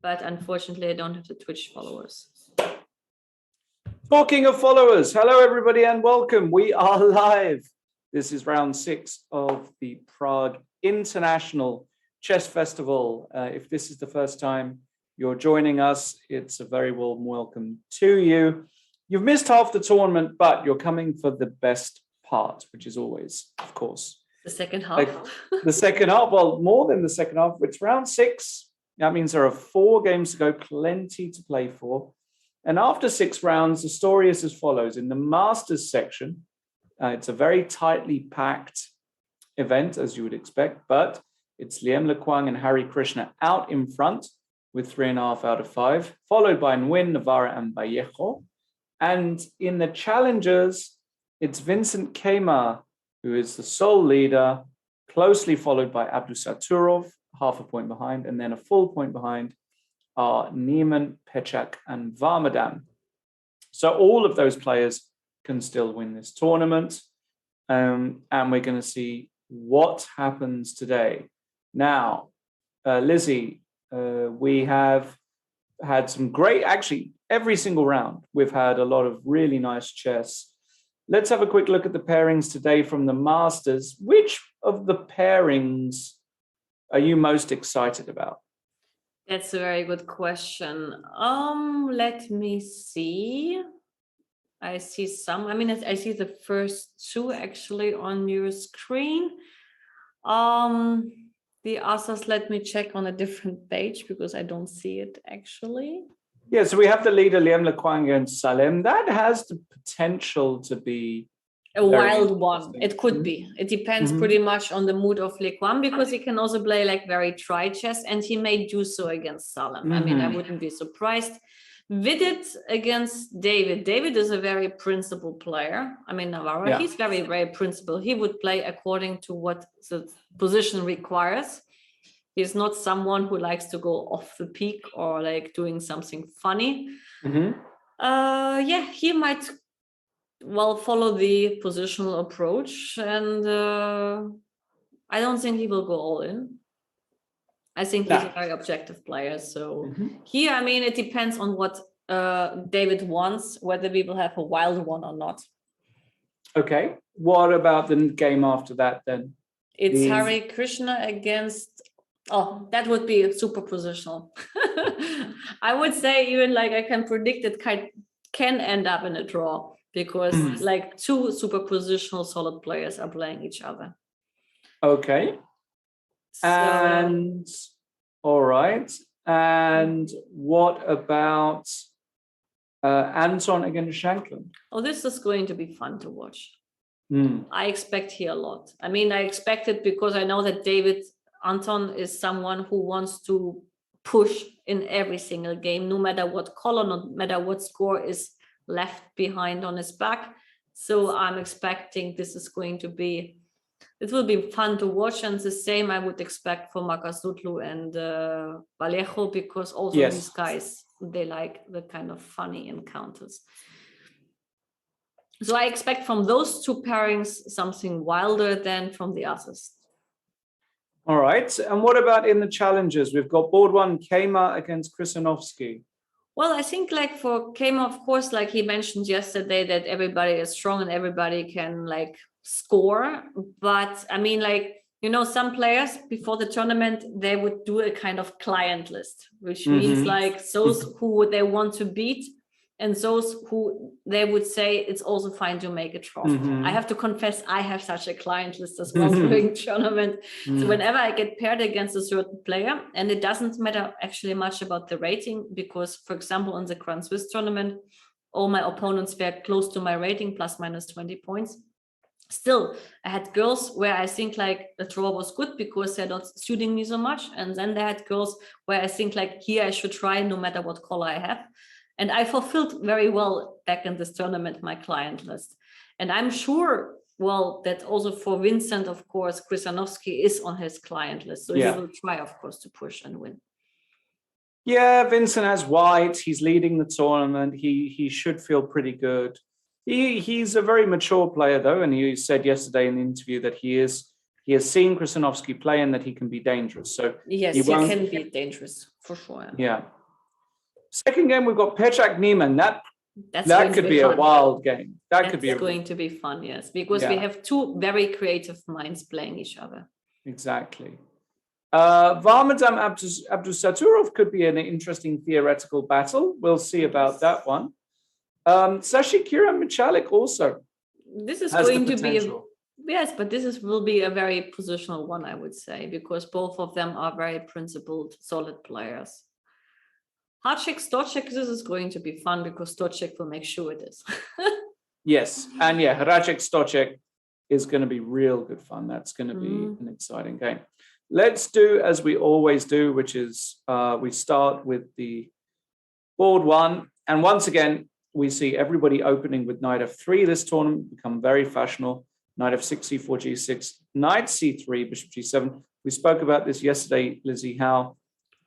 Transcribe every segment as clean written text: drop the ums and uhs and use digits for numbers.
but unfortunately I don't have the Twitch followers. Talking of followers, hello everybody and welcome. We are live. This is round 6 of the Prague International Chess Festival. If this is the first time you're joining us, it's a very warm welcome to you. You've missed half the tournament, but you're coming for the best part, which is always, of course, the second half. The second half, well, more than the second half. It's round 6. That means there are 4 games to go, plenty to play for. And after 6 rounds, the story is as follows. In the Masters section, it's a very tightly packed event, as you would expect, but it's Liam Lequang and Hari Krishna out in front with 3.5 out of 5, followed by Nguyen, Navarra, and Vallejo. And in the challengers, it's Vincent Kema, who is the sole leader, closely followed by Abdusaturov, half a point behind, and then a full point behind are Niemann, Pechak, and Varmadan. So all of those players can still win this tournament. And we're going to see what happens today. Now, Lizzie, we have had some great, actually, every single round, we've had a lot of really nice chess. Let's have a quick look at the pairings today from the Masters. Which of the pairings are you most excited about? That's a very good question. Let me see. I see some. I mean, I see the first 2 actually on your screen. The others, let me check on a different page because I don't see it actually. Yeah, so we have the leader Liam Lequang against Salem. That has the potential to be a wild one. It could be. It depends pretty much on the mood of Lequang because he can also play like very try chess, and he may do so against Salem. I mean, I wouldn't be surprised. Vidit against David. David is a very principled player. I mean, Navarra, he's very, very principled. He would play according to what the position requires. He's not someone who likes to go off the peak or like doing something funny. Yeah, he might follow the positional approach, and I don't think he will go all in. I think he's a very objective player. So here, I mean, it depends on what David wants, whether we will have a wild one or not. Okay. What about the game after that then? It's Hari Krishna against, that would be super positional. I would say even like I can predict it can end up in a draw because like 2 super positional solid players are playing each other. Okay. So, and all right. And what about Anton against Shanklin? Oh, this is going to be fun to watch. I expect here a lot. I mean, I expect it because I know that Anton is someone who wants to push in every single game, no matter what color, no matter what score is left behind on his back. So I'm expecting this is going to be, it will be fun to watch, and the same I would expect for Makasutlu and Vallejo, because also these guys, they like the kind of funny encounters. So I expect from those 2 pairings something wilder than from the others. All right. And what about in the challenges? We've got board 1, Kema against Krisanovsky. Well, I think like for Kema, of course, like he mentioned yesterday, that everybody is strong and everybody can like score. But I mean, like, you know, some players before the tournament, they would do a kind of client list, which means like those who they want to beat and those who they would say it's also fine to make a draw. I have to confess, I have such a client list as well during tournament. So whenever I get paired against a certain player, and it doesn't matter actually much about the rating, because for example, in the Grand Swiss tournament, all my opponents were close to my rating, plus minus 20 points. Still, I had girls where I think like the draw was good because they're not suiting me so much. And then they had girls where I think like here I should try no matter what color I have. And I fulfilled very well back in this tournament, my client list. And I'm sure, well, that also for Vincent, of course, Krisanovsky is on his client list. So he will try, of course, to push and win. Yeah, Vincent has white. He's leading the tournament. He should feel pretty good. He's a very mature player, though, and he said yesterday in the interview that he is he has seen Krasnowski play and that he can be dangerous. So Yes, he he won't. can be dangerous for sure. Yeah. Second game, we've got Pechak Niemann. That's That going to could be a fun. wild game. That That's could be going to be fun, yes, because we Yeah. have two very creative minds playing each other. Exactly. Varmadam Abdusaturov could be an interesting theoretical battle. We'll see about that one. Sashi Kiran Michalik also. This is has going the to be potential. yes, but will be a very positional one, I would say, because both of them are very principled, solid players. Hacek Stochek, this is going to be fun because Stochek will make sure it is. Yes, and yeah, Hracek Stochek is going to be real good fun. That's going to be an exciting game. Let's do as we always do, which is we start with the board one. And once again, we see everybody opening with knight f3. This tournament become very fashionable. Knight f6, c4, g6, knight c3, bishop g7. We spoke about this yesterday, Lizzie, how,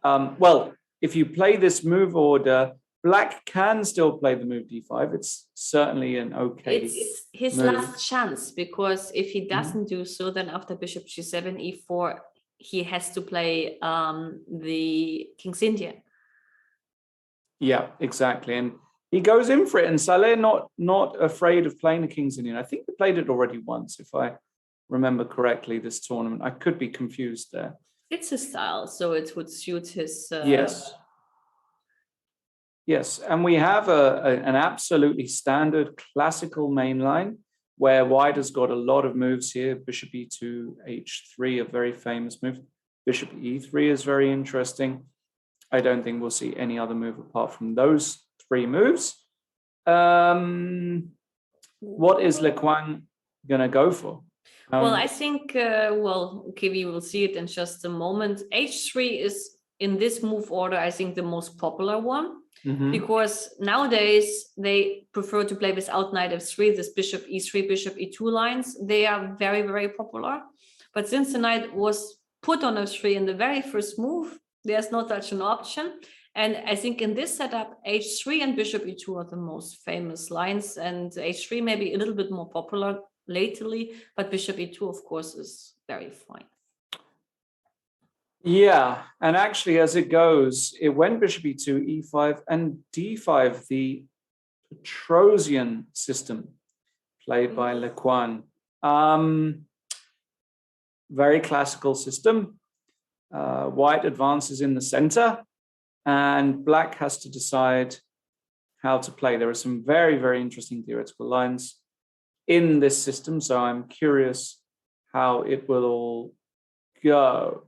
well, if you play this move order, black can still play the move d5. It's certainly an okay It's his move. last chance, because if he doesn't do so, then after bishop g7, e4, he has to play the King's Indian. Yeah, exactly. And he goes in for it. And Saleh not afraid of playing the King's Indian. I think he played it already once, if I remember correctly, this tournament. I could be confused there. It's his style, so it would suit his... Yes. Yes, and we have an absolutely standard classical main line where white has got a lot of moves here. Bishop e2, h3, a very famous move. Bishop e3 is very interesting. I don't think we'll see any other move apart from those three moves. What is Le Quang going to go for? Well, I think, okay, we will see it in just a moment. H3 is, in this move order, I think the most popular one. Because nowadays they prefer to play without knight f3, this bishop e3, bishop e2 lines. They are very, very popular. But since the knight was put on f3 in the very first move, there's not such an option. And I think in this setup, h3 and bishop e2 are the most famous lines, and h3 may be a little bit more popular lately, but bishop e2, of course, is very fine. Yeah, and actually, as it goes, it went bishop e2, e5, and d5, the Petrosian system played by Le Quang. Very classical system. White advances in the center, and black has to decide how to play. There are some very, very interesting theoretical lines in this system, so I'm curious how it will all go.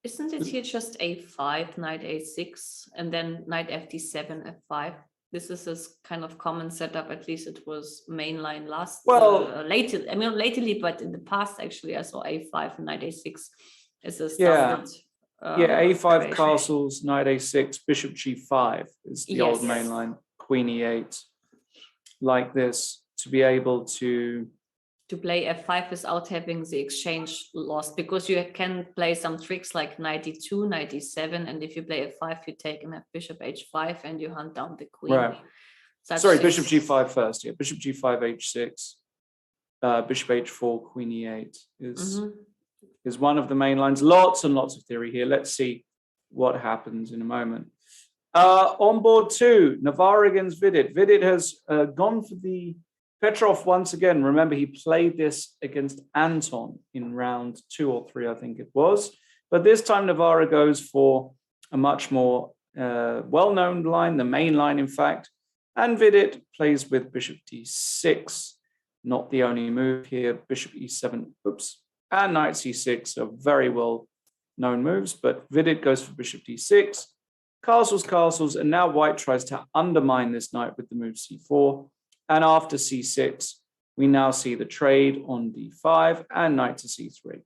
Isn't it here just a5, knight a6, and then knight fd7, f5? This is this kind of common setup. At least it was mainline last. Well, lately, I mean, lately, but in the past, actually, I saw a5 and knight a6 is a standard. Yeah, a5 castles, knight a6, bishop g5 is the old mainline. Queen e8, like this, to be able to play f5 without having the exchange lost, because you can play some tricks like knight e2, knight e7, and if you play f5, you take and have bishop h5 and you hunt down the queen. Right. Sorry, bishop g5 first. Yeah, bishop g5, h6, bishop h4, queen e8 is one of the main lines. Lots and lots of theory here. Let's see what happens in a moment. On board two, Navarre against Vidit. Vidit has gone for the Petrov once again. Remember, he played this against Anton in round 2 or 3, I think it was. But this time, Navarre goes for a much more well-known line, the main line, in fact. And Vidit plays with bishop d6. Not the only move here. Bishop e7, oops, and knight c6 are very well-known moves. But Vidit goes for bishop d6. Castles, castles, and now white tries to undermine this knight with the move c4. And after c6, we now see the trade on d5 and knight to c3.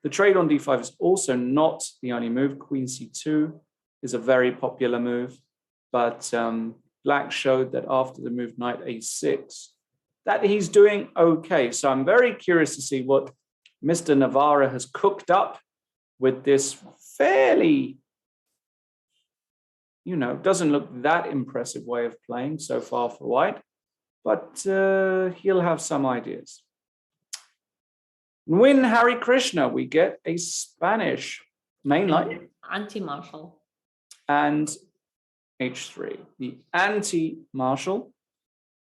The trade on d5 is also not the only move. Queen c2 is a very popular move, but black showed that after the move knight a6, that he's doing okay. So I'm very curious to see what Mr. Navarre has cooked up with this fairly, doesn't look that impressive way of playing so far for white. But he'll have some ideas. Win Hari Krishna, we get a Spanish mainline Anti-martial. and h3, the anti-martial.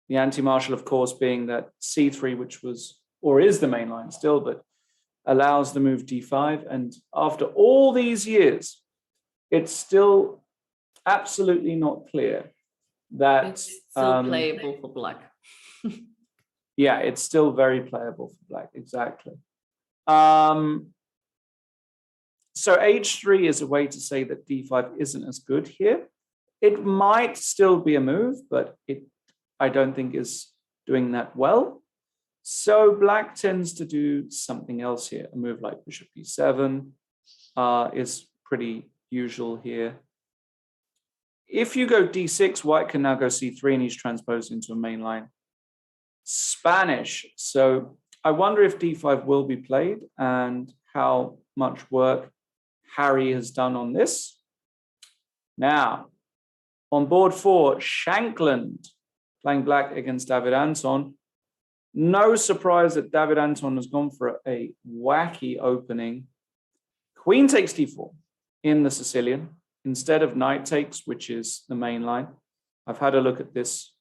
The anti-martial, of course, being that c3, which was, or is the main line still, but allows the move d5. And after all these years, it's still absolutely not clear that It's still playable for black. yeah, it's still very playable for black, exactly. So h3 is a way to say that d5 isn't as good here. It might still be a move, but I don't think is doing that well. So black tends to do something else here. A move like bishop b7 is pretty usual here. If you go d6, white can now go c3 and he's transposed into a main line. Spanish. So I wonder if d5 will be played and how much work Hari has done on this. Now, on board 4, Shankland playing black against David Anton. No surprise that David Anton has gone for a wacky opening. Queen takes d4 in the Sicilian instead of knight takes, which is the main line. I've had a look at this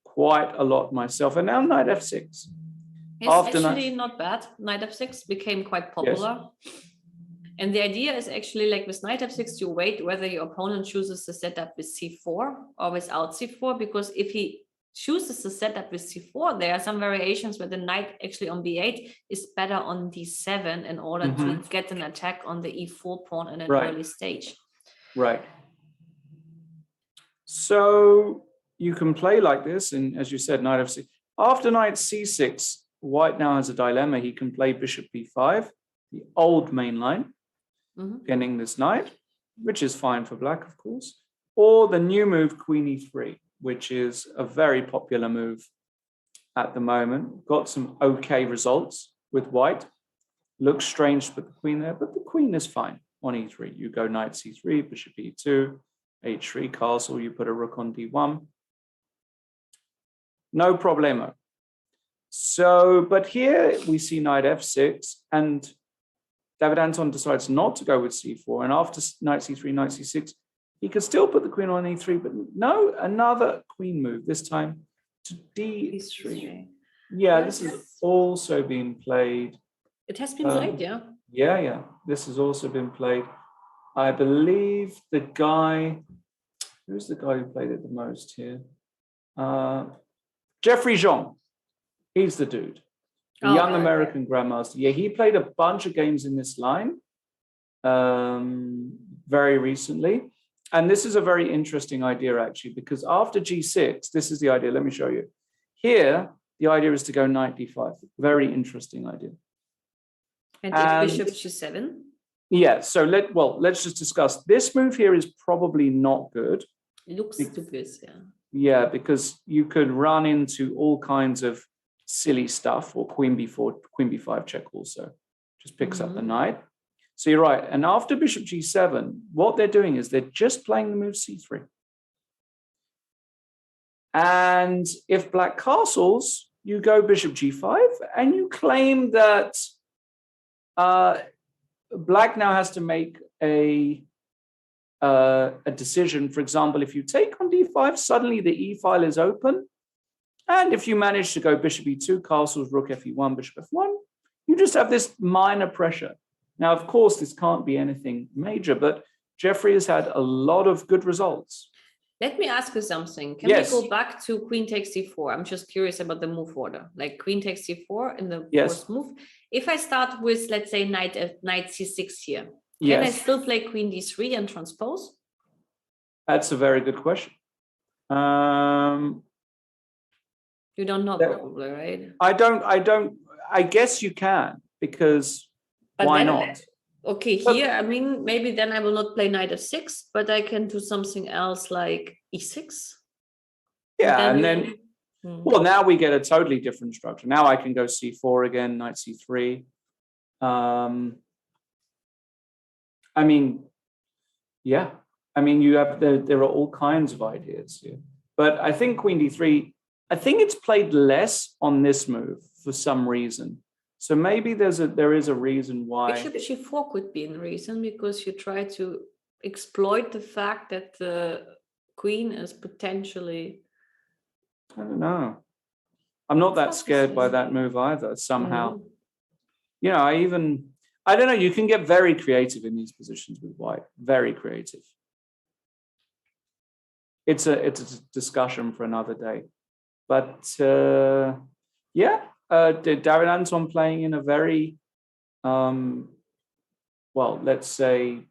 quite a lot myself. And now knight f6. It's actually not bad. Knight f6 became quite popular. Yes. And the idea is actually like with knight f6, you wait whether your opponent chooses to set up with c4 or without c4, because if he chooses to set up with c4, there are some variations where the knight actually on b8 is better on d7 in order to get an attack on the e4 pawn in an early stage. Right. So you can play like this, and as you said, knight f6. After knight c6, white now has a dilemma. He can play bishop b5, the old main line, pinning this knight, which is fine for black, of course, or the new move, queen e3, which is a very popular move at the moment. Got some okay results with white. Looks strange to put the queen there, but the queen is fine on e3. You go knight c3, bishop e2, h3, castle, you put a rook on d1. No problemo. So, but here we see knight f6, and David Anton decides not to go with c4, and after knight c3, knight c6, he could still put the queen on e3, but no, another queen move, this time to d3. Yeah, this has also been played. It has been played, yeah. Yeah, this has also been played. I believe the guy, who's the guy who played it the most here? Jeffrey Zhong. He's the dude. The young American grandmaster. Yeah, he played a bunch of games in this line very recently. And this is a very interesting idea, actually, because after g6, this is the idea. Let me show you. Here, the idea is to go knight d5. Very interesting idea. And if bishop g7? Yeah, so let's just discuss. This move here is probably not good. Looks stupid, yeah. Yeah, because you could run into all kinds of silly stuff, or queen b4, queen b5 check also. Just picks up the knight. So you're right. And after bishop g7, what they're doing is they're just playing the move c3. And if black castles, you go bishop g5, and you claim that black now has to make a decision. For example, if you take on d5, suddenly the e file is open. And if you manage to go bishop e2, castles, rook fe1, bishop f1, you just have this minor pressure. Now, of course, this can't be anything major, but Jeffrey has had a lot of good results. Let me ask you something. Can we go back to queen takes c4? I'm just curious about the move order. Like queen takes c4 in the first move. If I start with, let's say, knight c6 here, can I still play queen d3 and transpose? That's a very good question. You don't know probably, right? I guess you can, because why not? Okay, here, I mean, maybe then I will not play knight f6, but I can do something else like e6. Yeah, and then, well, now we get a totally different structure. Now I can go c4 again, knight c3. I mean, yeah. I mean, you have there are all kinds of ideas here. But I think queen d3, I think it's played less on this move for some reason. So maybe there is a reason why. Bishop g4 could be a reason, because you try to exploit the fact that the queen is potentially. I don't know. I'm not that scared by that move either, somehow. You know, I don't know, you can get very creative in these positions with white, very creative. It's a discussion for another day. But yeah, David Anton playing in a very, well, let's say,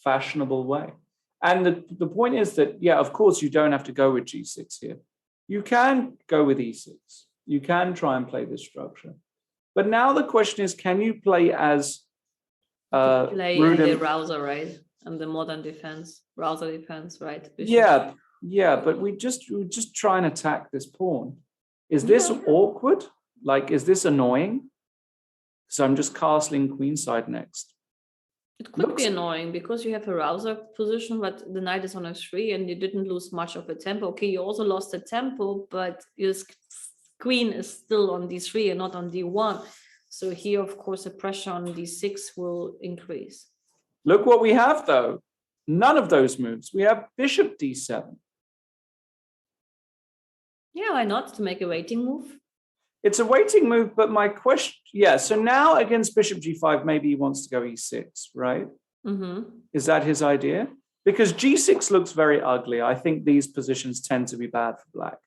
fashionable way. And the point is that, yeah, of course, you don't have to go with g6 here. You can go with e6. You can try and play this structure. But now the question is, can you play as play in the rouser, right? And the modern defense, rouser defense, right? Bishop. Yeah, but we just try and attack this pawn. Is this awkward? Like, is this annoying? So I'm just castling queenside next. It could be annoying because you have a rouser position, but the knight is on f3 and you didn't lose much of a tempo. Okay, you also lost the tempo, but your queen is still on d3 and not on d1. So here, of course, the pressure on d6 will increase. Look what we have, though. None of those moves. We have bishop d7. Yeah, why not? To make a waiting move. It's a waiting move, but my question, yeah, so now against bishop g5, maybe he wants to go e6, right? Is that his idea? Because g6 looks very ugly. I think these positions tend to be bad for black.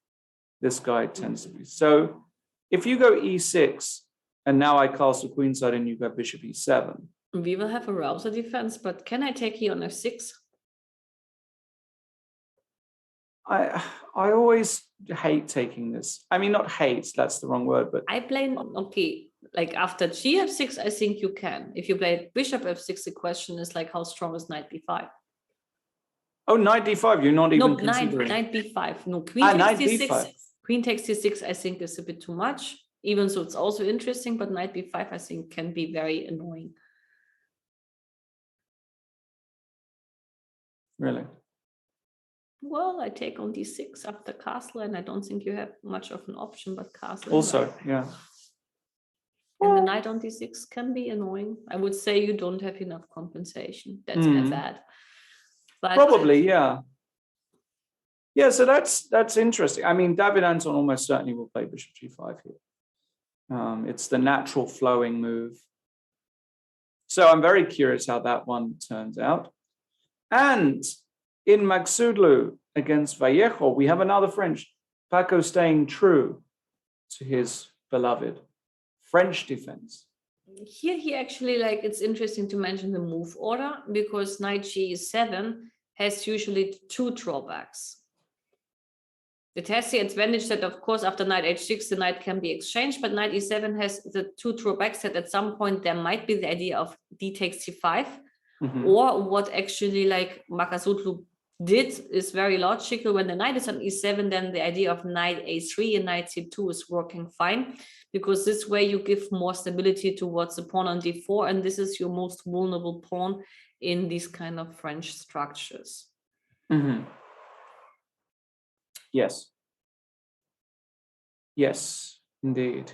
This guy tends to be. So if you go e6, and now I castle queenside and you go bishop e7. We will have a rouser defense, but can I take here on f6? I always hate taking this. I mean, not hate, that's the wrong word, but I play, okay, like after gf6, I think you can. If you play bishop f6, the question is like, how strong is knight b5? Oh, knight d5, you're not even considering. Knight b5. No, queen takes d6. B5. Queen takes d6, I think, is a bit too much. Even so, it's also interesting, but knight b5, I think, can be very annoying. Really? Well, I take on d6 after castle, and I don't think you have much of an option but castle. Also, yeah. And the knight on d6 can be annoying. I would say you don't have enough compensation. That's my bad. But probably, yeah. Yeah, so that's interesting. I mean, David Anton almost certainly will play bishop g5 here. It's the natural flowing move. So I'm very curious how that one turns out. And in Magsudlu against Vallejo, we have another French, Paco staying true to his beloved French defense. Here he actually, like, it's interesting to mention the move order, because knight g7 has usually two drawbacks. It has the advantage that, of course, after knight h6, the knight can be exchanged, but knight e7 has the two drawbacks that at some point there might be the idea of d takes c5, or what actually like Makasutlu did is very logical. When the knight is on e7, then the idea of knight a3 and knight c2 is working fine, because this way you give more stability towards the pawn on d4, and this is your most vulnerable pawn in these kind of French structures. Yes. Yes, indeed.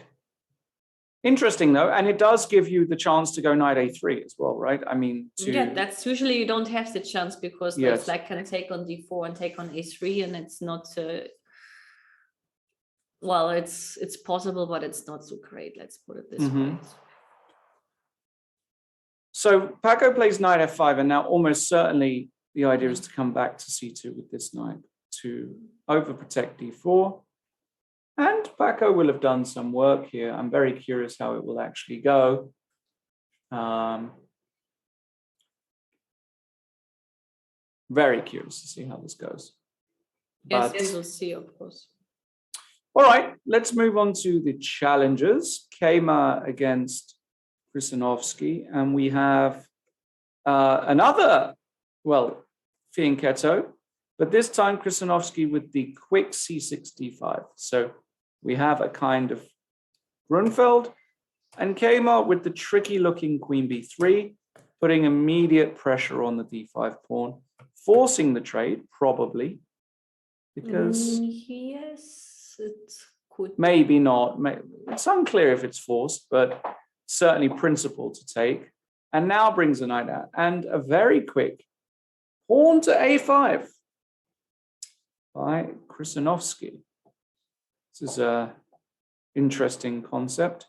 Interesting, though, and it does give you the chance to go knight a3 as well, right? I mean, yeah, that's usually you don't have the chance, because it's like can take on d4 and take on a3, and it's not well, it's possible, but it's not so great. Let's put it this way. So Paco plays knight f5, and now almost certainly the idea is to come back to c2 with this knight to overprotect d4. And Paco will have done some work here. I'm very curious how it will actually go. Very curious to see how this goes. Yes, we'll see, of course. All right, let's move on to the challengers. Kema against Krzyzanowski. And we have another, well, fianchetto, but this time Krzyzanowski with the quick c6 d5. So we have a kind of Grunfeld, and Kema with the tricky looking queen b3, putting immediate pressure on the d5 pawn, forcing the trade, probably, because... Yes, it Could Maybe not. It's unclear if it's forced, but certainly principle to take. And now brings a knight out. And a very quick pawn to a5 by Krasanovsky. This is a interesting concept.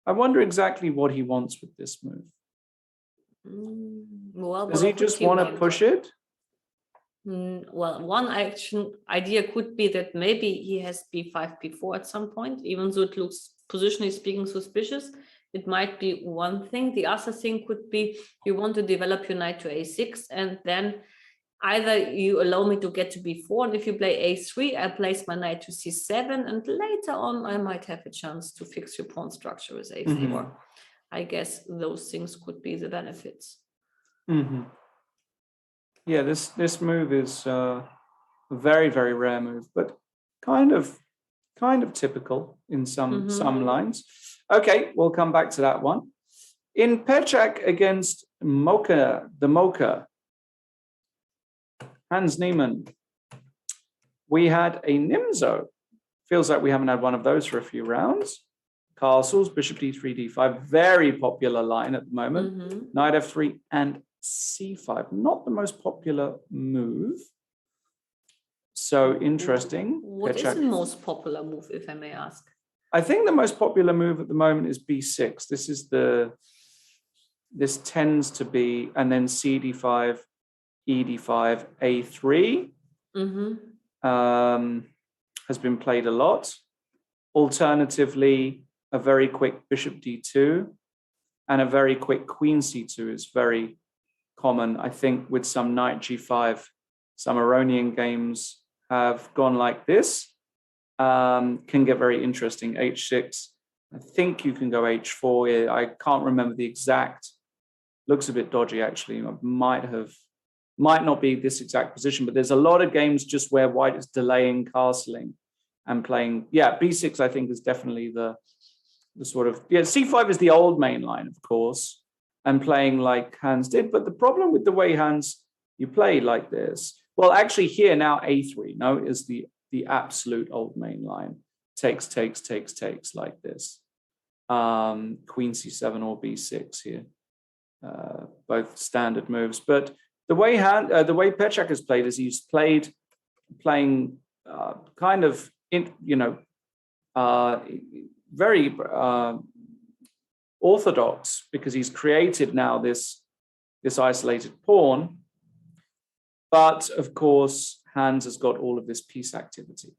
I wonder exactly what he wants with this move. Well, Does he what just could want to want? push it? Well, one idea could be that maybe he has b5, b4 at some point, even though it looks positionally speaking suspicious. It might be one thing. The other thing could be you want to develop your knight to a6, and then either you allow me to get to b4, and if you play a3, I place my knight to c7, and later on I might have a chance to fix your pawn structure with a4. Mhm. I guess those things could be the benefits. Mm-hmm. Yeah, this move is a very, very rare move, but kind of typical in some lines. Okay, we'll come back to that one. In Pechak against Mocha, the Mocha, Hans Niemann, we had a Nimzo. Feels like we haven't had one of those for a few rounds. Castles, bishop d3, d5, very popular line at the moment. Knight f3 and c5, not the most popular move. So interesting. What is the most popular move, if I may ask? I think the most popular move at the moment is b6. This tends to be, and then cd5, ed5, a3 has been played a lot. Alternatively, a very quick bishop d2 and a very quick queen c2 is very common. I think with some knight g5, some Iranian games have gone like this. Can get very interesting. h6. I think you can go h4. I can't remember the exact. Looks a bit dodgy actually. Might not be this exact position, but there's a lot of games just where white is delaying castling and playing. Yeah, b6 I think is definitely the sort of, c5 is the old main line, of course, and playing like Hans did. But the problem with the way Hans you play like this, well, actually here now a3 is the absolute old main line. Takes like this. Queen c7 or b6 here. Both standard moves. But the way Pechak has played is he's playing kind of very orthodox, because he's created now this isolated pawn. But of course, Hans has got all of this piece activity.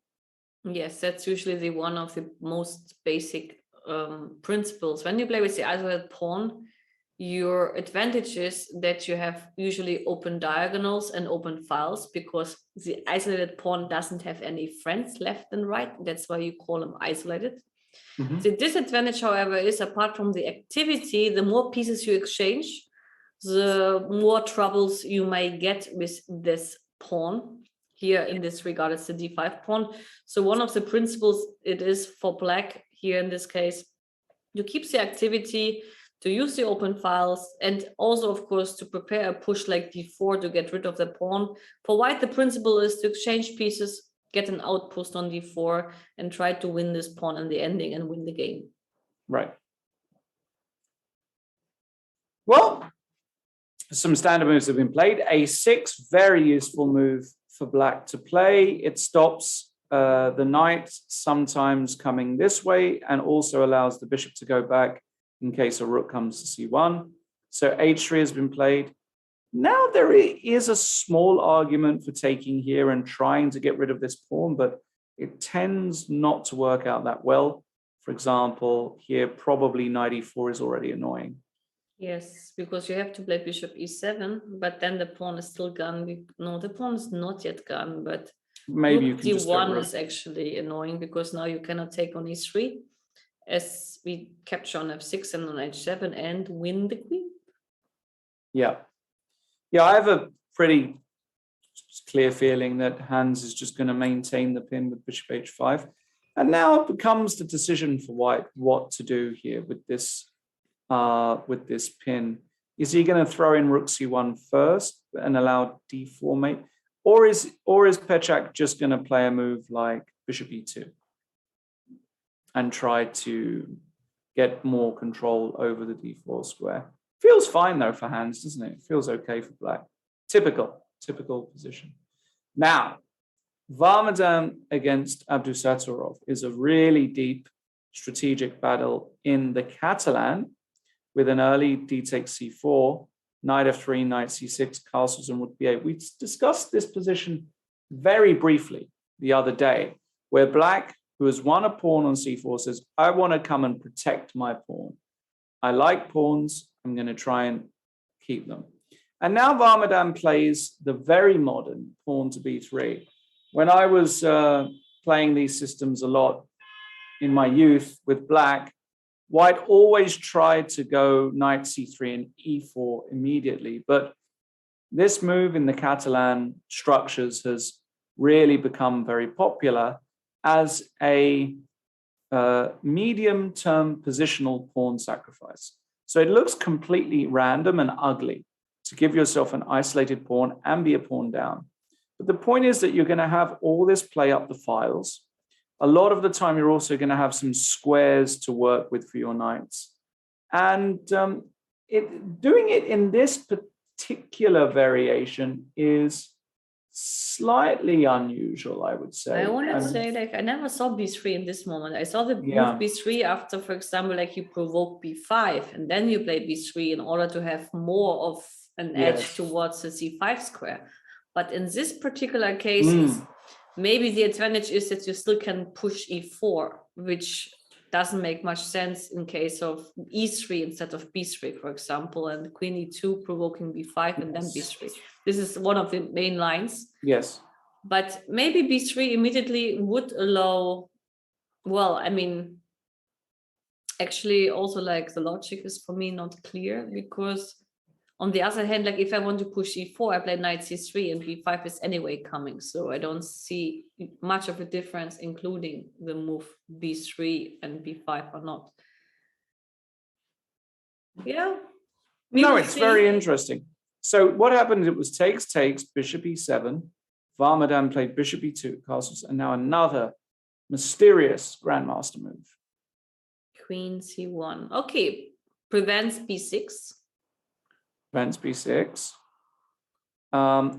Yes, that's usually one of the most basic principles. When you play with the isolated pawn, your advantage is that you have usually open diagonals and open files, because the isolated pawn doesn't have any friends left and right. That's why you call them isolated. The disadvantage, however, is apart from the activity, the more pieces you exchange, the more troubles you may get with this pawn. Here in this regard, it's the d5 pawn. So one of the principles it is for black here in this case, to keep the activity, to use the open files, and also, of course, to prepare a push like d4 to get rid of the pawn. For white, the principle is to exchange pieces, get an outpost on d4, and try to win this pawn in the ending and win the game. Right. Well, some standard moves have been played. a6, very useful move for black to play. It stops the knight sometimes coming this way and also allows the bishop to go back in case a rook comes to c1. So h3 has been played. Now there is a small argument for taking here and trying to get rid of this pawn, but it tends not to work out that well. For example, here probably knight e4 is already annoying. Yes, because you have to play bishop e7, but then the pawn is still gone. No, the pawn is not yet gone, but maybe you rook can just d1 is actually annoying, because now you cannot take on e3, as we capture on f6 and on h7 and win the queen. Yeah, I have a pretty clear feeling that Hans is just going to maintain the pin with bishop h5. And now it becomes the decision for white what to do here with this pin. Is he going to throw in rook c1 first and allow d4 mate? Or is Pechak just going to play a move like bishop e2? and try to get more control over the d4 square. Feels fine though for hands, doesn't it? It feels okay for black. Typical position. Now, Varmadan against Abdusattorov is a really deep strategic battle in the Catalan with an early d takes c4, knight f3, knight c6, castles and rook b8. We discussed this position very briefly the other day, where black, who has won a pawn on c4, says, I want to come and protect my pawn. I like pawns. I'm going to try and keep them. And now Varmadan plays the very modern pawn to b3. When I was playing these systems a lot in my youth with black, white always tried to go knight c3 and e4 immediately. But this move in the Catalan structures has really become very popular as a medium-term positional pawn sacrifice. So it looks completely random and ugly to give yourself an isolated pawn and be a pawn down. But the point is that you're going to have all this play up the files. A lot of the time, you're also going to have some squares to work with for your knights. And doing it in this particular variation is slightly unusual, I would say. I want to say, like, I never saw b3 in this moment. I saw the move b3 after, for example, like you provoke b5 and then you play b3 in order to have more of an edge towards the c5 square. But in this particular case, maybe the advantage is that you still can push e4, which doesn't make much sense in case of e3 instead of b3, for example, and queen e2 provoking b5 and then b3. This is one of the main lines. Yes. But maybe b3 immediately would allow, well, I mean, actually also like the logic is for me not clear, because on the other hand, like if I want to push e4, I play knight c3 and b5 is anyway coming. So I don't see much of a difference, including the move b3 and b5 or not. Yeah. No, it's very interesting. So what happened, it was takes, bishop e7. Varmadan played bishop e2, castles, and now another mysterious grandmaster move. Queen c1. Okay, prevents b6. Prevents b6.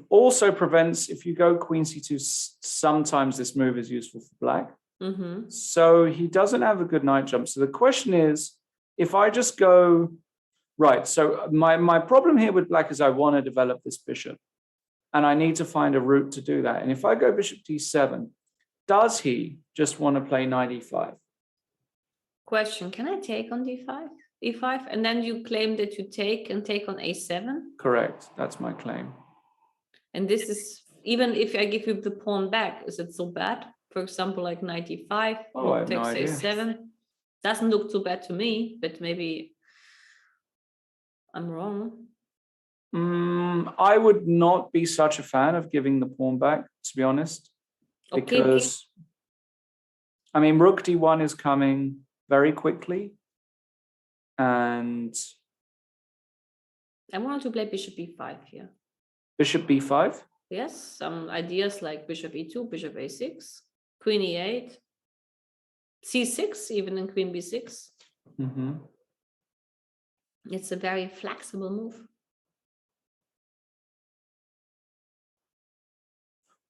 Also prevents, if you go queen c2, sometimes this move is useful for black. So he doesn't have a good knight jump. So the question is, if I just go, right, so my problem here with black is I want to develop this bishop. And I need to find a route to do that. And if I go bishop d7, does he just want to play knight e5? Question, can I take on d5? e5, and then you claim that you take and take on a7? Correct, that's my claim. And this is, even if I give you the pawn back, is it so bad? For example, like knight e5, takes a7. Doesn't look too bad to me, but maybe I'm wrong. I would not be such a fan of giving the pawn back, to be honest, because I mean, rook d1 is coming very quickly, and I wanted to play bishop e5 here. Bishop b5? Yes, some ideas like bishop e2, bishop a6, queen e8, c6, even in queen b6. It's a very flexible move.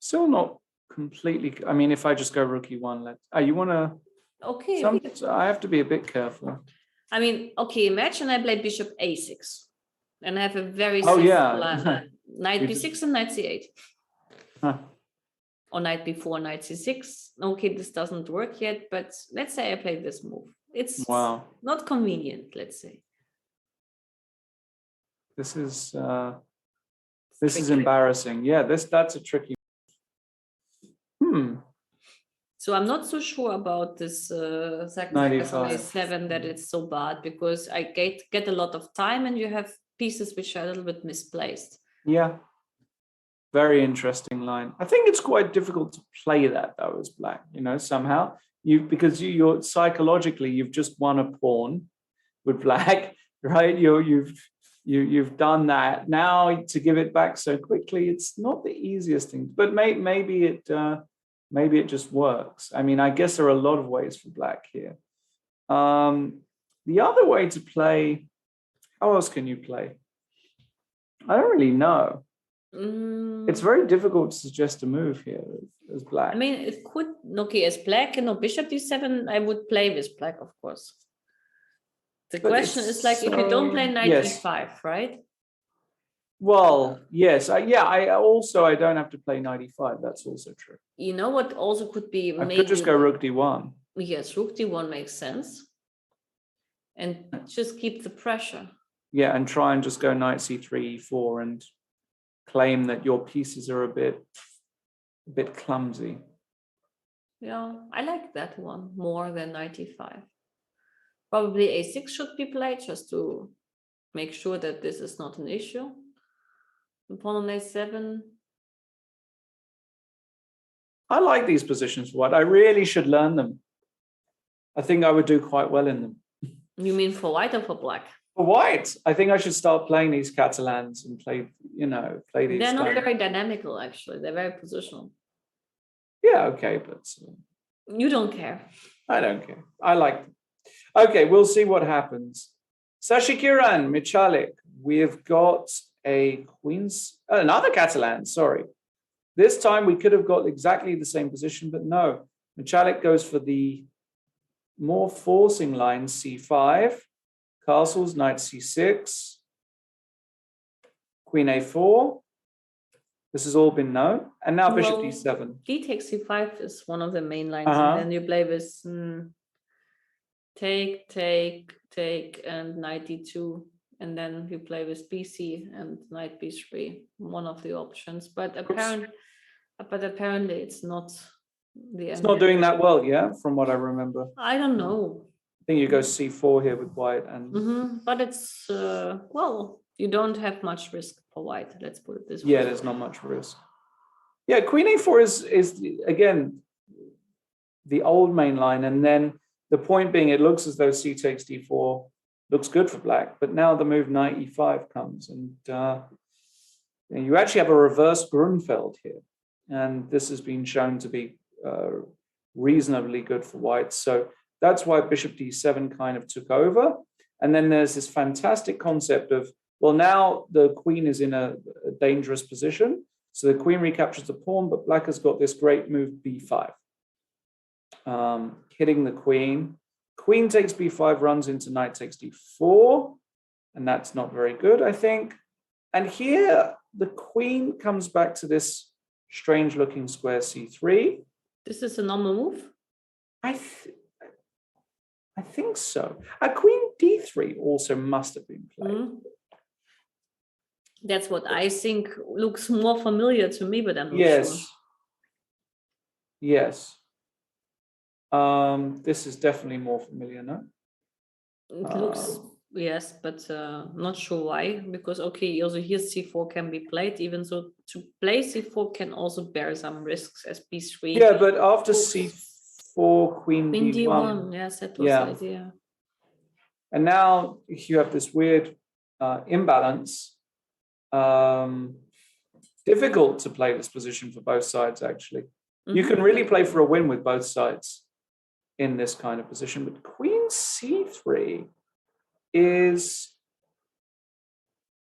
Still not completely. I mean, if I just go rook e1, you want to? Okay. I have to be a bit careful. I mean, okay, imagine I play bishop a6 and I have a very simple knight b6 and knight c8. Or knight b4, knight c6. Okay, this doesn't work yet, but let's say I play this move. It's not convenient, let's say. This is embarrassing. Yeah, that's a tricky. So I'm not so sure about this sacrifice on a7 that it's so bad, because I get a lot of time and you have pieces which are a little bit misplaced. Yeah. Very interesting line. I think it's quite difficult to play that though as black, somehow. Because you're psychologically you've just won a pawn with black, right? You've done that. Now to give it back so quickly, it's not the easiest thing. But maybe Maybe it just works. I mean, I guess there are a lot of ways for black here. The other way to play, how else can you play? I don't really know. It's very difficult to suggest a move here as black. I mean, it could, okay, as black, bishop d7, I would play with black, of course. The question is like, if you don't play knight e5, right? Well, yes. I don't have to play knight e5. That's also true. You know what also could be? I could just go rook d1. Yes, rook d1 makes sense. And just keep the pressure. Yeah, and try and just go knight c3, e4, and claim that your pieces are a bit clumsy. Yeah, I like that one more than knight e5. Probably a6 should be played just to make sure that this is not an issue. Pawn on a7. I like these positions for white. I really should learn them. I think I would do quite well in them. You mean for white or for black? For white, I think I should start playing these Catalans and play these. They're not very dynamical, actually. They're very positional. Yeah, okay, but you don't care. I don't care. I like them. Okay, we'll see what happens. Sashikiran Michalik, we've got a another Catalan, sorry. This time we could have got exactly the same position, but no. Michalik goes for the more forcing line, c5, castles, knight c6, queen a4. This has all been known. And now bishop d7. D takes c5 is one of the main lines. And then you play with take, and knight d2. And then you play with bc and knight b3, one of the options. But apparently it's not the end. It's not doing that well, yeah, from what I remember. I don't know. I think you go c4 here with white. And But it's, you don't have much risk for white, let's put it this way. Yeah, there's not much risk. Yeah, queen a4 is again, the old main line. And then the point being, it looks as though c takes d4 looks good for black, but now the move knight e5 comes, and you actually have a reverse Grunfeld here, and this has been shown to be reasonably good for white. So that's why bishop d7 kind of took over. And then there's this fantastic concept of, well, now the queen is in a dangerous position, so the queen recaptures the pawn, but black has got this great move b5, hitting the queen. Queen takes b5, runs into knight takes d4, and that's not very good, I think. And here, the queen comes back to this strange-looking square c3. This is a normal move? I think so. A queen d3 also must have been played. That's what I think looks more familiar to me, but I'm not sure. Yes. This is definitely more familiar, no? It looks, yes, but not sure why. Because, okay, also here c4 can be played, even so to play c4 can also bear some risks as b3. Yeah, but after c4, queen d1. Yes, that was the idea. And now you have this weird imbalance. Difficult to play this position for both sides, actually. You can really play for a win with both sides in this kind of position, but queen c3 is,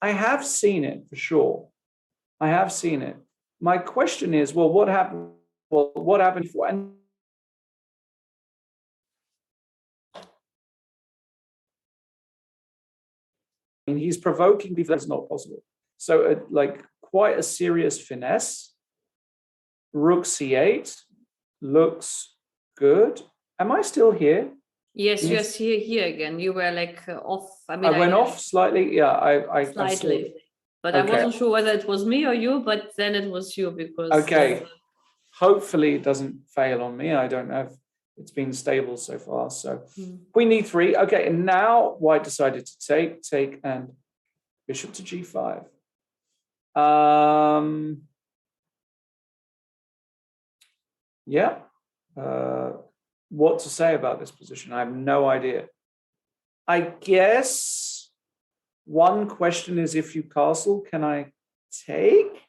I have seen it for sure. I have seen it. My question is, well, what happened? Well, what happened before? And he's provoking before that's not possible. So like quite a serious finesse. Rook c8 looks good. Am I still here? Yes, you're here again. You were like off. I mean, I went off slightly. Yeah, I slightly. But okay. I wasn't sure whether it was me or you, but then it was you because. Okay. Hopefully it doesn't fail on me. I don't know if it's been stable so far. So queen e3. Okay, and now white decided to take, and bishop to g5. Yeah. What to say about this position? I have no idea. I guess one question is, if you castle, can I take?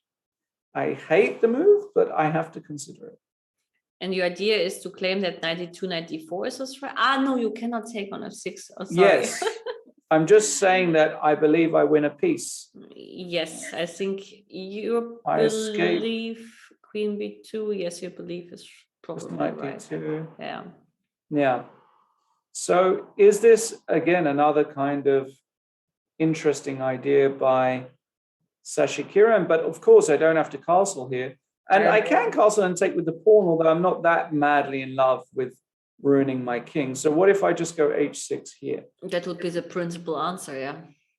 I hate the move, but I have to consider it. And your idea is to claim that 92, 94 is a threat? No, you cannot take on f6. Oh, sorry. Yes. I'm just saying that I believe I win a piece. Yes, I think you I escape. believe queen b2. Yes, you believe is probably right. D2. Yeah. Yeah. So is this, again, another kind of interesting idea by Sashikiran? But of course, I don't have to castle here. And I can castle and take with the pawn, although I'm not that madly in love with ruining my king. So what if I just go h6 here? That would be the principal answer, yeah.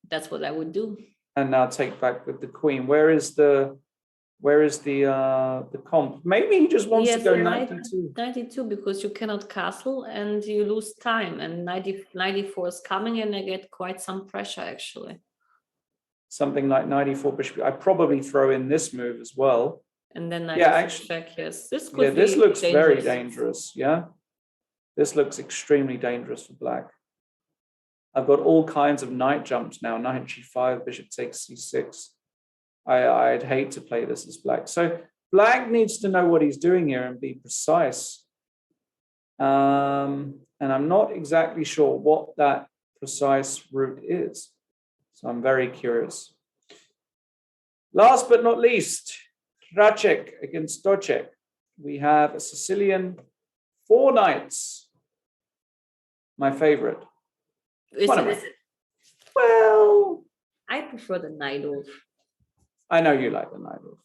That's what I would do. And now take back with the queen. Where is the comp? Maybe he just wants to go 92. 92, because you cannot castle and you lose time. And 94 is coming, and I get quite some pressure, actually. Something like 94 bishop. I probably throw in this move as well. And then 96 check, yes. This could this looks dangerous. very dangerous, yeah? This looks extremely dangerous for black. I've got all kinds of knight jumps now. Knight g5, bishop takes c6. I'd hate to play this as black. So black needs to know what he's doing here and be precise. And I'm not exactly sure what that precise route is. So I'm very curious. Last but not least, Racek against Docek. We have a Sicilian 4 knights. My favorite. Is it? Well, I prefer the knight off. I know you like the knight off.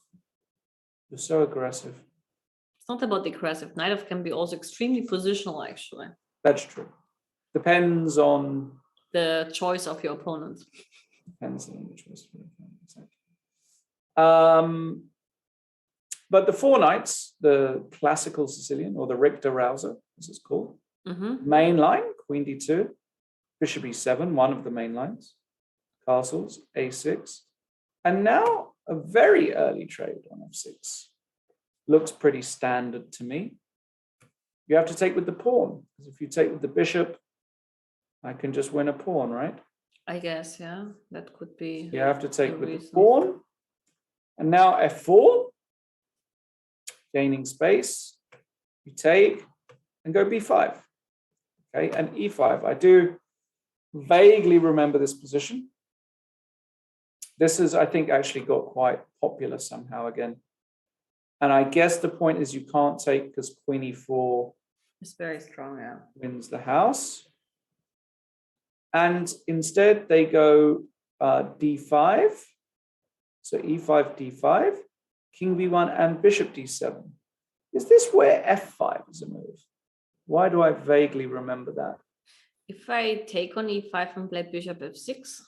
You're so aggressive. It's not about the aggressive. Knight off can be also extremely positional, actually. That's true. Depends on the choice of your opponent. Depends on the choice of your opponent. Exactly. But the 4 knights, the classical Sicilian, or the Richter Rouser, as it's called, main line, queen d2, bishop e7, one of the main lines, castles, a6, and now a very early trade on f6. Looks pretty standard to me. You have to take with the pawn, because if you take with the bishop, I can just win a pawn, right? I guess, yeah, that could be. You have to take with the pawn, and now f4. Gaining space, you take and go b5, okay, and e5. I do vaguely remember this position. This is, I think, actually got quite popular somehow again. And I guess the point is you can't take because queen e4 is very strong, yeah. Wins the house. And instead they go d5. So e5, d5. King b1 and bishop d7. Is this where f5 is a move? Why do I vaguely remember that? If I take on e5 and play bishop f6,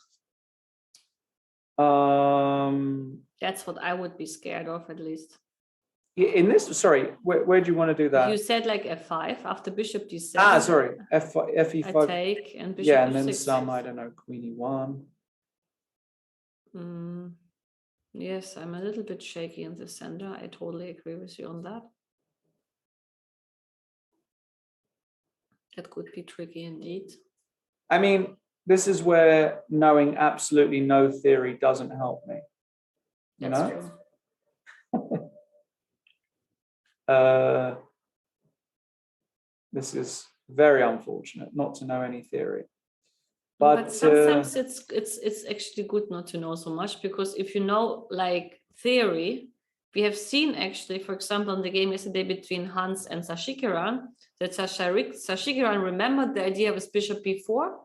that's what I would be scared of, at least. In this, sorry, where do you want to do that? You said like f5 after bishop d7. Sorry, fe5. I take and bishop and f6. then some, I don't know, queen e1. Yes, I'm a little bit shaky in the center. I totally agree with you on that. That could be tricky indeed. I mean, this is where knowing absolutely no theory doesn't help me. You That's know? True. This is very unfortunate not to know any theory. But sometimes it's actually good not to know so much, because if you know like theory, we have seen actually, for example, in the game yesterday between Hans and Sashikiran, that Sashikiran remembered the idea of bishop b4,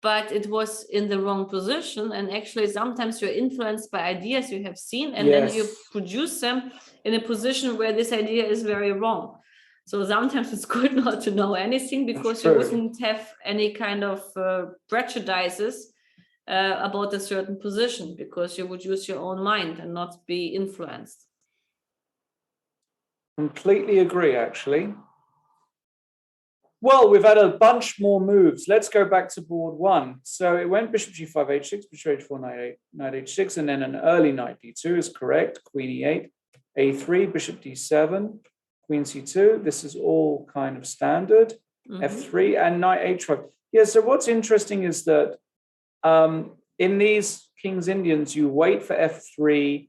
but it was in the wrong position. And actually sometimes you're influenced by ideas you have seen, and then you produce them in a position where this idea is very wrong. So sometimes it's good not to know anything, because you wouldn't have any kind of prejudices about a certain position, because you would use your own mind and not be influenced. Completely agree, actually. Well, we've had a bunch more moves. Let's go back to board 1. So it went bishop g5, h6, bishop h4, knight h6, and then an early knight d2 is correct. Queen e8, a3, bishop d7, queen c2. This is all kind of standard. F3 and knight h5. Yeah, so what's interesting is that in these King's Indians, you wait for f3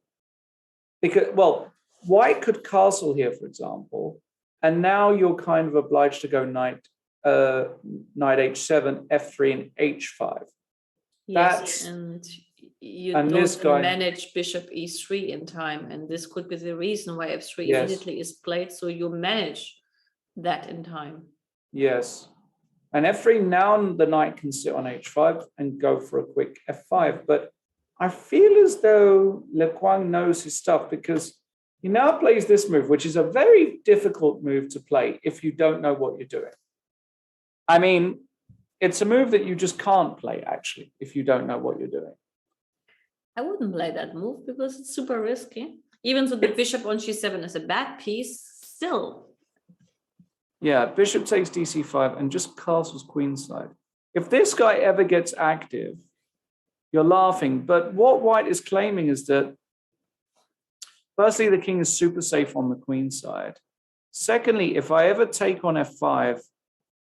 because, well, white could castle here, for example, And now you're kind of obliged to go knight h7, f3, and h5. Yes, and you and this don't guy- manage bishop e3 in time, and this could be the reason why f3 Yes. immediately is played, so you manage that in time. Yes. And f3, now the knight can sit on h5 and go for a quick f5. But I feel as though Le Quang knows his stuff, because he now plays this move, which is a very difficult move to play if you don't know what you're doing. I mean, it's a move that you just can't play, actually, if you don't know what you're doing. I wouldn't play that move because it's super risky. Even though the bishop on g7 is a bad piece, still. Yeah, bishop takes dc5 and just castles queenside. If this guy ever gets active, you're laughing. But what white is claiming is that, firstly, the king is super safe on the queen side. Secondly, if I ever take on f5,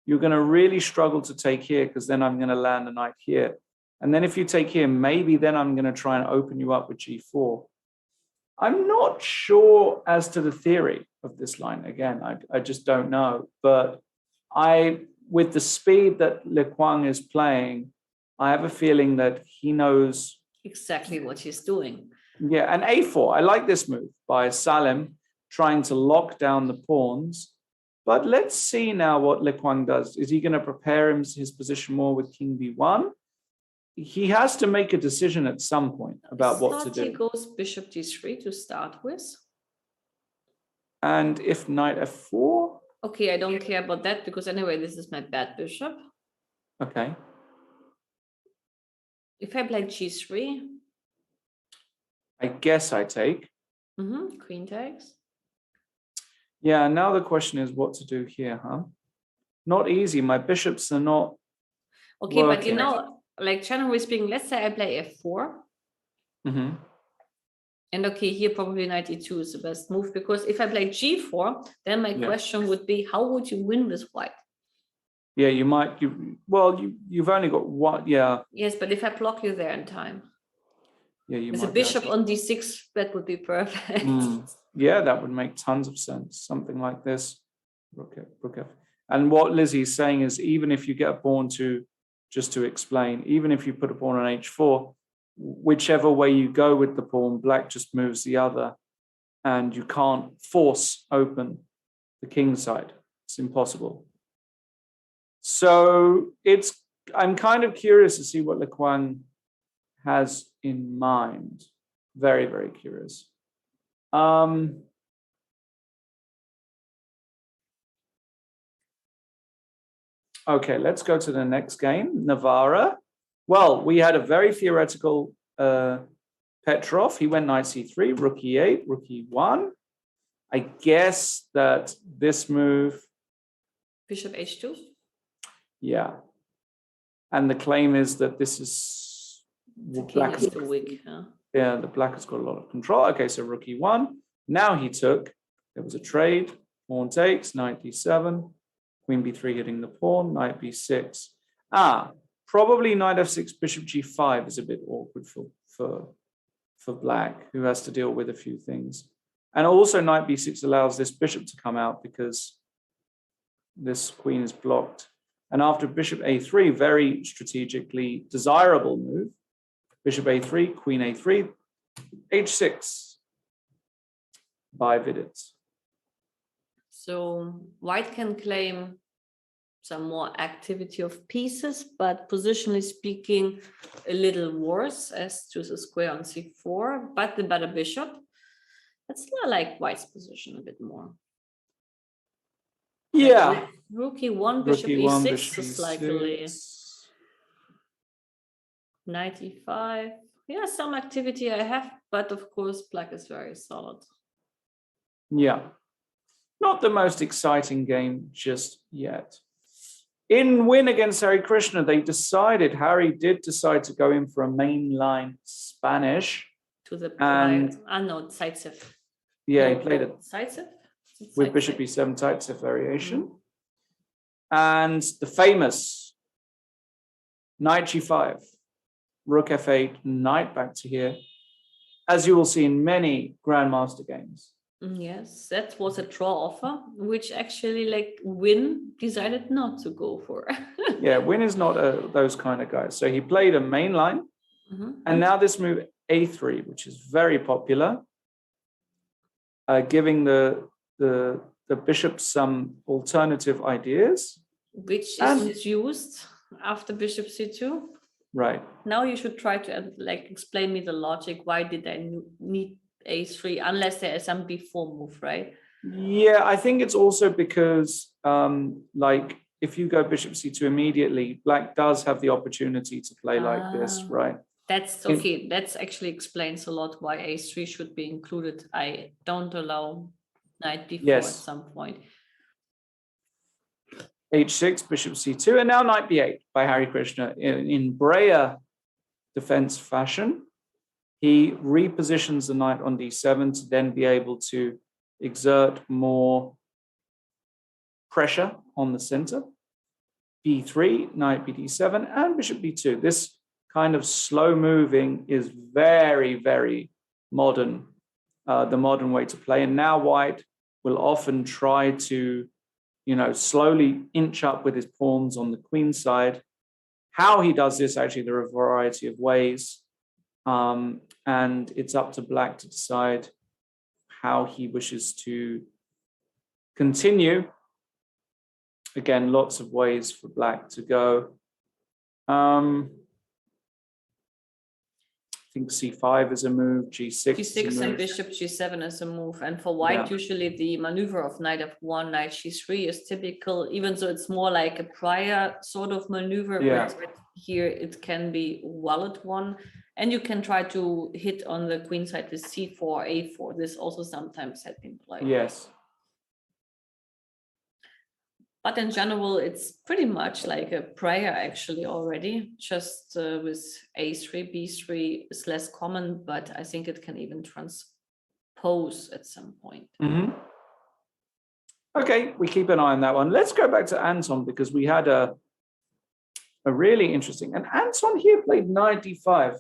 you're going to really struggle to take here, because then I'm going to land a knight here. And then if you take here, maybe then I'm going to try and open you up with g4. I'm not sure as to the theory of this line. Again, I just don't know. But with the speed that Le Quang is playing, I have a feeling that he knows exactly what he's doing. Yeah, and a4. I like this move by Salim, trying to lock down the pawns. But let's see now what Le Quang does. Is he going to prepare his position more with king b1? He has to make a decision at some point about what to do. He goes bishop d3 to start with. And if knight f4? Okay, I don't care about that, because anyway, this is my bad bishop. Okay. If I play g3, I guess I take. Queen takes. Yeah, now the question is what to do here, huh? Not easy. My bishops are not Okay, working. but you know, like generally speaking, let's say I play f4. And okay, here probably knight e2 is the best move, because if I play g4, then my question would be, how would you win with white? Yeah, you might. You've only got one. Yeah. Yes, but if I block you there in time. Yeah, you with might. A bishop on d6, that would be perfect. Yeah, that would make tons of sense. Something like this. Rook F. And what Lizzie's saying is, even if you get a pawn just to explain, even if you put a pawn on h4, whichever way you go with the pawn, black just moves the other, and you can't force open the king side. It's impossible. So I'm kind of curious to see what Le Quang has in mind. Very, very curious. Okay, let's go to the next game, Navarra. Well, we had a very theoretical Petrov. He went knight c3, rook e8, rook e1. I guess that this move... Bishop h2? Yeah. And the claim is that this is... The king is too weak. Yeah, the black has got a lot of control. Okay, so rook e1. Now he took. There was a trade. Pawn takes, knight d7. Queen b3 hitting the pawn, knight b6. Probably knight f6, bishop g5 is a bit awkward for black, who has to deal with a few things. And also knight b6 allows this bishop to come out because this queen is blocked. And after bishop a3, very strategically desirable move, bishop a3, queen a3, h6 by Vidit. So white can claim some more activity of pieces, but positionally speaking, a little worse as to the square on c4, but the better bishop. That's not like white's position a bit more. Yeah. Like rook e1, bishop e6 is likely. Knight e5. Yeah, some activity I have, but of course, black is very solid. Yeah. Not the most exciting game just yet. In win against Hari Krishna, Harry did decide to go in for a mainline Spanish. To the Zaitsev. Yeah, he played it. Zaitsev? With bishop e7 Zaitsev variation. And the famous knight g5, rook f8, knight back to here. As you will see in many grandmaster games, Yes, that was a draw offer, which actually like Win decided not to go for. Yeah, Win is not those kind of guys. So he played a main line, and now this move A3, which is very popular, giving the bishop some alternative ideas. Which And- is used after bishop c2. Right. Now you should try to like explain me the logic. Why did I need a3 unless there is some b4 move, right? Yeah, I think it's also because like if you go bishop c2 immediately, black does have the opportunity to play like this, right? That's okay. That actually explains a lot why a3 should be included. I don't allow knight b4 Yes. at some point. H6, bishop c2, and now knight b8 by Hari Krishna in Breyer defense fashion. He repositions the knight on d7 to then be able to exert more pressure on the center. b3, knight bd7, and bishop b2. This kind of slow moving is very, very modern, the modern way to play. And now white will often try to, slowly inch up with his pawns on the queen side. How he does this, actually, there are a variety of ways. And it's up to black to decide how he wishes to continue. Again, lots of ways for black to go. I think c5 is a move, g6 g6 and bishop g7 is a move. And for white, usually the maneuver of knight f1, knight g3 is typical, even though it's more like a prior sort of maneuver. Yeah. But here it can be a valid one. And you can try to hit on the queen side with c4, a4. This also sometimes has been played. Yes. But in general, it's pretty much like a prior actually already, just with a3, b3 is less common, but I think it can even transpose at some point. Mm-hmm. Okay, we keep an eye on that one. Let's go back to Anton because we had a really interesting, and Anton here played knight d5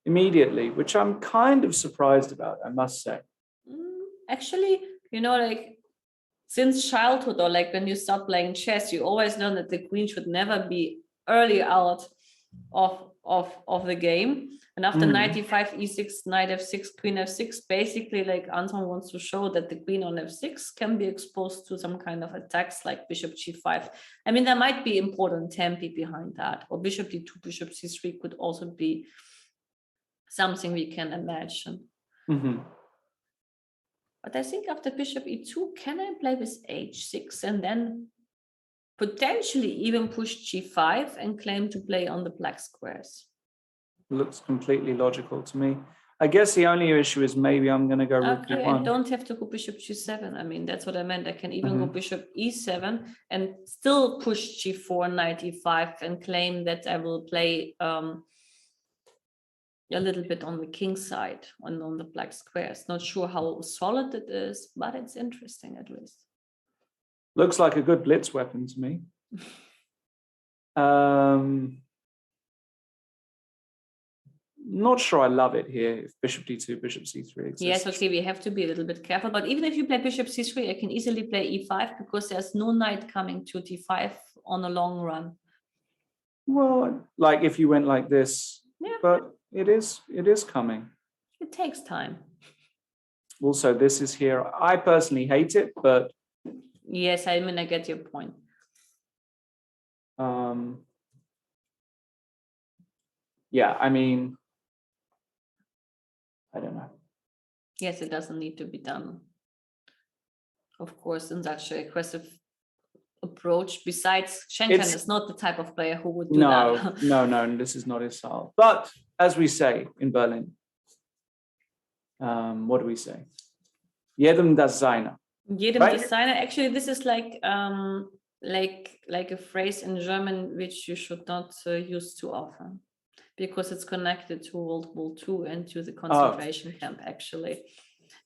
immediately, which I'm kind of surprised about, I must say. Actually, like since childhood, or like when you start playing chess, you always know that the queen should never be early out of the game. And after knight e5, e6, knight f6, queen f6, basically like Anton wants to show that the queen on f6 can be exposed to some kind of attacks like bishop g5. I mean, there might be important tempi behind that, or bishop d2, bishop c3 could also be something we can imagine. Mm-hmm. But I think after bishop e2, can I play with h6 and then potentially even push g5 and claim to play on the black squares? Looks completely logical to me. I guess the only issue is maybe I'm going to go rook Okay, d1. I don't have to go bishop g7. I mean, that's what I meant. I can even go bishop e7 and still push g4, knight e5 and claim that I will play a little bit on the king side on the black squares. Not sure how solid it is, but it's interesting at least. Looks like a good blitz weapon to me. Not sure I love it here if bishop d2, bishop c3 exists. Yes, okay, we have to be a little bit careful. But even if you play bishop c3, I can easily play e5 because there's no knight coming to d5 on a long run. Well, like if you went like this, but it is coming. It takes time. Also, this is here. I personally hate it, but yes, I mean, I get your point. Yeah, I mean, I don't know. Yes, it doesn't need to be done, of course, in such an aggressive approach. Besides, Schenken is not the type of player who would do that. No, this is not his style. But as we say in Berlin, what do we say? Jedem das seine. Jedem das seine. Actually, this is like a phrase in German which you should not use too often, because it's connected to World War II and to the concentration camp, actually.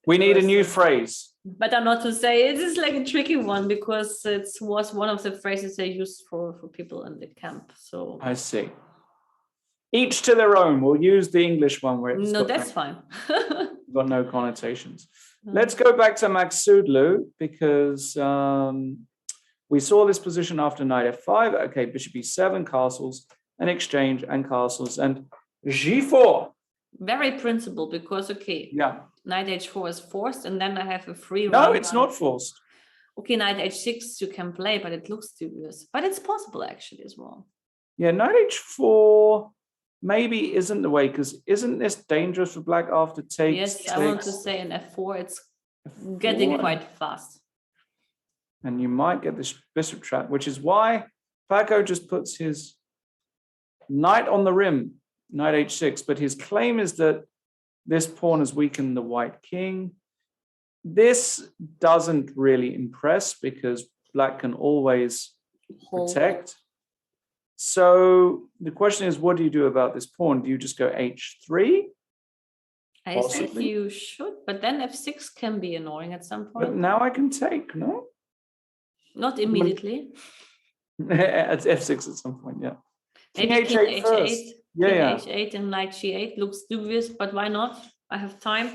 We need a new phrase. But I'm not to say it is like a tricky one, because it was one of the phrases they used for people in the camp. So I see. Each to their own. We'll use the English one where it's No, that's fine. got no connotations. Let's go back to Maksudlu because we saw this position after knight f5. Okay, bishop e7, castles, and exchange, and castles, and g4. Very principled because, okay, Yeah. knight h4 is forced, and then I have a free No, run. it's not forced. Okay, knight h6 you can play, but it looks dubious. But it's possible actually as well. Yeah, knight h4 maybe isn't the way, because isn't this dangerous for black after takes? Yes, I want to say in f4 it's getting quite fast. And you might get this bishop trap, which is why Paco just puts his knight on the rim, knight h6, but his claim is that this pawn has weakened the white king. This doesn't really impress because black can always protect. So the question is, what do you do about this pawn? Do you just go h3? I think you should, but then f6 can be annoying at some point. But now I can take, no? Not immediately. At f6 at some point, yeah. Maybe king h8 first. Yeah. h8 and knight g8 looks dubious, but why not? I have time.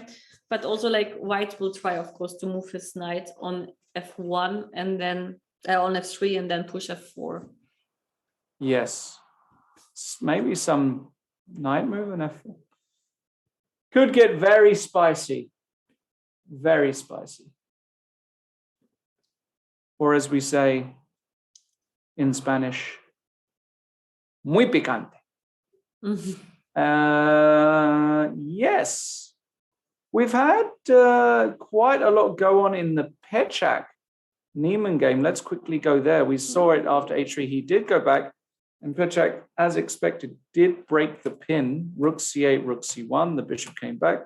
But also, like, white will try, of course, to move his knight on f1 and then on f3 and then push f4. Yes. Maybe some knight move on f4. Could get very spicy. Very spicy. Or as we say in Spanish, muy picante. Yes. We've had quite a lot go on in the Pechak Niemann game. Let's quickly go there. We saw it after h3. He did go back, and Pechak, as expected, did break the pin. Rook c8, rook c1. The bishop came back.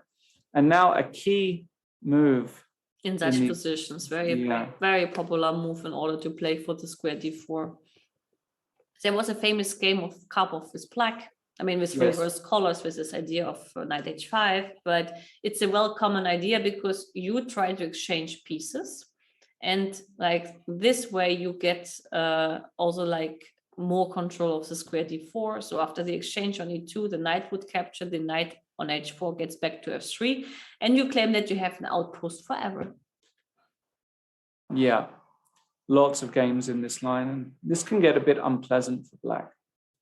And now a key move. In such positions, very popular move in order to play for the square d4. There was a famous game of Karpov with black. I mean, with reverse colors, with this idea of knight h5, but it's a well common idea because you try to exchange pieces, and like this way you get also like more control of the square d4. So after the exchange on e2, the knight would capture, the knight on h4 gets back to f3, and you claim that you have an outpost forever. Yeah, lots of games in this line, and this can get a bit unpleasant for black.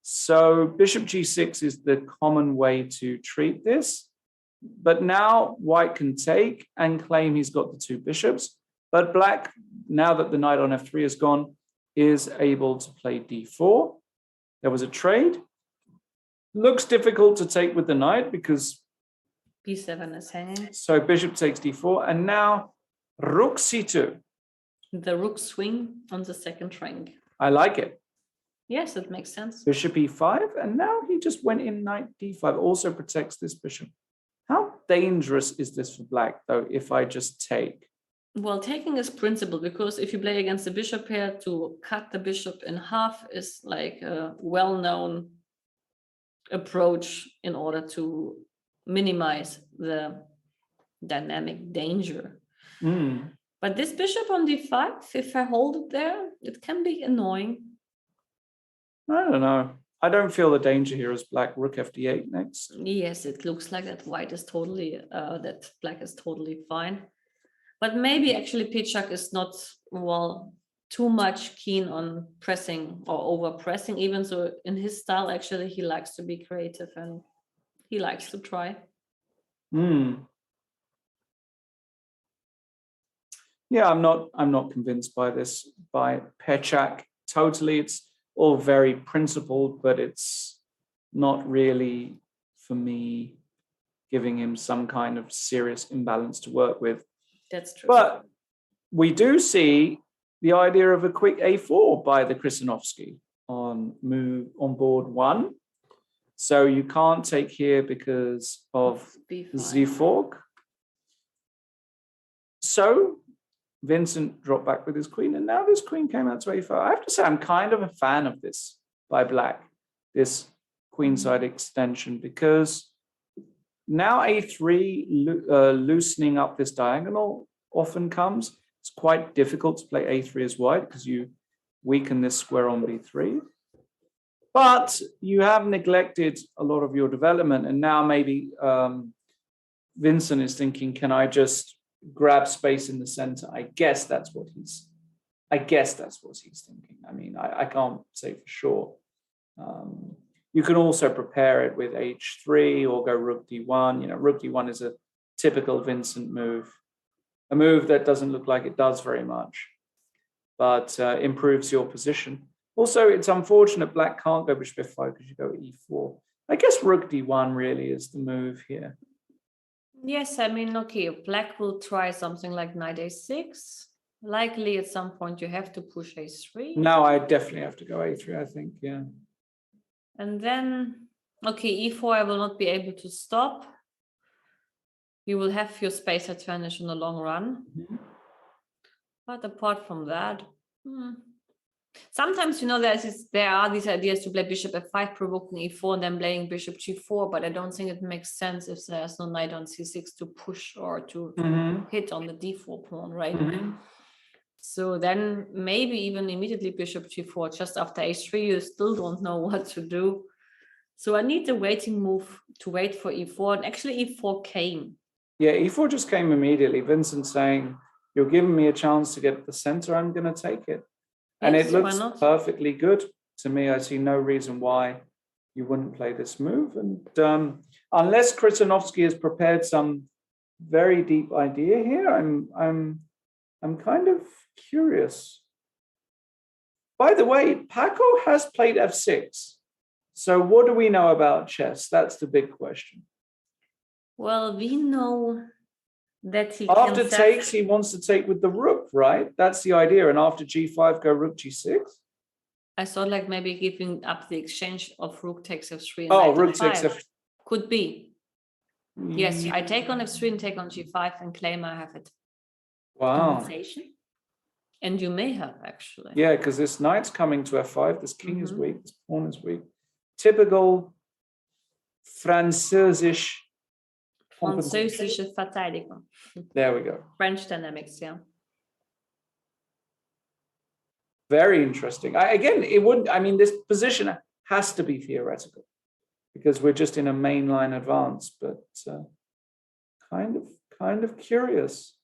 So bishop g6 is the common way to treat this. But now white can take and claim he's got the two bishops. But black, now that the knight on f3 is gone, is able to play d4. There was a trade. Looks difficult to take with the knight because b7 is hanging. So bishop takes d4, and now rook c2. The rook swing on the second rank. I like it. Yes, it makes sense. Bishop e5, and now he just went in knight d5, also protects this bishop. How dangerous is this for black, though, if I just take? Well, taking is principled because if you play against the bishop here, to cut the bishop in half is like a well-known approach in order to minimize the dynamic danger. But this bishop on d5, if I hold it there, it can be annoying. I don't know. I don't feel the danger here as black. Rook fd8 next. Yes, it looks like that white is totally, that black is totally fine. But maybe actually Pechak is not, well, too much keen on pressing or over pressing, even so in his style, actually, he likes to be creative and he likes to try. Yeah, I'm not convinced by this, by Pechak totally. It's all very principled, but it's not really, for me, giving him some kind of serious imbalance to work with. That's true. But we do see the idea of a quick a4 by the Krisanovsky on board 1. So you can't take here because of z fork. So Vincent dropped back with his queen, and now this queen came out to a4. I have to say I'm kind of a fan of this by black, this queenside extension, because now a3 loosening up this diagonal often comes. It's quite difficult to play a3 as white because you weaken this square on b3. But you have neglected a lot of your development, and now maybe Vincent is thinking, can I just grab space in the center? I guess that's what he's thinking. I mean, I can't say for sure. You can also prepare it with h3 or go rook d1. You know, rook d1 is a typical Vincent move, a move that doesn't look like it does very much, but improves your position. Also, it's unfortunate black can't go bishop f5 because you go e4. I guess rook d1 really is the move here. Yes, I mean, okay, black will try something like knight a6. Likely at some point you have to push a3. No, I definitely have to go a3, I think, yeah. And then, okay, e4 I will not be able to stop. You will have your space advantage in the long run. Mm-hmm. But apart from that, sometimes, you know, there are these ideas to play bishop f5, provoking e4, and then playing bishop g4, but I don't think it makes sense if there's no knight on c6 to push or to hit on the d4 pawn, right? So then maybe even immediately bishop g4, just after h3, you still don't know what to do. So I need the waiting move to wait for e4, and actually e4 came. Yeah, e4 just came immediately. Vincent saying, you're giving me a chance to get at the center, I'm going to take it. And yes, it looks perfectly good to me. I see no reason why you wouldn't play this move. And unless Kretinovsky has prepared some very deep idea here, I'm kind of curious. By the way, Paco has played f6. So what do we know about chess? That's the big question. Well, we know that he after takes, he wants to take with the rook, right? That's the idea. And after g5, go rook g6. I thought like maybe giving up the exchange of rook takes f3. And rook takes f3. Could be. Yes, I take on f3 and take on g5 and claim I have it. Wow. And you may have, actually. Yeah, because this knight's coming to f5. This king is weak. This pawn is weak. Typical Französisch. Französische Verteidigung. There we go. French dynamics, yeah. Very interesting. This position has to be theoretical because we're just in a mainline advance, but kind of curious.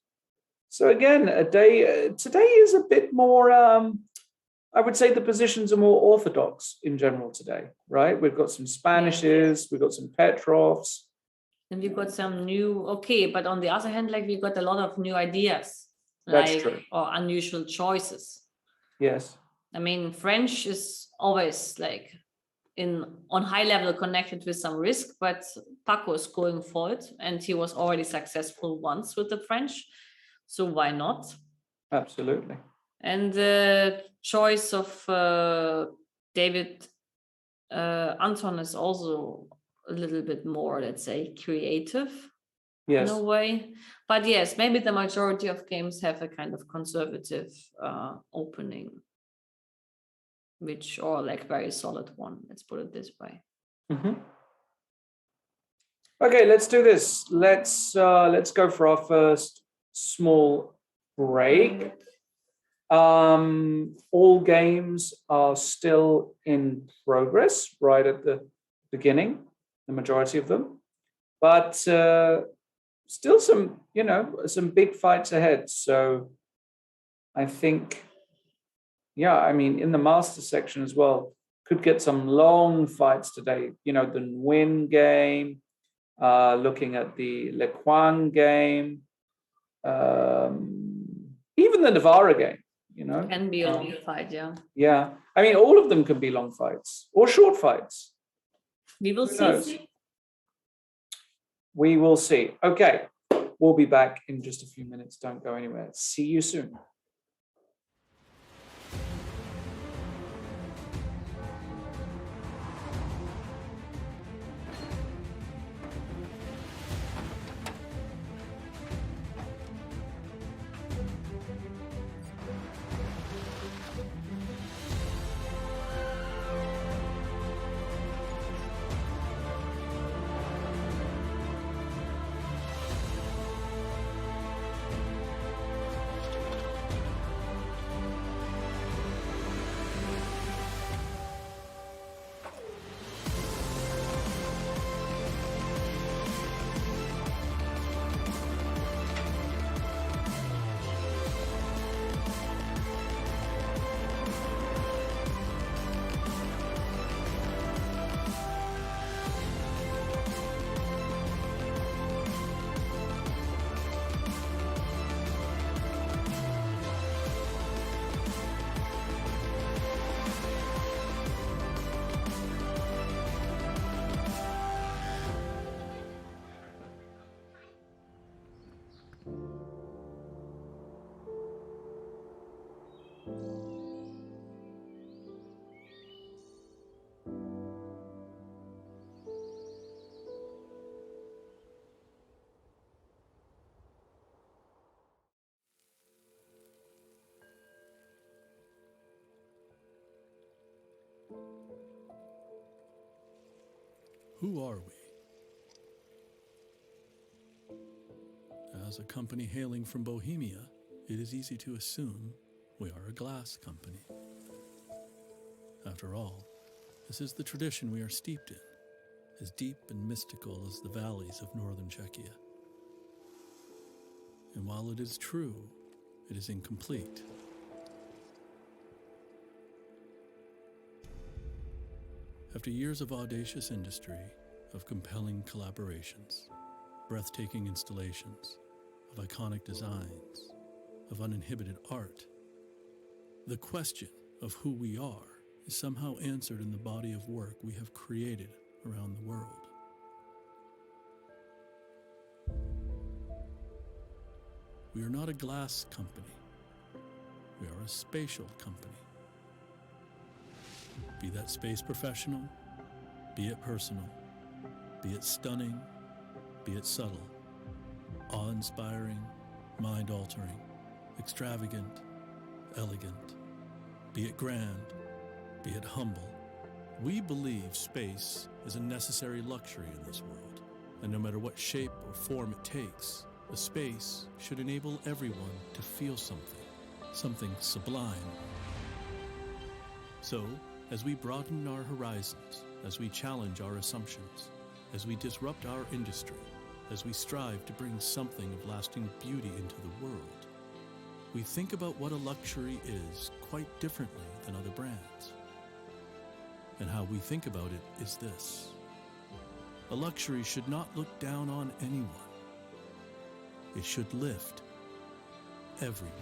So again, today is a bit more, I would say the positions are more orthodox in general today, right? We've got some Spanishes, we've got some Petrovs. And we got some new, but on the other hand, like we got a lot of new ideas. That's true. Or unusual choices. Yes. I mean, French is always like on high level connected with some risk, but Paco is going for it. And he was already successful once with the French. So why not? Absolutely. And the choice of David Anton is also a little bit more, let's say, creative. Yes. In a way. But yes, maybe the majority of games have a kind of conservative opening, or like very solid one. Let's put it this way. Okay, let's do this. Let's go for our first small break. All games are still in progress right at the beginning, the majority of them, but still some big fights ahead. So I think, in the master section as well, could get some long fights today. The Nguyen game, looking at the Le Quang game, even the Navarra game, Can be a long fight, yeah. Yeah. All of them can be long fights or short fights. We will see. We will see. Okay. We'll be back in just a few minutes. Don't go anywhere. See you soon. Who are we? As a company hailing from Bohemia, it is easy to assume we are a glass company. After all, this is the tradition we are steeped in, as deep and mystical as the valleys of northern Czechia. And while it is true, it is incomplete. After years of audacious industry, of compelling collaborations, breathtaking installations, of iconic designs, of uninhibited art, the question of who we are is somehow answered in the body of work we have created around the world. We are not a glass company. We are a spatial company. Be that space professional, be it personal, be it stunning, be it subtle, awe-inspiring, mind-altering, extravagant, elegant, be it grand, be it humble. We believe space is a necessary luxury in this world, and no matter what shape or form it takes, the space should enable everyone to feel something sublime. So, as we broaden our horizons, as we challenge our assumptions, as we disrupt our industry, as we strive to bring something of lasting beauty into the world, we think about what a luxury is quite differently than other brands. And how we think about it is this: a luxury should not look down on anyone. It should lift everyone.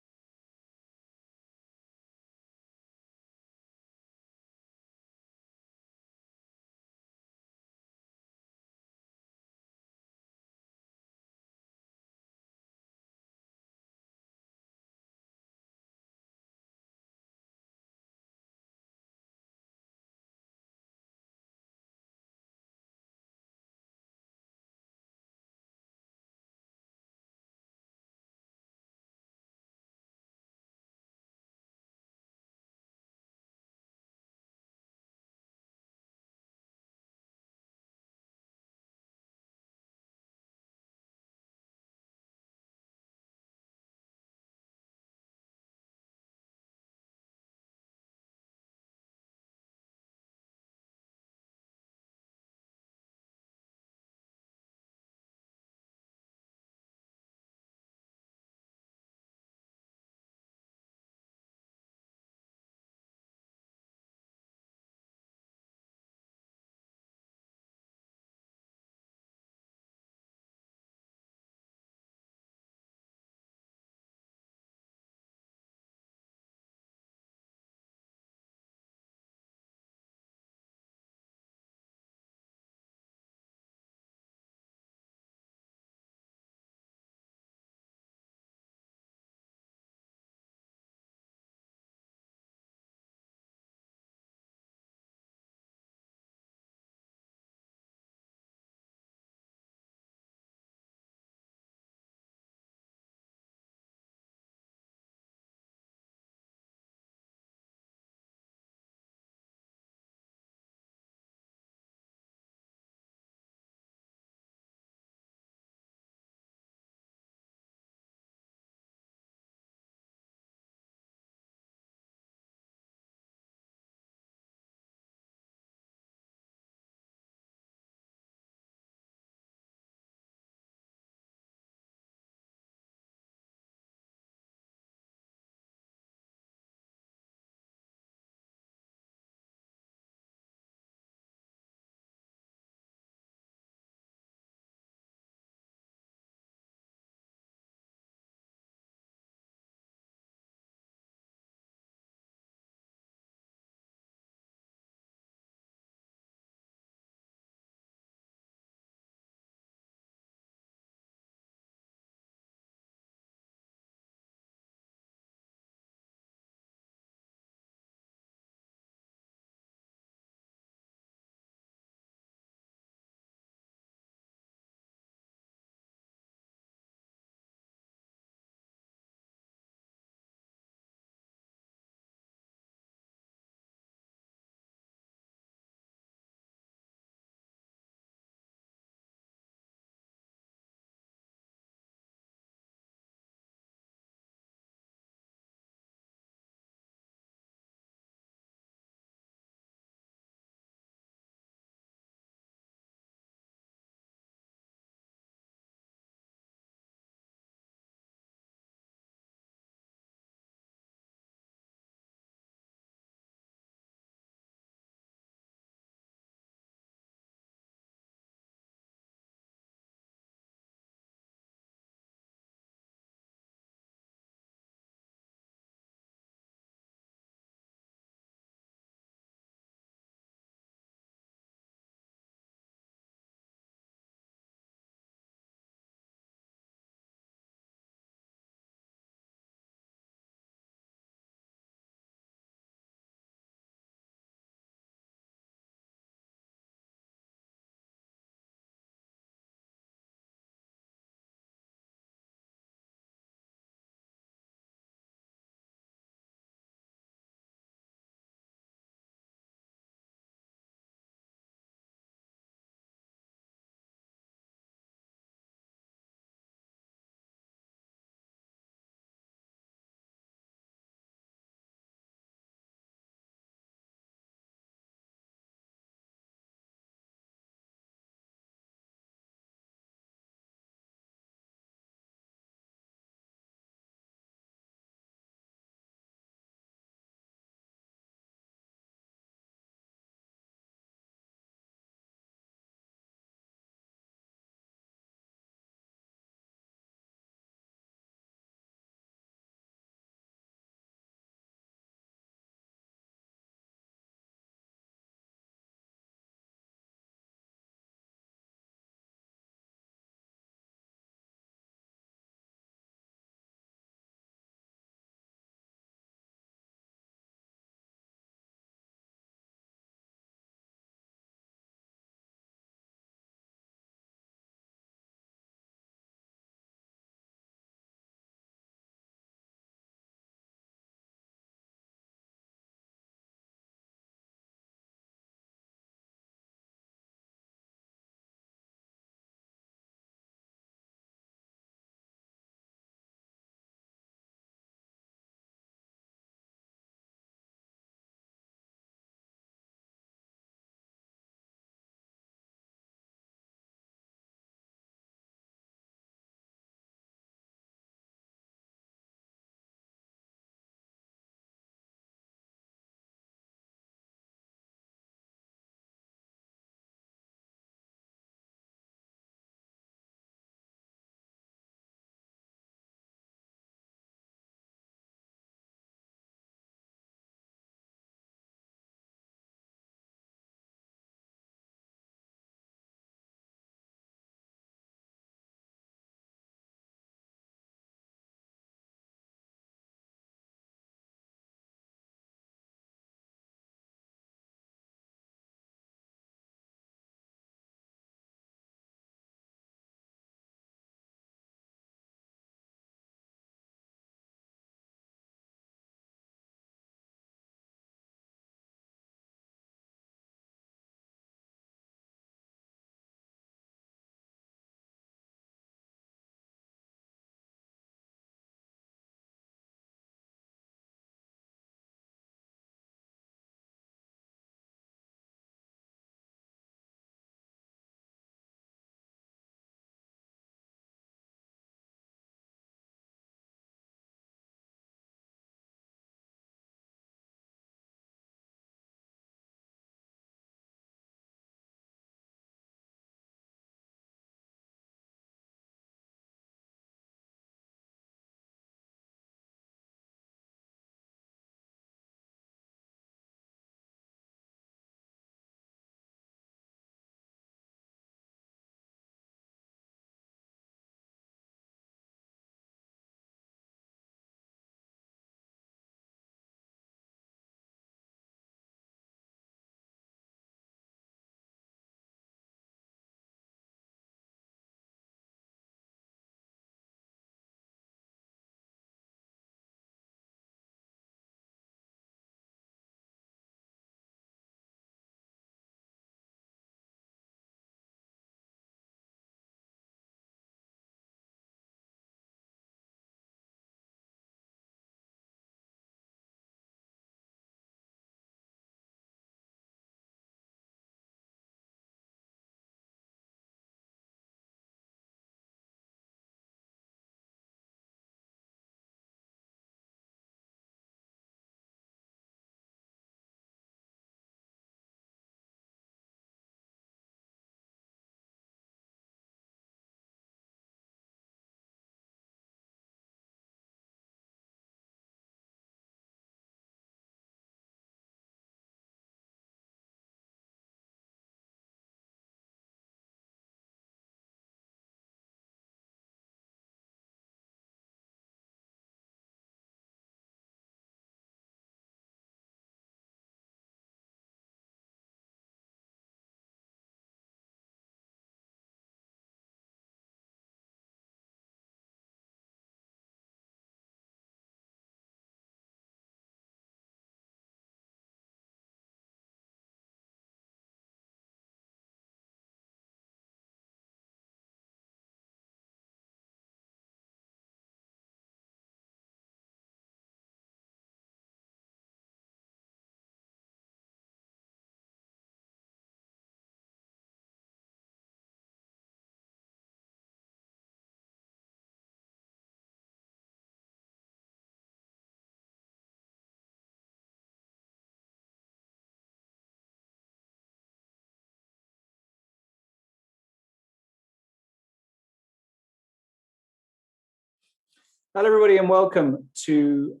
Hello, everybody, and welcome to,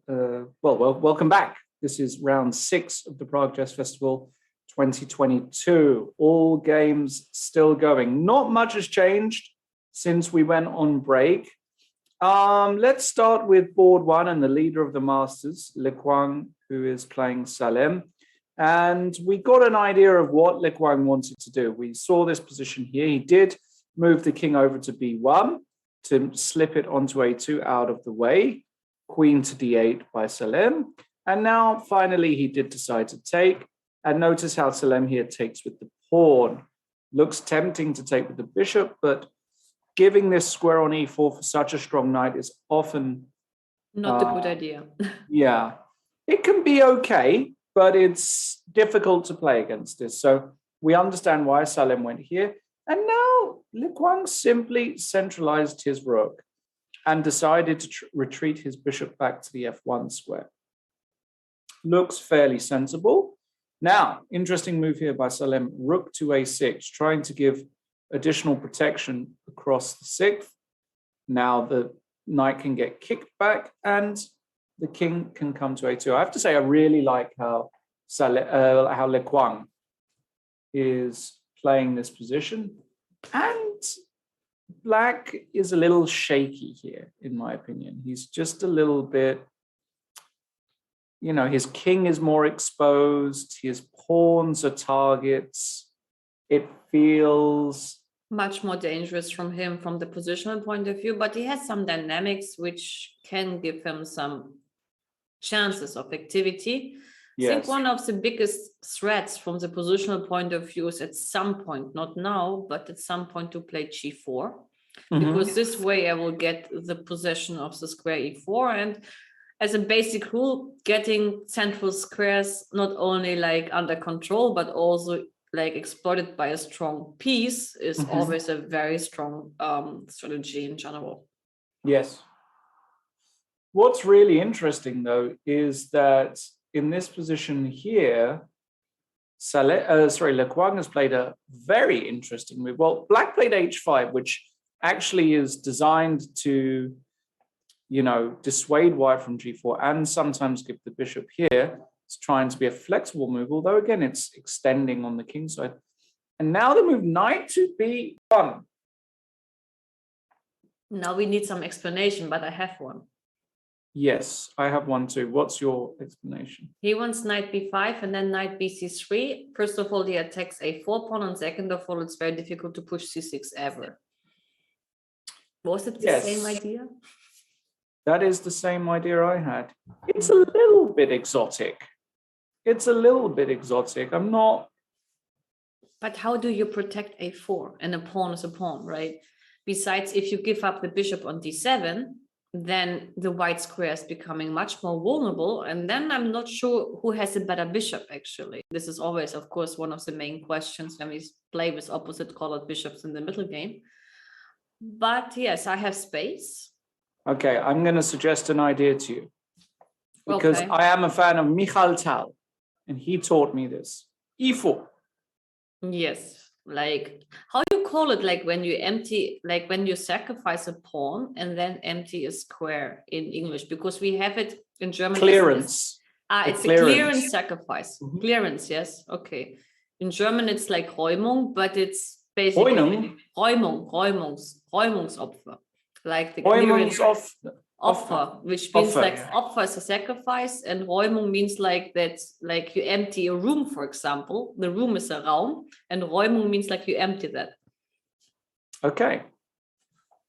welcome back. This is round 6 of the Prague Chess Festival 2022. All games still going. Not much has changed since we went on break. Let's start with board 1 and the leader of the Masters, Le Quang, who is playing Salem. And we got an idea of what Le Quang wanted to do. We saw this position here. He did move the king over to b1 to slip it onto a2 out of the way. Queen to d8 by Salem. And now, finally, he did decide to take. And notice how Salem here takes with the pawn. Looks tempting to take with the bishop, but giving this square on e4 for such a strong knight is often... Not a good idea. Yeah. It can be okay, but it's difficult to play against this. So we understand why Salem went here. And now Le Quang simply centralized his rook and decided to retreat his bishop back to the f1 square. Looks fairly sensible. Now, interesting move here by Salem, rook to a6, trying to give additional protection across the 6th. Now the knight can get kicked back and the king can come to a2. I have to say, I really like how Le Quang is playing this position. And Black is a little shaky here, in my opinion. He's just a little bit, you know, his king is more exposed, his pawns are targets. It feels much more dangerous from him from the positional point of view, but he has some dynamics which can give him some chances of activity. Yes. I think one of the biggest threats from the positional point of view is at some point, not now, but at some point to play g4, because this way I will get the possession of the square e4. And as a basic rule, getting central squares not only like under control, but also like exploited by a strong piece is always a very strong strategy in general. Yes. What's really interesting, though, is that in this position here, Le Quang has played a very interesting move. Well, Black played h5, which actually is designed to, you know, dissuade white from g4 and sometimes give the bishop here. It's trying to be a flexible move, although again, it's extending on the king side. And now the move knight to b1. Now we need some explanation, but I have one. Yes, I have one too. What's your explanation? He wants knight b5 and then knight bc3. First of all, he attacks a4 pawn, and second of all, it's very difficult to push c6 ever. Was it the same idea? That is the same idea I had. It's a little bit exotic. It's a little bit exotic. I'm not... But how do you protect a4? And a pawn is a pawn, right? Besides, if you give up the bishop on d7, then the white square is becoming much more vulnerable. And then I'm not sure who has a better bishop, actually. This is always, of course, one of the main questions when we play with opposite colored bishops in the middle game. But yes, I have space. Okay, I'm going to suggest an idea to you. Because I am a fan of Michal Tal, and he taught me this. e4. Yes, like, how do you call it? Like when you empty, like when you sacrifice a pawn and then empty a square in English, because we have it in German. Clearance. It's a clearance sacrifice. Clearance, yes. Okay. In German, it's like Räumung, but it's basically Räumungsopfer. Like the clearance offer, which means like Opfer is a sacrifice, and Räumung means like that, like you empty a room, for example. The room is a Raum, and Räumung means like you empty that. Okay.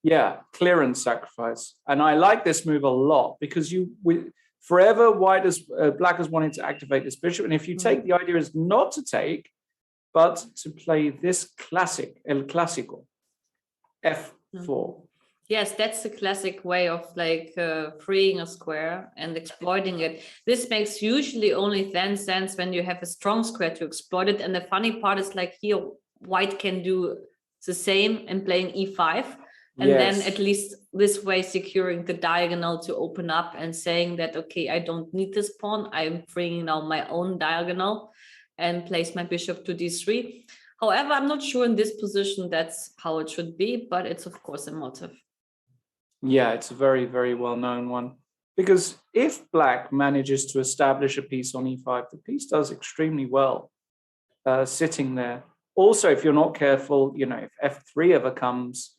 Yeah, clearance sacrifice. And I like this move a lot because forever Black has wanted to activate this bishop. And if you take, the idea is not to take, but to play this classic, El Clásico, f4. Yes, that's the classic way of like freeing a square and exploiting it. This makes usually only then sense when you have a strong square to exploit it. And the funny part is like here, white can do the same and playing e5. And then at least this way securing the diagonal to open up and saying that, okay, I don't need this pawn. I'm freeing now my own diagonal and place my bishop to d3. However, I'm not sure in this position that's how it should be, but it's of course a motive. Yeah, it's a very, very well-known one. Because if black manages to establish a piece on e5, the piece does extremely well sitting there. Also, if you're not careful, if f3 ever comes,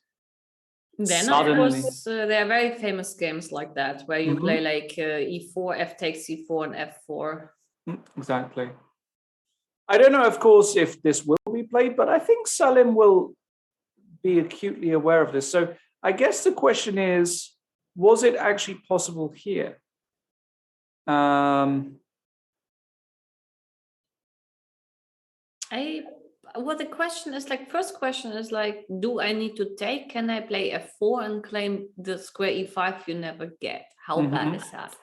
Then, suddenly. of course, there are very famous games like that where you Mhm. play like e4, f takes c4, and f4. Exactly. I don't know, of course, if this will be played, but I think Salim will be acutely aware of this. So I guess the question is, was it actually possible here? Well, the question is like, first question is like, do I need to take? Can I play f4 and claim the square e5 you never get? How bad is that?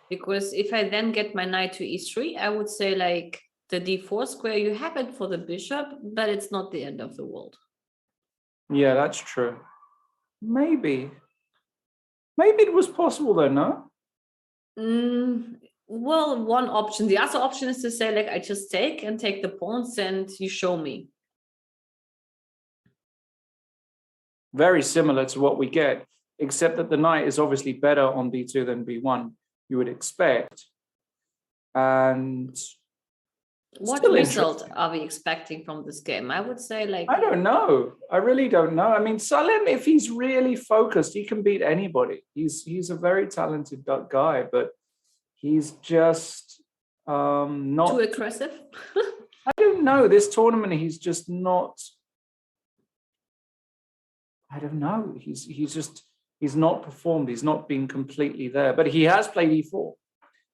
Because if I then get my knight to e3, I would say like the d4 square, you have it for the bishop, but it's not the end of the world. Yeah, that's true. Maybe it was possible though, no? Well, one option. The other option is to say like, I just take the pawns and you show me. Very similar to what we get, except that the knight is obviously better on b2 than b1, you would expect. And what still result are we expecting from this game? I would say like, I don't know. I really don't know. I mean, Salim, if he's really focused, he can beat anybody. He's a very talented guy, but he's just not too aggressive. I don't know. This tournament, he's just not. I don't know. He's not performed. He's not been completely there. But he has played e4,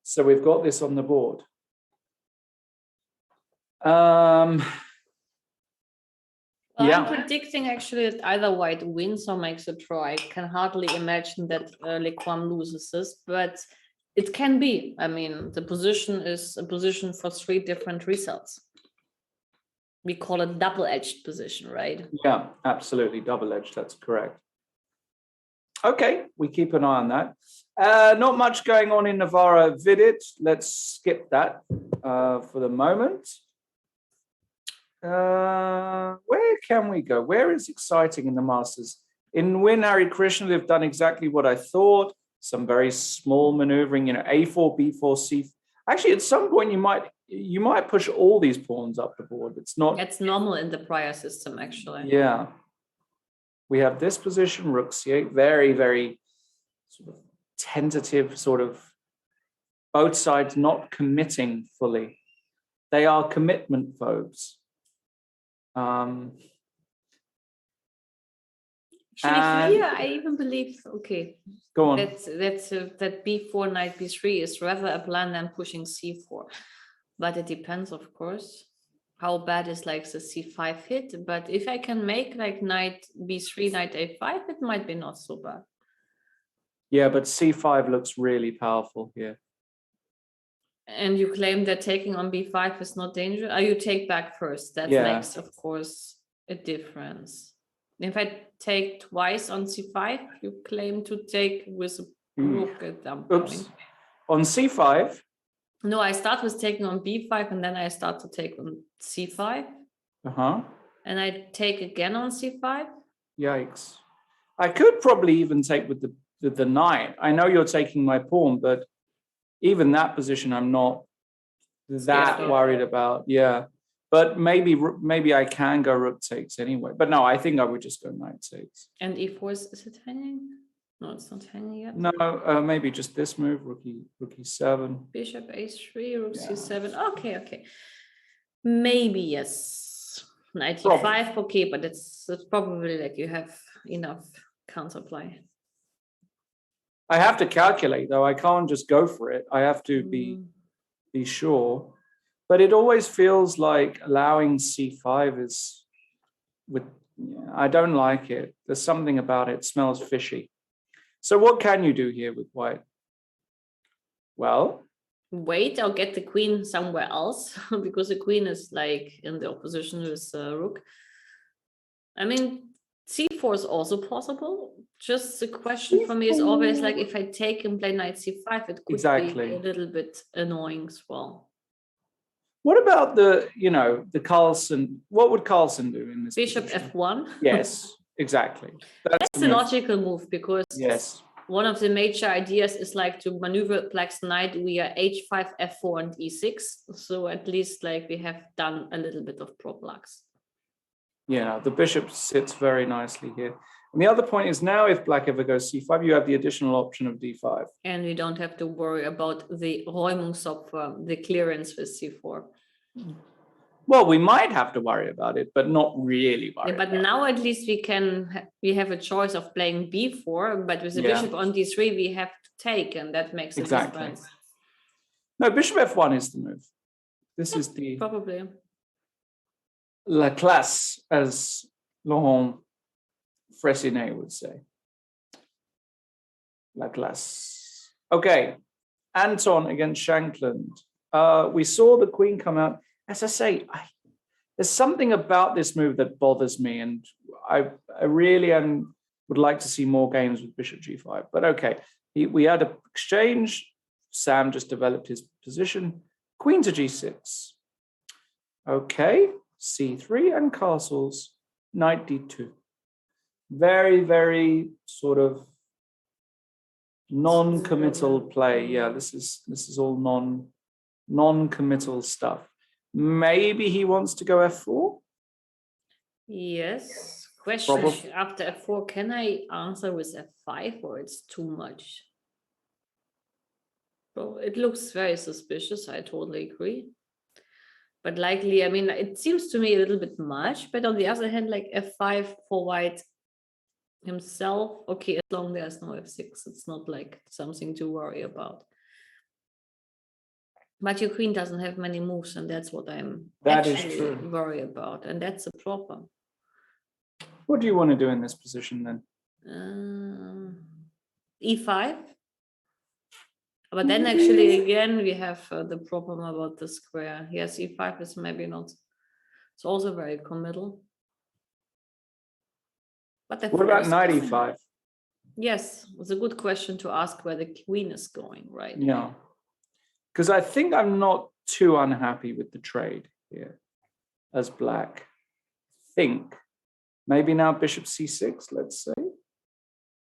so we've got this on the board. Well, yeah. I'm predicting actually that either white wins or makes a draw. I can hardly imagine that Lequam loses this, but it can be. I mean, the position is a position for 3 different results. We call it double-edged position, right? Yeah, absolutely. Double-edged. That's correct. Okay, we keep an eye on that. Not much going on in Navarra Vidit. Let's skip that for the moment. Where can we go? Where is exciting in the Masters? In Win Hari Krishna, they've done exactly what I thought. Some very small maneuvering, a4, b4, c. Actually, at some point you might push all these pawns up the board. It's not. That's normal in the prior system, actually. Yeah. We have this position, rook c8, very, very sort of tentative, sort of both sides not committing fully. They are commitment phobes. Actually, here I even believe, okay, go on. that b4, knight b3 is rather a plan than pushing c4. But it depends, of course, how bad is like the c5 hit. But if I can make like knight b3, knight a5, it might be not so bad. Yeah, but c5 looks really powerful here. And you claim that taking on b5 is not dangerous? You take back first. That makes, of course, a difference. If I take twice on c5, you claim to take with a rook at that point. Oops. On c5? No, I start with taking on b5 and then I start to take on c5. And I take again on c5. Yikes. I could probably even take with the knight. I know you're taking my pawn, but even that position I'm not that worried about. Yeah. But maybe I can go rook takes anyway. But no, I think I would just go knight takes. And e4, is it hanging? No, it's not hanging yet. No, maybe just this move, rook e7. Bishop a3, rook c7. Okay. Maybe yes. Knight e5, okay, but it's probably like you have enough counterplay. I have to calculate though. I can't just go for it. I have to be sure. But it always feels like allowing c5 is I don't like it. There's something about it. It smells fishy. So what can you do here with white? Well, wait or get the queen somewhere else because the queen is like in the opposition with rook. I mean, c4 is also possible. Just the question for me is always like, if I take and play knight c5, it could be a little bit annoying as well. What about the Carlsen? What would Carlsen do in this Bishop position? f1? Yes. exactly. That's the a move. logical move because Yes. one of the major ideas is like to maneuver Black's knight via h5, f4, and e6. So at least like we have done a little bit of pro blocks. Yeah, the bishop sits very nicely here. And the other point is now if Black ever goes c5, you have the additional option of d5. And we don't have to worry about the Räumungsopfer, the clearance with c4. Well, we might have to worry about it, but not really worry. Yeah, but now at least we have a choice of playing b4, but with the Yeah. bishop on d3, we have to take, and that makes a Exactly. difference. No, bishop f1 is the move. This is the Probably. la classe, as Laurent Fressinet would say. La classe. Okay, Anton against Shankland. We saw the queen come out. As I say, there's something about this move that bothers me, and I really would like to see more games with bishop g5. But okay, we had an exchange. Sam just developed his position. Queen to g6. Okay, c3 and castles. Knight d2. Very, very sort of non-committal play. Yeah, this is all non-committal stuff. Maybe he wants to go f4. Yes. Question Probably. after f4, can I answer with f5 or it's too much? Well, it looks very suspicious. I totally agree. But likely, I mean, it seems to me a little bit much. But on the other hand, like f5 for white himself, okay, as long there's no f6, it's not like something to worry about. But your queen doesn't have many moves, and that's what I'm actually worried about, and that's a problem. What do you want to do in this position then? E5. But then actually, again, we have the problem about the square. Yes, E5 is maybe not. It's also very committal. But what about knight e5? Yes, it's a good question to ask where the queen is going, right? Yeah. Because I think I'm not too unhappy with the trade here as Black. Think. Maybe now bishop c6, let's say.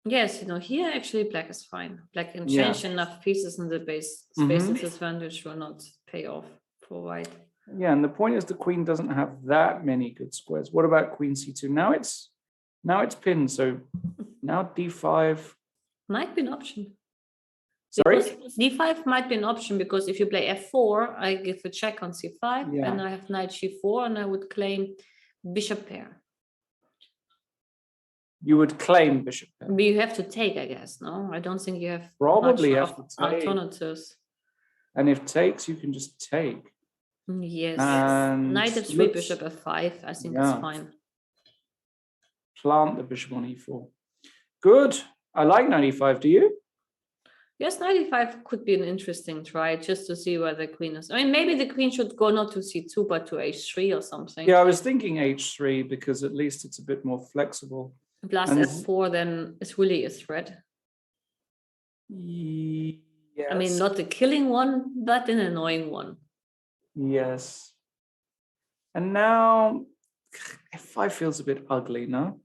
Yes, here actually Black is fine. Black can change enough pieces in the base space disadvantage will not pay off for white. Yeah, and the point is the queen doesn't have that many good squares. What about queen c2? Now it's pinned, so now d5 might be an option. Sorry? Because d5 might be an option because if you play f4, I give a check on c5, and I have knight g4, and I would claim bishop pair. You would claim bishop pair. But you have to take, I guess, no? I don't think you have probably much have to take. alternatives. And if takes, you can just take. Yes. And knight f3, bishop f5, I think it's fine. Plant the bishop on e4. Good. I like knight e5. Do you? Yes, knight e5 could be an interesting try just to see where the queen is. I mean, maybe the queen should go not to c2, but to h3 or something. Yeah, I was thinking h3 because at least it's a bit more flexible. Plus f4 then is really a threat. Yes. I mean, not a killing one, but an annoying one. Yes. And now f5 feels a bit ugly, no?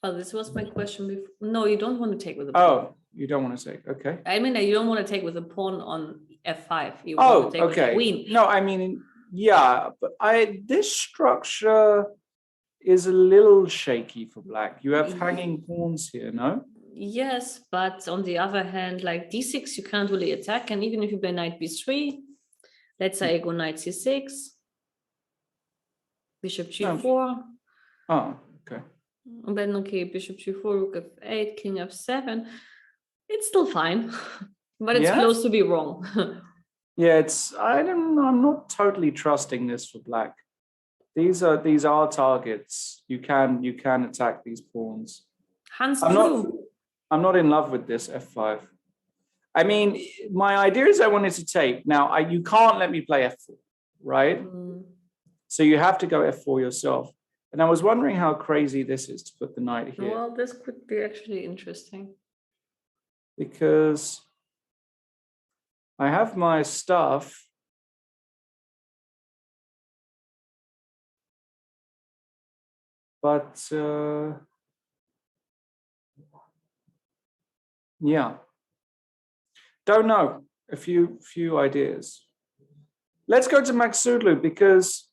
Well, this was my question before. No, you don't want to take with the pawn. Oh, you don't want to take, okay. I mean, you don't want to take with the pawn on f5. You want to take with the queen. No, I mean, yeah, but this structure is a little shaky for Black. You have hanging pawns here, no? Yes, but on the other hand, like d6, you can't really attack. And even if you play knight b3, let's say I go knight c6, bishop g4. Oh, okay. And then, okay, bishop g4, rook f8, king f7. It's still fine, but it's close to be wrong. Yeah, I'm not totally trusting this for Black. These are targets. You can attack these pawns. I'm not in love with this f5. I mean, my idea is I wanted to take. Now, you can't let me play f4, right? So you have to go f4 yourself. And I was wondering how crazy this is to put the knight here. Well, this could be actually interesting. Because I have my stuff. But yeah, don't know. A few ideas. Let's go to Maksudlu because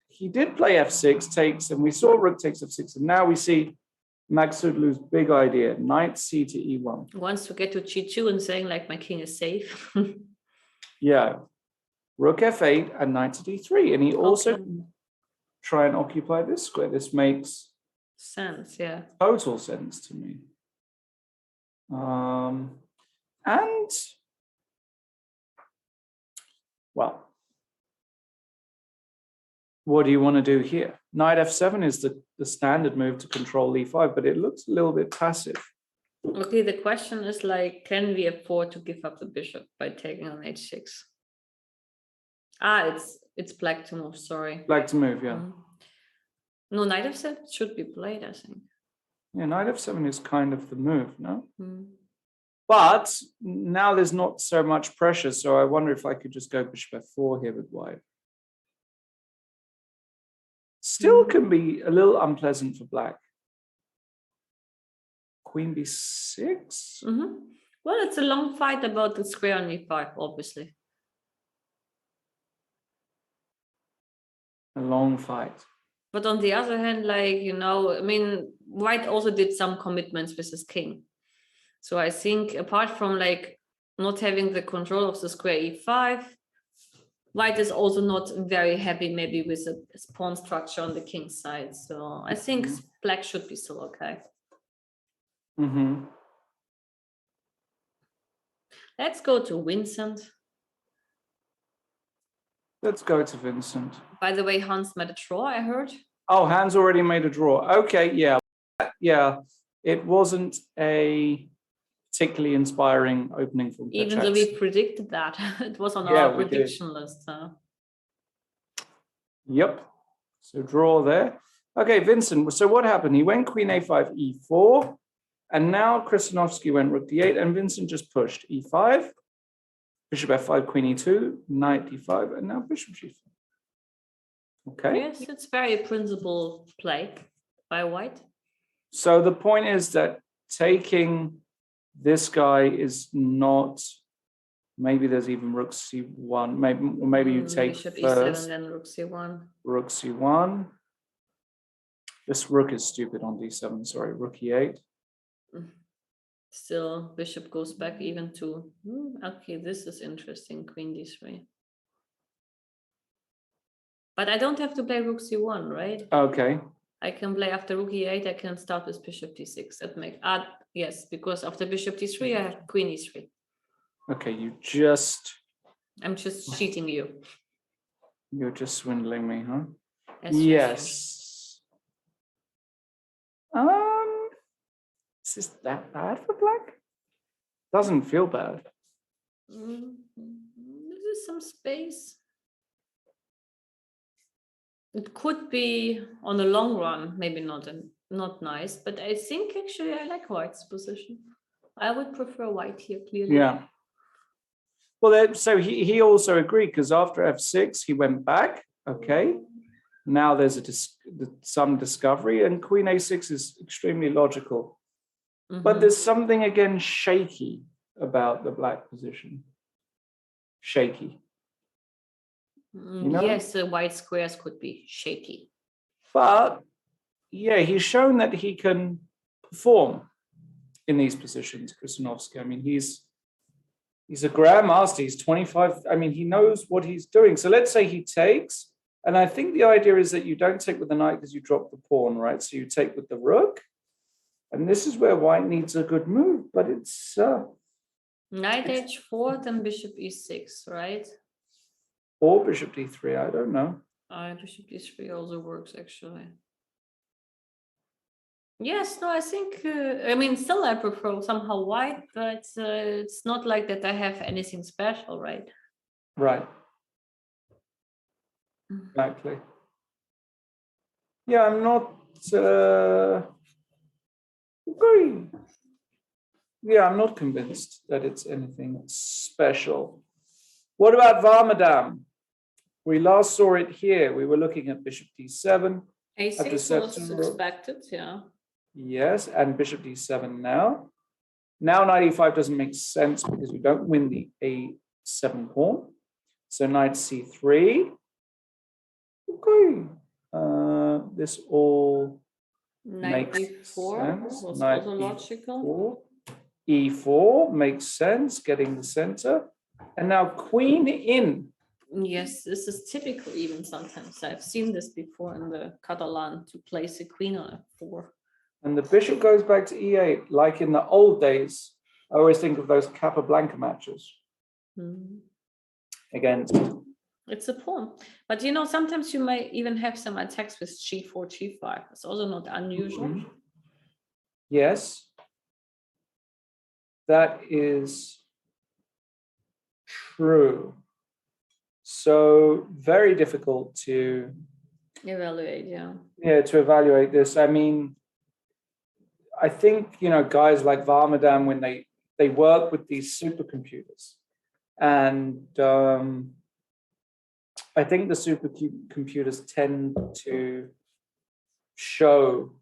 he did play f6 takes, and we saw rook takes f6, and now we see Maksudlu's big idea: knight c to e1. Wants to get to g2 and saying like my king is safe. Yeah, rook f8 and knight to d3, and he also Okay. try and occupy this square. This makes Sense, yeah. total sense to me. And well, what do you want to do here? Knight f7 is the standard move to control e5, but it looks a little bit passive. Okay, the question is like, can we afford to give up the bishop by taking on h6? Ah, it's black to move, sorry. Black to move, yeah. No, knight f7 should be played, I think. Yeah, knight f7 is kind of the move, no? Mm. But now there's not so much pressure, so I wonder if I could just go bishop f4 here with white. Still can be a little unpleasant for black. Queen b6? Well, it's a long fight about the square on e5, obviously. A long fight. But on the other hand, like, you know, I mean, white also did some commitments with his king. So I think apart from like not having the control of the square e5, white is also not very happy maybe with a pawn structure on the king side. So I think black should be still okay. Let's go to Vincent. Let's go to Vincent. By the way, Hans made a draw, I heard. Oh, Hans already made a draw. Okay, yeah. Yeah, it wasn't a particularly inspiring opening from Even though we predicted that. It was on our prediction list. Yep. So draw there. Okay, Vincent. So what happened? He went queen a5, e4. And now Krasinovsky went rook d8, and Vincent just pushed e5. Bishop f5, queen e2, knight d5, and now bishop g5. Okay. Yes, it's very principled play by white. So the point is that taking this guy is not. Maybe there's even rook c1. Maybe you take bishop first. e7, then rook c1. Rook c1. This rook is stupid on d7. Sorry, rook e8. Still, bishop goes back even to. Okay, this is interesting. Queen d3. But I don't have to play rook c1, right? Okay. I can play after rook e8. I can start with bishop d6. That makes yes, because after bishop d3, I have queen e3. Okay, I'm just cheating you. You're just swindling me, huh? Yes. Is this that bad for black? Doesn't feel bad. This is some space. It could be on the long run, maybe not nice, but I think actually I like white's position. I would prefer white here, clearly. Yeah. Well, so he also agreed, because after f6 he went back. Okay. Now there's some discovery, and queen a6 is extremely logical. But there's something again shaky about the black position. Shaky. You know? Yes, the white squares could be shaky. But yeah, he's shown that he can perform in these positions, Krasinovsky. I mean, he's a grandmaster. He's 25. I mean, he knows what he's doing. So let's say he takes, and I think the idea is that you don't take with the knight because you drop the pawn, right? So you take with the rook. And this is where white needs a good move, but it's knight h4, then bishop e6, right? Or bishop d3, I don't know. Bishop d3 also works, actually. Yes, no, I think, I mean, still I prefer somehow white, but it's not like that I have anything special, right? Right. Exactly. Yeah, I'm not... agree. Yeah, I'm not convinced that it's anything special. What about Varmadam? We last saw it here. We were looking at bishop d7. A6 was September. expected, yeah. Yes, and bishop d7 now. Now knight e5 doesn't make sense because you don't win the a7 pawn. So knight c3. Okay. This all Knight makes d4 sense. was Knight also logical. e4 makes sense, getting the center. And now queen in. Yes, this is typical even sometimes. I've seen this before in the Catalan to place a queen on f4. And the bishop goes back to e8, like in the old days. I always think of those Capablanca matches against. It's a pawn. But sometimes you may even have some attacks with g4, g5. It's also not unusual. Yes. That is true. So very difficult to Evaluate, yeah. Yeah, to evaluate this. I mean, I think, guys like Varmadam, when they work with these supercomputers, and I think the supercomputers tend to show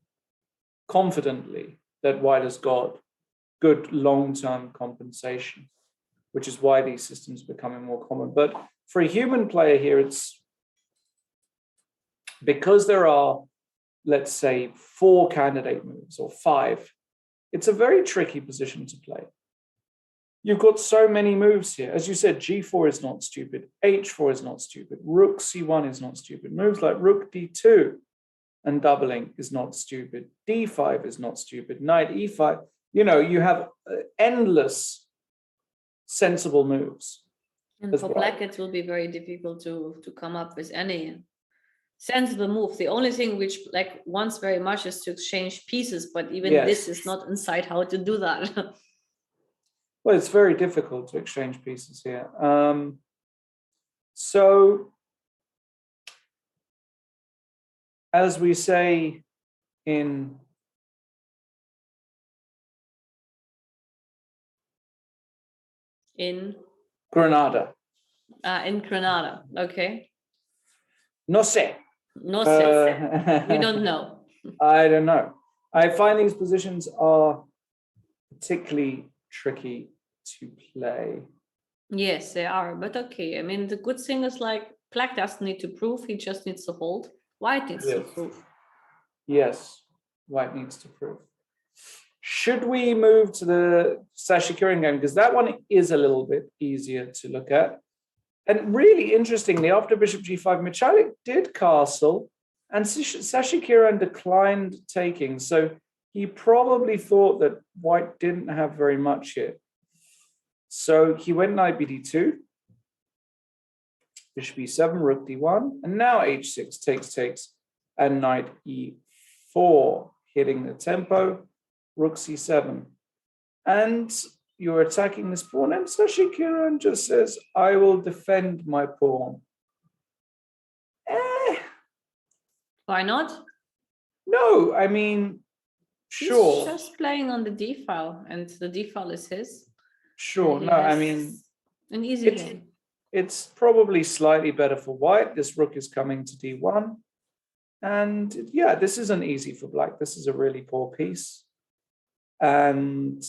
confidently that white has got good long-term compensation, which is why these systems are becoming more common. But for a human player here, it's because there are, let's say, 4 candidate moves or 5, it's a very tricky position to play. You've got so many moves here. As you said, g4 is not stupid. h4 is not stupid. Rook c1 is not stupid. Moves like rook d2 and doubling is not stupid. d5 is not stupid. Knight e5. You have endless sensible moves. And for black, it will be very difficult to come up with any sensible move. The only thing which black wants very much is to exchange pieces, but even this is not inside how to do that. Well, it's very difficult to exchange pieces here. So, as we say in Granada. In Granada, okay. No sé. No sé. We don't know. I don't know. I find these positions are particularly tricky to play. Yes, they are, but okay. I mean, the good thing is black doesn't need to prove, he just needs to hold. White needs to prove. Yes, white needs to prove. Should we move to the Sashi Kirin game? Because that one is a little bit easier to look at. And really interestingly, after bishop g5, Michalik did castle, and Sashi Kirin declined taking. So he probably thought that white didn't have very much here. So he went knight bd2, bishop e7, rook d1, and now h6 takes, and knight e4, hitting the tempo, rook c7. And you're attacking this pawn, and Sashi Kirin just says, I will defend my pawn. Why not? No, I mean, sure. He's just playing on the d file, and the d file is his. Sure, no, I mean, an easy game. It's probably slightly better for white. This rook is coming to d1. And yeah, this isn't easy for black. This is a really poor piece. And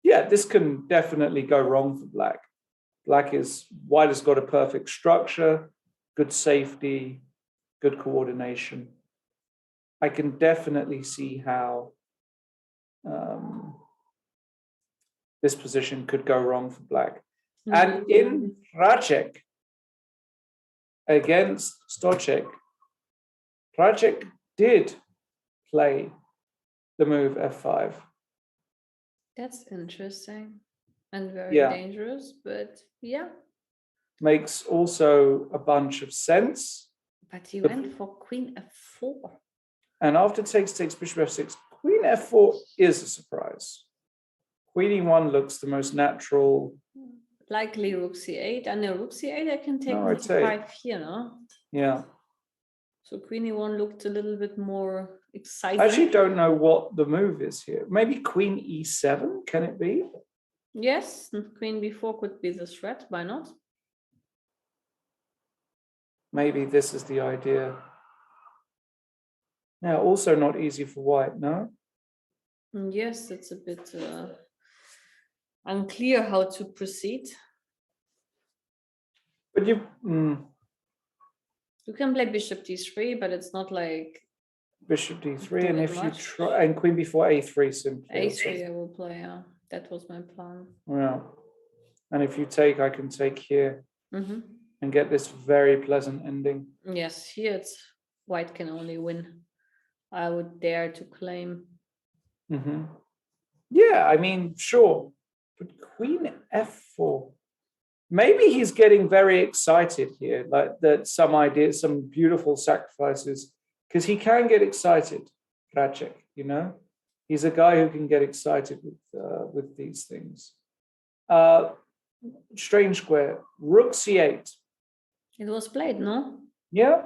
yeah, this can definitely go wrong for black. White has got a perfect structure, good safety, good coordination. I can definitely see how this position could go wrong for black. And in Hracek against Stochek, Hracek did play the move f5. That's interesting and very dangerous, but yeah. Makes also a bunch of sense. But he went for queen f4. And after takes bishop f6, queen f4 is a surprise. Queen e1 looks the most natural. Likely rook c8. And no, rook c8 I can take No, e5 here, no? Yeah. So queen e1 looked a little bit more exciting. I actually don't know what the move is here. Maybe queen e7, can it be? Yes, queen b4 could be the threat, why not? Maybe this is the idea. Now, also not easy for white, no? Yes, it's a bit unclear how to proceed. But you, You can play bishop d3, but it's not like bishop d3, Do and it if you much. try, and queen b4, a3 simply. a3 I will play. Yeah, that was my plan. Yeah. And if you take, I can take here Mm-hmm. and get this very pleasant ending. Yes, here it's white can only win. I would dare to claim. Mm-hmm. Yeah, I mean, sure. But queen f4. Maybe he's getting very excited here, like that some ideas, some beautiful sacrifices, because he can get excited, Kracek, you know? He's a guy who can get excited with these things. Strange square, rook c8. It was played, no? Yeah.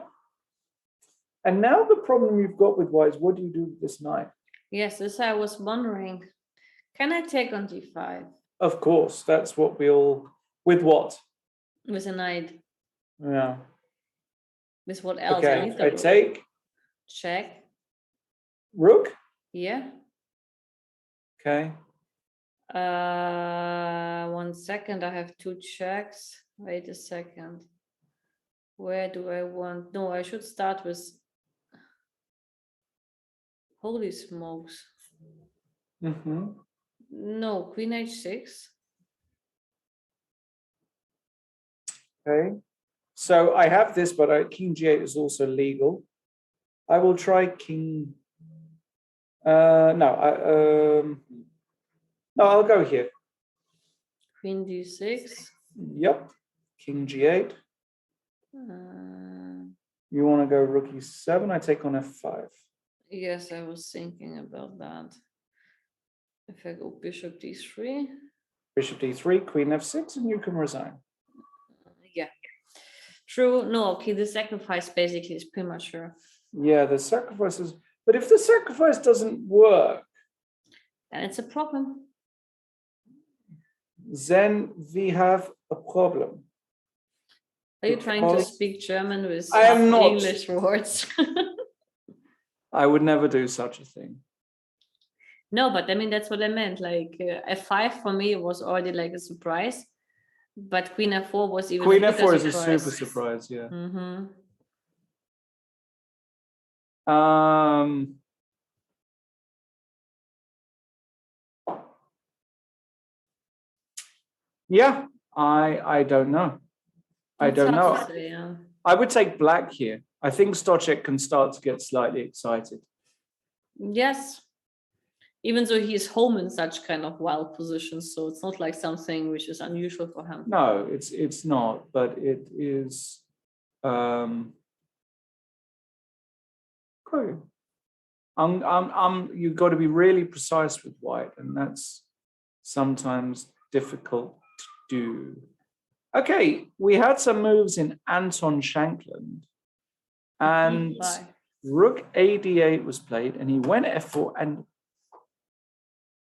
And now the problem you've got with white is what do you do with this knight? Yes, this I was wondering. Can I take on d5 Of course, that's what we all, with what? with a knight? Yeah. With what else? Okay, need the I rook. take Check. rook. Yeah. Okay. 1 second. I have 2 checks. Wait a second. Where do I want? No, I should start with. Holy smokes. Mm-hmm. No, queen h6. Okay. So I have this, but king g8 is also legal. I will try king. No, I'll go here. Queen d6. Yep. King g8. You want to go rook e7? I take on f5. Yes, I was thinking about that. If I go bishop d3. Bishop d3, queen f6, and you can resign. Yeah. True. No, okay, the sacrifice basically is premature. Yeah, the sacrifices. But if the sacrifice doesn't work, And it's a problem. then we have a problem. Are you trying to Because speak German with I am not. English words? I would never do such a thing. No, but I mean, that's what I meant. Like f5 for me was already like a surprise, but queen f4 was even Queen a bigger f4 is a surprise. super surprise, yeah. Mm-hmm. Yeah, I don't know. I It's don't hard know. to say, yeah. I would take black here. I think Stochek can start to get slightly excited. Yes. Even though he is home in such kind of wild positions, so it's not like something which is unusual for him. No, it's not, but it is. Okay. You've got to be really precise with white, and that's sometimes difficult to do. Okay, we had some moves in Anton Shankland, and Bye. rook ad8 was played, and he went f4, and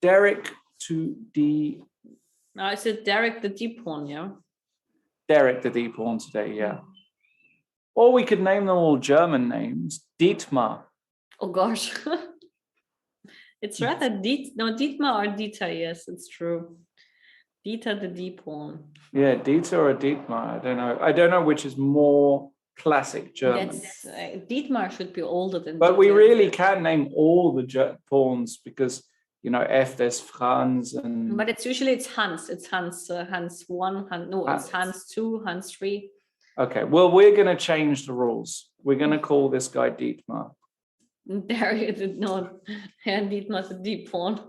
Derek to d. No, I said Derek the D pawn, yeah. Derek the d pawn today, yeah. Or we could name them all German names. Dietmar. Oh gosh. It's rather Dietmar or Dieter, yes, it's true. Dieter the D pawn. Yeah, Dieter or Dietmar. I don't know. I don't know which is more classic German. That's Dietmar should be older than. But we Dieter. really can name all the pawns because F there's Franz and. But it's Hans. It's Hans. Hans 1. It's Hans 2. Hans 3. Okay. Well, we're going to change the rules. We're going to call this guy Dietmar. There you did not. And Dietmar the D pawn.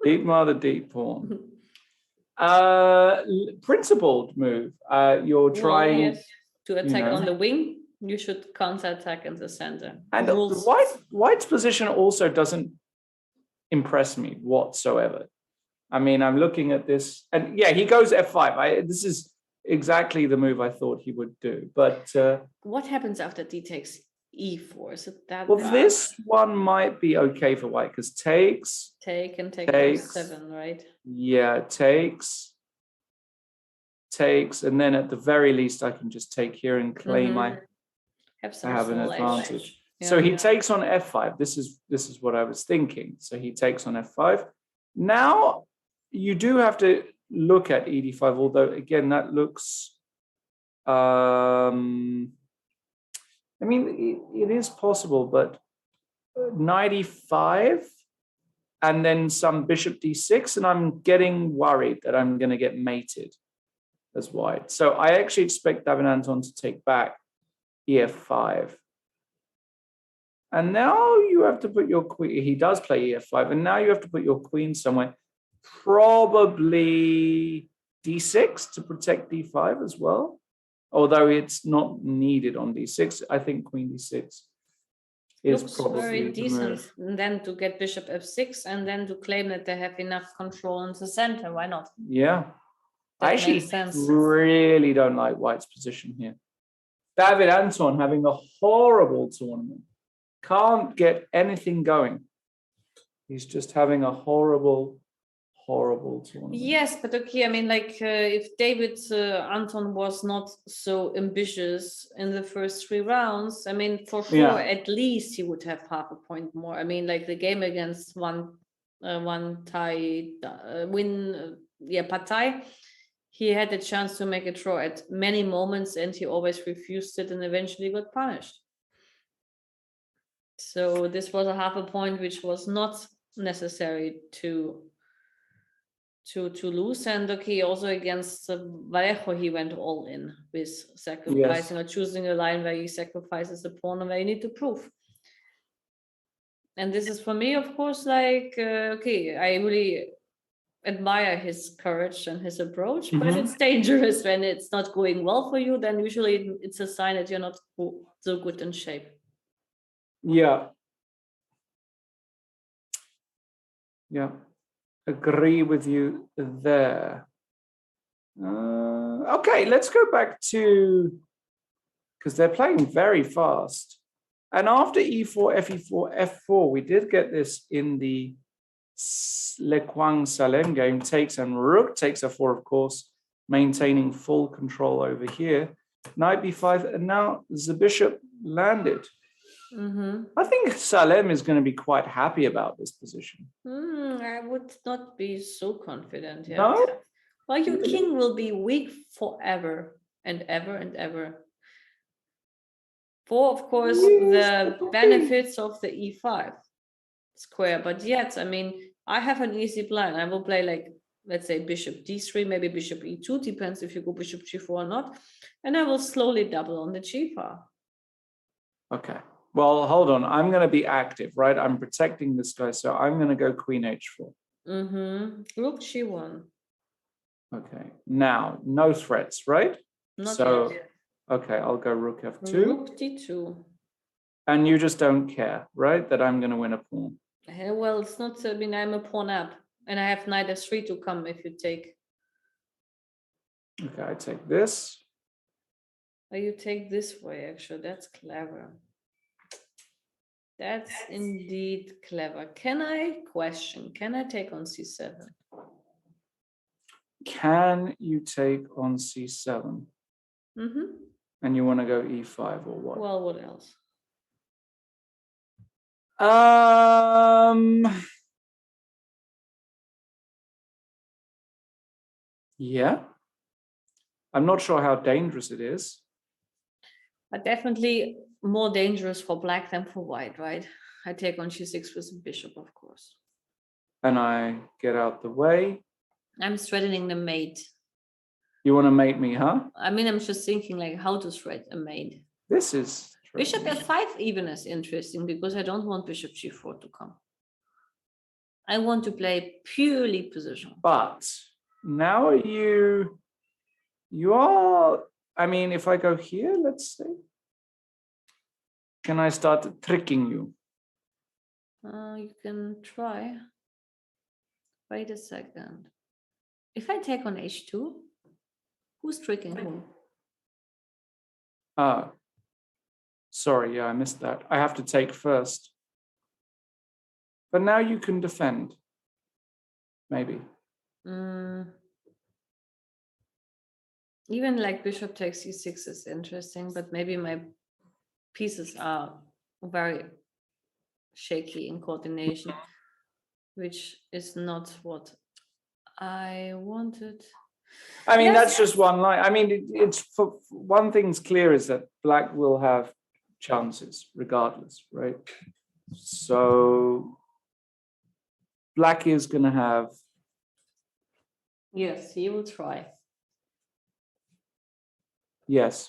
Dietmar the D pawn. Principled move. You're trying yes, to attack on the wing. You should counter-attack in the center. And White's position also doesn't impress me whatsoever. I mean, I'm looking at this, and yeah, he goes f5. This is exactly the move I thought he would do. But what happens after d takes e4? Is it that? Well, bad? this one might be okay for White because takes. Take and take takes, 7, right? Yeah, takes, and then at the very least, I can just take here and claim I have an advantage. So Yeah. he takes on f5. This is what I was thinking. So he takes on f5. Now you do have to look at ed5, although again that looks. I mean, it is possible, but knight e5 and then some bishop d6, and I'm getting worried that I'm going to get mated as white. So I actually expect David Anton to take back ef5. And now you have to put your queen. He does play ef5, and now you have to put your queen somewhere. Probably d6 to protect d5 as well. Although it's not needed on d6, I think queen d6 is Looks probably very the decent. move. And then to get bishop f6 and then to claim that they have enough control in the center. Why not? Yeah. That I actually makes sense. really don't like white's position here. David Anton having a horrible tournament. Can't get anything going. He's just having a horrible tournament. Yes, but okay. I mean, like if David Anton was not so ambitious in the first 3 rounds, I mean, for sure, Yeah. at least he would have half a point more. I mean, like the game against one Thai Pad Thai, he had a chance to make a draw at many moments, and he always refused it, and eventually got punished. So this was a half a point, which was not necessary to lose. And okay, also against Vallejo, he went all in with sacrificing or choosing a line where he sacrifices the pawn and where you need to prove. And this is for me, of course, like okay, I really admire his courage and his approach, but it's dangerous when it's not going well for you. Then usually it's a sign that you're not so good in shape. Yeah. Agree with you there. Okay, let's go back to, because they're playing very fast. And after e4, fe4, f4, we did get this in the Le Quang Salem game. Takes and rook takes f4, of course, maintaining full control over here. Knight b5, and now the bishop landed. I think Salem is going to be quite happy about this position. I would not be so confident yet. No? Well, your king will be weak forever and ever and ever. For, of course, the benefits of the e5 square. But yet, I mean, I have an easy plan. I will play like, let's say, bishop d3, maybe bishop e2, depends if you go bishop g4 or not. And I will slowly double on the g file. Okay. Well, hold on. I'm going to be active, right? I'm protecting this guy, so I'm going to go queen h4. Rook g1. Okay. Now, no threats, right? Not so, yet. Okay, I'll go rook f2. Rook d2. And you just don't care, right? That I'm going to win a pawn. Well, it's not, I mean, I'm a pawn up. And I have knight f3 to come if you take. Okay, I take this. Oh, you take this way, actually. That's clever. That's indeed clever. Can I take on c7? Can you take on c7? And you want to go e5 or what? Well, what else? Yeah. I'm not sure how dangerous it is. But definitely more dangerous for black than for white, right? I take on g6 with the bishop, of course. And I get out the way. I'm threatening the mate. You want to mate me, huh? I mean, I'm just thinking like how to threat a mate. This is Bishop f5 even is interesting because I don't want bishop g4 to come. I want to play purely positional. But now you are, I mean, if I go here, let's say, can I start tricking you? You can try. Wait a second. If I take on h2, who's tricking who? Sorry, yeah, I missed that. I have to take first. But now you can defend. Maybe. Even like bishop takes e6 is interesting, but maybe my pieces are very shaky in coordination, which is not what I wanted. I mean, Yes. that's just one line. I mean, it's for one thing's clear is that black will have chances regardless, right? So black is going to have. Yes, he will try. Yes.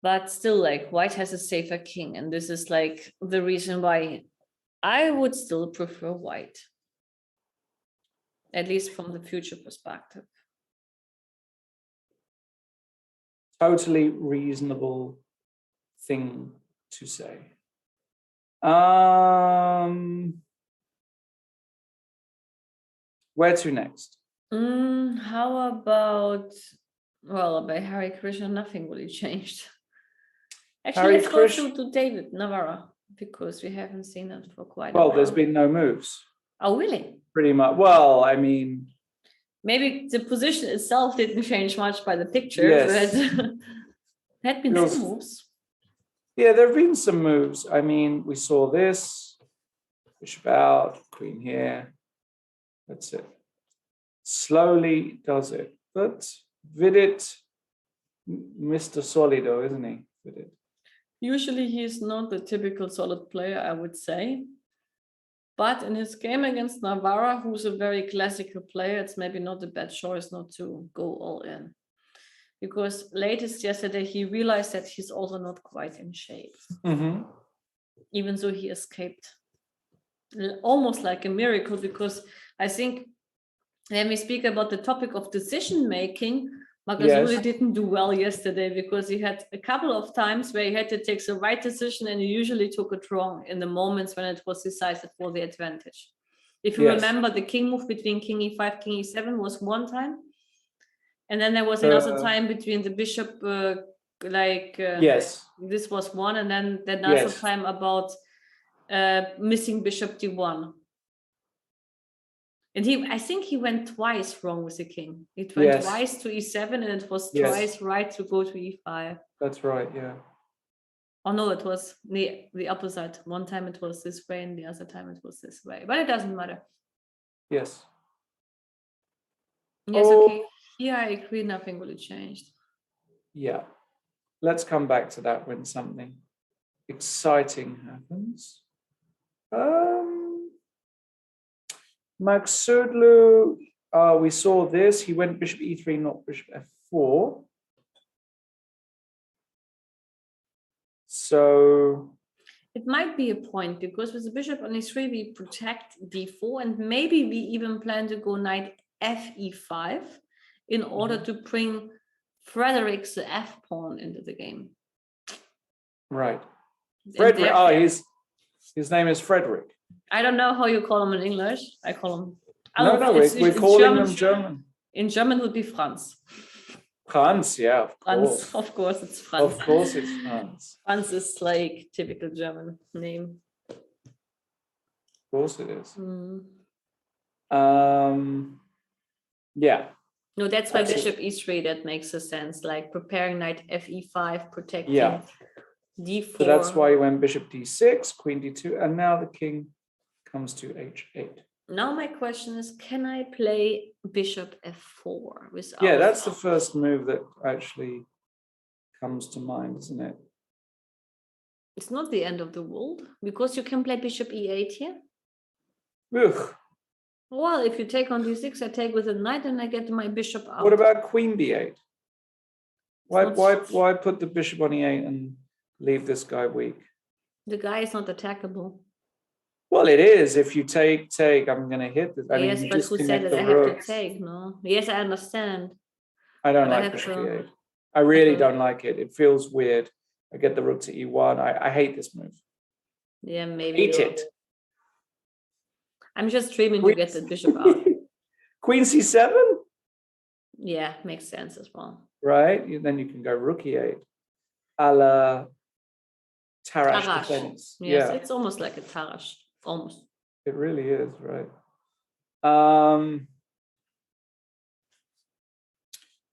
But still, like, white has a safer king. And this is like the reason why I would still prefer white, at least from the future perspective. Totally reasonable thing to say. Where to next? How about, well, by Hare Krishna, nothing really changed. Actually, Hare let's go Krishna- to David Navarra, because we haven't seen it for quite a Well, while. there's been no moves. Oh, really? Pretty much. Well, I mean, Maybe the position itself didn't change much by the picture, Yes. but had been Feels- some moves. yeah, there have been some moves. I mean, we saw this, bishop out, queen here. That's it. Slowly does it. But Vidit, Mr. Solido, isn't he? Vidit. Usually he's not the typical solid player, I would say. But in his game against Navarra, who's a very classical player, it's maybe not a bad choice not to go all in. Because latest yesterday, he realized that he's also not quite in shape, Mm-hmm. even though he escaped. Almost like a miracle, because I think when we speak about the topic of decision making, Magazuli Yes. didn't do well yesterday because he had a couple of times where he had to take the right decision and he usually took it wrong in the moments when it was decisive for the advantage. If you Yes. remember, the king move between king e5, king e7 was one time. And then there was another time between the bishop, Yes. this was one, and then another Yes. time about missing bishop d1. And I think he went twice wrong with the king. It went Yes. twice to e7 and it was Yes. twice right to go to e5. That's right. Yeah. Oh no, it was the opposite. One time it was this way and the other time it was this way. But it doesn't matter. Yes. Yes, Oh. okay. Here I agree, nothing really changed. Yeah. Let's come back to that when something exciting happens. Magsudlu, we saw this. He went bishop e3, not bishop f4. So it might be a point because with the bishop on e3 we protect d4 and maybe we even plan to go knight fe5 in order to bring Frederick's f pawn into the game. right. And Frederick. Oh, therefore- his name is Frederick. I don't know how you call him in English. I call him. No, we're in calling them German. In German would be Franz. Franz, yeah, of Franz, course. of course, it's Franz. Of course, it's Franz. Franz is like typical German name. Of course, it is. Mm. Yeah. No, that's why That's it. bishop e3, that makes a sense. Like preparing knight fe5, protecting Yeah. d4. So that's why you went bishop d6, queen d2, and now the king comes to h8. Now my question is, can I play bishop f4 without? Yeah, that's the first move that actually comes to mind, isn't it? It's not the end of the world because you can play bishop e8 here. Ugh. Well, if you take on d6, I take with a knight and I get my bishop out. What about queen d8? not- Why put the bishop on e8 and leave this guy weak? The guy is not attackable. Well, it is. If you take, I'm going to hit this. I mean, Yes, you but just who said connect that the I have to rooks. take? No. Yes, I understand. I don't But I like have bishop to- e8. I really Okay. don't like it. It feels weird. I get the rook to e1. I hate this move. Yeah, maybe. Hate it. I'm just dreaming to Queen- get the bishop out. Queen c7, Yeah, makes sense as well. right? Then you can go rook e8, a la Tarrasch Tarrasch. defense. Yes, Yeah, it's almost like a Tarrasch. Almost. it really is, right?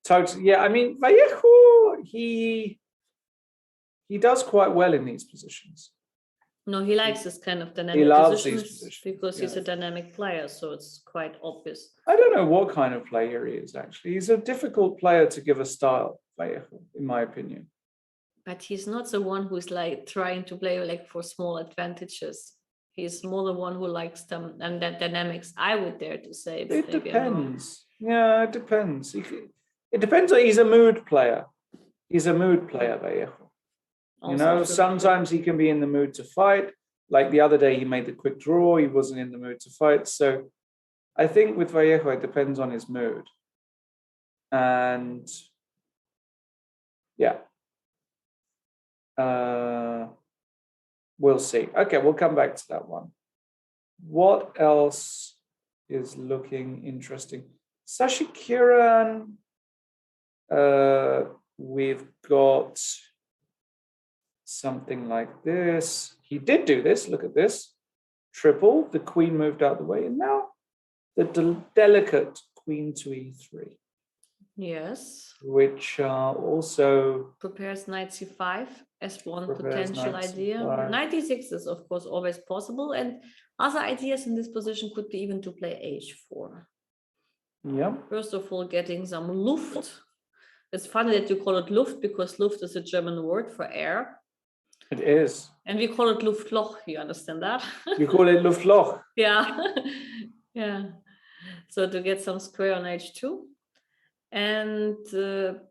Totally. Yeah, I mean, Vallejo, he he does quite well in these positions. No, he likes this kind of dynamic loves these positions positions, because he's yeah. a dynamic player, so it's quite obvious. I don't know what kind of player he is, actually. He's a difficult player to give a style, Vallejo, in my opinion. But he's not the one who's like trying to play like for small advantages. He's more the one who likes them and that dynamics, I would dare to say. But It maybe I'm wrong. depends. Yeah, it depends. It depends. He's a mood player. He's a mood player, Vallejo. You Also know, true. sometimes he can be in the mood to fight. Like the other day, he made the quick draw. He wasn't in the mood to fight. So I think with Vallejo, it depends on his mood. And yeah. We'll see. Okay, we'll come back to that one. What else is looking interesting? Sashi Kiran. We've got something like this. He did do this. Look at this. Triple. The queen moved out of the way. And now the delicate queen to e3. Yes. Which also prepares knight c5 as one Prepares potential knight idea. c5. Knight d6 is of course always possible, and other ideas in this position could be even to play h4. yeah. First of all, getting some Luft. It's funny that you call it Luft because Luft is a German word for air, It is. and we call it Luftloch. You understand that? You call it Luftloch. Yeah. Yeah. So to get some square on h2. And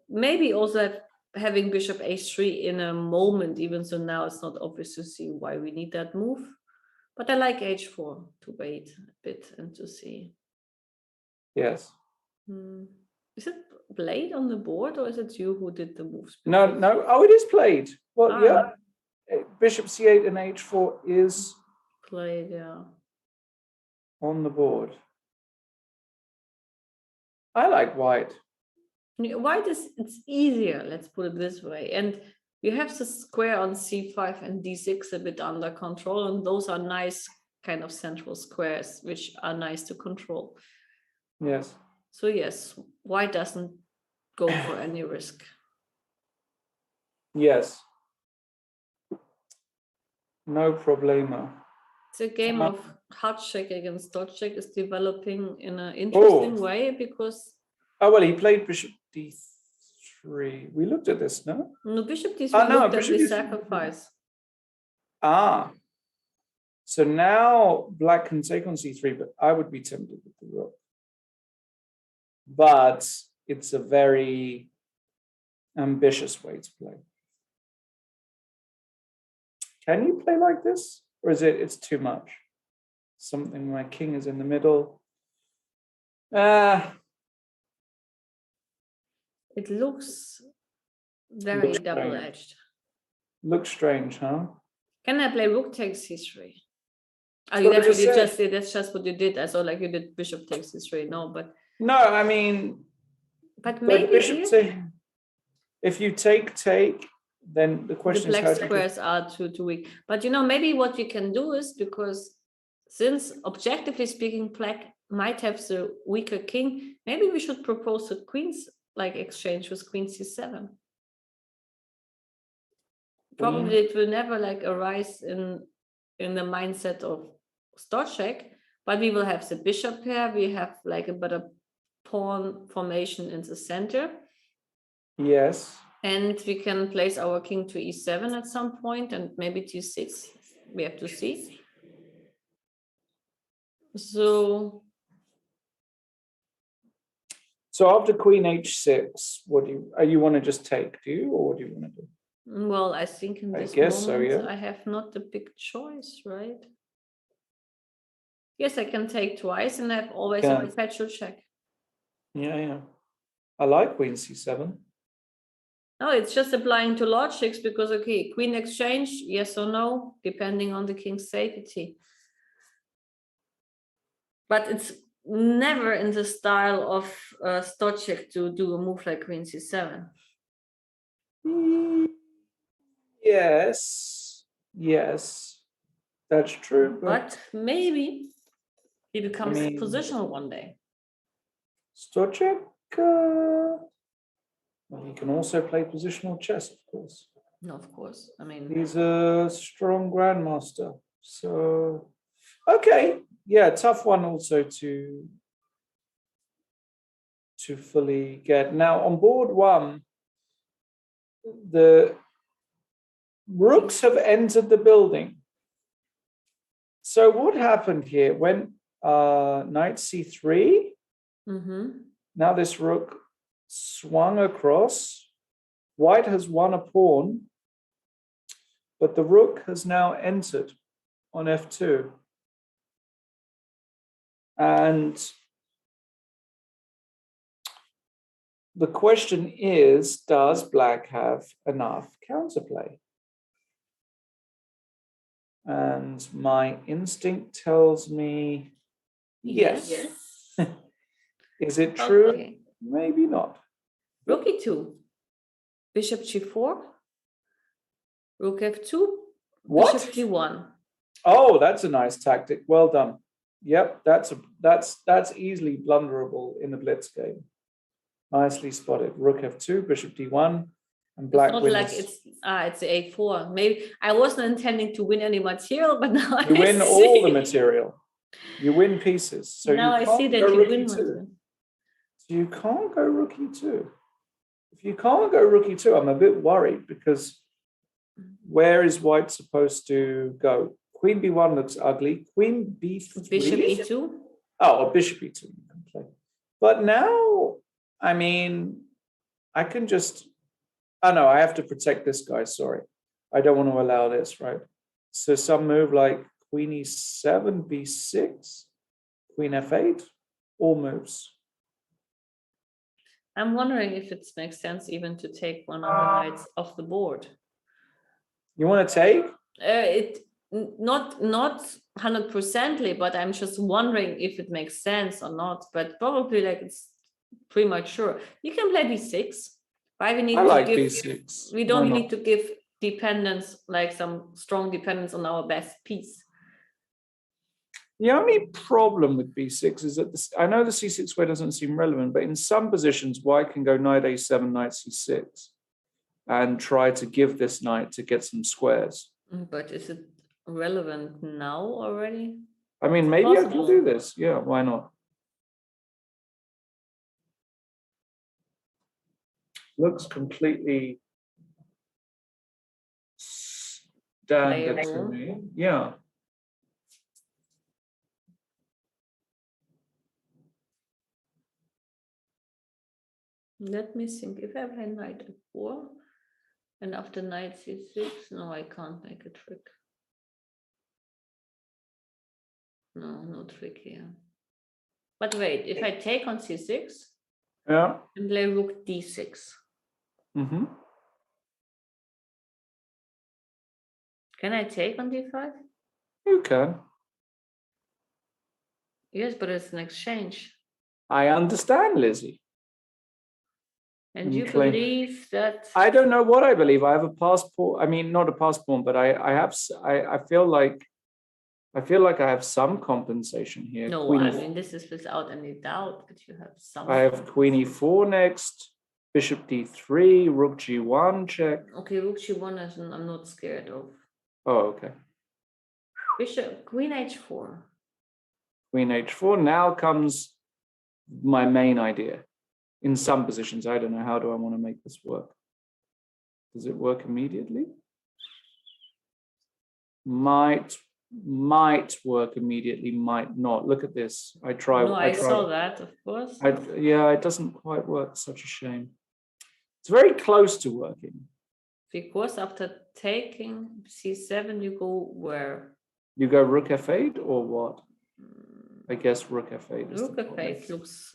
maybe also having bishop h3 in a moment, even so now it's not obvious to see why we need that move. But I like h4 to wait a bit and to see. Yes. Is it played on the board or is it you who did the moves? No, no. Oh, it is played. Well, yeah. Ah. Bishop c8 and h4 is Played, yeah. on the board. I like white. White is, it's easier, let's put it this way. And you have the square on c5 and d6 a bit under control, and those are nice kind of central squares, which are nice to control. Yes. So yes, white doesn't go for any risk. Yes. No problemo. It's a game of hard check against dot check is developing in an interesting way because... Oh, well, he played bishop d3. We looked at this, no? No, bishop d3 Oh, no, looked at bishop the d3. sacrifice. Ah. So now black can take on c3, but I would be tempted with the rook. But it's a very ambitious way to play. Can you play like this? Or is it's too much? Something my king is in the middle. It looks very double-edged. Looks strange, huh? Can I play rook takes c3? Oh, what I that's what just you said. just did. That's just what you did. I saw like you did bishop takes c3. No, but I mean, but maybe bishop here, if you take, then the the question is black how do you... squares are too weak. But maybe what you can do is, because since objectively speaking, black might have the weaker king, maybe we should propose a queen's like exchange with queen c7. Probably it will never like arise in the mindset of Stoczek, but we will have the bishop pair. We have like a better pawn formation in the center. Yes. And we can place our king to e7 at some point, and maybe t6. We have to see. So after queen h6, what do you want to just take? Do you, or what do you want to do? well, I think in this guess so, moment yeah. I have not the big choice, right? Yes, I can take twice, and I have always a perpetual check. Yeah. I like queen c7. No, it's just applying to logics because, okay, queen exchange, yes or no, depending on the king's safety. But it's never in the style of Stoczek to do a move like queen c7. Yes, that's true. But maybe he becomes positional one day. Stoczek, well, he can also play positional chess, of course. No, of course. I mean, He's a strong grandmaster. So, okay. Yeah, tough one also to fully get. Now, on board one, the rooks have entered the building. So what happened here? When knight c3, now this rook swung across. White has won a pawn, but the rook has now entered on f2. And the question is, does black have enough counterplay? And my instinct tells me yes. Is it true? Okay. Maybe not. Rook e2, bishop g4, rook f2, What? bishop g1. Oh, that's a nice tactic. Well done. Yep, that's easily blunderable in the blitz game. Nicely spotted. Rook f2, bishop d1, and black It's not wins. like it's a4. Maybe I wasn't intending to win any material, but now You I win see. all the material. You win pieces. So now you I can't see that go you rook win e2. material. So you can't go rook e2. If you can't go rook e2, I'm a bit worried because where is white supposed to go? Queen b1 looks ugly. Queen b3. Bishop e2. Oh, a bishop e2 you can play. But now, I mean, I can just, oh no, I have to protect this guy, sorry. I don't want to allow this, right? So some move like queen e7, b6, queen f8, all moves. I'm wondering if it makes sense even to take one of the knights off the board. You want to take? Not 100%ly, but I'm just wondering if it makes sense or not. But probably like it's premature. You can play b6. Why we need I to like give b6. we don't need to give dependence, like some strong dependence on our best piece. The only problem with b6 is that I know the c6 square doesn't seem relevant, but in some positions, white can go knight a7, knight c6, and try to give this knight to get some squares. But is it relevant now already? I mean, maybe I can do this. Yeah, why not? Looks completely standard to me. Yeah. Let me think. If I play knight f4 and after knight c6, no, I can't make a trick. No, no trick here. But wait, if I take on c6, Yeah. and play rook d6. Mm-hmm. Can I take on d5? You can. Yes, but it's an exchange. I understand, Lizzie. And you believe that? I don't know what I believe. I have a passport. I mean, not a passport, but I feel like I have some compensation here. No, Queen I mean, this is without any doubt that you have some. I have queen e4 next, bishop d3, rook g1 check. Okay, rook g1 is I'm not scared of. Oh, okay. Bishop, queen h4. Queen h4. Now comes my main idea. In some positions, I don't know, how do I want to make this work? Does it work immediately? Might work immediately, might not. Look at this. I tried. No, I saw that, of course. Yeah, it doesn't quite work. Such a shame. It's very close to working. Because after taking c7, you go where? You go rook f8 or what? I guess rook f8 is rook f8 looks.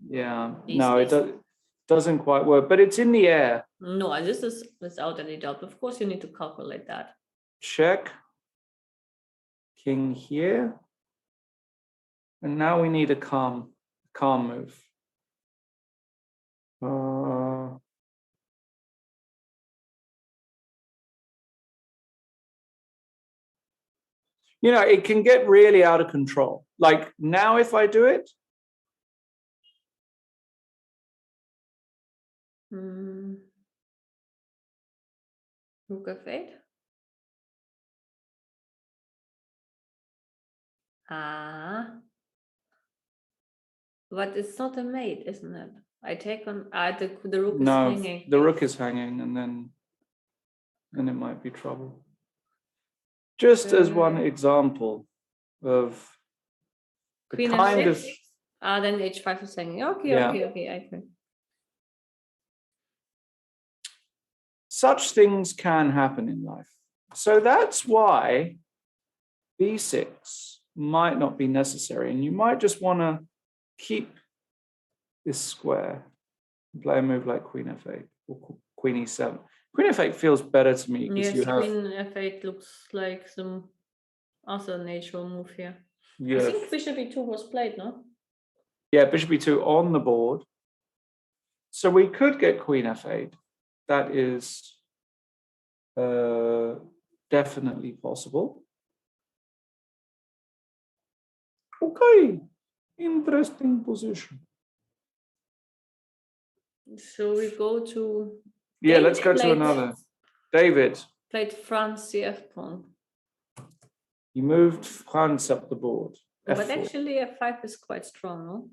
Yeah, no, it doesn't quite work, but it's in the air. No, this is without any doubt. Of course, you need to calculate that. Check. King here. And now we need a calm move. You know, it can get really out of control. Like now, if I do it, Rook f8. Ah. But it's not a mate, isn't it? I take on the rook is No, hanging. the rook is hanging, and then it might be trouble. Just as one example of the Queen kind f6. of Then h5 is hanging. Okay, Yeah. okay, I agree. such things can happen in life. So that's why b6 might not be necessary, and you might just want to keep this square, play a move like queen f8 or queen e7. Queen f8 feels better to me because Yes, you have queen f8 looks like some other natural move here. I yeah, think bishop e2 was played, no? yeah, bishop e2 on the board. So we could get queen f8. That is definitely possible. Okay, interesting position. So we go to Yeah, let's David go to played- another. David, Played Franz cf pawn. you moved Franz up the board. But F4. actually f5 is quite strong, no?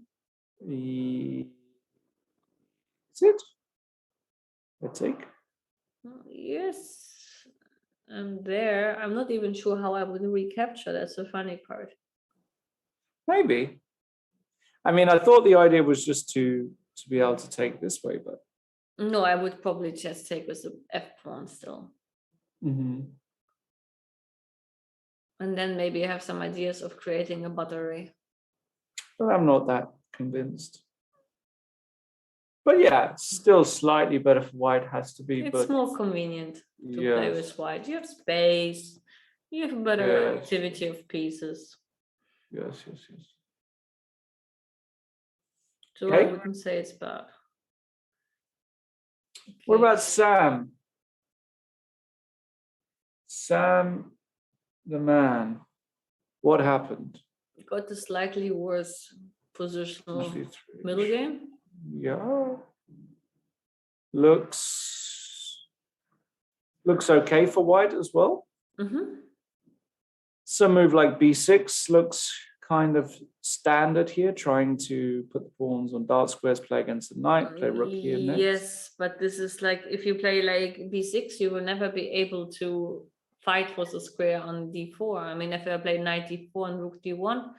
Is it? I take. Yes. And there, I'm not even sure how I would recapture. That's the funny part. Maybe. I mean, I thought the idea was just to be able to take this way, but. No, I would probably just take with the f pawn still. Mhm. And then maybe have some ideas of creating a battery. But I'm not that convinced. But yeah, it's still slightly better for white, has to be. It's but more convenient to play yes, with white. You have space. You have better Yes. activity of pieces. yes, yes, yes. So I Okay. wouldn't say it's bad. What Okay. about Sam? Sam, the man. What happened? Got a slightly worse positional 23. middle game. Yeah. Looks okay for white as well. Mm-hmm. Some move like b6 looks kind of standard here, trying to put the pawns on dark squares, play against the knight, play rook here next. Yes, but this is like if you play like b6, you will never be able to fight for the square on d4. I mean, if I play knight d4 and rook d1,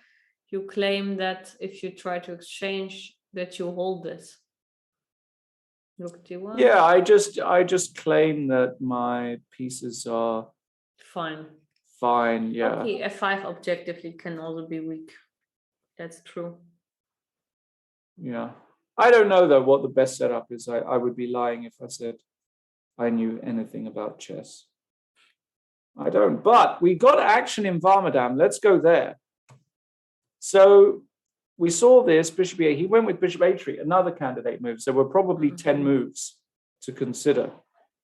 you claim that if you try to exchange, that you hold this. Rook d1. Yeah, I just claim that my pieces are Fine. fine. Yeah. Okay, f5 objectively can also be weak. That's true. Yeah. I don't know though what the best setup is. I would be lying if I said I knew anything about chess. I don't, but we got action in Varmadam. Let's go there. So we saw this, bishop e8. He went with bishop a3, another candidate move. So we're probably 10 moves to consider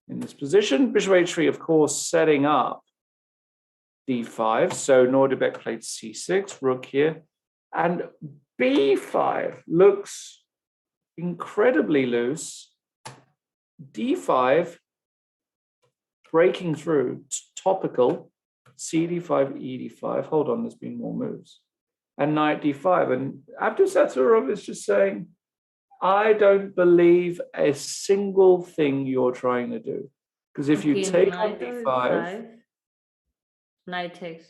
in this position. Bishop a3, of course, setting up d5. So Nordebeck played c6, rook here. And b5 looks incredibly loose. d5 breaking through, topical, cd5, ed5. Hold on, there's been more moves. And knight d5. And Abdusattorov is just saying, I don't believe a single thing you're trying to do. Because if you take on d5, knight takes.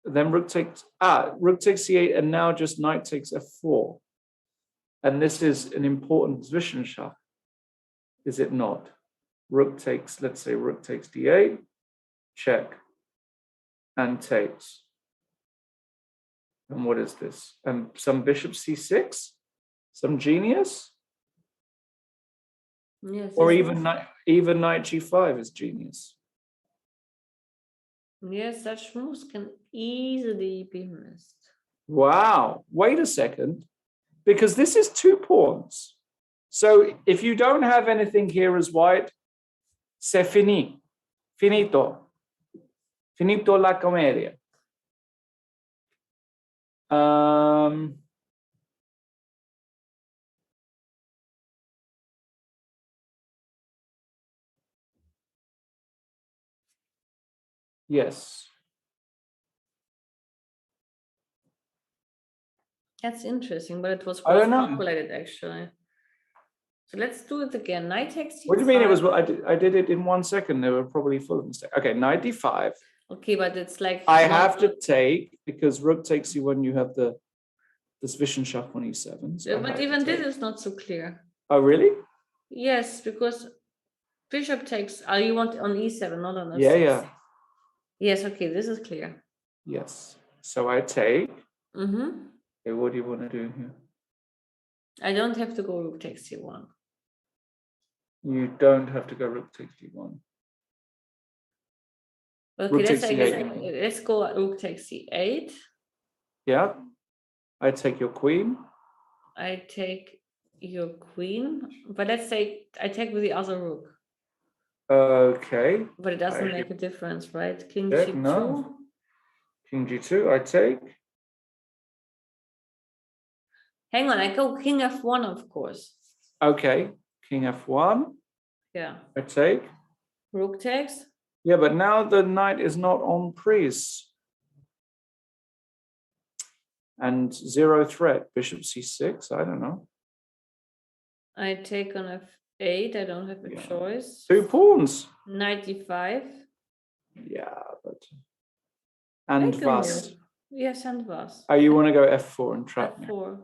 then rook takes c8, and now just knight takes f4. And this is an important position shot, is it not? Rook takes, let's say rook takes d8, check, and takes. And what is this? Some bishop c6? Some genius? Yes. Or even knight g5 is genius. Yes, such moves can easily be missed. Wow, wait a second, because this is 2 pawns. So if you don't have anything here as white, c'est fini, finito la commedia. Yes. That's interesting, but it was I don't well know. calculated actually. So let's do it again. Knight takes What do you mean it was? c5. I did it in 1 second. They were probably full of mistakes. Okay, knight d5. Okay, but it's like I not- have to take because rook takes you1. You have this Wissenschaft on e7. So I but have to even this take. is not so clear. Oh, really? Yes, because bishop takes. You want on e7, not on f6. Yeah, yeah. Yes, okay, this is clear. Yes. So I take. Mm-hmm. Okay, what do you want to do here? I don't have to go rook takes c1. You don't have to go rook takes d1. Okay, Rook takes let's go rook takes c8. Yeah. I take your queen. I take your queen, but let's say I take with the other rook. Okay. But it doesn't I make a difference, right? King check, g2. no. King g2, I take. Hang on, I go king f1, of course. Okay. King f1, Yeah. I take. Rook takes. Yeah, but now the knight is not on prise. And 0 threat. Bishop c6, I don't know. I take on f8. I don't have a Yeah. choice. 2 pawns. Knight d5. Yeah, but... And Make a was. move. Yes, and was. Oh, you want to go f4 and trap me? f4.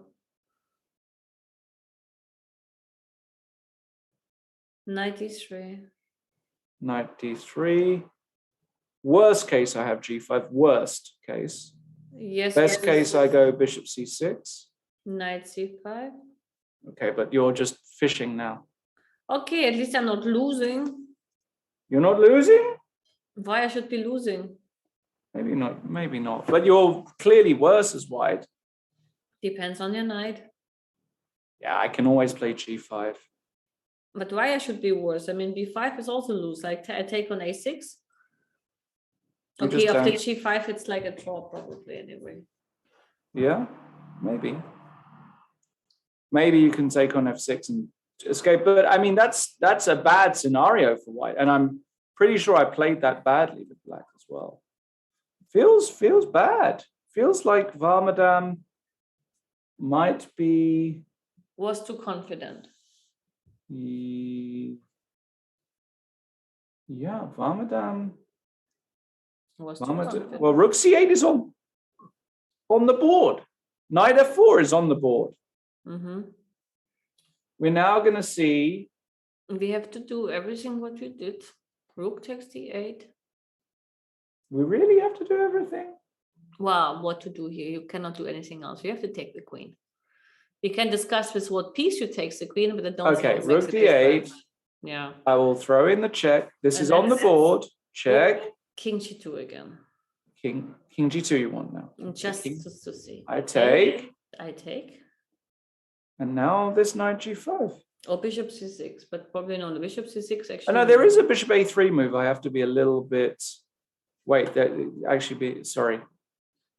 Knight d3. Knight d3. Worst case, I have g5. Worst case. Yes. Best but case, I go bishop c6. Knight c5. Okay, but you're just fishing now. Okay, at least I'm not losing. You're not losing? Why I should be losing? Maybe not, maybe not. But you're clearly worse as white. Depends on your knight. Yeah, I can always play g5. But why I should be worse? I mean, b5 is also loose. Like I take on a6. You Okay, just after don't- g5, it's like a draw probably anyway. Yeah, maybe. Maybe you can take on f6 and escape. But I mean, that's a bad scenario for white. And I'm pretty sure I played that badly with black as well. Feels bad. Feels like Varmadam might be... Was too confident. Yeah, Varmadam. Was too confident. Well, rook c8 is on the board. Knight f4 is on the board. Mm-hmm. We're now going to see... We have to do everything what we did. Rook takes d8. We really have to do everything? Wow, what to do here? You cannot do anything else. You have to take the queen. We can discuss with what piece you take the queen, but I don't Okay, think it makes rook a d8. difference. Yeah. I will throw in the check. This And is on the then- board. Check. King g2 again. King g2 you want now. Just King. to see. I take. I take. And now this knight g5. Or bishop c6, but probably no. The bishop c6 Oh, actually. no, there is a bishop a3 move. I have to be a little bit... Wait, that actually be... Sorry.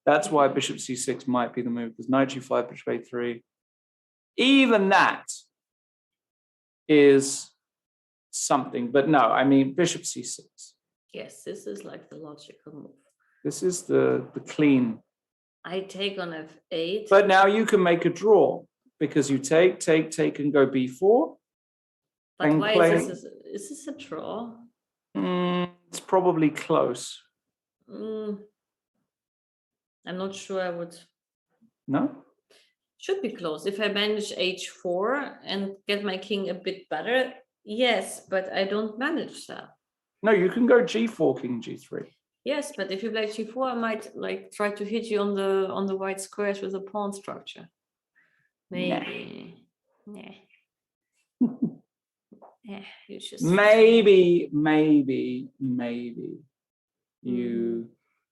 That's why bishop c6 might be the move, because knight g5, bishop a3. Even that is something. But no, I mean, bishop c6. Yes, this is like the logical move. This is the clean. I take on f8. But now you can make a draw, because you take, and go b4. But and why play- is this a draw? It's probably close. I'm not sure I would. No? Should be close. If I manage h4 and get my king a bit better, yes, but I don't manage that. No, you can go g4, king g3. Yes, but if you play g4, I might like try to hit you on the white squares with a pawn structure. Maybe. Yeah. Yeah, you just Maybe you...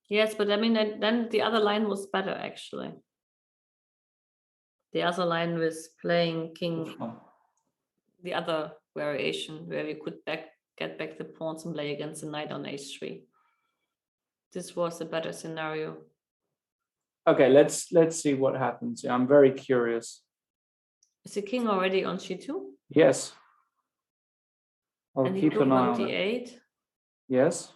Yes, but I mean then the other line was better actually. The other line was playing king, the other variation where we could get back the pawns and play against the knight on h3. This was a better scenario. Okay, let's see what happens. I'm very curious. Is the king already on g2? Yes. I'll And he keep took an eye on on it. d8. Yes.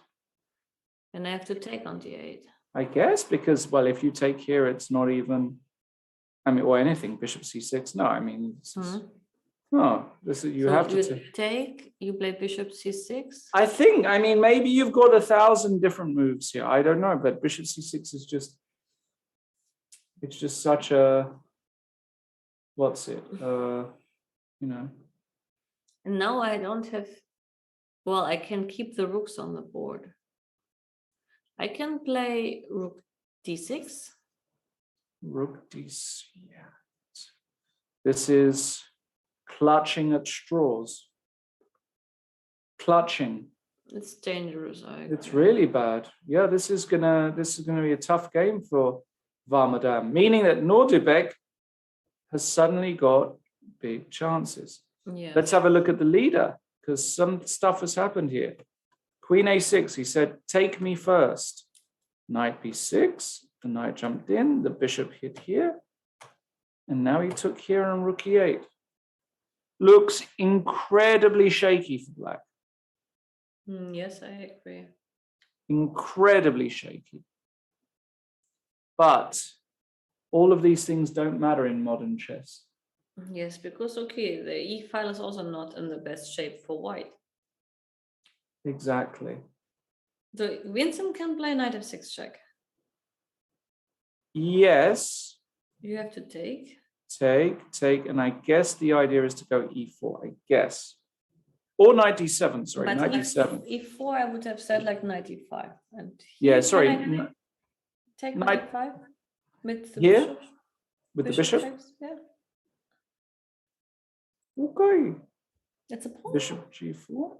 And I have to take on d8. I guess, because, well, if you take here, it's not even, I mean, or anything, bishop c6. No, I mean, this is, no, this is, you So have to you take, you play bishop c6. I think, I mean, maybe you've got 1,000 different moves here. I don't know, but bishop c6 is just, it's just such a, what's it? You know. And now I don't have, well, I can keep the rooks on the board. I can play rook d6. Rook d6. Yeah. This is clutching at straws. Clutching. It's dangerous. It's really bad. Yeah, this is gonna be a tough game for Warmerdam, meaning that Nordebek has suddenly got big chances. Yeah. Let's have a look at the leader, because some stuff has happened here. Queen a6, he said, take me first. Knight b6, the knight jumped in, the bishop hit here, and now he took here on rook e8. Looks incredibly shaky for black. Yes, I agree. Incredibly shaky. But all of these things don't matter in modern chess. Yes, because, okay, the e file is also not in the best shape for white. Exactly. So Vincent can play knight f6 check. Yes. You have to take. Take, and I guess the idea is to go e4, I guess. Or knight d7, sorry, But knight d7. e4, I would have said like knight e5. And Yeah, here, sorry. can I take knight e5 with the Here? bishop? With the bishop? checks, yeah. Okay. It's a pawn. Bishop g4.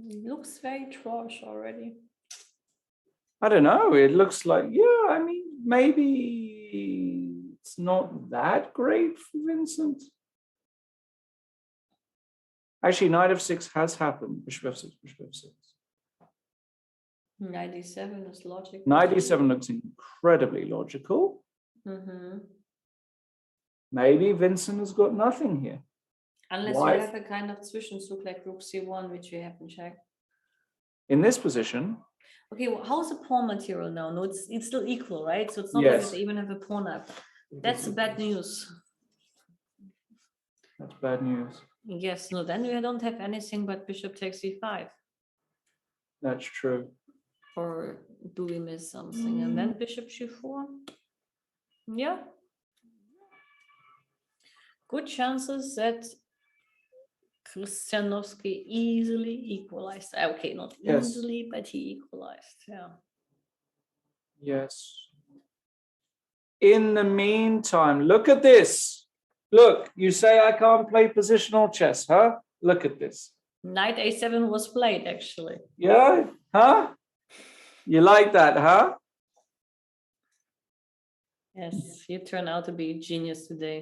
It looks very trash already. I don't know. It looks like, yeah, I mean, maybe it's not that great for Vincent. Actually, knight f6 has happened. Bishop f6, bishop f6. Knight d7 is logical. Knight d7 looks incredibly logical. Mm-hmm. Maybe Vincent has got nothing here. Unless Why? you have a kind of zwischenzug like rook c1, which you haven't checked. In this position. Okay, well, how's the pawn material now? No, it's still equal, right? So it's not Yes. like they even have a pawn up. That's bad news. That's bad news. Yes, no, then we don't have anything but bishop takes e5. That's true. Or do we miss something? And then bishop g4? Yeah. Good chances that Christianowski easily equalized. Okay, not Yes. easily, but he equalized. Yeah. Yes. In the meantime, look at this. Look, you say I can't play positional chess, huh? Look at this. Knight a7 was played, actually. Yeah? Huh? You like that, huh? Yes, you turn out to be a genius today.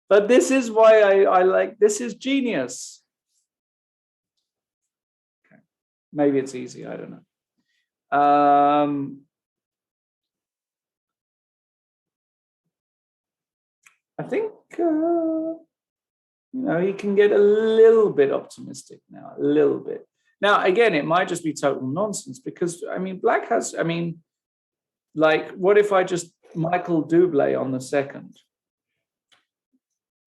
But this is why I like, this is genius. Okay. Maybe it's easy, I don't know. I think, he can get a little bit optimistic now, a little bit. Now, again, it might just be total nonsense because, I mean, black has, I mean, like, what if I just Michael Double on the second?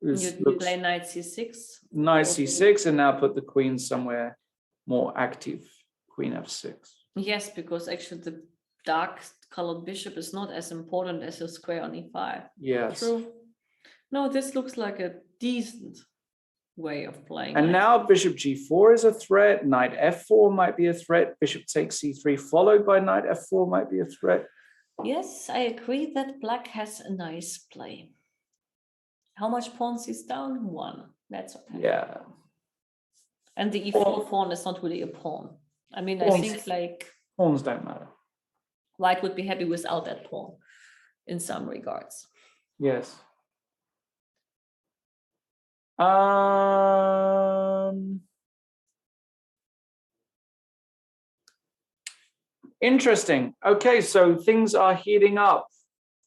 You play knight c6. Knight c6 and now put the queen somewhere more active. Queen f6. Yes, because actually the dark colored bishop is not as important as a square on e5. Yes. True. No, this looks like a decent way of playing. And now bishop g4 is a threat. Knight f4 might be a threat. Bishop takes c3 followed by knight f4 might be a threat. Yes, I agree that black has a nice play. How much pawns is down? One. That's okay. Yeah. And the e4 pawn is not really a pawn. I mean, I think like pawns don't matter. white would be happy without that pawn in some regards. Yes. Interesting. Okay, so things are heating up.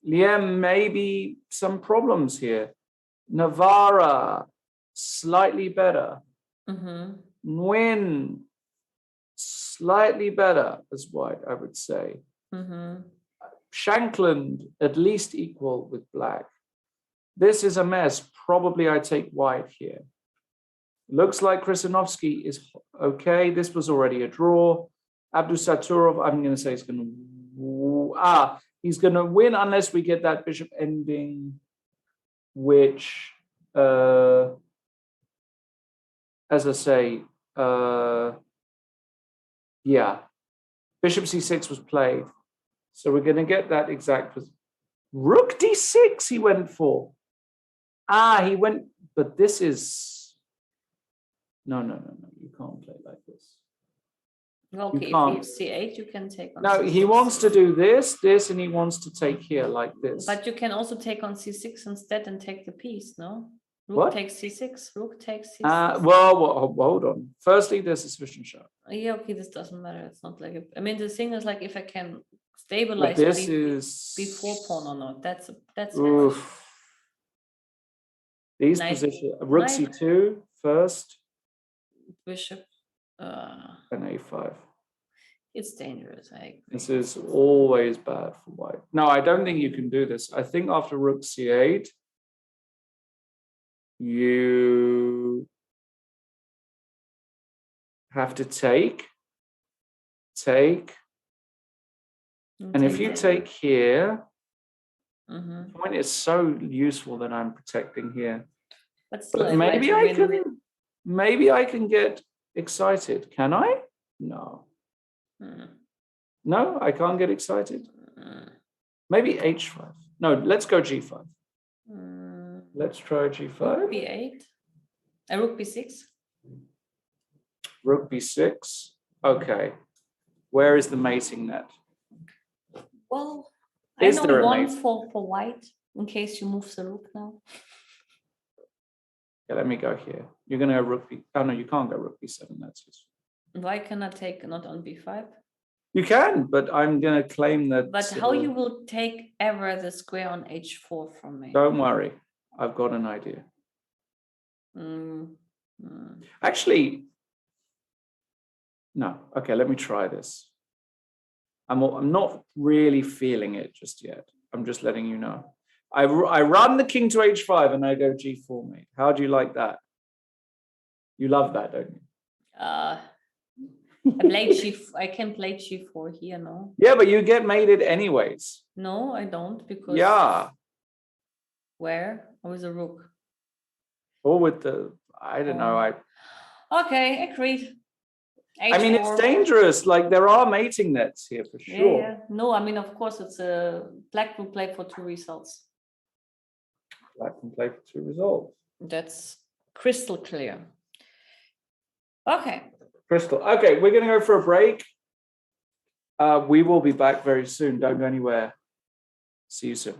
Liam, maybe some problems here. Navarra, slightly better. Mm-hmm. Nguyen, slightly better as white, I would say. Mm-hmm. Shankland, at least equal with black. This is a mess. Probably I take white here. Looks like Krasinovsky is okay. This was already a draw. Abdusaturov, I'm going to say he's going to... he's going to win unless we get that bishop ending, which, as I say, yeah, bishop c6 was played. So we're going to get that exact. Rook d6 he went for. He went, but this is... No, you can't play like this. Okay, if can't. you c8, you can take on No, c6. he wants to do this, and he wants to take here like this. But you can also take on c6 instead and take the piece, no? Rook What? takes c6, rook takes c6. Well, hold on. Firstly, there's a sufficient shot. Yeah, okay, this doesn't matter. It's not like... I mean, the thing is like if I can But stabilize this is... before pawn or not. That's Oof. These Knight- positions, rook knight- c2 first, bishop. and a5. It's dangerous. I agree. This is always bad for white. No, I don't think you can do this. I think after rook c8, you have to take, and if you take here, Mm-hmm. point is so useful that I'm protecting here. But still, But I'd like maybe to I win. can, maybe I can get excited. Can I? No. Mm. No, I can't get excited. Mm. Maybe h5. No, let's go g5. Mm. Let's try Rook g5. b8. Rook b6. Rook b6. Okay. Where is the mating net? Well, Is I there know a one mate? for white in case you move the rook now. Yeah, let me go here. You're going to go rook b. Oh, no, you can't go rook b7. That's just... Why can I take not on b5? You can, but I'm going to claim that. But how you will take ever the square on h4 from me? Don't worry. I've got an idea. Mm. Mm. Actually, no. Okay, let me try this. I'm not really feeling it just yet. I'm just letting you know. I run the king to h5 and I go g4 mate. How do you like that? You love that, don't you? I can play g4 here, no? Yeah, but you get mated anyways. No, I don't, because Yeah. where? Or with a rook? Or with the, I don't know. Okay, agreed. I mean, it's H4. dangerous. Like there are mating nets here for sure. Yeah. No, I mean, of course, it's a black will play for 2 results. Black can play for 2 results. That's crystal clear. Okay. Crystal. Okay, we're going to go for a break. We will be back very soon. Don't go anywhere. See you soon.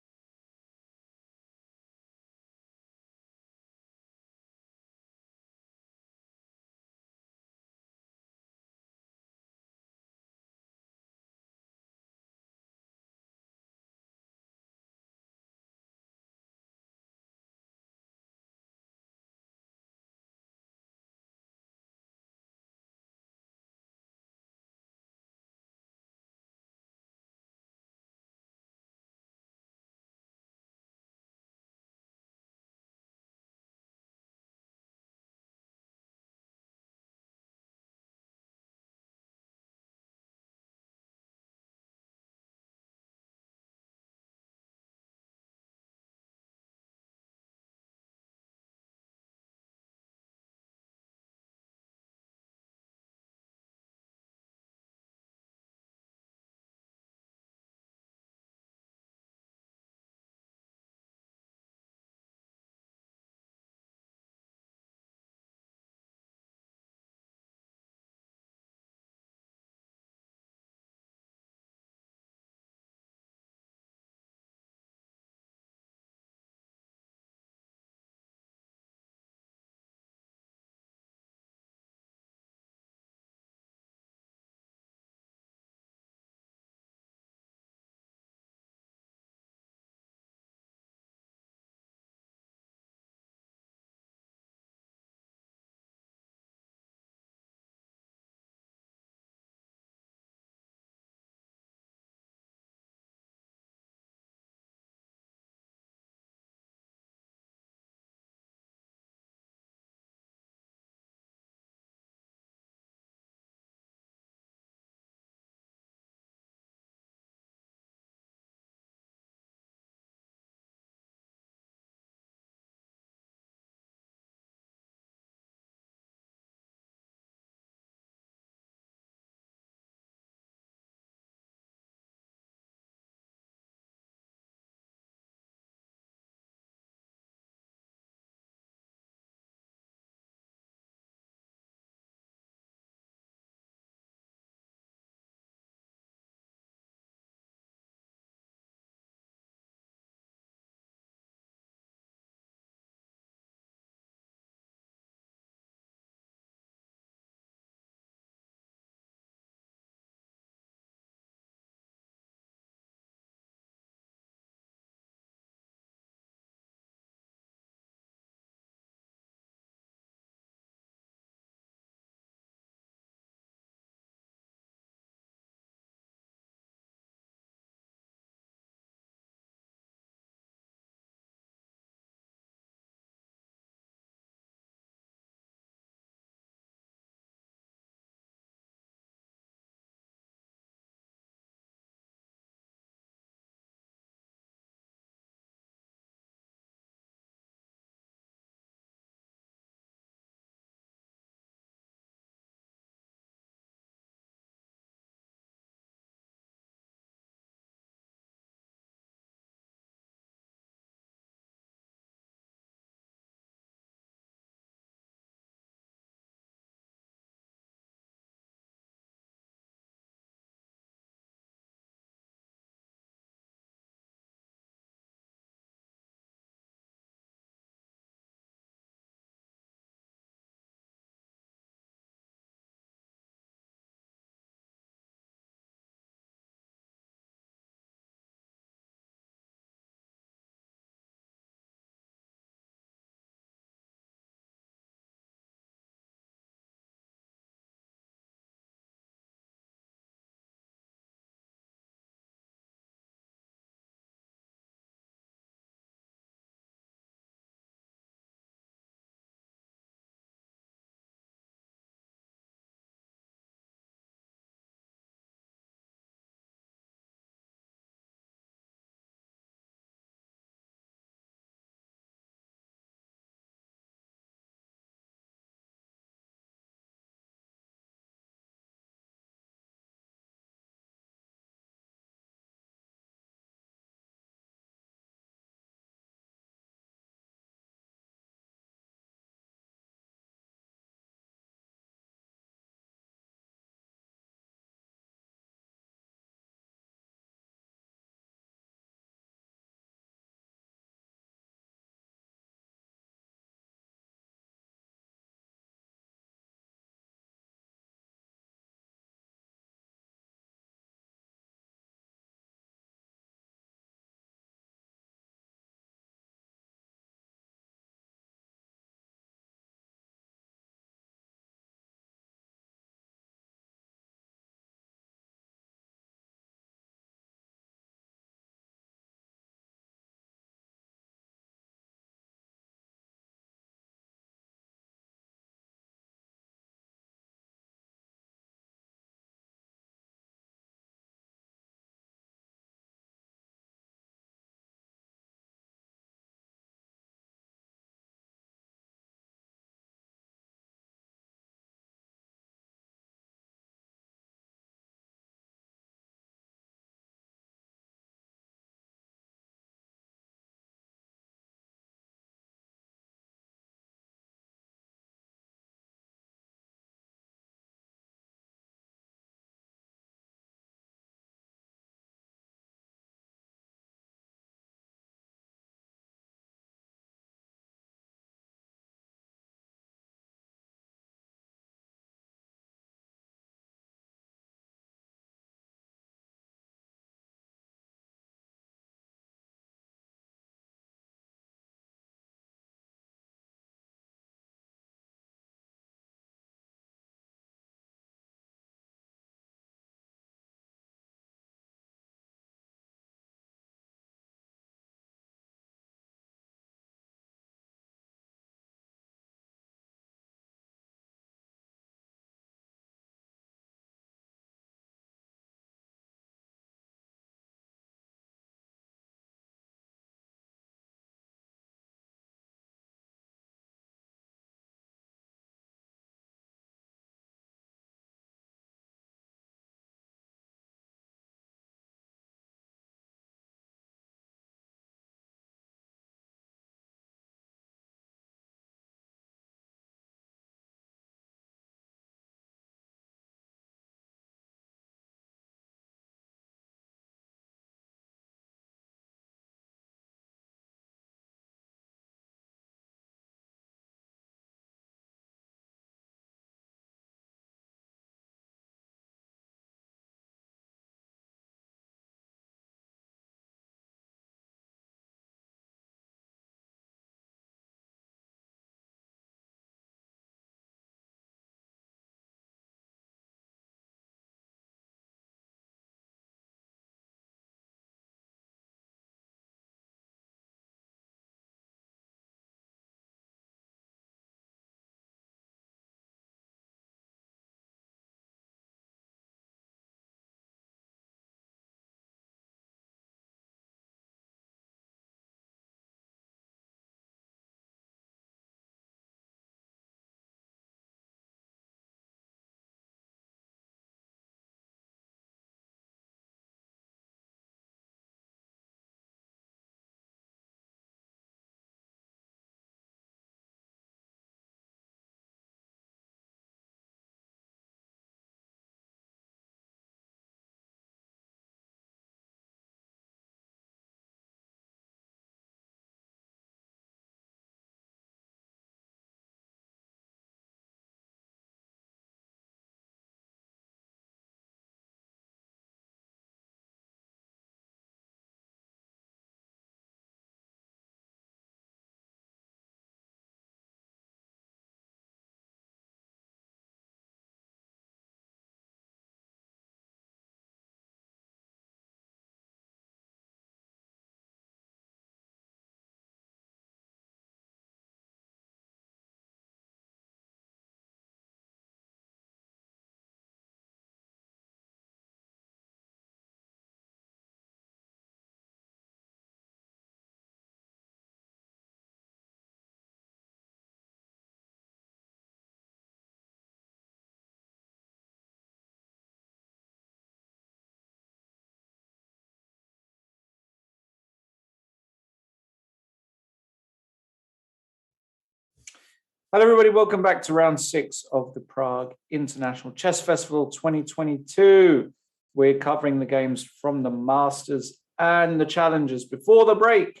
Hello, everybody. Welcome back to round 6 of the Prague International Chess Festival 2022. We're covering the games from the Masters and the Challengers. Before the break,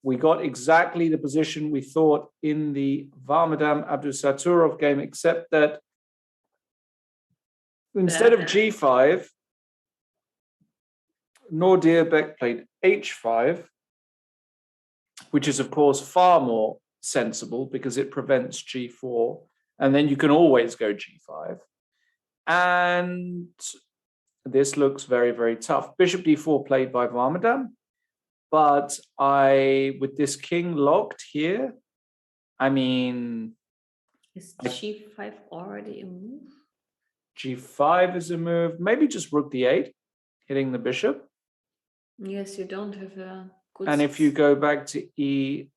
we got exactly the position we thought in the Varmadam Abdusaturov game, except that instead of G5, Nordirbek played H5, which is, of course, far more sensible because it prevents G4, and then you can always go G5. And this looks very, very tough. Bishop D4 played by Varmadam, but with this king locked here, I mean... Is G5 already a move? G5 is a move, maybe just rook D8, hitting the bishop. Yes, you don't have a good... And if you go back to E3,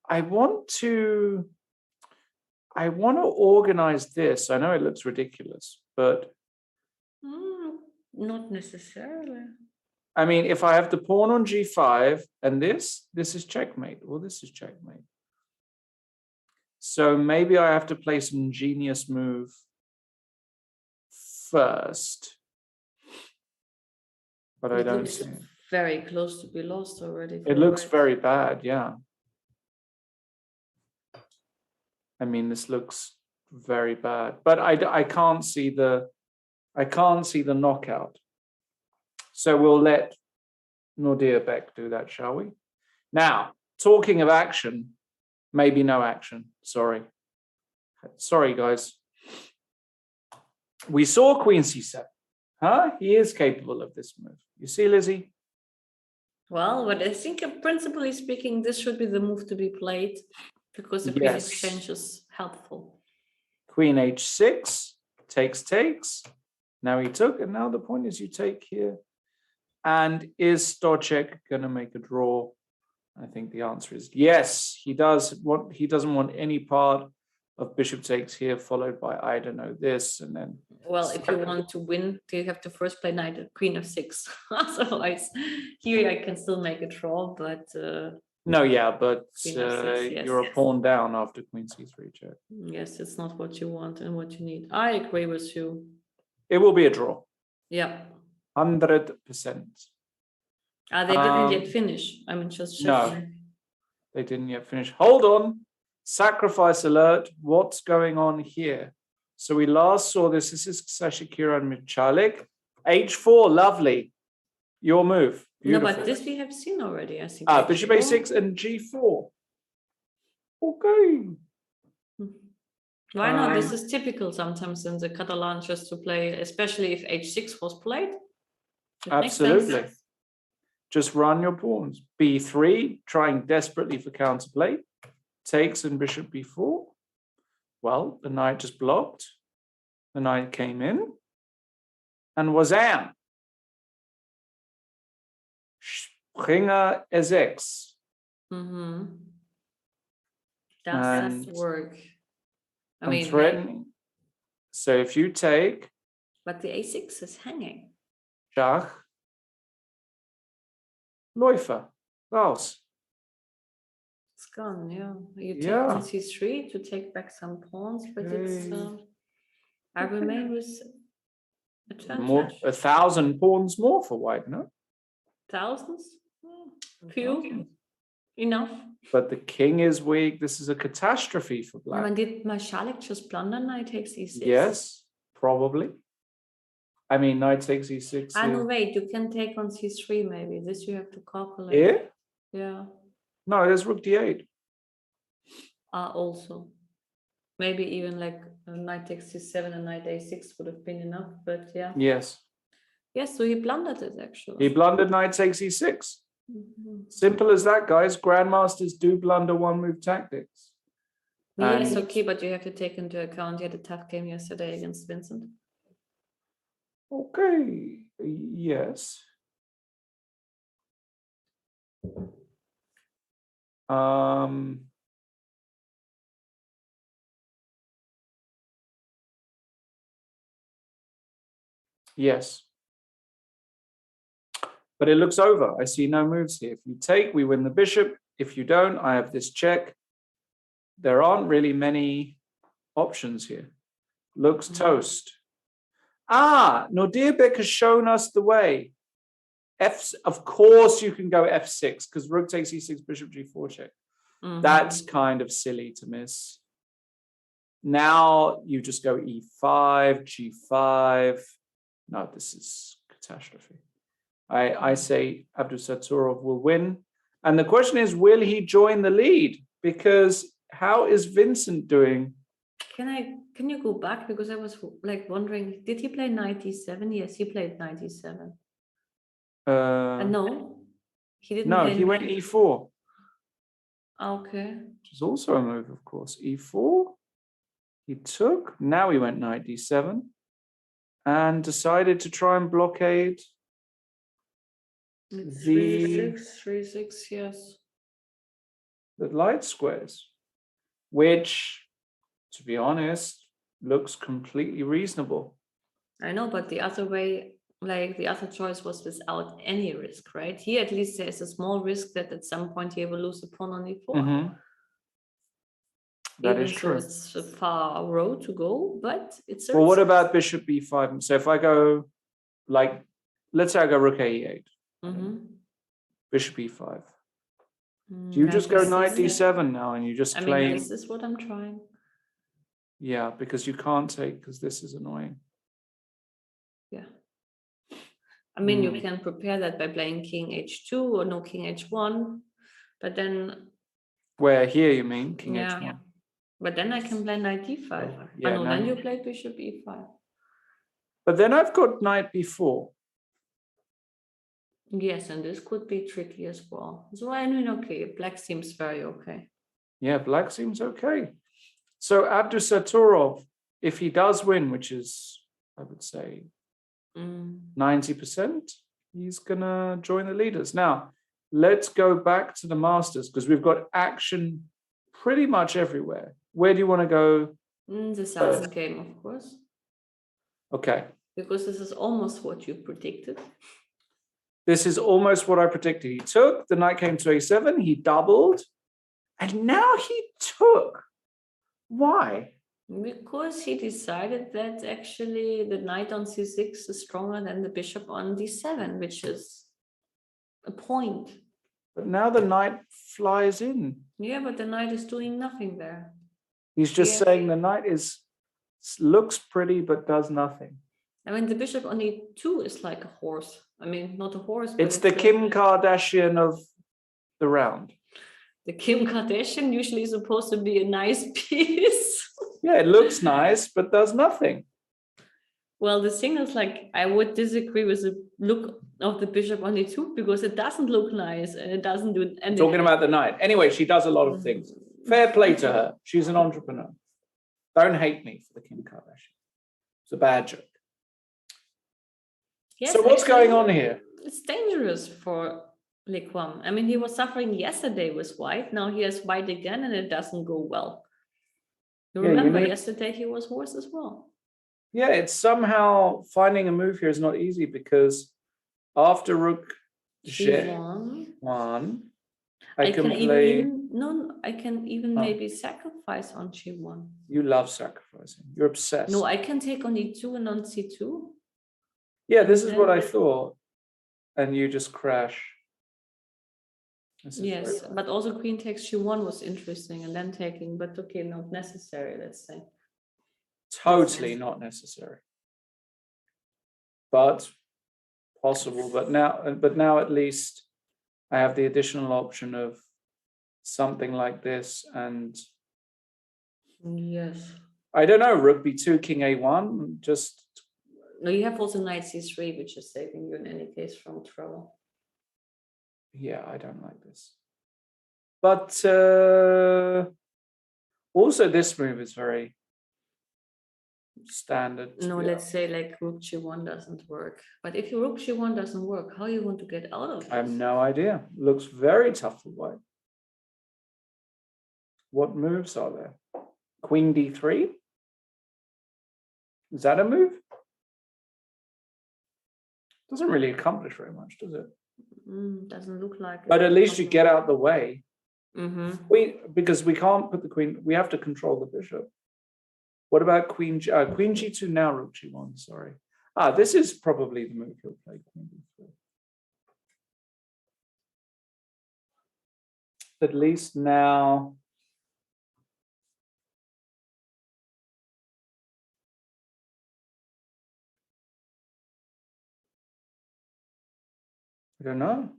I want to organize this. I know it looks ridiculous, but not necessarily. I mean, if I have the pawn on G5 and this is checkmate. Well, this is checkmate. So maybe I have to play some ingenious move first. But I don't see it. Very close to be lost already. It looks very bad, yeah. I mean, this looks very bad, but I can't see the knockout. So we'll let Nordirbek do that, shall we? Now, talking of action, maybe no action. Sorry, guys. We saw Queen C7. Huh? He is capable of this move. You see, Lizzie? Well, but I think principally speaking, this should be the move to be played because the queen exchange is helpful. Queen H6, takes. Now he took, and now the point is you take here. And is Stochek going to make a draw? I think the answer is yes. He doesn't want any part of bishop takes here, followed by, I don't know, this, and then... Well, if you want to win, you have to first play knight at queen of 6. Otherwise, here I can still make a draw, but... no, yeah, but yes, you're a pawn down after queen c3 check. Yes, it's not what you want and what you need. I agree with you. It will be a draw. Yeah. 100%. They didn't yet finish. I mean, just checking. No, they didn't yet finish. Hold on. Sacrifice alert. What's going on here? So we last saw this. This is Sashikira and Michalik. H4, lovely. Your move. Beautiful. No, but this we have seen already, I think. Bishop A6 and G4. Okay. Why not? This is typical sometimes in the Catalan just to play, especially if H6 was played. Absolutely. Just run your pawns. B3, trying desperately for counterplay. Takes and bishop b4. Well, the knight just blocked. The knight came in. And wazam! Springer S6. Does that work? I mean, threatening. So if you take... But the A6 is hanging. Schach. Läufer. Raus. It's gone, yeah. You take on C3 to take back some pawns, but it's... I remain with more, 1,000 pawns more for white, no? Thousands? Few. Enough. But the king is weak. This is a catastrophe for black. And did Mashalik just blunder knight takes e6? Yes, probably. I mean, knight takes e6. No, wait, you can take on c3 maybe. This you have to calculate. Here? Yeah. No, there's rook d8. Also. Maybe even like knight takes c7 and knight a6 would have been enough, but yeah. Yes. Yes, so he blundered it actually. He blundered knight takes e6. Simple as that, guys. Grandmasters do blunder one move tactics. Yes, okay, but you have to take into account you had a tough game yesterday against Vincent. Okay, yes. Yes. But it looks over. I see no moves here. If you take, we win the bishop. If you don't, I have this check. There aren't really many options here. Looks toast. Nordirbeck has shown us the way. Of course you can go f6 because rook takes e6, bishop g4 check. That's kind of silly to miss. Now you just go e5, g5. No, this is catastrophe. I say Abdusattorov will win. And the question is, will he join the lead? Because how is Vincent doing? Can you go back? Because I was like wondering, did he play 97? Yes, he played 97. No, he didn't. No, he went e4. Okay. Which is also a move, of course. e4. He took. Now he went knight d7 and decided to try and blockade It's the 3-6, yes. The light squares, which, to be honest, looks completely reasonable. I know, but the other way, like the other choice was without any risk, right? Here at least there's a small risk that at some point he will lose the pawn on e4. That Even is true. It's a far road to go, but it's. Well, what about bishop b5? So if I go, like, let's say I go rook a8, bishop b5. Do you just go knight d7 now and you just claim? This is what I'm trying. Yeah, because you can't take, because this is annoying. Yeah. You can prepare that by playing king h2 or no king h1, but then. Where here you mean king h1? Yeah. But then I can play knight d5. Then you play bishop e5. But then I've got knight b4. Yes, and this could be tricky as well. So okay, black seems very okay. Yeah, black seems okay. So Abdusattorov, if he does win, which is, I would say, 90%, he's gonna join the leaders. Now, let's go back to the Masters because we've got action pretty much everywhere. Where do you want to go? The Southern game, of course. Okay. Because this is almost what you predicted. This is almost what I predicted. He took, the knight came to a7, he doubled, and now he took. Why? Because he decided that actually the knight on c6 is stronger than the bishop on d7, which is a point. But now the knight flies in. Yeah, but the knight is doing nothing there. He's just saying the knight looks pretty but does nothing. The bishop on e2 is like a horse. Not a horse. It's the Kim Kardashian of the round. The Kim Kardashian usually is supposed to be a nice piece. Yeah, it looks nice, but does nothing. Well, the thing is, I would disagree with the look of the bishop on e2 because it doesn't look nice and it doesn't do anything. Talking about the knight. Anyway, she does a lot of things. Fair play to her. She's an entrepreneur. Don't hate me for the Kim Kardashian. It's a bad joke. Yes, so what's going on here? It's dangerous for Lequam. He was suffering yesterday with white. Now he has white again and it doesn't go well. You remember yesterday he was horse as well. Yeah, it's somehow finding a move here is not easy because after rook g1, I can play. I can even maybe sacrifice on g1. You love sacrificing. You're obsessed. No, I can take on e2 and on c2. Yeah, this is what I thought. And you just crash. Yes, but also queen takes g1 was interesting and then taking, but okay, not necessary, let's say. Totally not necessary. But possible. But now at least I have the additional option of something like this and yes. I don't know, rook b2, king a1, just no, you have also knight c3, which is saving you in any case from trouble. Yeah, I don't like this. But also this move is very standard. No, let's say rook g1 doesn't work. But if your rook g1 doesn't work, how are you going to get out of it? I have no idea. Looks very tough for white. What moves are there? Queen d3? Is that a move? Doesn't really accomplish very much, does it? Doesn't look like it. But at least you get out the way. Because we can't put the queen, we have to control the bishop. What about queen g2 now, rook g1, sorry. This is probably the move he'll play, queen d3. At least now, I don't know.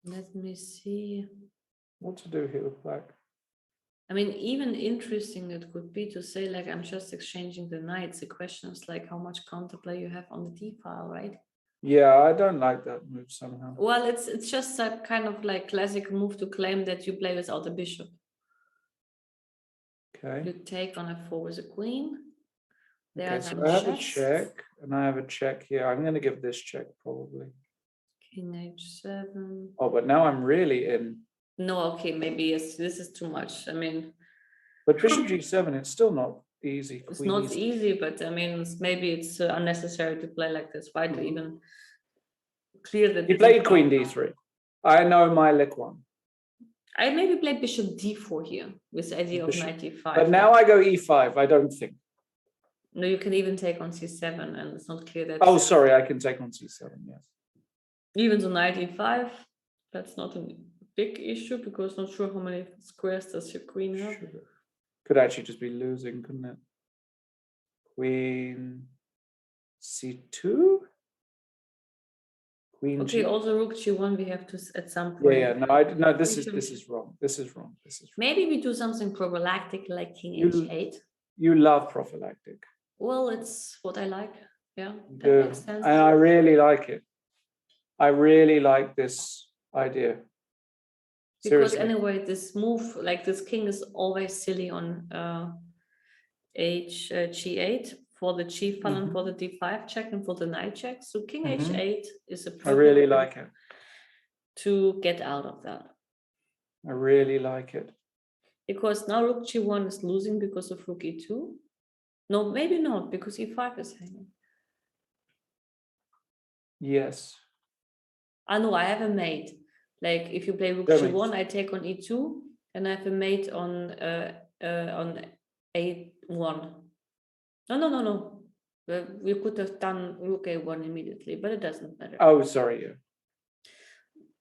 Let me see. What to do here with black? I mean, even interesting it could be to say, like, I'm just exchanging the knights. The question is like how much counterplay you have on the d file, right? Yeah, I don't like that move somehow. Well, it's just a kind of like classic move to claim that you play without a bishop. Okay. You take on f4 with a queen. There Okay, are so some I have a checks. check, and I have a check here. I'm going to give this check probably. King h7. Oh, but now I'm really in. No, okay, maybe yes, this is too much. I mean, But bishop g7, it's still not easy. it's Queen not e7. easy, but I mean, maybe it's unnecessary to play like this, right? To even clear the. He played queen d3. I know my lick one. I maybe play bishop d4 here with the idea of knight e5. But now I go e5, I don't think. No, you can even take on c7, and it's not clear that. Oh, sorry, I can take on c7, yes. Even to knight e5, that's not a big issue because not sure how many squares does your queen have. Could actually just be losing, couldn't it? Queen c2? Queen Okay, g. also rook g1 we have to at some point. Yeah, no, this is wrong. This is wrong. Maybe we do something prophylactic like king h8. You love prophylactic. Well, it's what I like. Yeah, that makes sense. And I really like it. I really like this idea. Because Seriously. anyway, this move, like this king is always silly on g8 for the g file and for the d5 check and for the knight check. So king h8 is a I really like it. To get out of that. I really like it. Because now rook g1 is losing because of rook e2. No, maybe not, because e5 is hanging. Yes. No, I have a mate. Like if you play rook g1, I take on e2, and I have a mate on a1. No. We could have done rook a1 immediately, but it doesn't matter. Oh, sorry. Yeah.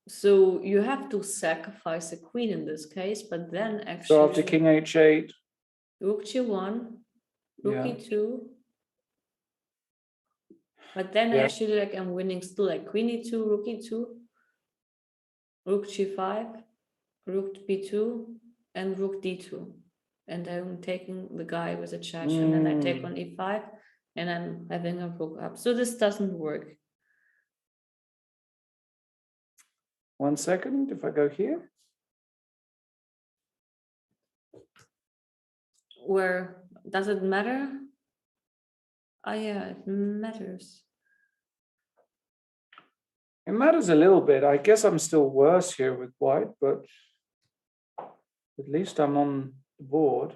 So you have to sacrifice a queen in this case, but then actually. So after king h8, rook g1, rook e2. But then actually, like I'm winning still, like queen e2, rook e2, rook g5, rook b2, and rook d2. And I'm taking the guy with a check, and then I take on e5, and I'm having a rook up. So this doesn't work. 1 second, if I go here. Where does it matter? Yeah, it matters. It matters a little bit. I guess I'm still worse here with white, but at least I'm on the board.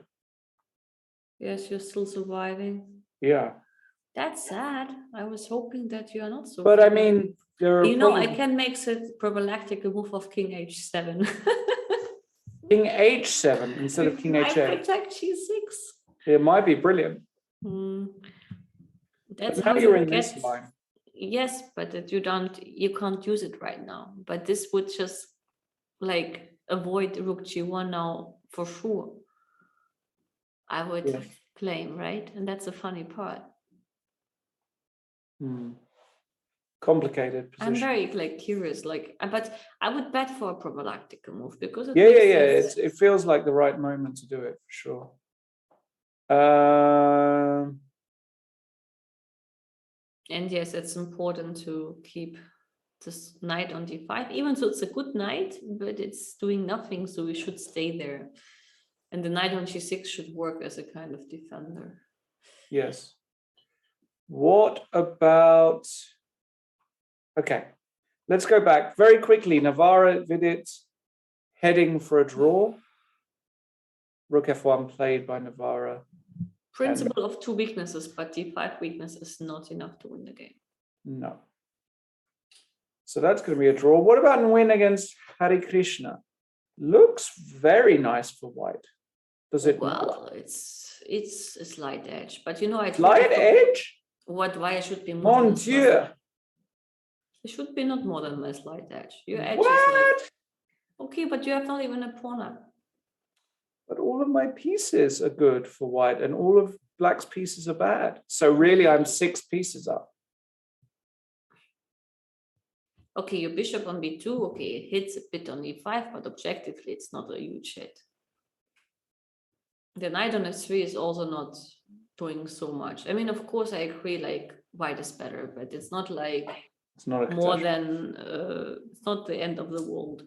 Yes, you're still surviving. Yeah. That's sad. I was hoping that you are not so. But I mean, I can make it prophylactic a move of king h7. King h7 instead of king h8. I protect g6. It might be brilliant. That's how you're in this line. Yes, but that you can't use it right now. But this would just like avoid rook g1 now for sure. I would claim, right? And that's a funny part. Complicated position. I'm very curious, but I would bet for a prophylactic move because it feels like the right moment to do it for sure. And yes, it's important to keep this knight on d5, even though it's a good knight, but it's doing nothing, so we should stay there. And the knight on g6 should work as a kind of defender. Yes. What about... Okay, let's go back very quickly. Navarra, Vidit, heading for a draw. Rook f1 played by Navarra. Principle of two weaknesses, but d5 weakness is not enough to win the game. No. So that's going to be a draw. What about a win against Hari Krishna? Looks very nice for white. Does it not? Well, it's a slight edge, but you know, I told Light you edge? why it should be more Mon than a Dieu. slight. It should be not more than a slight edge. Your edge is What? like, okay, but you have not even a pawn up. But all of my pieces are good for white and all of black's pieces are bad. So really, I'm 6 pieces up. Okay, your bishop on b2, okay, it hits a bit on e5, but objectively, it's not a huge hit. The knight on f3 is also not doing so much. I mean, of course, I agree, like, white is better, but it's not like It's not a more catastrophe. than, it's not the end of the world.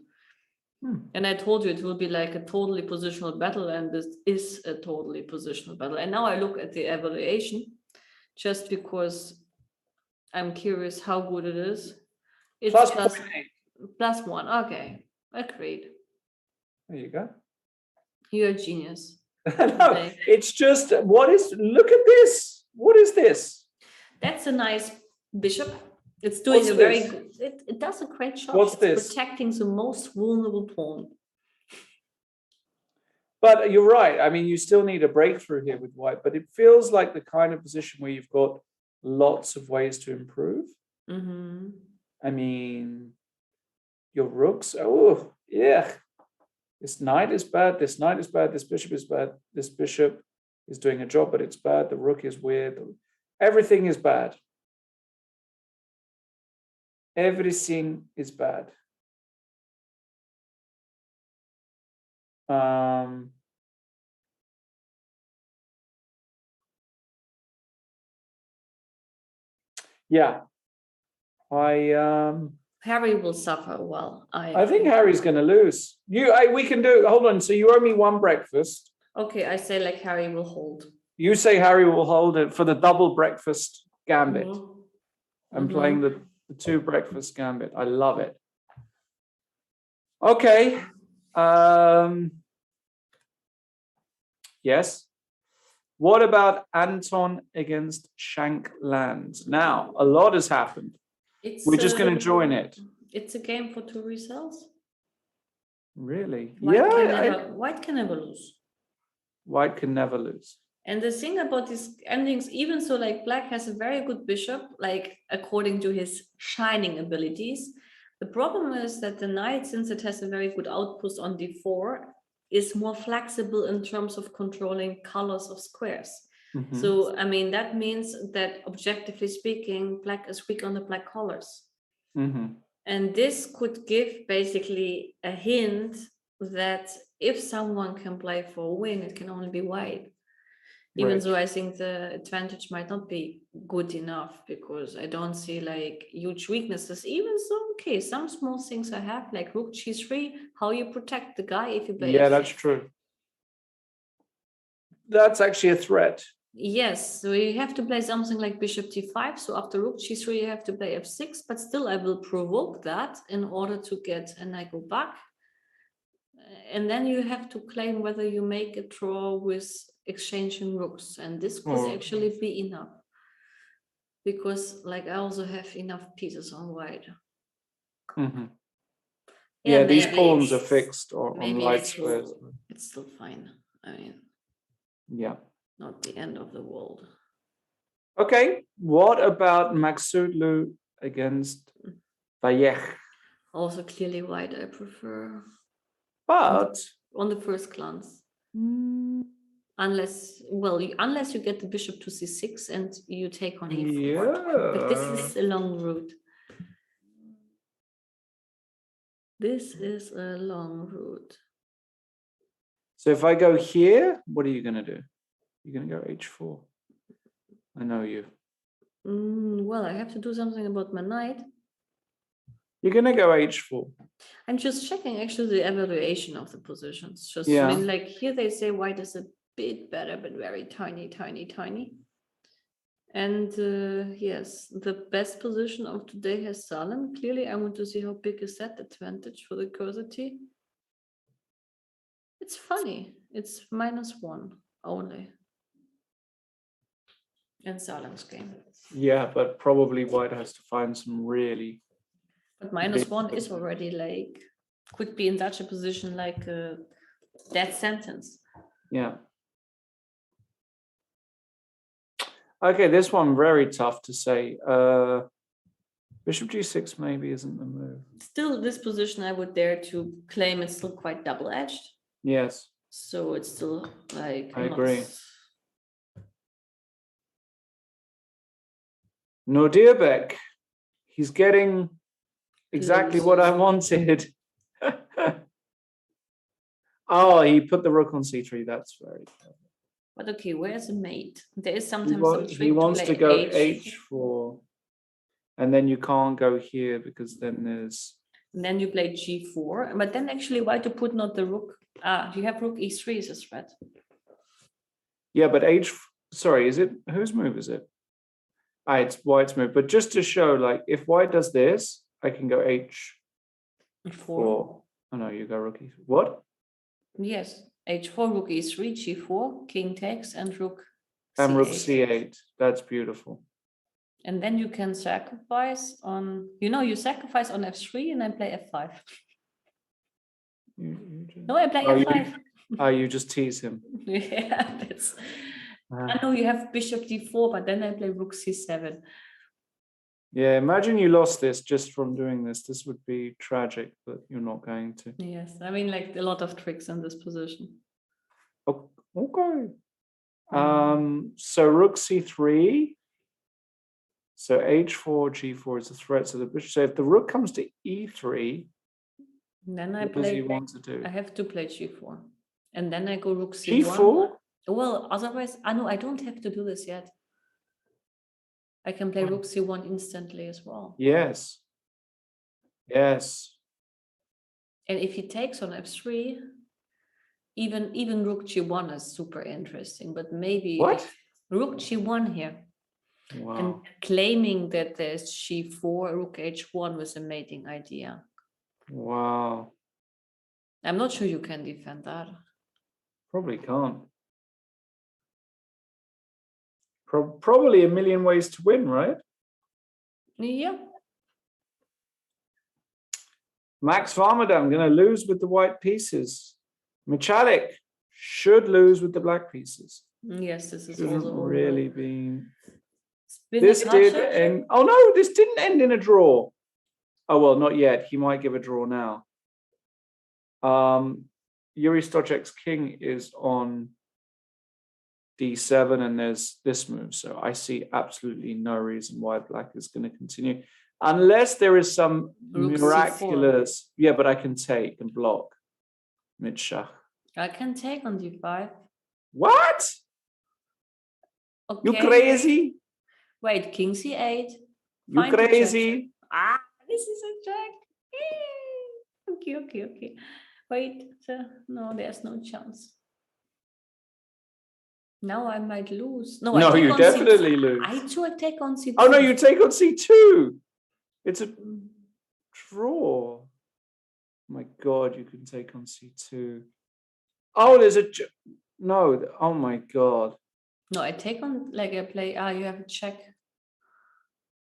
Hmm. And I told you it will be like a totally positional battle, and this is a totally positional battle. And now I look at the evaluation just because I'm curious how good it is. It's Plus plus 0.8. +1. Okay, agreed. There you go. You're a genius. No, Okay. it's just, look at this. What is this? That's a nice bishop. It's doing What's a very this? good. It does a great job. What's It's this? protecting the most vulnerable pawn. But you're right. I mean, you still need a breakthrough here with white, but it feels like the kind of position where you've got lots of ways to improve. Mm-hmm. I mean, your rooks, oh, yeah. This knight is bad, this knight is bad, this bishop is bad, this bishop is doing a job, but it's bad, the rook is weird. Everything is bad. Everything is bad. Yeah. Harry will suffer. Well, I think Harry's going to lose. We can do. Hold on. So you owe me 1 breakfast. Okay, I say like Harry will hold. You say Harry will hold it for the double breakfast gambit. Mhm. I'm Mhm. playing the 2 breakfast gambit. I love it. Okay. Yes. What about Anton against Shankland? Now, a lot has happened. We're just going to join it. It's a game for 2 results. Really? White can never lose. White can never lose. And the thing about these endings, even so, like black has a very good bishop, like according to his shining abilities. The problem is that the knight, since it has a very good outpost on d4, is more flexible in terms of controlling colors of squares. Mhm. So, I mean, that means that objectively speaking, black is weak on the black colors. Mhm. And this could give basically a hint that if someone can play for a win, it can only be white. Even Right. though I think the advantage might not be good enough, because I don't see like huge weaknesses. Even so, okay, some small things I have, like rook g3, how you protect the guy if you play Yeah, f6. that's true. That's actually a threat. Yes, so you have to play something like bishop d5. So after rook g3, you have to play f6, but still I will provoke that in order to get a knight go back. And then you have to claim whether you make a draw with exchanging rooks. And this could actually be enough. Because like I also have enough pieces on white. Mm-hmm. Yeah, these pawns are it's- fixed on maybe light it's squares. still, it's still fine. I mean, Yeah. not the end of the world. Okay. What about Maksudlu against Bayech? Also clearly white I prefer But on the first glance. Unless you get the bishop to c6 and you take on e4. But this is a long route. This is a long route. So if I go here, what are you going to do? You're going to go h4. I know you. Well, I have to do something about my knight. You're going to go h4. I'm just checking actually the evaluation of the positions. Just, Yeah. I mean, like here they say white is a bit better, but very tiny, tiny, tiny. And yes, the best position of today has Salem. Clearly, I want to see how big is that advantage for the cursor T. It's funny. It's -1 only in Salem's game. Yeah, but probably white has to find some really But -1 is already like, could be in such a position like a death sentence. Yeah. Okay, this one very tough to say. Bishop G6 maybe isn't the move. Still, this position I would dare to claim it's still quite double-edged. Yes. So it's still like I agree. Nordirbeck. He's getting exactly what I wanted. Oh, he put the rook on c3. That's very clever. But okay, where's the mate? There is sometimes some trick He wants to play go h4. And then you can't go here because then there's... And then you play g4. But then actually, why to put not the rook? You have rook e3 as a threat. Yeah, but sorry, is it, whose move is it? It's white's move. But just to show, like, if white does this, I can go h4. Oh no, you go rook e3. What? Yes, h4, rook e3, g4, king takes, and rook c8. And rook c8. That's beautiful. And then you can sacrifice on, you sacrifice on f3 and I play f5. No, I play f5. You just tease him. Yeah, that's... I know you have bishop d4, but then I play rook c7. Yeah, imagine you lost this just from doing this. This would be tragic, but you're not going to. Yes, I mean, like a lot of tricks in this position. Okay. So rook c3. So h4, g4 is a threat. So the bishop. So if the rook comes to e3, then I what does he want to do? I have to play g4, and then I go rook c1. g4. Well, otherwise, no, I don't have to do this yet. I can play rook c1 instantly as well. Yes. Yes. And if he takes on f3, even rook g1 is super interesting. But maybe what? Rook g1 here. Wow. And claiming that there's g4, rook h1 with a mating idea. Wow. I'm not sure you can defend that. Probably can't. Probably a million ways to win, right? Yeah. Max Varmadam going to lose with the white pieces. Michalik should lose with the black pieces. Yes, this is Shouldn't also really been. been This did end. Oh no, this didn't end in a draw. Oh well, not yet. He might give a draw now. Yuri Stochek's king is on d7, and there's this move. So I see absolutely no reason why black is going to continue, unless there is some rook miraculous. c4. Yeah, but I can take and block mid-shach. I can take on d5. What? Okay. You crazy? Wait, king c8. You Fine to crazy? check. This is a check. Okay. Wait, no, there's no chance. Now I might lose. No, No, you definitely lose. I take on c2. Oh no, you take on c2. It's a draw. My God, you can take on c2. Oh, there's a no. Oh my God. No, I take on like I play. You have a check.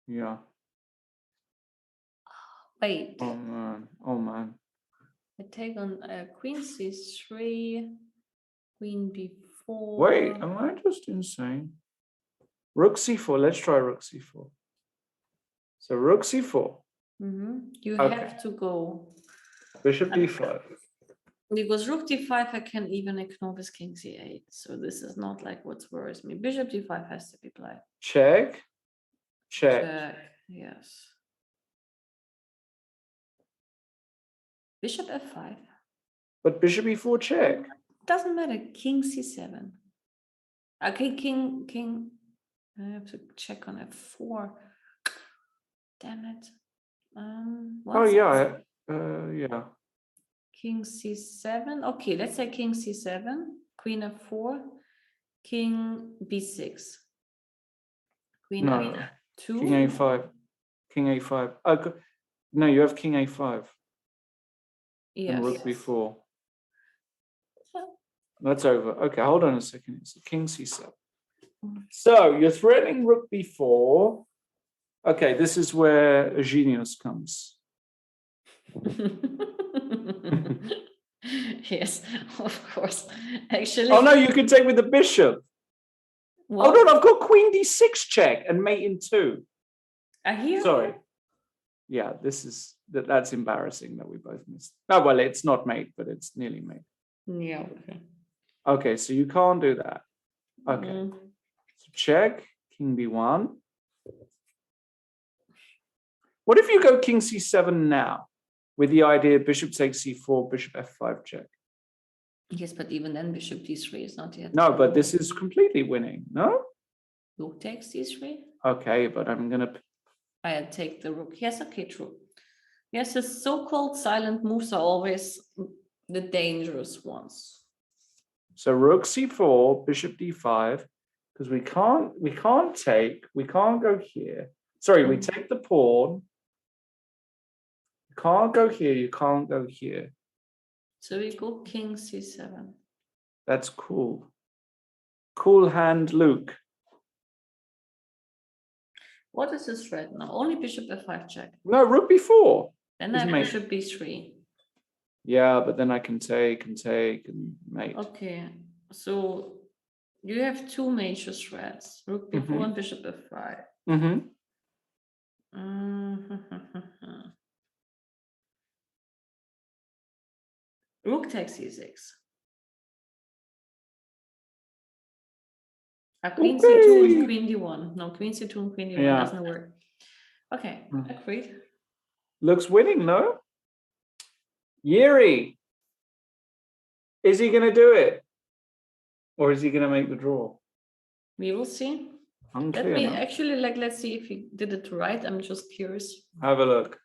Yeah. Wait. Oh man. Oh man. I take on queen c3, queen b4. Wait, am I just insane? Rook c4. Let's try rook c4. So rook c4. You Okay. have to go. Bishop d5. Because rook d5, I can even ignore with king c8. So this is not like what worries me. Bishop d5 has to be played. Check. Check. Check. Yes. Bishop f5. But bishop e4 check. Doesn't matter. King c7. Okay, king. I have to check on f4. Damn it. Oh yeah. Yeah. King c7. Okay, let's say king c7, queen f4, king b6, queen f2. King a5. King a5. No, you have king a5. Yes. And rook b4. That's over. Okay, hold on a second. It's king c7. So you're threatening rook b4. Okay, this is where a genius comes. Yes, of course. Actually, Oh no, you can take with the bishop. what? Oh no, I've got queen d6 check and mate in 2. I hear. Sorry. Yeah, that's embarrassing that we both missed. Oh well, it's not mate, but it's nearly mate. Yeah. Okay. Okay, so you can't do that. Okay. Mm. So check, king b1. What if you go king c7 now with the idea bishop takes c4, bishop f5 check? Yes, but even then, bishop d3 is not yet. No, but this is completely winning, no? Rook takes d3. Okay, but I'm going to... I take the rook. Yes, okay, true. Yes, the so-called silent moves are always the dangerous ones. So rook c4, bishop d5, because we can't go here. Sorry, we take the pawn. You can't go here, you can't go here. So we go king c7. That's cool. Cool hand, Luke. What is this threat now? Only bishop f5 check. No, rook b4. Then I Is have mate. bishop b3. Yeah, but then I can take and mate. Okay, so you have two major threats: rook b4 and bishop f5. Mm-hmm. Rook takes e6. Queen c2 and queen d1. No, queen c2 and queen d1 doesn't work. Okay, agreed. Looks winning, no? Yuri. Is he going to do it? Or is he going to make the draw? We will see. Unclear now. Actually, let's see if he did it right. I'm just curious. Have a look.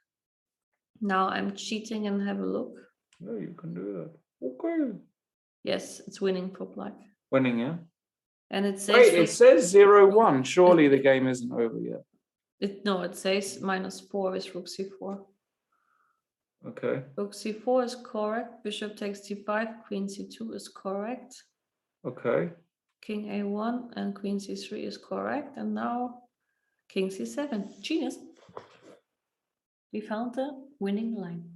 Now I'm cheating and have a look. No, you can do that. Okay. Yes, it's winning for black. Winning, yeah? And it says... Wait, it says 0-1. Surely the game isn't over yet. It says -4 with rook c4. Okay. Rook c4 is correct. Bishop takes d5. Queen c2 is correct. Okay. King a1 and queen c3 is correct. And now king c7. Genius. We found the winning line.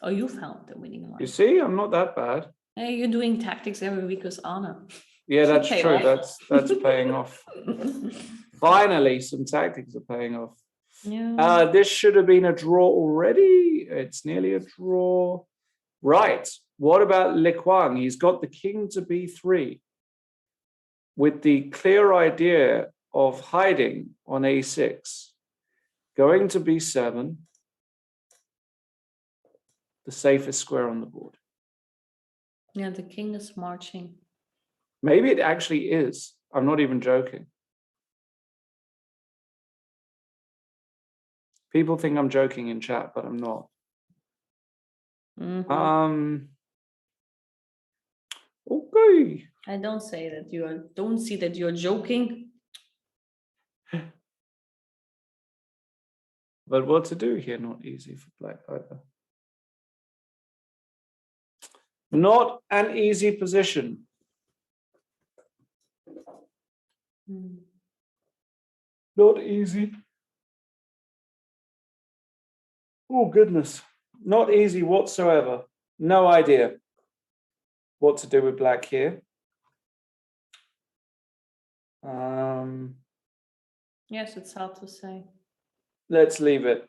Oh, you found the winning line. You see, I'm not that bad. Hey, you're doing tactics every week with Anna. Yeah, that's Pay true. off. That's paying off. Finally, some tactics are paying off. Yeah. This should have been a draw already. It's nearly a draw. Right. What about Le Quang? He's got the king to b3 with the clear idea of hiding on a6, going to b7, the safest square on the board. Yeah, the king is marching. Maybe it actually is. I'm not even joking. People think I'm joking in chat, but I'm not. Okay. I don't say that don't see that you're joking. But what to do here? Not easy for black either. Not an easy position. Not easy. Oh, goodness. Not easy whatsoever. No idea what to do with black here. Yes, it's hard to say. Let's leave it.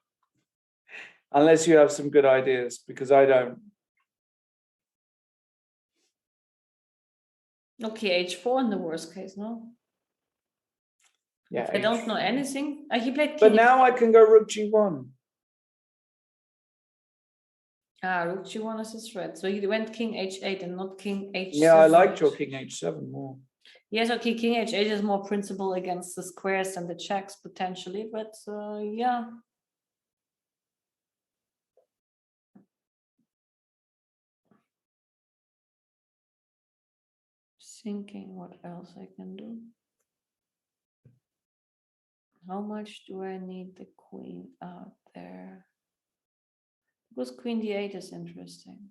Unless you have some good ideas, because I don't. Okay, h4 in the worst case, no? Yeah, I don't know anything. He played king. But now I can go rook g1. Rook g1 is his threat. So he went king h8 and not king h7. Yeah, I liked your king h7 more. Yes, okay, king h8 is more principle against the squares and the checks potentially, but yeah. Thinking what else I can do. How much do I need the queen out there? Because queen d8 is interesting.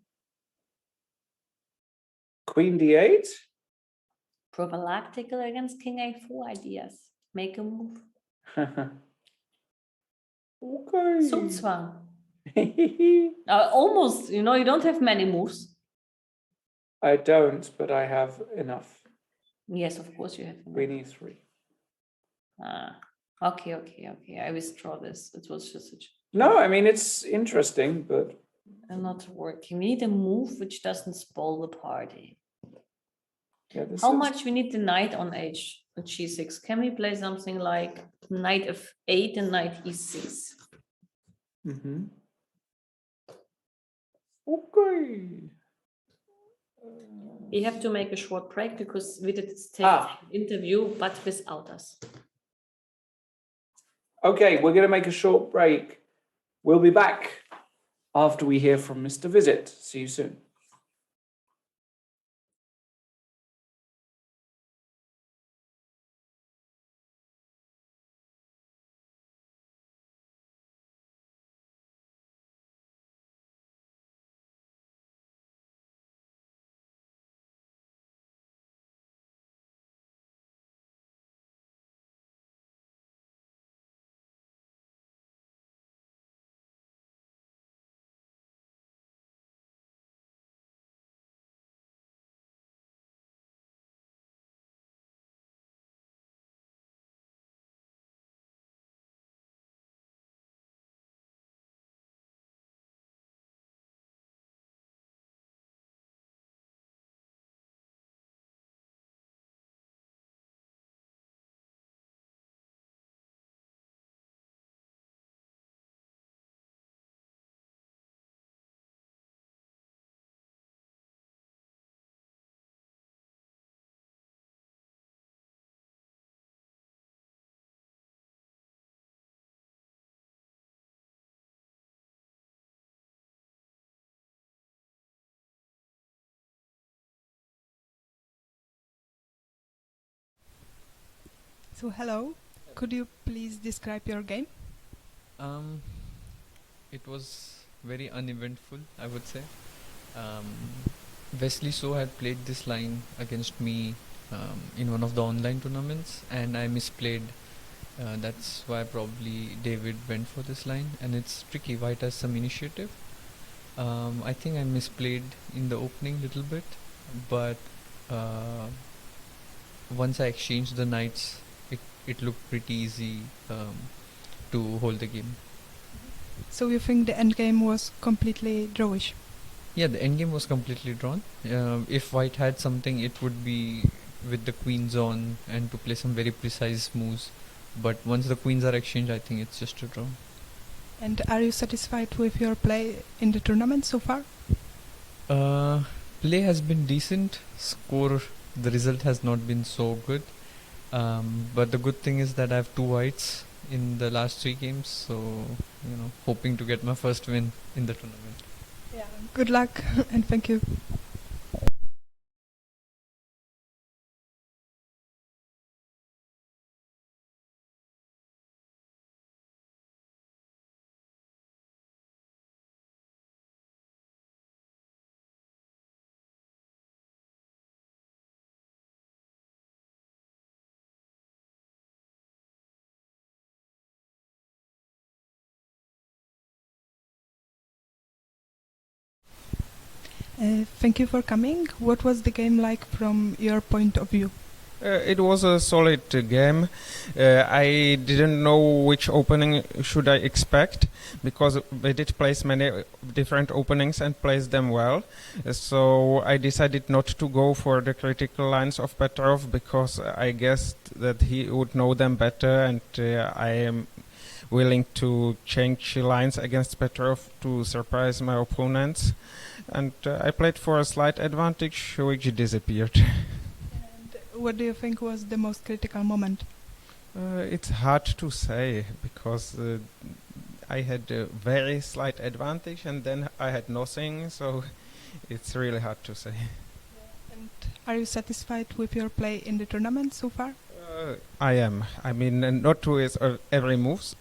Queen d8? Prophylactical against king a4 ideas. Make a move. Okay. Zugzwang. Almost, you don't have many moves. I don't, but I have enough. Yes, of course you have. We need 3. Okay. I withdraw this. It was just No, I mean, it's interesting, but not working. We need a move which doesn't spoil the party. yeah, How much we need the knight on g6? Can we play something like knight f8 and knight e6? Mm-hmm. Okay. We have to make a short break because we did take interview, but without us. Okay, we're going to make a short break. We'll be back after we hear from Mr. Visit. See you soon. So hello, could you please describe your game? It was very uneventful, I would say. Wesley So had played this line against me in one of the online tournaments, and I misplayed. That's why probably David went for this line, and it's tricky. White has some initiative. I think I misplayed in the opening little bit, but once I exchanged the knights, it looked pretty easy to hold the game. So you think the endgame was completely drawish? Yeah, the endgame was completely drawn. If white had something, it would be with the queens on and to play some very precise moves. But once the queens are exchanged, I think it's just a draw. And are you satisfied with your play in the tournament so far? Play has been decent. The result has not been so good. But the good thing is that I have 2 whites in the last 3 games, so hoping to get my first win in the tournament. Yeah. Good luck and thank you. Thank you for coming. What was the game like from your point of view? It was a solid game. I didn't know which opening should I expect because we did place many different openings and place them well. So I decided not to go for the critical lines of Petrov because I guessed that he would know them better, and I am willing to change lines against Petrov to surprise my opponents. And I played for a slight advantage which disappeared. What do you think was the most critical moment? It's hard to say because I had a very slight advantage and then I had nothing, so it's really hard to say. And are you satisfied with your play in the tournament so far? I am. I mean, not with every move,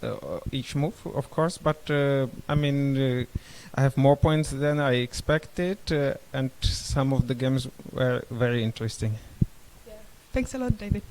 each move, of course, but I have more points than I expected, and some of the games were very interesting. Thanks a lot, David.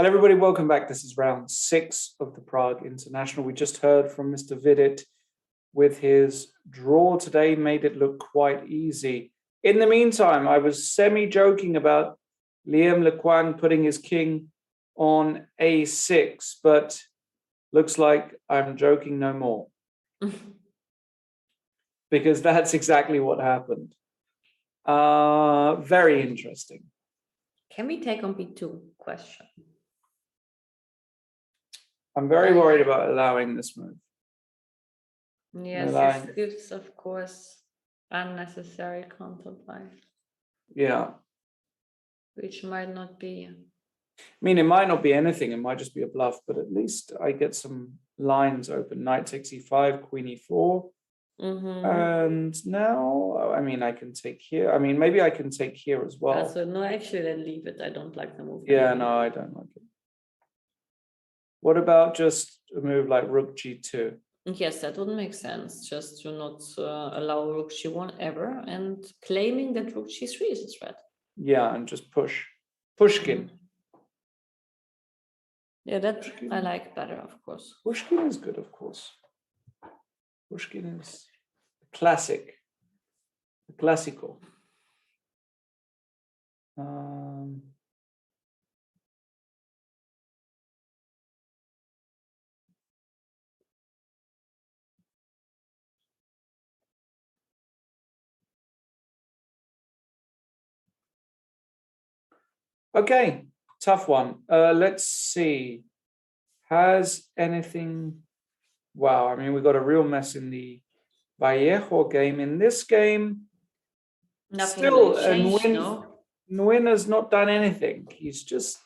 Hello, everybody. Welcome back. This is round 6 of the Prague International. We just heard from Mr. Vidit with his draw today, made it look quite easy. In the meantime, I was semi-joking about Liam Lequan putting his king on a6, but looks like I'm joking no more. Because that's exactly what happened. Very interesting. Can we take on b2 question? I'm very worried about allowing this move. Yes, Allowing- this gives, of course, unnecessary counterplay, Yeah. which might not be. I mean, it might not be anything. It might just be a bluff, but at least I get some lines open. Knight takes e5, queen e4. Mm-hmm. And now, I mean, I can take here. I mean, maybe I can take here as well. So no, actually, then leave it. I don't like the move. Yeah, no, I don't like it. What about just a move like rook g2? Yes, that would make sense. Just to not allow rook g1 ever, and claiming that rook g3 is a threat. Yeah, and just Pushkin. Yeah, that I like better, of course. Pushkin is good, of course. Pushkin is classic. Classical. Okay, tough one. Let's see. Has anything... Wow, I mean, we got a real mess in the Vallejo game. In this game, Nothing still, really changed, no? Nguyen has not done anything. He's just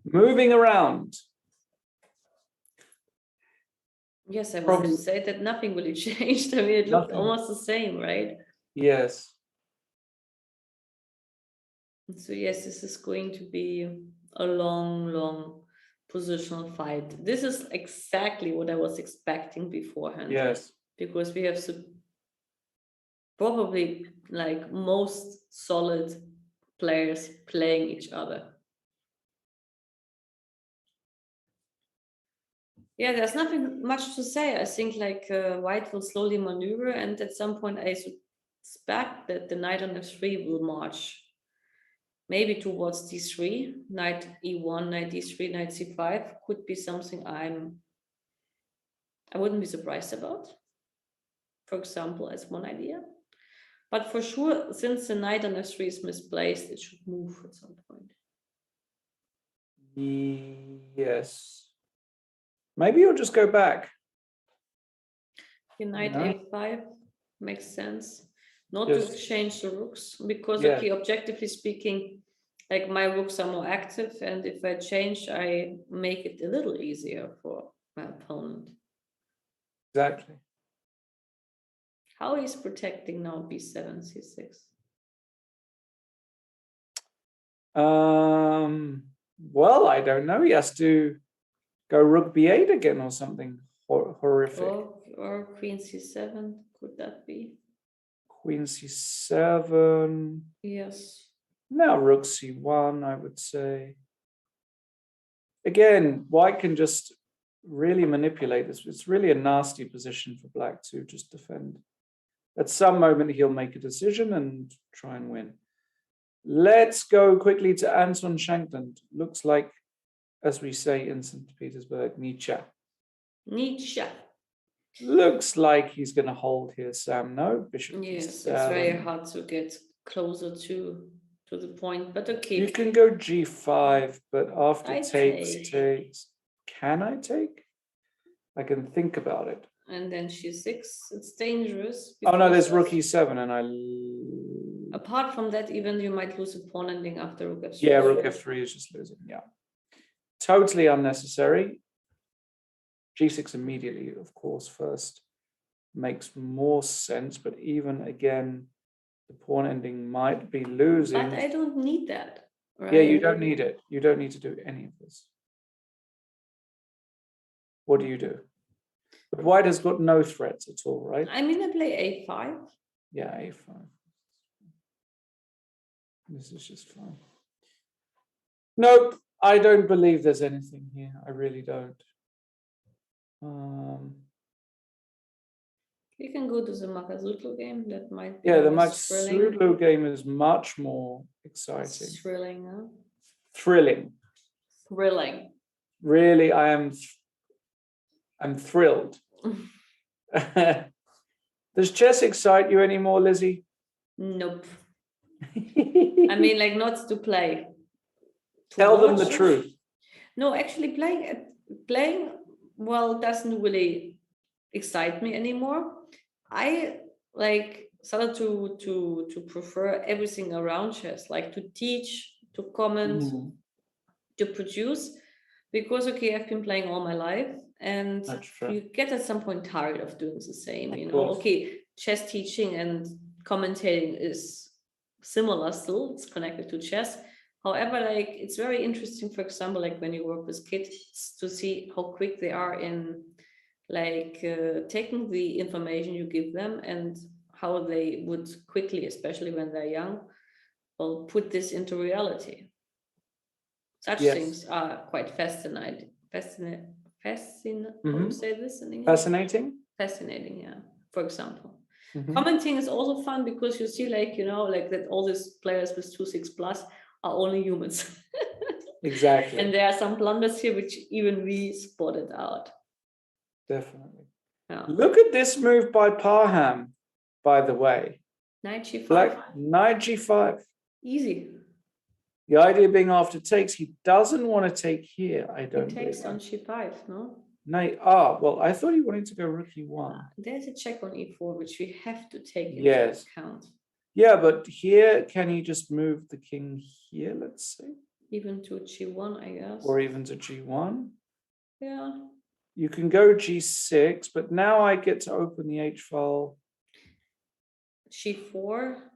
moving around. Yes, I Probably- would say that nothing really changed. I mean, it looked Nothing. almost the same, right? Yes. So yes, this is going to be a long, long positional fight. This is exactly what I was expecting beforehand. Yes. Because we have probably like most solid players playing each other. Yeah, there's nothing much to say. I think like white will slowly maneuver, and at some point I suspect that the knight on f3 will march maybe towards d3, knight e1, knight d3, knight c5 could be something I wouldn't be surprised about, for example, as one idea. But for sure, since the knight on f3 is misplaced, it should move at some point. Yes. Maybe you'll just go back. Knight Yeah. a5 makes sense. Not Yes. to exchange the rooks, because Yeah. okay, objectively speaking, like my rooks are more active, and if I change, I make it a little easier for my opponent. Exactly. How is protecting now b7, c6? Well, I don't know. He has to go rook b8 again or something horrific. Or queen c7, could that be? Queen c7. Yes. Now rook c1, I would say. Again, white can just really manipulate this. It's really a nasty position for black to just defend. At some moment, he'll make a decision and try and win. Let's go quickly to Anton Shankland. Looks like, as we say in St. Petersburg, Nietzsche. Nietzsche. Looks like he's going to hold here, Sam. No, bishop. Yes, it's d7. very hard to get closer to the point, but okay. You can go g5, but after I takes. Can I take? I can think about it. And then c6, it's dangerous. Oh no, there's because rook e7, and apart from that, even you might lose a pawn ending after rook f3. yeah, rook f3 is just losing. Yeah, totally unnecessary. G6 immediately, of course, first makes more sense, but even again, the pawn ending might be losing. But I don't need that, right? Yeah, you don't need it. You don't need to do any of this. What do you do? But white has got no threats at all, right? I mean, I play a5. Yeah, a5. This is just fine. Nope. I don't believe there's anything here. I really don't. You can go to the Makazutlu game. That might be Yeah, the more thrilling. Maxudlu game is much more exciting. Thrilling, huh? Thrilling. Thrilling. Really, I'm thrilled. Does chess excite you anymore, Lizzie? Nope. I mean, like, not to play. To Tell them the watch. truth. No, actually, playing well doesn't really excite me anymore. I like started to prefer everything around chess, like to teach, to comment, Mm, to produce, because okay, I've been playing all my life, and that's true. you get at some point tired of doing the same. Of You know, course. okay, chess teaching and commentating is similar still. It's connected to chess. However, like it's very interesting, for example, like when you work with kids to see how quick they are in like taking the information you give them and how they would quickly, especially when they're young, will put this into reality. Such Yes. things are quite fascinating. How do you say this in English? Fascinating. Fascinating, yeah. For example. Mhm. Commenting is also fun because you see, like, you know, like that all these players with 2-6 plus are only humans. Exactly. And there are some blunders here which even we spotted out. Definitely. Yeah. Look at this move by Parham, by the way. Knight G5. Black knight G5. Easy. The idea being after takes, he doesn't want to take here. I It don't takes believe. on G5, no? Knight. Well, I thought he wanted to go rook E1. There's a check on E4 which we have to take into Yes. account. Yeah, but here, can he just move the king here, let's say? Even to G1, I guess. Or even to G1? Yeah. You can go G6, but now I get to open the H file. G4.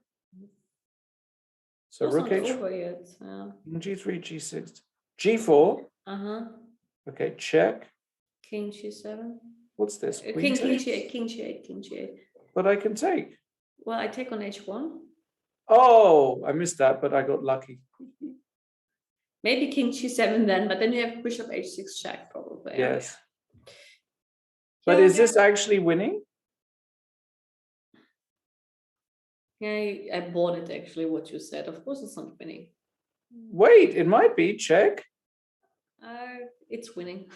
So It's rook not H, over yet. Yeah. G3, G6, G4. Uh-huh. Okay, check. King G7. What's this? King Queen takes? G8, King G8, King G8. But I can take. Well, I take on H1. Oh, I missed that, but I got lucky. Maybe King G7 then, but then you have Bishop H6 check probably. Yes. But Yeah, is this actually winning? Yeah, I bought it actually, what you said. Of course, it's not winning. Wait, it might be. Check. It's winning.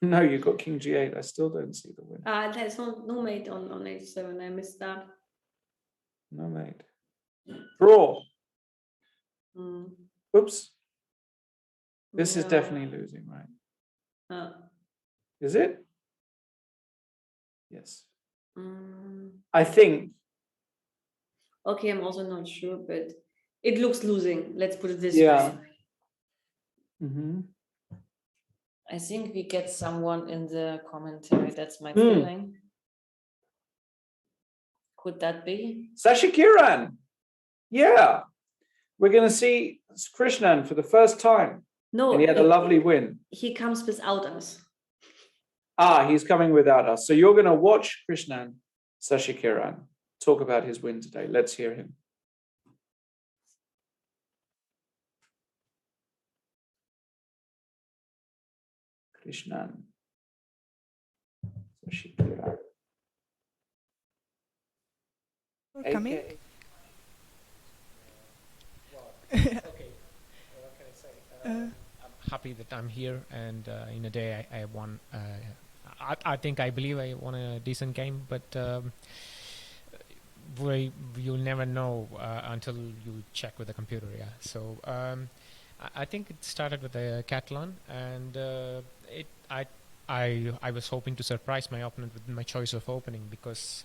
No, you got King G8. I still don't see the win. There's no mate on H7. I missed that. No mate. Draw. Mm. Oops. This is Yeah. definitely losing, right? Is it? Yes. I think. Okay, I'm also not sure, but it looks losing. Let's put it this Yeah. way. Mm-hmm. I think we get someone in the commentary. That's my feeling. Could that be? Sashi Kiran. Yeah. We're going to see Krishnan for the first time. No. And he had a lovely win. He comes without us. He's coming without us. So you're going to watch Krishnan Sashi Kiran talk about his win today. Let's hear him. Krishnan Sashi Kiran. Coming. I'm happy that I'm here, and in a day I won. I believe I won a decent game, but you'll never know until you check with the computer. Yeah. So I think it started with a Catalan, and I was hoping to surprise my opponent with my choice of opening because.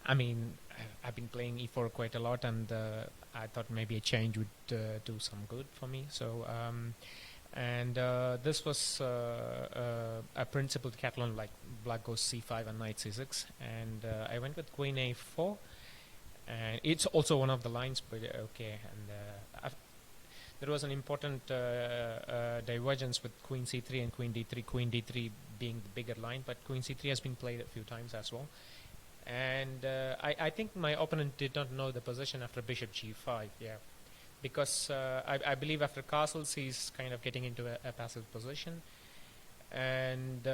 I mean, I've been playing e4 quite a lot, and I thought maybe a change would do some good for me. So, this was a principled Catalan, like black goes c5 and knight c6, and I went with queen a4, and it's also one of the lines, but okay. And there was an important divergence with queen c3 and queen d3 being the bigger line, but queen c3 has been played a few times as well. And I think my opponent did not know the position after bishop g5. Yeah, because I believe after castles he's kind of getting into a passive position, and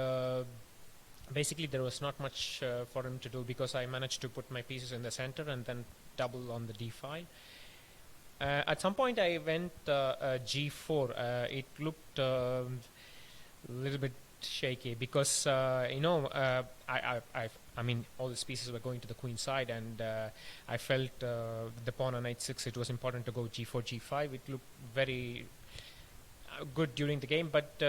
basically there was not much for him to do, because I managed to put my pieces in the center and then double on the d5. At some point I went g4. It looked a little bit shaky, because I mean all these pieces were going to the queen side, and I felt the pawn on h6 it was important to go g4 g5. It looked very good during the game, but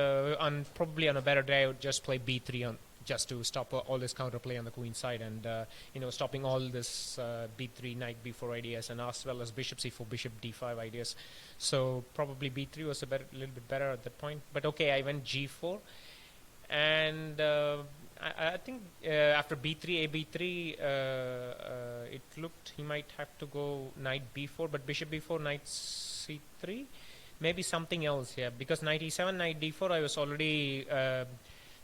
probably on a better day I would just play b3 just to stop all this counterplay on the queen side, and stopping all this b3 knight b4 ideas, and as well as bishop c4 bishop d5 ideas. So probably b3 was a little bit better at that point. But okay, I went g4, and I think after b3 ab3 it looked he might have to go knight b4, but bishop b4 knight c3, maybe something else here, because knight e7 knight d4 I was already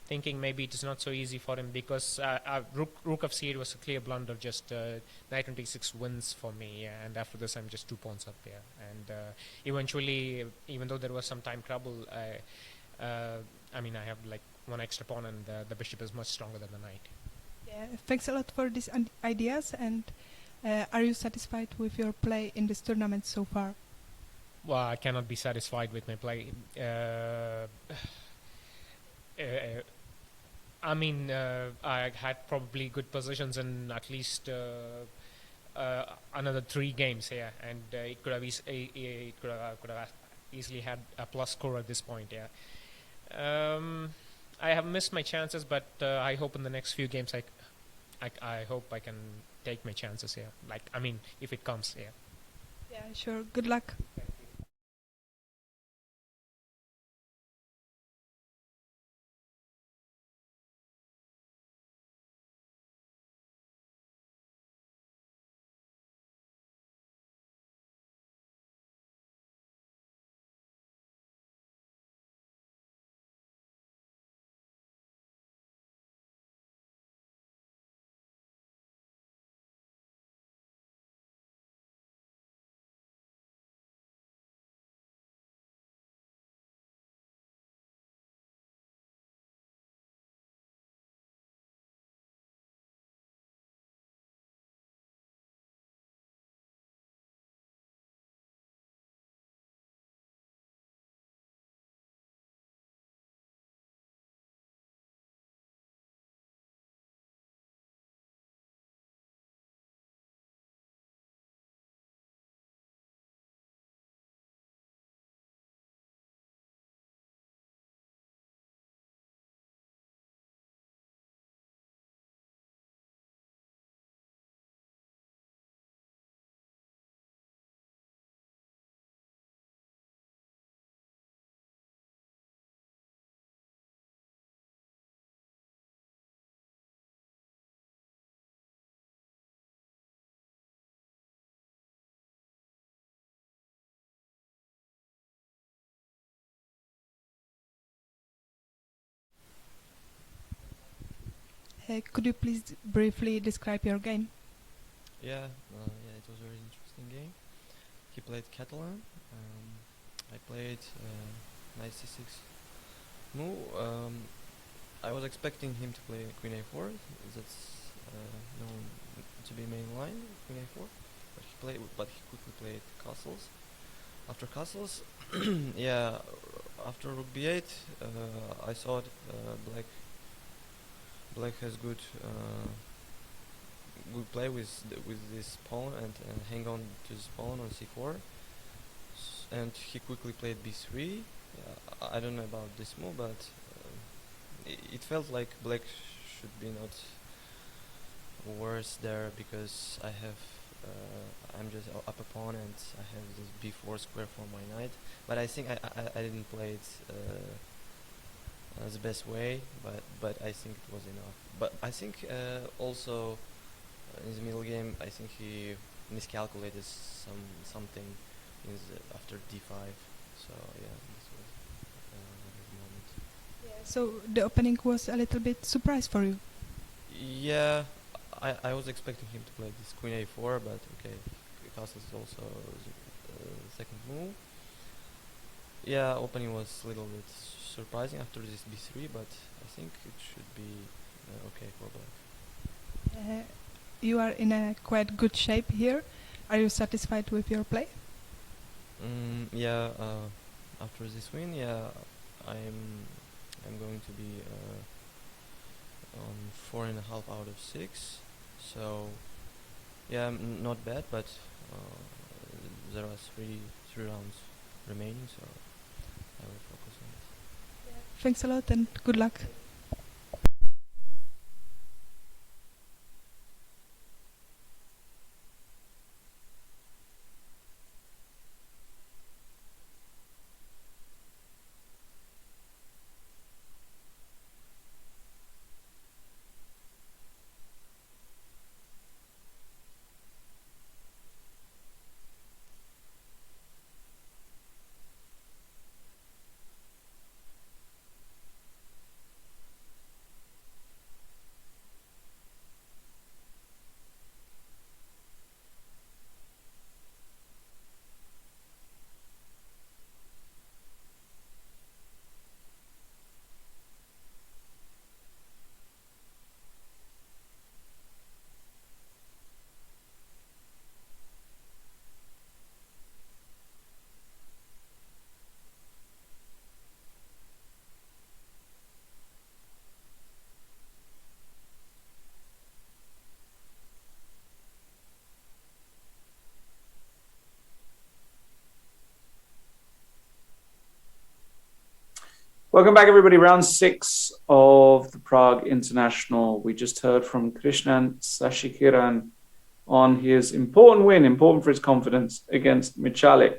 thinking maybe it is not so easy for him, because rook of c8 was a clear blunder. Just knight on d6 wins for me, yeah, and after this I'm just 2 pawns up there, and eventually, even though there was some time trouble, I mean I have like 1 extra pawn, and the bishop is much stronger than the knight. Yeah, thanks a lot for these ideas. And are you satisfied with your play in this tournament so far? Well, I cannot be satisfied with my play. I mean, I had probably good positions in at least another 3 games here, and it could have easily had a plus score at this point. Yeah, I have missed my chances, but I hope in the next few games I hope I can take my chances here. Like, I mean, if it comes, yeah. Yeah, sure. Good luck. Could you please briefly describe your game? Yeah, it was a very interesting game. He played Catalan. I played knight c6 move. I was expecting him to play queen a4. That's known to be main line, queen a4. But he quickly played castles. After castles, yeah, after rook b8, I thought black has good play with this pawn, and hang on to this pawn on c4, and he quickly played b3. I don't know about this move, but it felt like black should be not worse there, because I'm just up a pawn, and I have this b4 square for my knight. But I think I didn't play it the best way, but I think it was enough. But I think also in the middle game, I think he miscalculated something after d5. So yeah, this was his moment. Yeah, so the opening was a little bit surprise for you. Yeah, I was expecting him to play this queen a4, but okay, castles is also the second move. Yeah, opening was a little bit surprising after this b3, but I think it should be okay for black. You are in a quite good shape here. Are you satisfied with your play? Yeah, after this win, yeah, I'm going to be on 4.5 out of 6. So yeah, not bad, but there are three rounds remaining, so I will focus on it. Thanks a lot and good luck. Welcome back, everybody. Round 6 of the Prague International. We just heard from Krishnan Sashikiran on his important win, important for his confidence, against Michalik.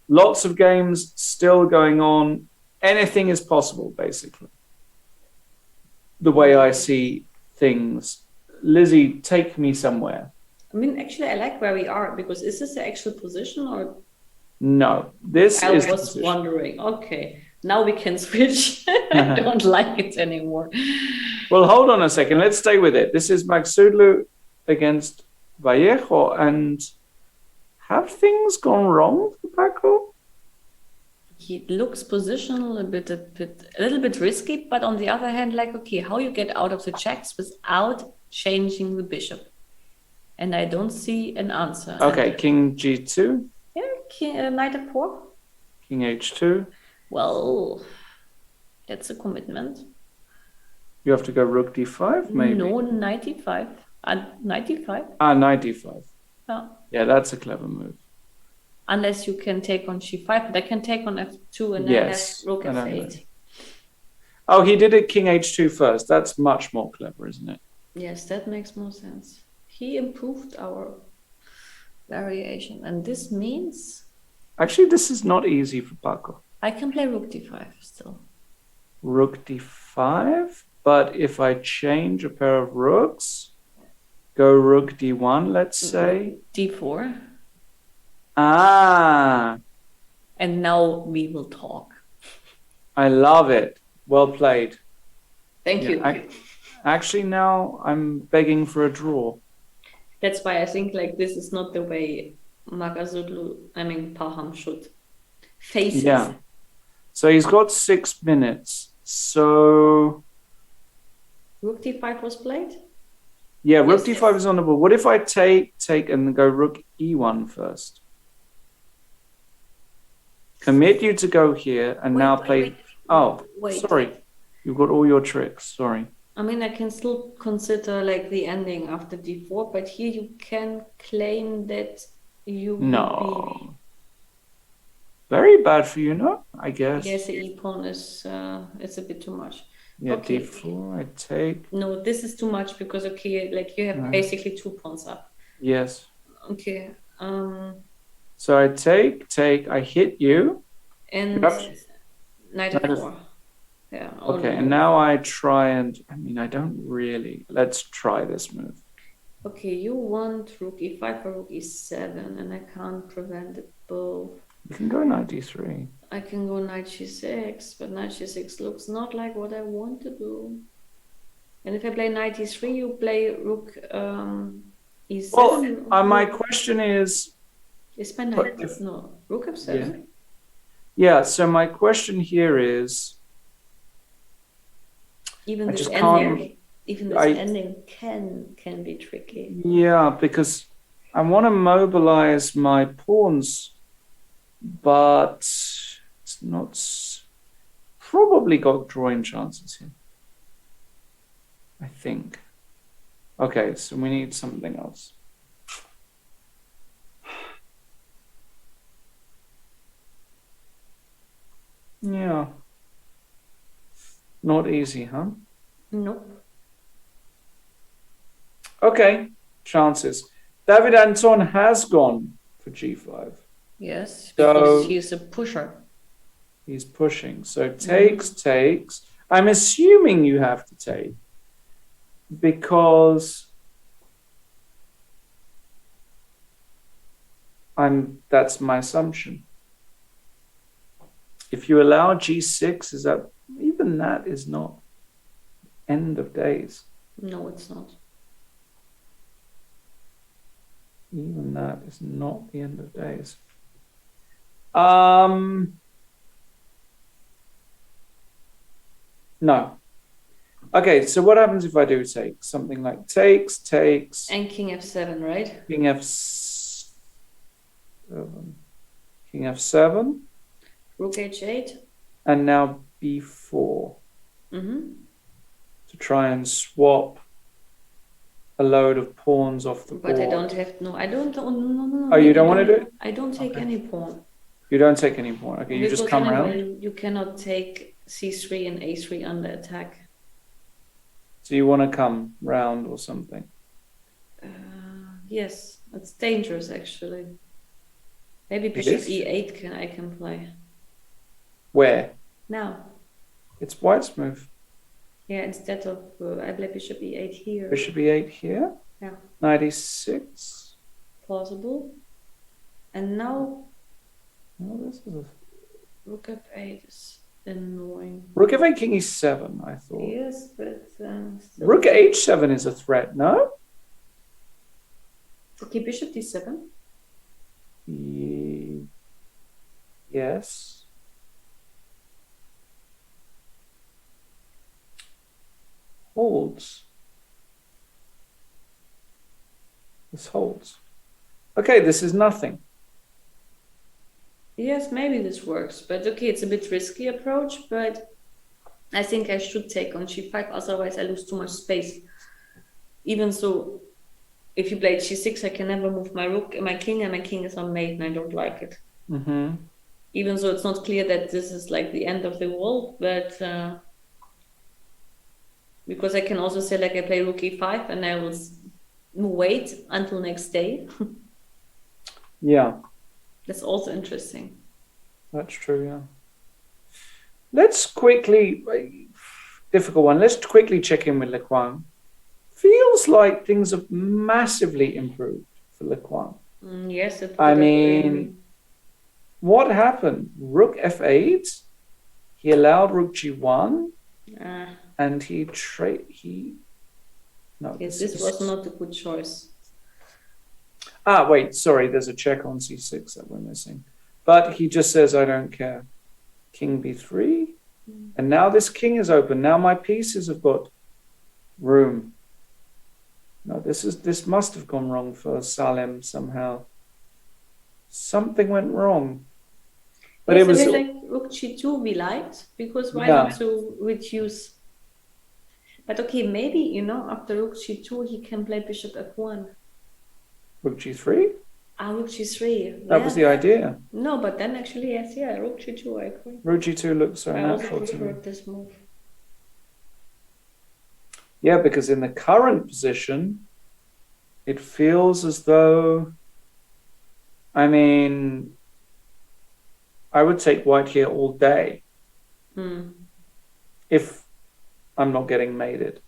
Lots of games still going on. Anything is possible, basically. The way I see things. Lizzie, take me somewhere. I mean, actually, I like where we are, because is this the actual position, or No, this I is the was position. wondering. Okay, now we can switch. I don't like it anymore. Well, hold on a second. Let's stay with it. This is Magsudlu against Vallejo. And have things gone wrong for Paco? He looks positional a little bit risky, but on the other hand, like, okay, how you get out of the checks without changing the bishop? And I don't see an answer. Okay, King G2. Yeah, Knight F4. King H2. Well, that's a commitment. You have to go Rook D5, maybe? No, 95. 95. Ah, Knight D5. Yeah. Yeah, that's a clever move. Unless you can take on G5, but I can take on F2 and Yes, then have Rook I don't F8. Oh, he did it King H2 first. That's much more clever, isn't it? Yes, that makes more sense. He improved our variation. And this means Actually, this is not easy for Paco. I can play Rook D5 still. Rook D5, but if I change a pair of rooks, go Rook D1, let's say. D4. Ah, And now we will talk. I love it. Well played. Thank you. Actually, now I'm begging for a draw. That's why I think like this is not the way Paham should face it. Yeah. So he's got 6 minutes. So Rook D5 was played? yeah, Rook Yes, D5 yes. is on the board. What if I take and go Rook E1 first? Commit you to go here and now play. Oh, wait. sorry. You've got all your tricks. Sorry. I mean, I can still consider like the ending after D4, but here you can claim that you will No. Very bad for you, no? I be. guess. Yes, the E-pawn is it's a bit too much. Yeah, Okay. D4, I take. No, this is too much because okay, like you have Right. basically 2 pawns up. Yes. Okay. So I take, I hit you. And Yep. Knight Knight F4. Yeah. all Okay, in and all. now I try and, I mean, I don't really. Let's try this move. Okay, you want Rook E5 or Rook E7, and I can't prevent it both. You can go Knight D3. I can go Knight G6, but Knight G6 looks not like what I want to do. And if I play Knight E3, you play Rook E7. Well, my question is, Is my But knight? if- No, rook f7. Yeah, so my question here is, Even I this just ending, can't- even this I- ending can be tricky. yeah, because I want to mobilize my pawns, but it's not probably got drawing chances here. I think. Okay, so we need something else. Yeah. Not easy, huh? Nope. Okay, chances. David Anton has gone for g5. Yes, So- because he's a pusher. He's pushing. So takes. I'm assuming you have to take because that's my assumption. If you allow g6, is that even that is not end of days. No, it's not. Even that is not the end of days. No. Okay, so what happens if I do take something like takes, And king f7, right? king f7, king f7, Rook h8. and now b4 Mm-hmm. to try and swap a load of pawns off the board. But I don't have I don't. Oh, no. Oh, you don't want to do it? I don't take Okay. any pawn. You don't take any pawn. Okay, you just Because come anyway, around. you cannot take c3 and a3 under attack. So you want to come round or something. Yes, it's dangerous actually. Maybe It bishop is? e8 I can play Where? now. It's White's move. Yeah, instead of I play bishop e8 here. Bishop e8 here. Yeah. 96. Plausible. And now Oh, this is a... rook f8 is annoying. Rook f8, king e7, I thought. Yes, but still. Rook h7 is a threat, no? Okay, bishop d7. Yes. Holds. This holds. Okay, this is nothing. Yes, maybe this works, but okay, it's a bit risky approach, but I think I should take on g5, otherwise I lose too much space. Even so, if you play g6, I can never move my rook and my king is on mate, and I don't like it. Mm-hmm. Even though it's not clear that this is like the end of the world, but because I can also say like I play rook e5 and I will wait until next day. Yeah, That's also interesting. that's true, yeah. Let's quickly, difficult one, let's quickly check in with Le Quang. Feels like things have massively improved for Le Quang. Yes, it I would agree. mean, what happened? Rook f8, he allowed rook g1, and no, Yes, this was not a good choice. wait, sorry, there's a check on c6 that we're missing. But he just says, I don't care. King b3, and now this king is open. Now my pieces have got room. No, this must have gone wrong for Salem somehow. Something went wrong. But Yes, it was I mean, like rook g2 we liked, because why Yeah. not to reduce? But okay, maybe, you know, after rook g2 he can play bishop f1. rook g3. Rook g3. That was the idea. No, but then actually, yes, yeah, rook g2, I agree. Rook g2 looks so I also natural to me. preferred this move. Yeah, because in the current position, it feels as though, I mean, I would take white here all day if I'm not getting mated.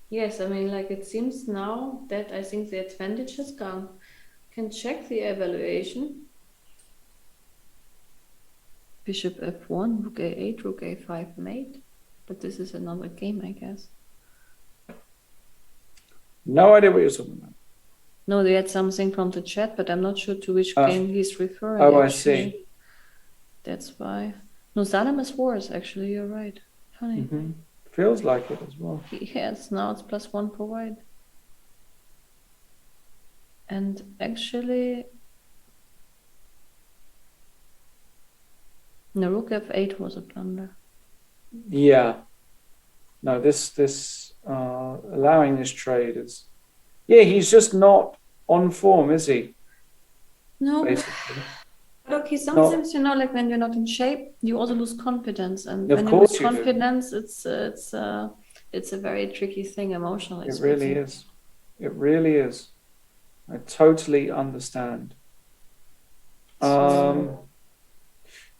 Yes, I mean, like it seems now that I think the advantage has gone. Can check the evaluation. Bishop f1, rook a8, rook a5 mate. But this is another game, I guess. No idea what you're talking about. No, they had something from the chat, but I'm not sure to which game he's referring. Oh, I actually. see. That's why. No, Salem is worse, actually, you're right. Funny. Mhm. Feels like it as well. Yes, now it's +1 for white. And actually, no, rook f8 was a blunder. Yeah. No, this allowing this trade is. Yeah, he's just not on form, is he? No, Basically. but okay, sometimes, you know, like when you're not in shape, you also lose confidence. And Of when you course lose you do. confidence, it's a very tricky thing emotionally. It really speaking. is. It really is. I totally understand.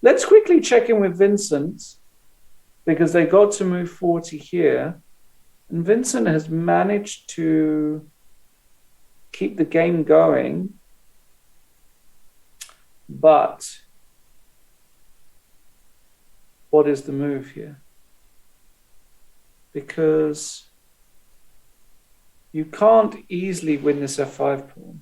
Let's quickly check in with Vincent because they got to move 40 here. And Vincent has managed to keep the game going. But what is the move here? Because you can't easily win this f5 pawn.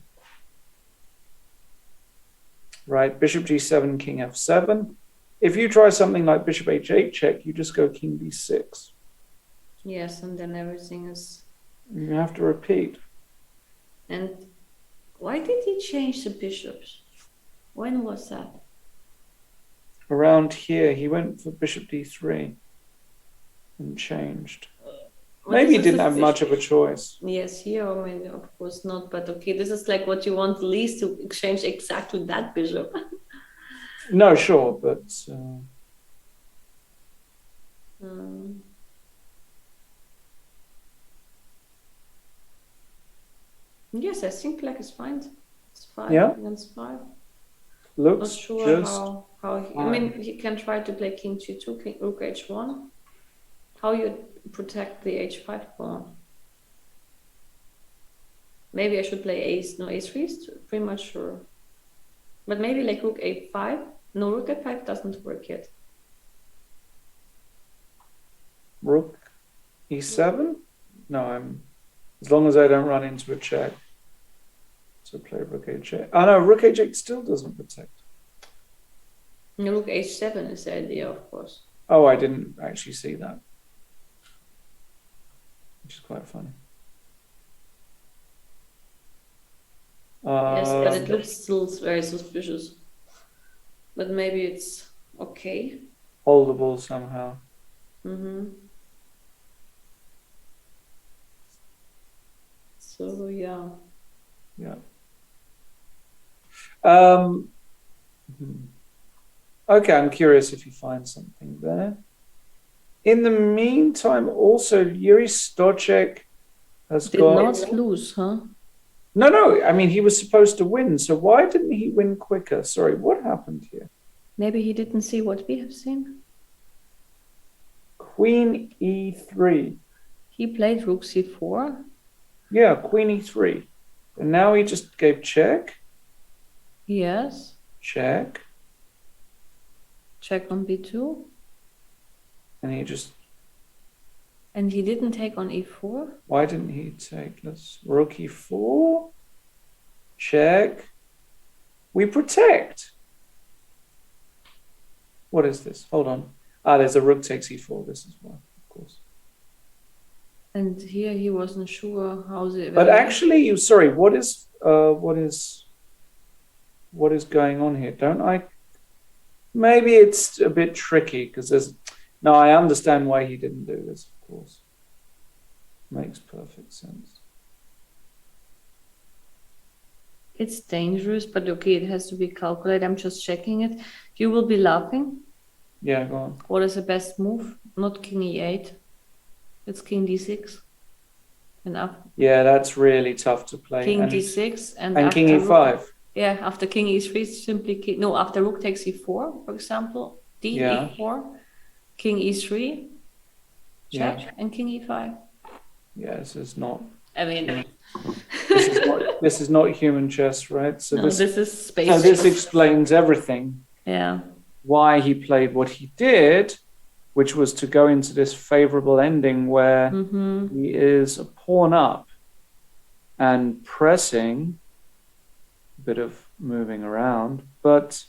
Right, bishop g7, king f7. If you try something like bishop h8 check, you just go king b6. Yes, and then everything is. You have to repeat. And why did he change the bishops? When was that? Around here, he went for bishop d3 and changed. Well, Maybe he this is didn't the have much of a bishop. choice. Yes, here, I mean, of course not. But okay, this is like what you want least to exchange exactly that bishop. No, sure, but Yes, I think black is fine. It's 5 Yeah. against 5. looks Not sure just how he, I mean, he can try to play king g2, king rook h1. How you protect the h5 pawn? Maybe I should play ace, no a3 is pretty much sure. But maybe like rook a5. No, rook a5 doesn't work yet. rook e7. No, I'm as long as I don't run into a check. So play rook h8. Oh no, rook h8 still doesn't protect. No, rook h7 is the idea, of course. Oh, I didn't actually see that, which is quite funny. Yes, but it looks still very suspicious. But maybe it's okay. Holdable somehow. So yeah. Yeah. Okay, I'm curious if you find something there. In the meantime, also Yuri Stochek has Did got. not lose, huh? No. I mean, he was supposed to win. So why didn't he win quicker? Sorry, what happened here? Maybe he didn't see what we have seen. Queen e3. He played rook c4. Yeah, queen e3. And now he just gave check. Yes. Check. Check on b2. And he just. And he didn't take on e4. Why didn't he take? Let's rook e4. Check. We protect. What is this? Hold on. Ah, there's a rook takes e4. This is why, of course. And here he wasn't sure how the. But actually, sorry. What is going on here? Don't I? Maybe it's a bit tricky because there's. No, I understand why he didn't do this. Of course, makes perfect sense. It's dangerous, but okay, it has to be calculated. I'm just checking it. You will be laughing. Yeah, go on. What is the best move? Not king e8. It's king d6. And up. Yeah, that's really tough to play. King d6 and king e5. Yeah, after king e3, simply king. No, after rook takes e4, for example. e4, king e3, check, and king e5. Yeah, this is not. I mean, this is not human chess, right? So no, this is space. So this explains everything. Yeah. why he played what he did, which was to go into this favorable ending where he is a pawn up and pressing, a bit of moving around, but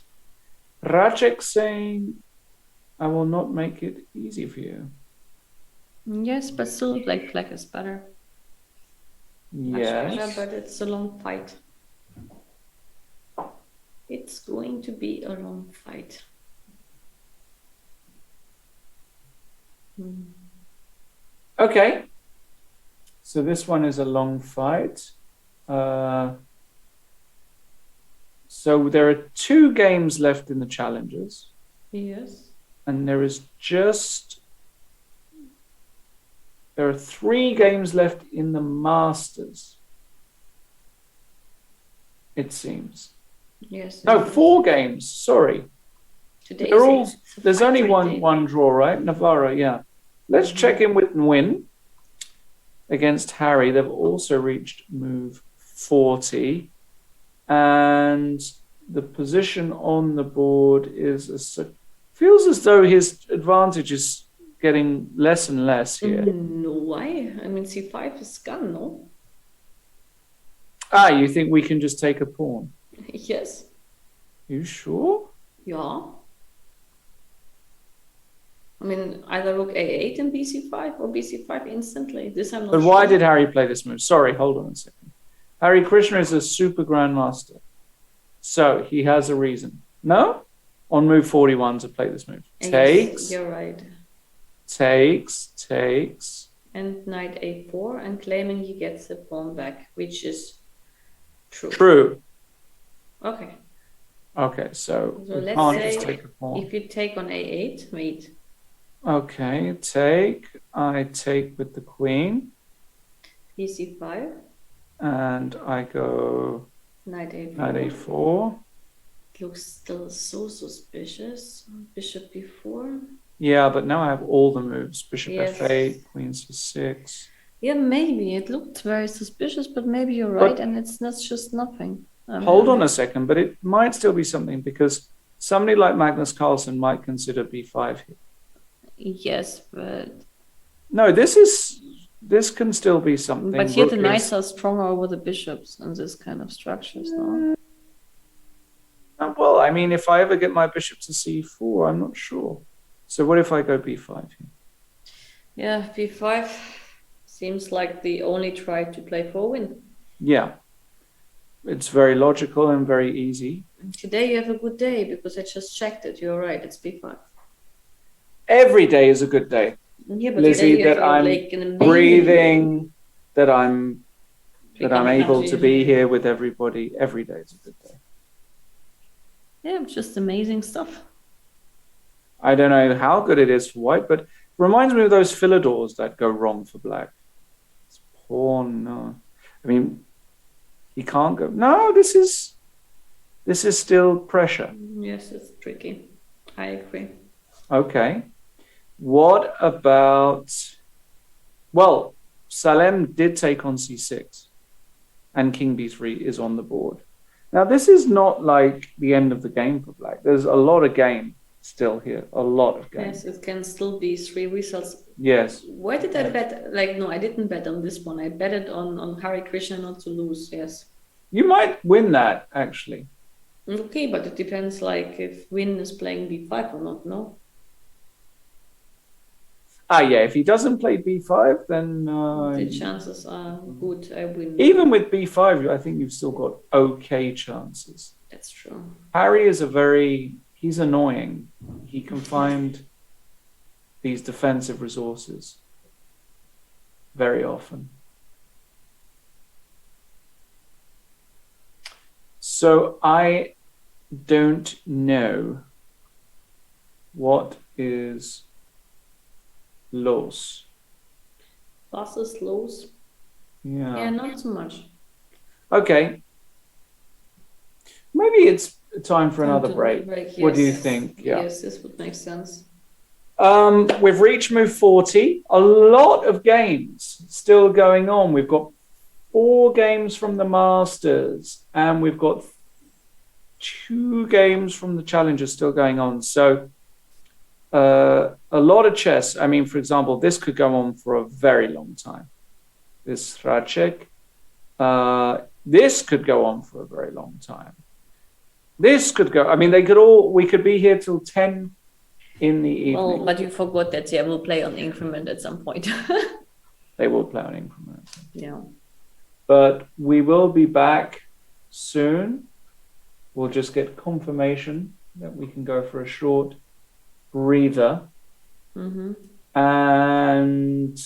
Racek saying, I will not make it easy for you. Yes, but still, like, black is better. Much better, Yes. but it's a long fight. It's going to be a long fight. Okay. So this one is a long fight. So there are 2 games left in the challenges, Yes. and there are 3 games left in the Masters, it seems. Yes. No, it is. 4 games. Sorry. Today They're is all. it's a There's only fight day. one draw, right? Navarro, yeah. Let's check in with Nguyen against Harry. They've also reached move 40, and the position on the board feels as though his advantage is getting less and less here. No, why? I mean, c5 is gone, no? You think we can just take a pawn? Yes. You sure? Yeah. I mean, either rook a8 and bc5 or bc5 instantly. This I'm not But sure. why did Harry play this move? Sorry, hold on a second. Harry Krishna is a super grandmaster, so he has a reason. No? On move 41 to play this move. Yes, Takes, you're right. takes. And knight a4 and claiming he gets the pawn back, which is true. True. Okay. Okay, so So we let's can't just say take a pawn. if you take on a8, wait. Okay, take. I take with the queen, bc5, and I go knight a4. knight a4. Looks still so suspicious. Bishop b4. Yeah, but now I have all the moves. Bishop Yes. f8, queen c6. Yeah, maybe it looked very suspicious, but maybe you're But- right, and it's not just nothing. Hold on a second, but it might still be something because somebody like Magnus Carlsen might consider b5 here. Yes, but No, this can still be something. here the Rook knights is- are stronger over the bishops in this kind of structures now. Well, I mean, if I ever get my bishop to c4, I'm not sure. So what if I go b5 here? Yeah, b5 seems like the only try to play for a win. Yeah, it's very logical and very easy. Today you have a good day because I just checked it. You're right, it's b5. Every day is a good day. Yeah, but Lizzie, today you have that I'm like an amazing breathing, that I'm Becoming able to happy. be here with everybody. Every day is a good day. Yeah, just amazing stuff. I don't know how good it is for white, but it reminds me of those Philidors that go wrong for black. It's pawn, no. I mean, he can't go. No, this is still pressure. Yes, it's tricky. I agree. Okay. What about, well, Salem did take on c6 and king b3 is on the board. Now, this is not like the end of the game for black. There's a lot of game still here, a lot of game. Yes, it can still be 3 results. Yes. Why did I bet? Like, no, I didn't bet on this one. I betted on Hare Krishna not to lose. Yes. You might win that, actually. Okay, but it depends, like, if Win is playing b5 or not, no? Yeah, if he doesn't play b5, then The chances are good I win. even with b5, I think you've still got okay chances. That's true. Harry is he's annoying. He can find these defensive resources very often. So I don't know what is los. Losses, lows. Yeah. Yeah, not so much. Okay. Maybe it's time for another Time to break. break, What do you yes. think? Yeah. Yes, this would make sense. We've reached move 40. A lot of games still going on. We've got 4 games from the Masters, and we've got 2 games from the Challenger still going on. So a lot of chess. I mean, for example, this could go on for a very long time. This Racek. This could go on for a very long time. This could go. I mean, we could be here till 10 in the evening. Well, but you forgot that they will play on increment at some point. They will play on increment. Yeah. But we will be back soon. We'll just get confirmation that we can go for a short breather. Mm-hmm. And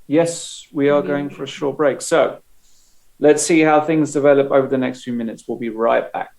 yes, we are going for a short break. So let's see how things develop over the next few minutes. We'll be right back.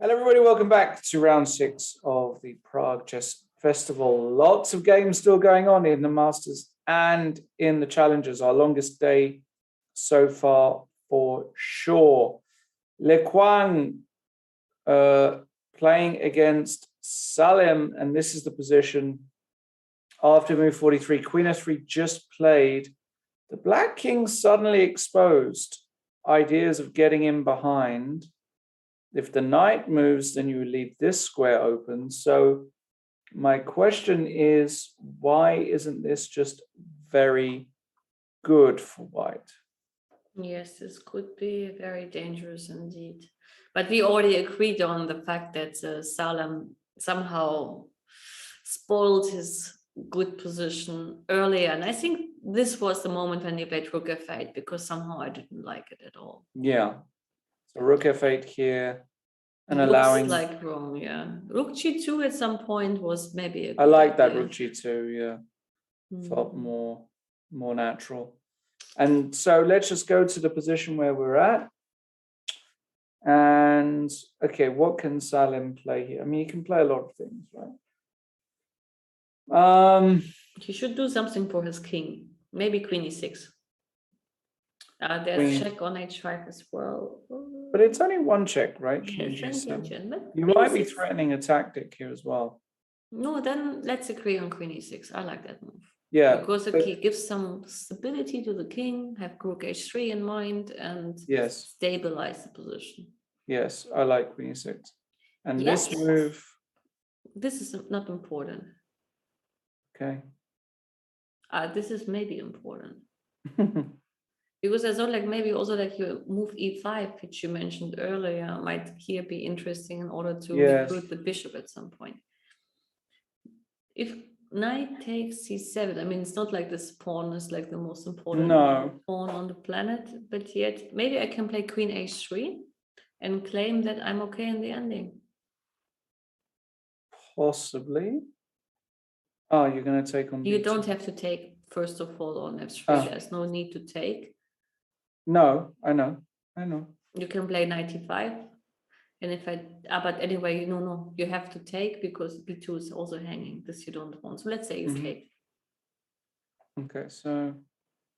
Hello, everybody. Welcome back to round 6 of the Prague Chess Festival. Lots of games still going on in the Masters and in the Challengers. Our longest day so far for sure. Le Quang playing against Salim, and this is the position after move 43. Queen f3 just played. The Black King suddenly exposed ideas of getting in behind. If the knight moves, then you leave this square open. So my question is, why isn't this just very good for white? Yes, this could be very dangerous indeed. But we already agreed on the fact that Salem somehow spoiled his good position earlier. And I think this was the moment when he played Rook F8, because somehow I didn't like it at all. Yeah. So Rook F8 here and Looks allowing... like wrong, yeah. Rook G2 at some point was maybe a I like that idea. Rook G2, yeah. Felt Mm. more natural. And so let's just go to the position where we're at. And okay, what can Salim play here? I mean, he can play a lot of things, right? He should do something for his king. Maybe Queen E6. There's Queen. check on H5 as well. But it's only one check, right? Yeah, King thank you, G7. Jen, but You Queen might be E6. threatening a tactic here as well. No, then let's agree on Queen E6. I like that move. Yeah. Because but- it gives some stability to the king, have Rook H3 in mind, and Yes. stabilize the position. Yes, I like Queen E6. And Yes. this move, This is not important. okay. This is maybe important. Because I thought like maybe also like your move E5, which you mentioned earlier, might here be interesting in order to Yes. recruit the bishop at some point. If knight takes C7, I mean, it's not like this pawn is like the most important No. pawn on the planet, but yet maybe I can play Queen H3 and claim that I'm okay in the ending. Possibly. Oh, you're going to take on You B2. don't have to take, first of all, on F3. Oh. There's no need to take. No, I know. You can play knight E5. And if but anyway, no, you have to take because B2 is also hanging. This you don't want. So let's say you Mhm. take. Okay, so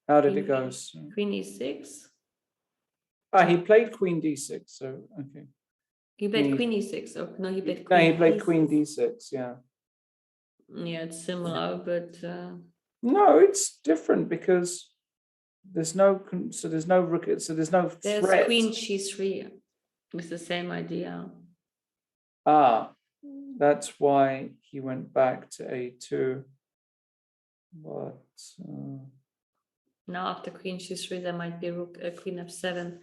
how did it Queen go? E- So, Queen E6. he played Queen D6, so okay. He played Queen- Queen E6. Or no, he played No, Queen he played D6. Queen D6, yeah. Yeah, it's similar, but No, it's different because there's no rook, so there's no there's threat. Queen G3 with the same idea. That's why he went back to A2. But Now after Queen G3, there might be Queen F7.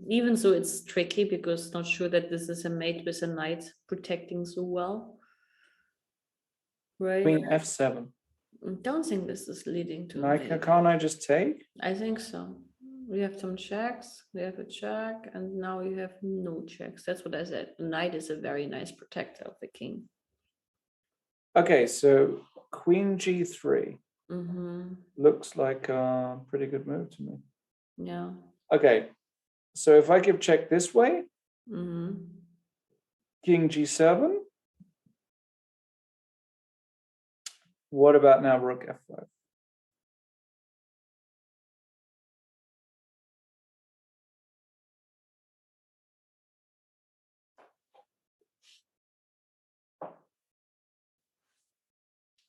Even so, it's tricky because not sure that this is a mate with a knight protecting so well. Right? Queen F7. Don't think this is leading to a Like, mate. can't I just take? I think so. We have some checks. We have a check, and now you have no checks. That's what I said. The knight is a very nice protector of the king. Okay, so Queen G3 Mm-hmm. looks like a pretty good move to me. Yeah. Okay, so if I give check this way, Mm-hmm. King G7. What about now Rook F5?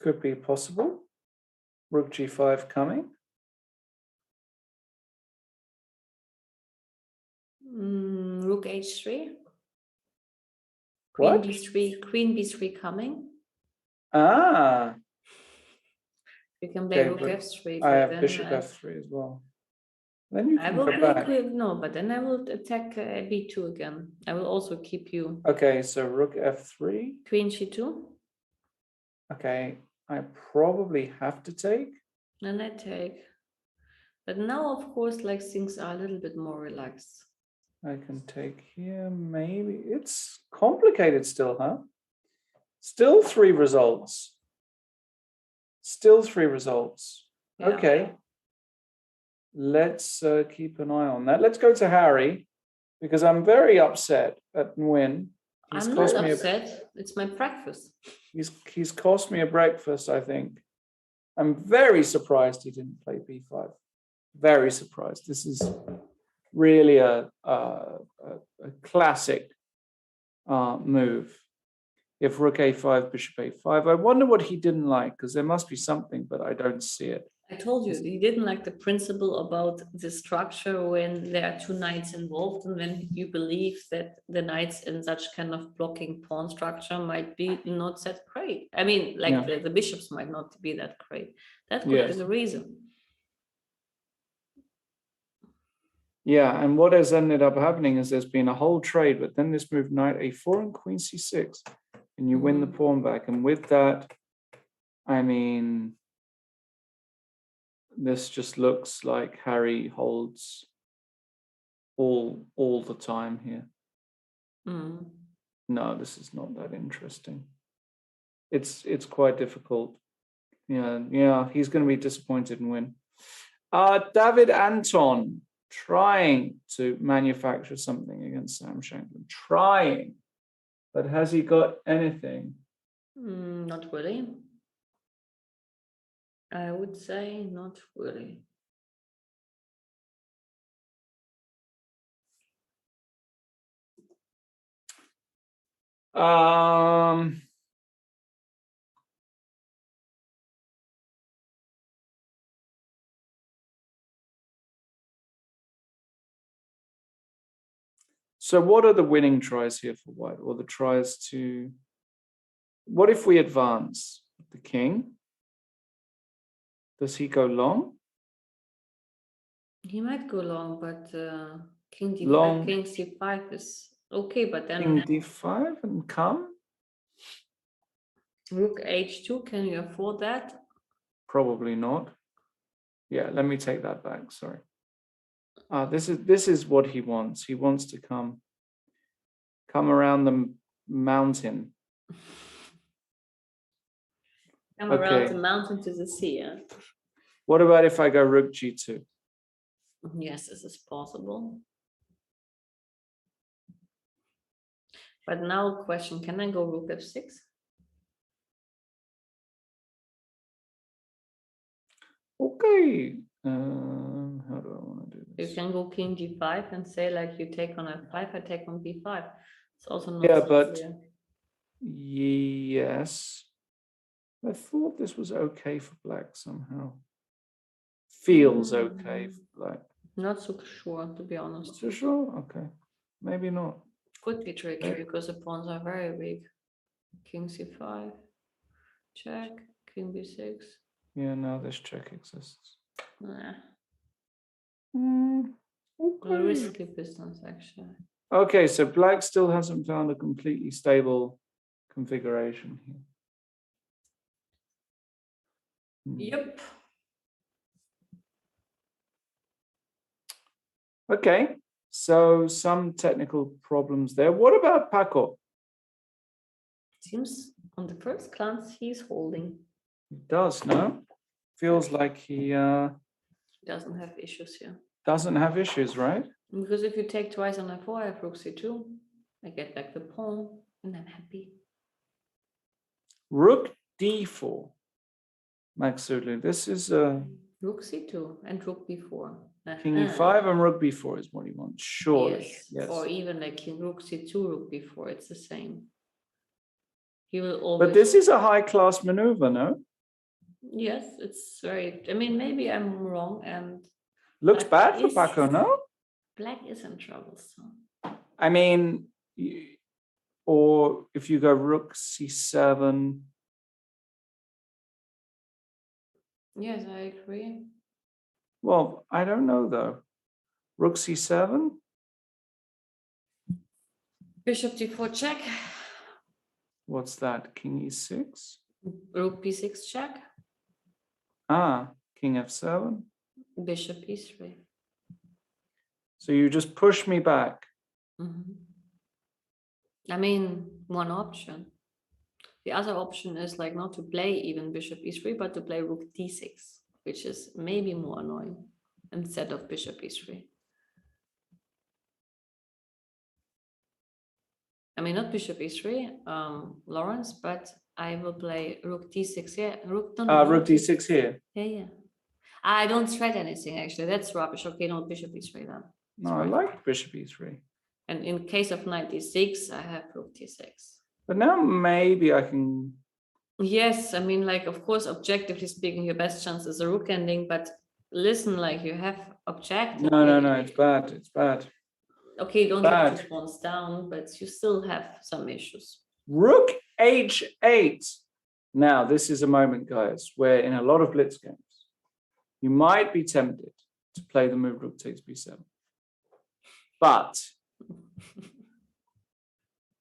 Could be possible. Rook G5 coming. Rook H3. What? Queen B3 coming. Ah, You can play okay, Rook but F3. I but have then Bishop F3 as well. Then you I can will go back. no, but then I will attack B2 again. I will also keep you Okay, so Rook F3. Queen G2. Okay, I probably have to take. And I take. But now, of course, like things are a little bit more relaxed. I can take here, maybe. It's complicated still, huh? Still 3 results. Still 3 results. Yeah. Okay. Let's keep an eye on that. Let's go to Harry. because I'm very upset at Nguyen. He's I'm cost not me upset. It's my breakfast. he's cost me a breakfast, I think. I'm very surprised he didn't play b5. Very surprised. This is really a classic move. If rook a5, bishop a5. I wonder what he didn't like, because there must be something, but I don't see it. I told you, he didn't like the principle about the structure when there are two knights involved, and when you believe that the knights in such kind of blocking pawn structure might be not that great. I mean, like Yeah. the bishops might not be that great. That could Yes. be the reason. Yeah, and what has ended up happening is there's been a whole trade, but then this move knight a4 and queen c6, and you win the pawn back. And with that, I mean, this just looks like Harry holds all the time here. Mm. No, this is not that interesting. It's quite difficult. Yeah, he's going to be disappointed and win. David Anton trying to manufacture something against Sam Shankland. Trying, but has he got anything? Not really. I would say not really. So what are the winning tries here for white, or the tries to, what if we advance the king? Does he go long? He might go long, but king d5, Long. king c5 is okay, but then King d5 and come? rook h2, can you afford that? Probably not. Yeah, let me take that back, sorry. This is what he wants. He wants to come around the mountain. Come around Okay. the mountain to the sea, yeah? What about if I go rook g2? Yes, this is possible. But now question, can I go rook f6? Okay. How do I want to do this? You can go king g5 and say like you take on f5, I take on b5. It's also not Yeah, so but clear. yes. I thought this was okay for black somehow. Feels okay for black. Not so sure, to be honest. So sure? Okay. Maybe not. Could be tricky Okay. because the pawns are very weak. King c5, check, king b6. Yeah, now this check exists. Nah, Okay. risky business actually. Okay, so black still hasn't found a completely stable configuration here. Yep. Okay, so some technical problems there. What about Paco? Seems on the first glance he's holding. He does, no? Feels like he Doesn't have issues here. doesn't have issues, right? Because if you take twice on f4, I have rook c2. I get back the pawn and I'm happy. Rook d4. Max Sudlin. This is Rook c2 and rook b4. king e5 and rook b4 is what he wants, surely. Yes. Or even like king rook c2, rook b4, it's the same. He will always. But this is a high-class maneuver, no? Yes, it's very. I mean, maybe I'm wrong, and looks bad for is- Paco, no? black is in trouble. So I mean, or if you go rook c7. yes, I agree. Well, I don't know though. Rook c7. Bishop d4 check. What's that? King e6. Rook b6 check. Ah, king f7. Bishop e3. So you just push me back. I mean, one option. The other option is like not to play even bishop e3, but to play rook d6, which is maybe more annoying instead of bishop e3. I mean, not bishop e3, Lawrence, but I will play rook d6. Yeah, rook. No, no, Rook d6 here. Yeah, yeah. I don't thread anything actually. That's rubbish. Okay, no bishop e3 then. No, I like bishop e3. And in case of knight d6, I have rook d6. But now maybe I can. Yes, I mean, like, of course, objectively speaking, your best chance is a rook ending, but listen, like, you have objectively. No, it's bad. It's bad. Okay, you don't Bad. have 2 pawns down, but you still have some issues. Rook h8. Now, this is a moment, guys, where in a lot of blitz games, you might be tempted to play the move rook takes b7. But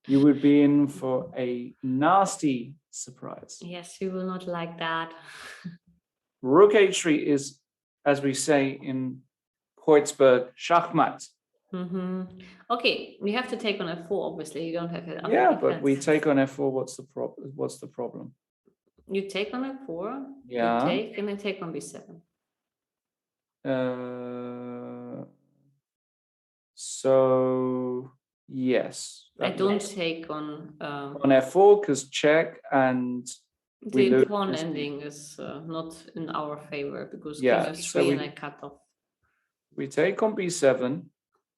you would be in for a nasty surprise. Yes, you will not like that. Rook h3 is, as we say in Kreuzberg, Schachmatt. Okay, we have to take on f4. Obviously, you don't have it. Yeah, but we take on f4. What's the problem? You take on f4. Yeah. You take and then take on b7. So yes. I don't take on f4 because check and we the lose. pawn ending is not in our favor because Yeah, king f3 so and I cut off. We take on b7.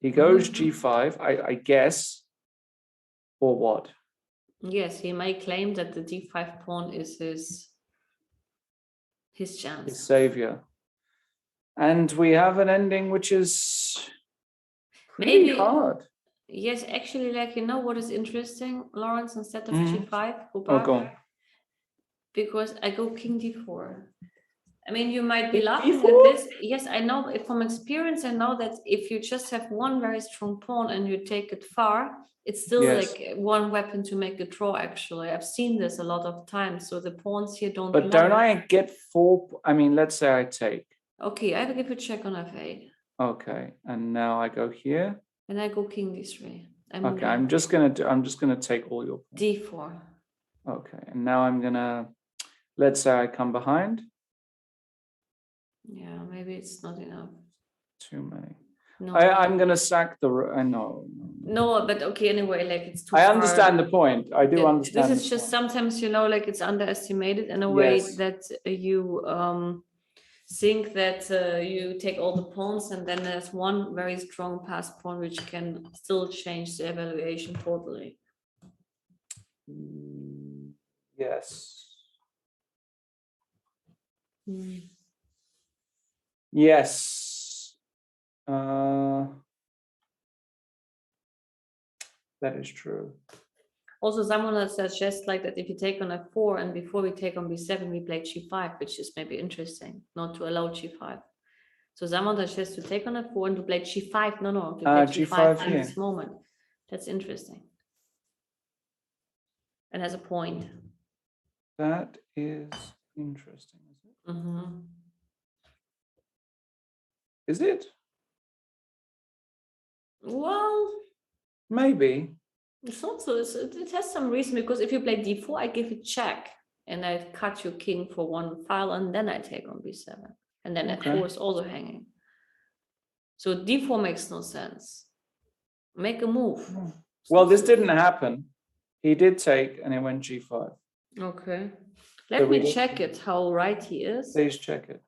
He goes g5, I guess, or what? Yes, he may claim that the d5 pawn is his chance. His savior. And we have an ending which is Maybe hard. Yes, actually, like, you know what is interesting, Lawrence, instead of g5, go Oh, back, go on. because I go king d4. I mean, you might be laughing at d4? this. Yes, I know from experience, I know that if you just have one very strong pawn and you take it far, it's still like one weapon to make a draw, actually. I've seen this a lot of times. So the pawns here don't But don't I get 4? I mean, let's say I take. Okay, I will give a check on f8. Okay, and now I go here. And I go king d3. Okay, I'm just gonna take all your pawns. d4. Okay, and now I'm gonna, let's say I come behind. Yeah, maybe it's not enough. Too many. No, I'm gonna sack the. No. No, but okay, anyway, like, it's too I far. understand the point. I do understand. This is just sometimes, you know, like, it's underestimated in a way that you think that you take all the pawns and then there's one very strong pass pawn which can still change the evaluation totally. Yes. Yes. That is true. Also, someone has suggests like that if you take on f4 and before we take on b7, we play g5, which is maybe interesting, not to allow g5. So someone suggests to take on f4 and to play g5. No, to play g5 at this moment. That's interesting. And has a point. That is interesting, is it? Is it? Well, maybe. It's not so. It has some reason, because if you play d4, I give a check and I cut your king for one file, and then I take on b7, and then f4 is also hanging. So d4 makes no sense. Make a move. Well, this didn't happen. He did take, and it went g5. Okay. Let me check it, how right he is. Please check it.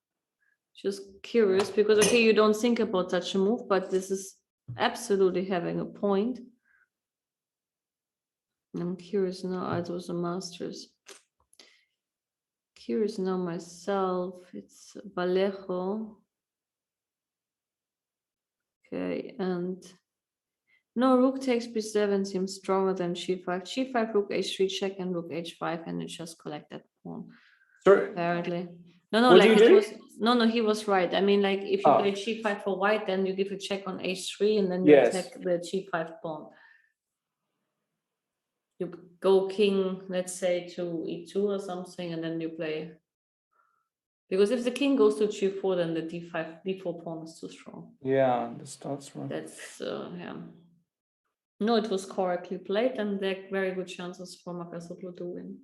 Just curious, because, okay, you don't think about such a move, but this is absolutely having a point. I'm curious now. It was a master's. Curious now myself. It's Vallejo. Okay, and no, rook takes b7 seems stronger than g5. g5, rook h3 check, and rook h5, and you just collect that pawn. Sorry. Apparently. No, What like do you do? no, he was right. I mean, like, if you play g5 for white, then you give a check on h3, and then you attack the g5 pawn. You go king, let's say, to e2 or something, and then you play. Because if the king goes to g4, then the d4 pawn is too strong. Yeah, this starts wrong. That's yeah. No, it was correctly played, and there are very good chances for Makasoglu to win.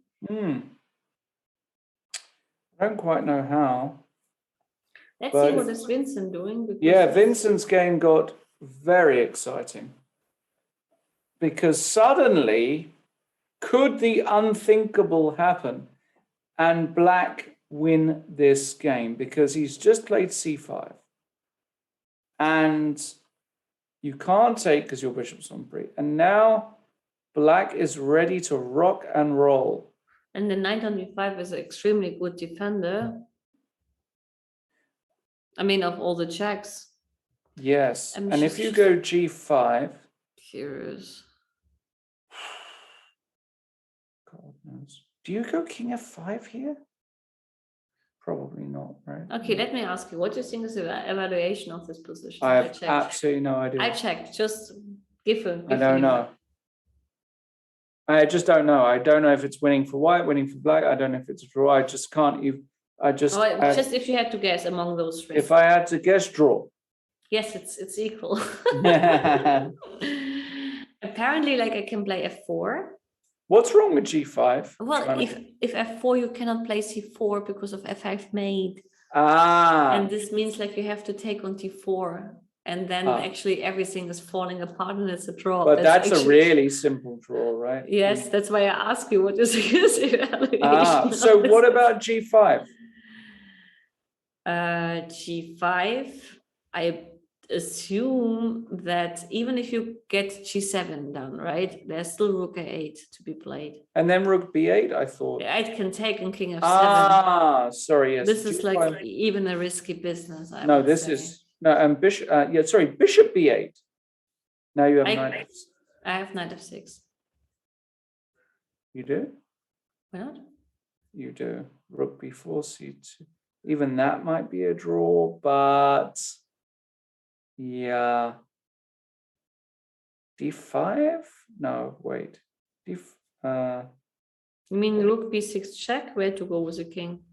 I don't quite know how. Let's see what is Vincent doing. Yeah, Vincent's game got very exciting. because suddenly, could the unthinkable happen and black win this game? Because he's just played c5. And you can't take because your bishop's on b. And now black is ready to rock and roll. And the knight on d5 is an extremely good defender. I mean, of all the checks. Yes. I'm And if just you go g5, curious. God knows. Do you go king f5 here? Probably not, right? Okay, let me ask you, what do you think is the evaluation of this position? I have checked. absolutely no idea. I checked. Just give a. I don't know. I just don't know. I don't know if it's winning for white, winning for black. I don't know if it's a draw. I just can't even. Just if you had to guess among those three. If I had to guess, draw. Yes, it's equal. Apparently, like I can play f4. What's wrong with g5? Well, if f4 you cannot play c4 because of f5 mate. And this means like you have to take on t4, and then actually everything is falling apart and it's a draw. But that's a really simple draw, right? Yes, that's why I ask you what is his evaluation. So what about g5? G5, I assume that even if you get g7 done, right, there's still rook a8 to be played. And then rook b8, I thought. I can take on king f7. Sorry, yes. This is like even a risky business. No, this is no, and bishop. Bishop b8. Now you have knight. I have knight f6. You do? Why not? You do. Rook b4, c2. Even that might be a draw, but yeah. d5? No, wait. You mean rook b6 check? Where to go with the king?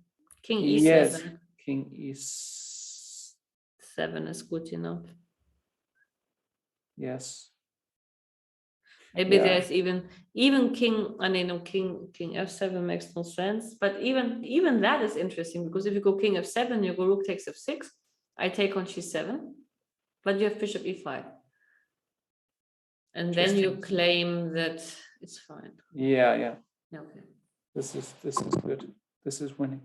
King e7. Yes, king e7 is good enough. Yes. Maybe there's even king. I mean, king f7 makes no sense. But even that is interesting, because if you go king f7, you go rook takes f6. I take on g7, but you have bishop e5, and then you claim that it's fine. Yeah. Okay. This is good. This is winning.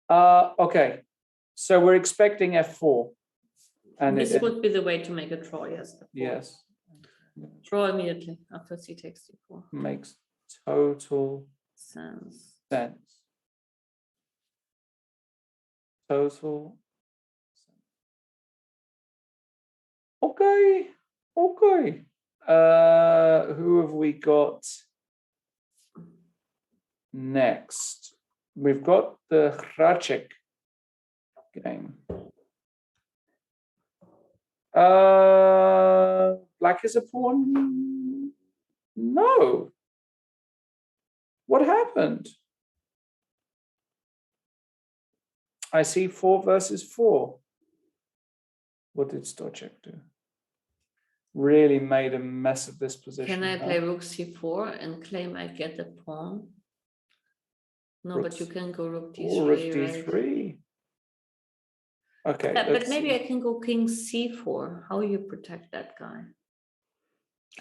Okay. So we're expecting f4, and this would be the way to make a draw. Yes. F4. Yes. Draw immediately after c takes d4. Makes total sense. Total. Okay. Who have we got next? We've got the Hracek game. Black is a pawn. No. What happened? I see 4 versus 4. What did Stochek do? Really made a mess of this position. Can I play rook c4 and claim I get the pawn? No, but you can go rook d3. Rook d3. Right? Okay. But maybe I can go king c4. How you protect that guy?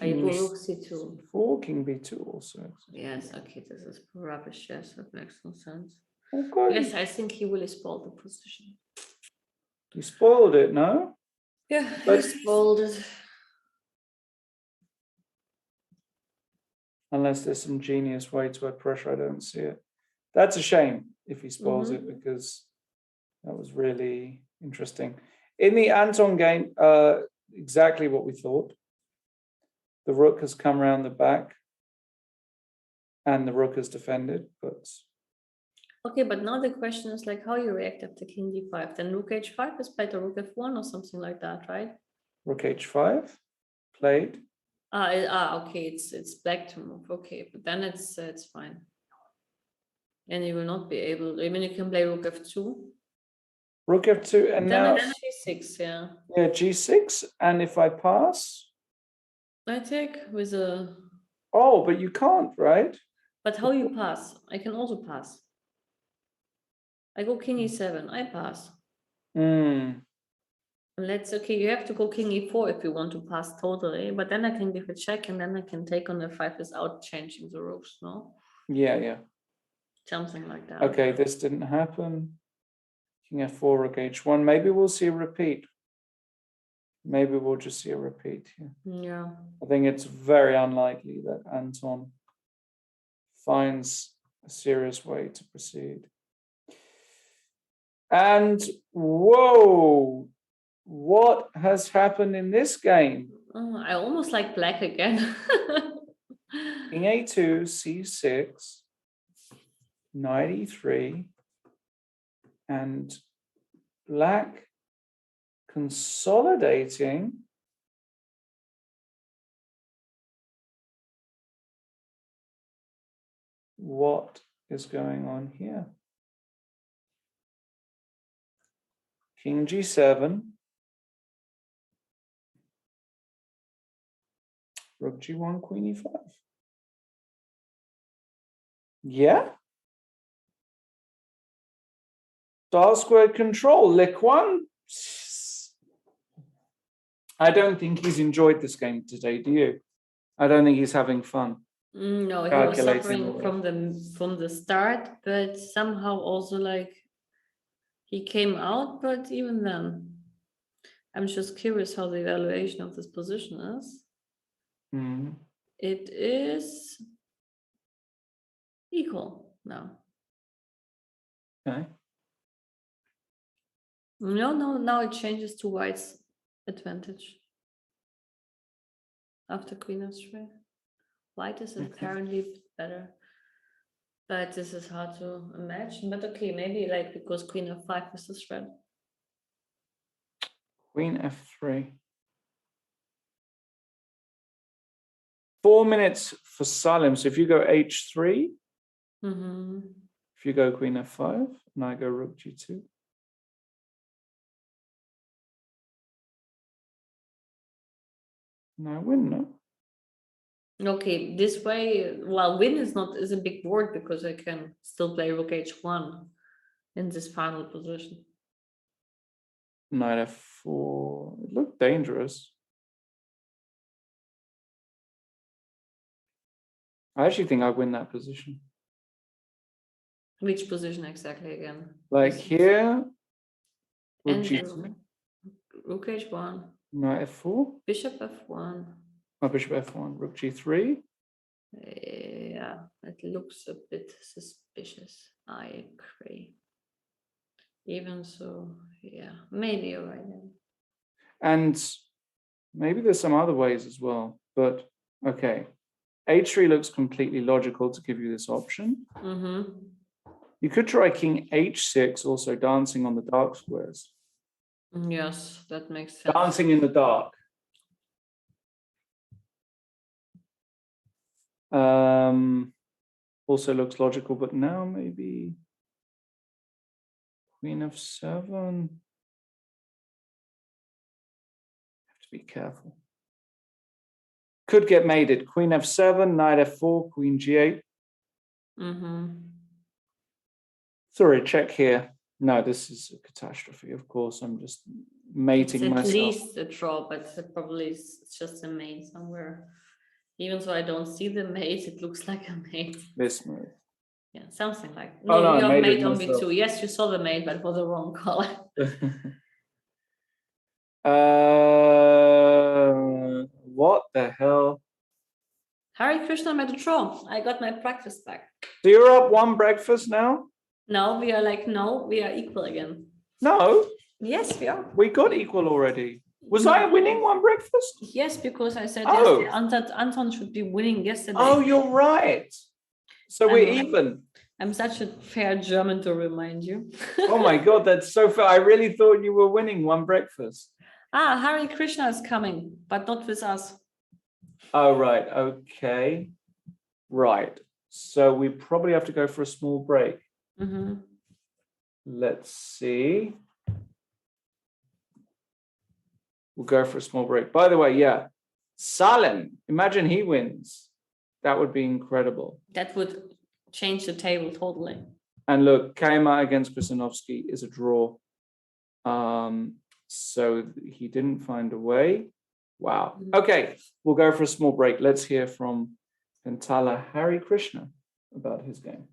I go rook c2. 4, king b2 also. Yes, okay, this is rubbish. Yes, that makes no sense. Okay. Yes, I think he will spoil the position. You spoiled it, no? Yeah, he spoiled it. Unless there's some genius way to add pressure, I don't see it. That's a shame if he spoils it, because that was really interesting. In the Anton game, exactly what we thought. The rook has come around the back and the rook has defended, but... Okay, but now the question is like how you react after king d5. Then rook h5 is played, or rook f1 or something like that, right? Rook h5 played. Okay, it's black to move. Okay, but then it's fine. And you will not be able. I mean, you can play rook f2. Rook f2, and then now g6. Yeah. Yeah, g6, and if I pass, I take with a. Oh, but you can't, right? But how you pass? I can also pass. I go king e7. I pass. Okay, you have to go king e4 if you want to pass totally, but then I can give a check and then I can take on f5 without changing the rooks, no? Yeah. Something like that. Okay, this didn't happen. King f4, rook h1. Maybe we'll see a repeat. Maybe we'll just see a repeat here. Yeah. I think it's very unlikely that Anton finds a serious way to proceed. And whoa, what has happened in this game? Oh, I almost like black again. King a2, c6, knight e3, and black consolidating. What is going on here? King g7, rook g1, queen e5. Yeah. Star squared control, Lequan. I don't think he's enjoyed this game today, do you? I don't think he's having fun. No, he was Calculating suffering away. from the start, but somehow also like he came out, but even then, I'm just curious how the evaluation of this position is. Mm. It is equal now. Okay. No, now it changes to white's advantage after queen f3. White is apparently better, but this is hard to imagine. But okay, maybe like because queen f5 is the threat. Queen f3. 4 minutes for Salim. So if you go h3, Mm-hmm. if you go queen f5, and I go rook g2. And I win, no? Okay, this way, well, win is a big board because I can still play rook h1 in this final position. Knight f4. It looked dangerous. I actually think I win that position. Which position exactly again? Like This- here, rook and g2, rook h1, knight f4, bishop f1. bishop f1, rook g3. Yeah, it looks a bit suspicious. I agree. Even so, yeah, maybe you're right then. And maybe there's some other ways as well, but okay. h3 looks completely logical to give you this option. Mm-hmm. You could try king h6, also dancing on the dark squares. Yes, that makes sense. Dancing in the dark. Also looks logical, but now maybe queen f7. Have to be careful. Could get mated. Queen f7, knight f4, queen g8. Mm-hmm. Sorry, check here. No, this is a catastrophe. Of course, I'm just mating It's at myself. least a draw, but it probably is just a mate somewhere. Even though I don't see the mate, it looks like a mate. This move. Yeah, something like. Oh, no, I you have made it mate on myself. b2. Yes, you saw the mate, but for the wrong color. What the hell? Hare Krishna made a draw. I got my practice back. So you're up one breakfast now? Now we are like, no, we are equal again. No, Yes, we are. we got equal already. Was I winning one breakfast? Yes, because I said Oh. yesterday, Anton should be winning yesterday. Oh, you're right. So we're I'm- even. I'm such a fair German to remind you. Oh my God, that's so fair. I really thought you were winning one breakfast. Hare Krishna is coming, but not with us. Oh, right. Okay. Right. So we probably have to go for a small break. Mm-hmm. Let's see. We'll go for a small break. By the way, yeah, Salim, imagine he wins. That would be incredible. That would change the table totally. And look, Kama against Krasanovsky is a draw. So he didn't find a way. Wow. Okay, we'll go for a small break. Let's hear from Pentala Hari Krishna about his game.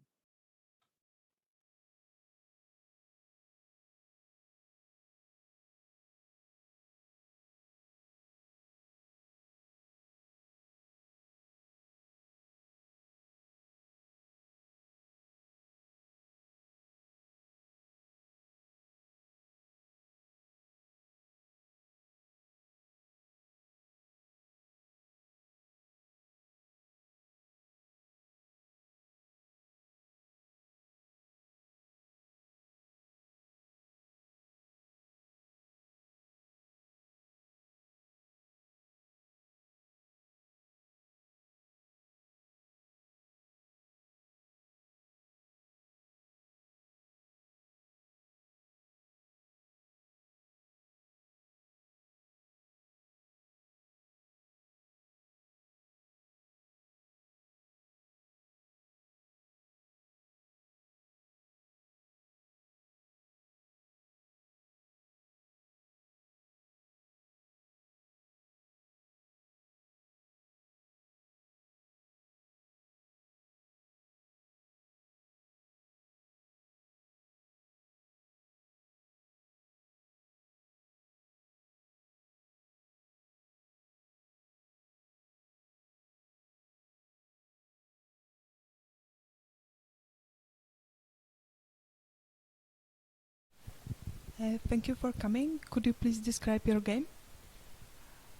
Thank you for coming. Could you please describe your game?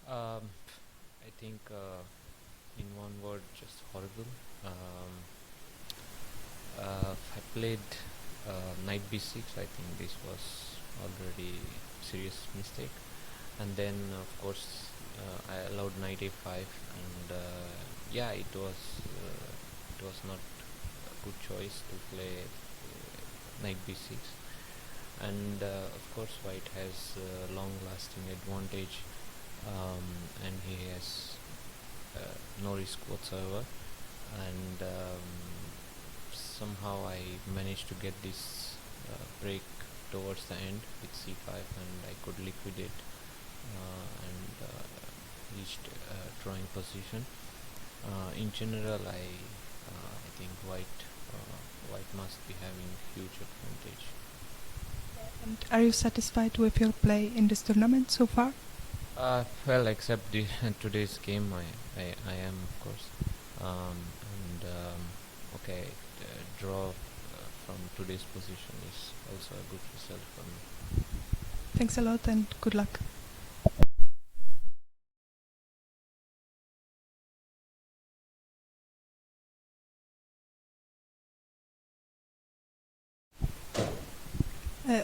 I think in one word, just horrible. I played knight b6. I think this was already serious mistake, and then of course I allowed knight a5, and yeah, it was not a good choice to play knight b6. And of course white has long-lasting advantage, and he has no risk whatsoever, and somehow I managed to get this break towards the end with c5, and I could liquidate and reached drawing position. In general, I think white must be having huge advantage. And are you satisfied with your play in this tournament so far? Well, except today's game, I am, of course. And okay, draw from today's position is also a good result for me. Thanks a lot and good luck.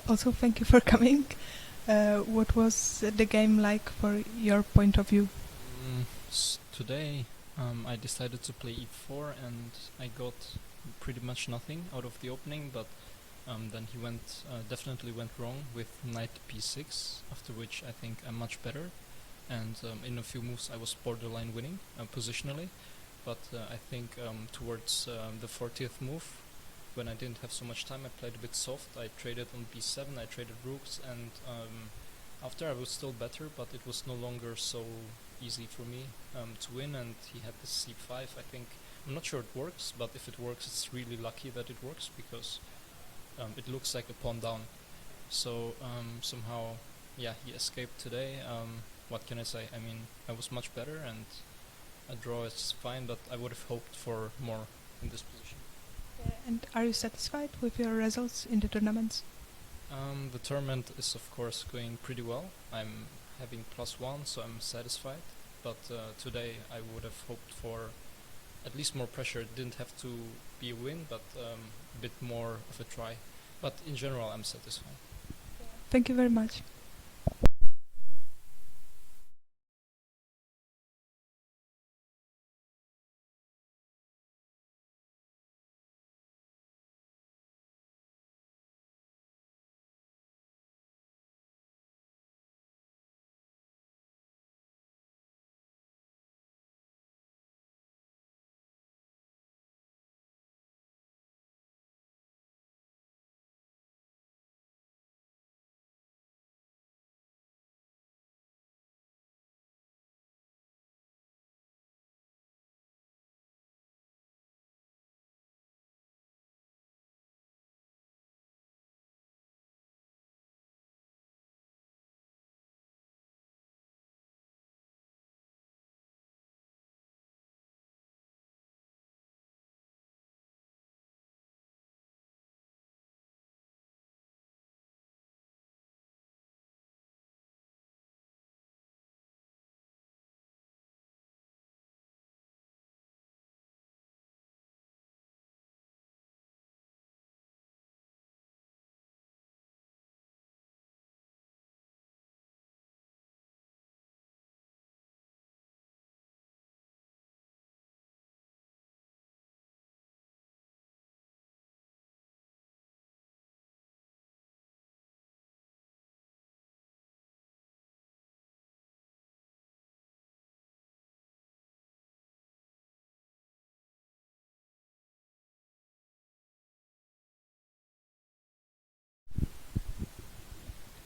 Also, thank you for coming. What was the game like for your point of view? Today I decided to play e4 and I got pretty much nothing out of the opening, but then he definitely went wrong with knight b6, after which I think I'm much better, and in a few moves I was borderline winning positionally, but I think towards the 40th move, when I didn't have so much time, I played a bit soft. I traded on b7, I traded rooks, and after I was still better, but it was no longer so easy for me to win, and he had this c5. I think, I'm not sure it works, but if it works, it's really lucky that it works, because it looks like a pawn down. So somehow, yeah, he escaped today. What can I say? I mean, I was much better, and a draw is fine, but I would have hoped for more in this position. And are you satisfied with your results in the tournaments? The tournament is of course going pretty well. I'm having +1, so I'm satisfied. But today I would have hoped for at least more pressure. It didn't have to be a win, but a bit more of a try. But in general, I'm satisfied. Thank you very much.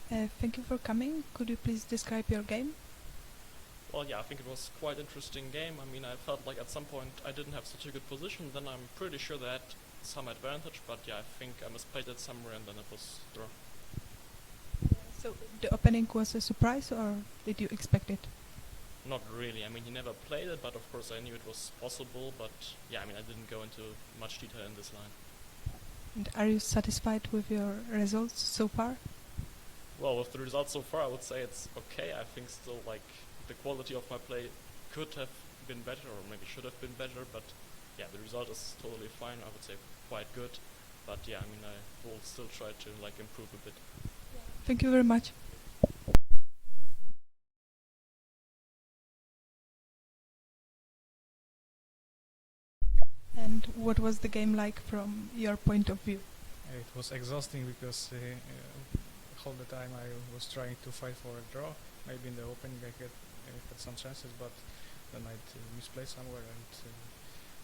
Thank you for coming. Could you please describe your game? Well, yeah, I think it was quite interesting game. I mean, I felt like at some point I didn't have such a good position. Then I'm pretty sure they had some advantage, but yeah, I think I misplayed it somewhere and then it was draw. So the opening was a surprise, or did you expect it? Not really. I mean, he never played it, but of course I knew it was possible. But yeah, I mean, I didn't go into much detail in this line. And are you satisfied with your results so far? Well, with the results so far, I would say it's okay. I think still like the quality of my play could have been better, or maybe should have been better. But yeah, the result is totally fine. I would say quite good. But yeah, I mean, I will still try to like improve a bit. Thank you very much. And what was the game like from your point of view? It was exhausting because all the time I was trying to fight for a draw. Maybe in the opening I had some chances, but then I misplaced somewhere and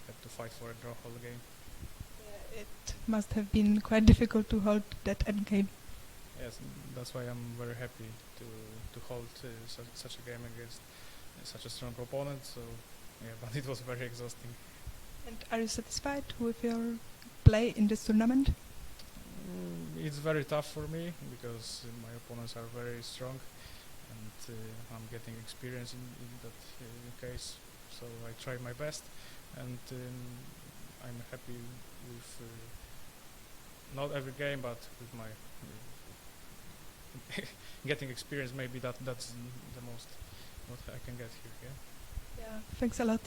had to fight for a draw whole game. It must have been quite difficult to hold that end game. Yes, that's why I'm very happy to hold such a game against such a strong opponent. So yeah, but it was very exhausting. And are you satisfied with your play in this tournament? It's very tough for me because my opponents are very strong, and I'm getting experience in that case. So I try my best, and I'm happy with not every game, but with my getting experience. Maybe that's the most what I can get here. Yeah. Thanks a lot.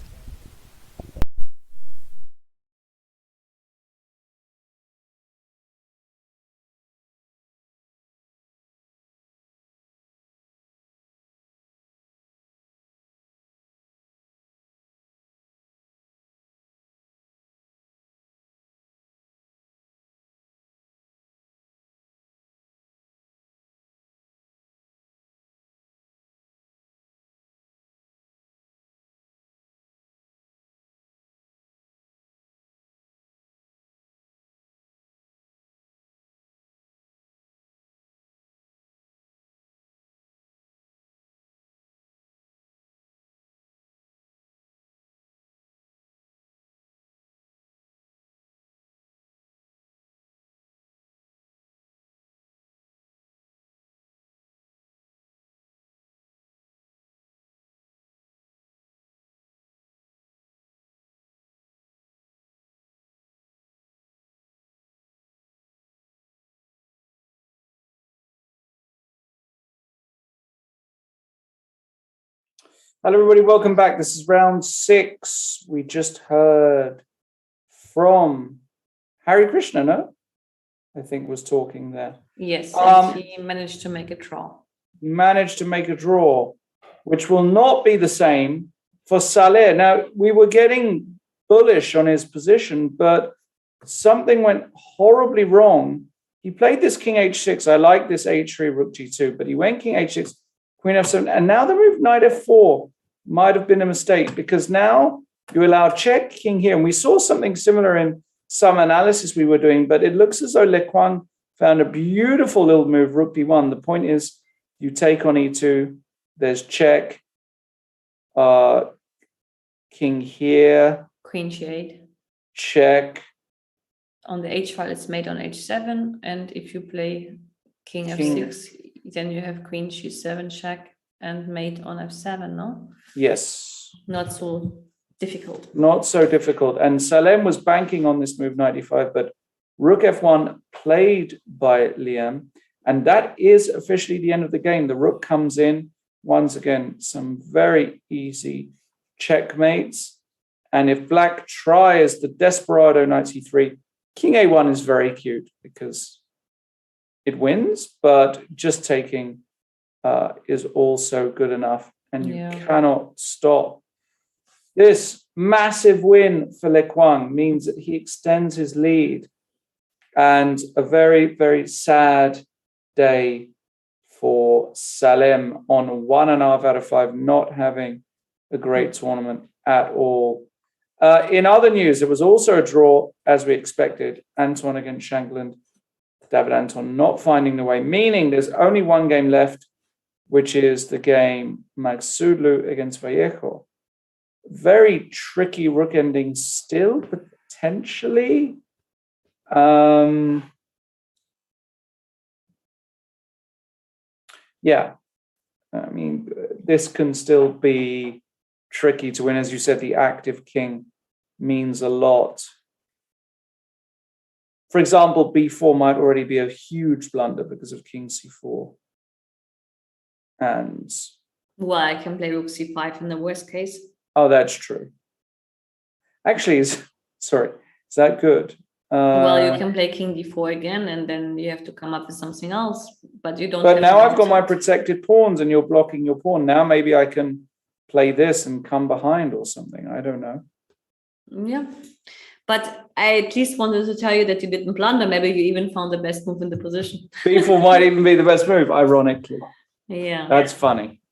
Hello, everybody. Welcome back. This is round 6. We just heard from Hari Krishna, no? I think was talking there. Yes, and he managed to make a draw. He managed to make a draw, which will not be the same for Saleh. Now, we were getting bullish on his position, but something went horribly wrong. He played this king h6. I like this h3, rook g2, but he went king h6, queen f7, and now the move knight f4 might have been a mistake because now you allow check, king here. And we saw something similar in some analysis we were doing, but it looks as though Le Quang found a beautiful little move, rook b1. The point is you take on e2, there's check, king here. Queen g8. Check. On the h file, it's mate on h7. And if you play king f6, then you have queen g7 check and mate on f7, no? Yes. Not so difficult. Not so difficult. And Salem was banking on this move 95, but rook f1 played by Liam. And that is officially the end of the game. The rook comes in. Once again, some very easy checkmates. And if black tries the desperado knight c3, king a1 is very cute because it wins, but just taking is also good enough. And you cannot stop. This massive win for Le Quang means that he extends his lead. And a very, very sad day for Salem on 1.5 out of 5, not having a great tournament at all. In other news, it was also a draw, as we expected. Antoine against Shankland, David Anton not finding the way, meaning there's only one game left, which is the game Magsudlu against Vallejo. Very tricky rook ending still, potentially. Yeah, I mean, this can still be tricky to win. As you said, the active king means a lot. For example, b4 might already be a huge blunder because of king c4. And Well, I can play rook c5 in the worst case. oh, that's true. Actually, sorry, is that good? Well, you can play king d4 again, and then you have to come up with something else. But you don't. But have now to I've got my answer it. protected pawns, and you're blocking your pawn. Now maybe I can play this and come behind or something. I don't know. Yeah, but I at least wanted to tell you that you didn't blunder. Maybe you even found the best move in the position. b4 might even be the best move, ironically. Yeah, That's funny.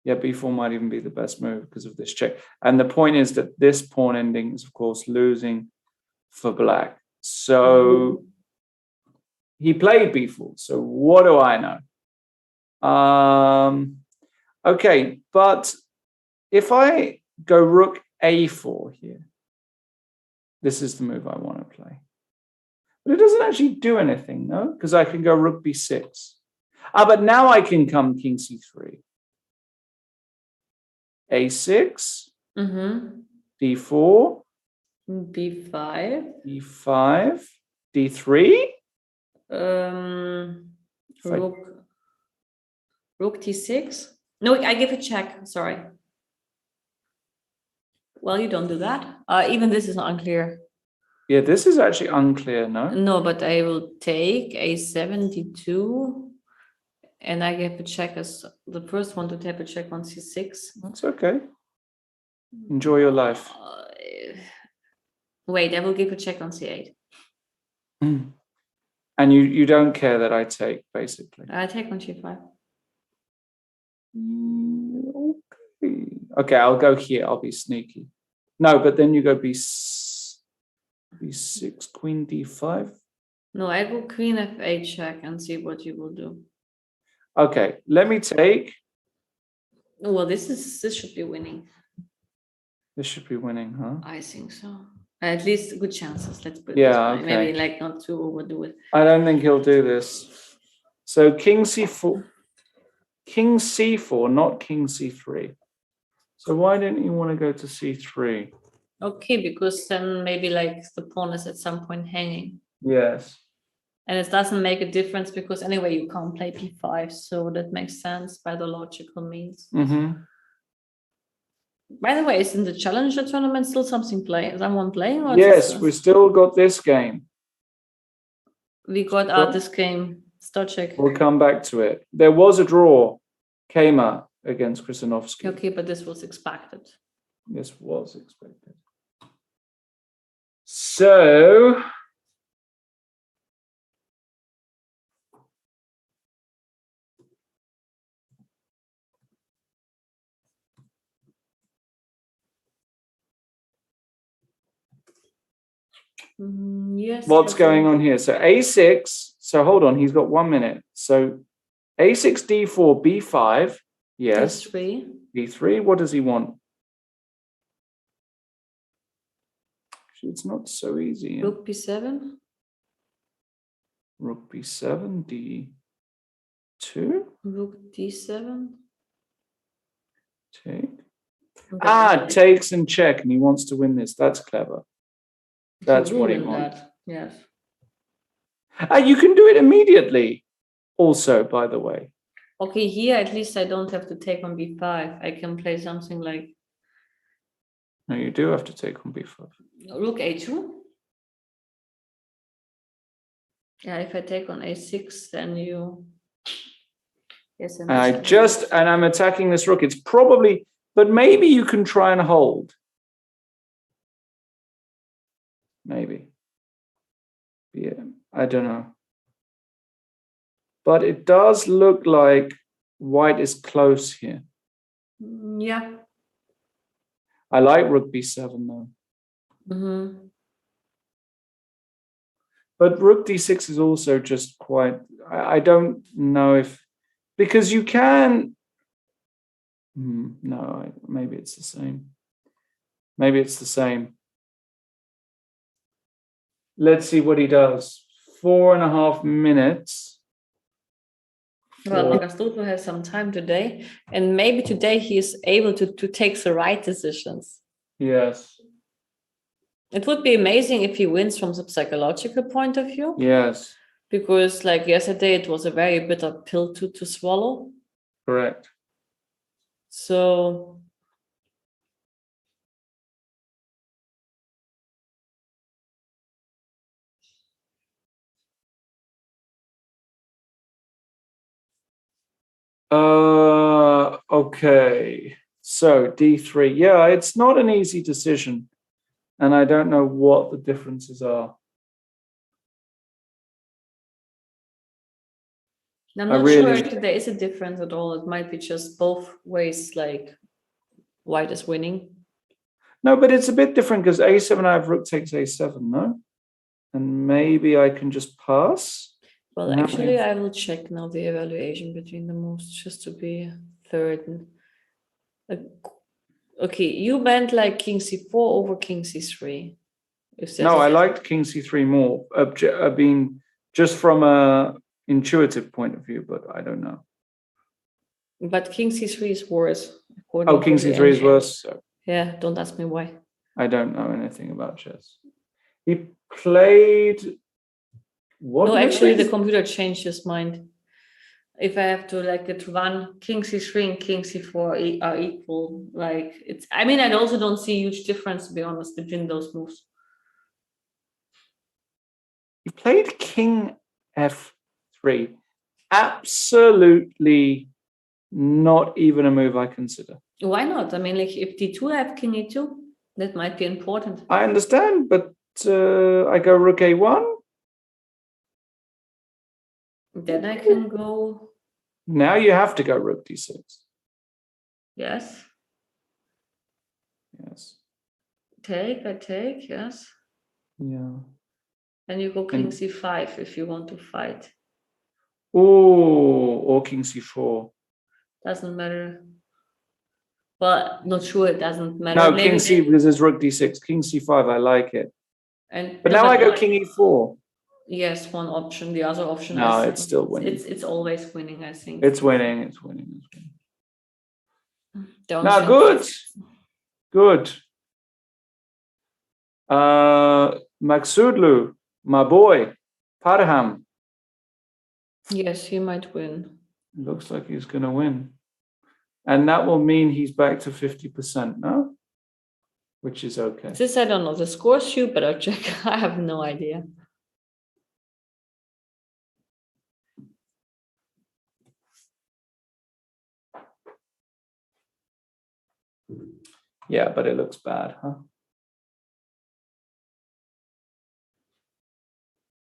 Yeah, b4 might even be the best move because of this check. And the point is that this pawn ending is, of course, losing for black. So he played b4. So what do I know? Okay, but if I go rook a4 here, this is the move I want to play. But it doesn't actually do anything, no? Because I can go rook b6. But now I can come king c3. a6, d4, b5, e5, d3. Rook t6. No, I give a check. Sorry. Well, you don't do that. Even this is unclear. Yeah, this is actually unclear, no? No, but I will take a72, and I give a check as the first one to tap a check on c6. That's okay. Enjoy your life. Wait, I will give a check on c8. And you don't care that I take, basically. I take on g5. Okay, I'll go here. I'll be sneaky. No, but then you go b6, queen d5. No, I go queen f8 check and see what you will do. Okay, let me take. Well, this should be winning. This should be winning, huh? I think so. At least good chances. Let's put it Yeah, this way. okay. Maybe like not to overdo it. I don't think he'll do this. So king c4, not king c3. So why didn't you want to go to c3? Okay, because then maybe like the pawn is at some point hanging. Yes. And it doesn't make a difference because anyway you can't play p5, so that makes sense by the logical means. By the way, is in the Challenger tournament still someone playing? Or Yes, we still got this game. We got this game. Stochek. We'll come back to it. There was a draw, Kama against Krasinovsky. Okay, but this was expected. This was expected. So Yes. what's going on here? So a6. So hold on, he's got 1 minute. So a6, d4, b5. Yes. d3. d3. What does he want? Actually, it's not so easy. Rook b7. Rook b7, d2. Rook d7. Take. Takes and check, and he wants to win this. That's clever. That's what he wants. Yes. You can do it immediately. Also, by the way. Okay, here at least I don't have to take on b5. I can play something like. No, you do have to take on b5. Rook a2. Yeah, if I take on a6, then you. Yes. And I'm attacking this rook. It's probably, but maybe you can try and hold. Maybe. Yeah, I don't know. But it does look like white is close here. Yeah. I like rook b7 though. But rook d6 is also just quite. I don't know if because you can. No, maybe it's the same. Maybe it's the same. Let's see what he does. 4.5 minutes. Well, Lagastuto has some time today, and maybe today he is able to take the right decisions. Yes. It would be amazing if he wins from the psychological point of view. Yes. Because like yesterday, it was a very bitter pill to swallow. Correct. So okay. So d3. Yeah, it's not an easy decision. And I don't know what the differences are. I'm I not sure really- if there is a difference at all. It might be just both ways, like white is winning. No, but it's a bit different because a7, I have rook takes a7, no? And maybe I can just pass. Well, No. actually, I will check now the evaluation between the moves just to be certain. Okay, you went like king c4 over king c3. If No, there's I liked king c3 more, being just from a intuitive point of view, but I don't know. But king c3 is worse. Oh, king to the c3 is engine. worse. So Yeah, don't ask me why. I don't know anything about chess. He played what? No, move actually, the is- computer changed his mind. If I have to like it run king c3 and king c4 are equal, like it's. I mean, I also don't see huge difference, to be honest, between those moves. He played king f3. Absolutely not even a move I consider. Why not? I mean, like if d2 I have king e2, that might be important. I understand, but I go rook a1. Then I can go. Now you have to go rook d6. Yes, Yes. I take, yes. Yeah. And you go king And- c5 if you want to fight. Oh, or king c4. Doesn't matter. Well, not sure it doesn't matter. No, Maybe king c they- because it's rook d6. King c5, I like it. And But no, now I go like- king e4. Yes, one option. The other option No, is it's still winning. It's always winning, I think. It's winning. It's winning. It's winning. Don't Now, think- good. Good. Maksudlu, my boy, Parham. Yes, he might win. Looks like he's going to win. And that will mean he's back to 50%, no? Which is okay. This I don't know. The score sheet, but I'll check. I have no idea. Yeah, but it looks bad, huh?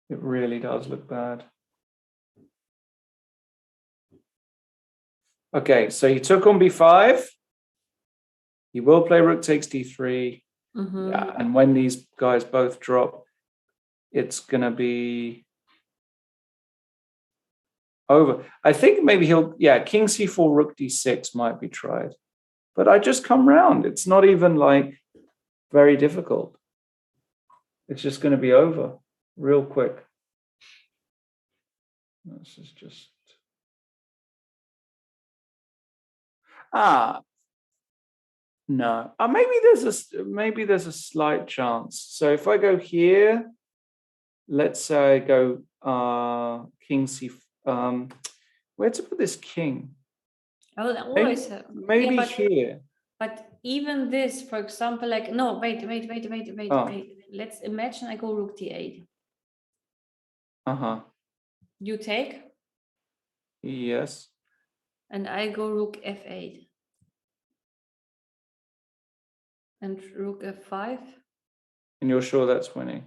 It really does look bad. Okay, so he took on b5. He will play rook takes d3. Mhm. Yeah, and when these guys both drop, it's going to be over. I think maybe king c4, rook d6 might be tried. But I just come round. It's not even like very difficult. It's just going to be over real quick. This is just. No. Maybe there's a slight chance. So if I go here, let's say I go king c. Where to put this king? I will always have. Maybe but, here. But even this, for example, like no, wait. Oh. Let's imagine I go rook d8. You take, Yes. and I go rook f8. And rook f5. And you're sure that's winning?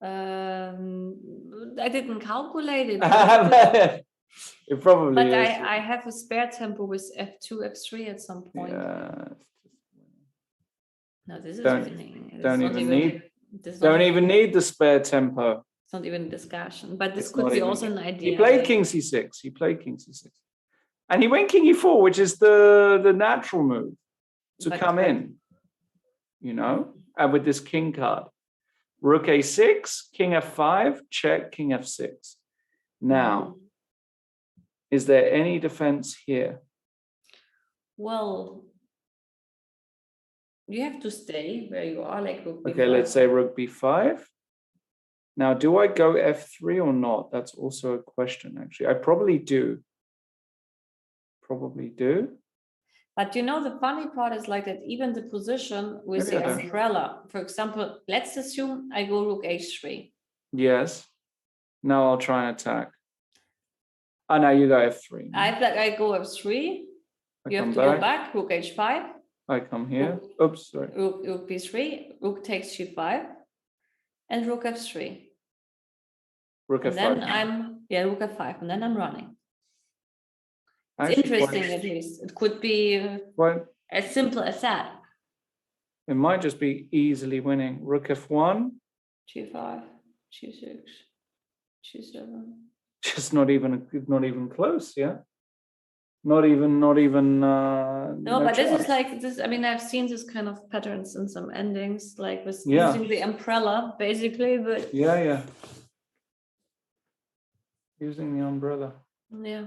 I didn't calculate it. It probably But is. I have a spare tempo with f2, f3 at some point. Yeah. No, this is Don't- winning. It's don't not even need- this is not Don't even need the spare tempo. It's not even a discussion, but this It's could not be even- also an idea. He played like- king c6. He played king c6. And he went king e4, which is the natural move to But- come but- in, you know, and with this king card. Rook a6, king f5, check, king f6. Now, is there any defense here? Well, you have to stay where you are, like rook Okay, b5. let's say rook b5. Now, do I go f3 or not? That's also a question, actually. I probably do. Probably do. But you know, the funny part is like that even the position with Maybe the I don't. umbrella, for example, let's assume I go rook h3. Yes. Now I'll try and attack. Oh, now you go f3. I go f3. I You have come to go back, rook h5, I come here. Oops, sorry. rook b3, rook takes g5, and rook f3. Rook And f5. then rook f5, and then I'm running. It's Actually, interesting quite- at least. It could be quite- as simple as that. it might just be easily winning. Rook f1, G5, G6, G7. just not even close, yeah. Not even No, but this chance. is like this. I mean, I've seen this kind of patterns in some endings, like with Yeah. using the umbrella, basically. But Yeah. Using the umbrella. yeah,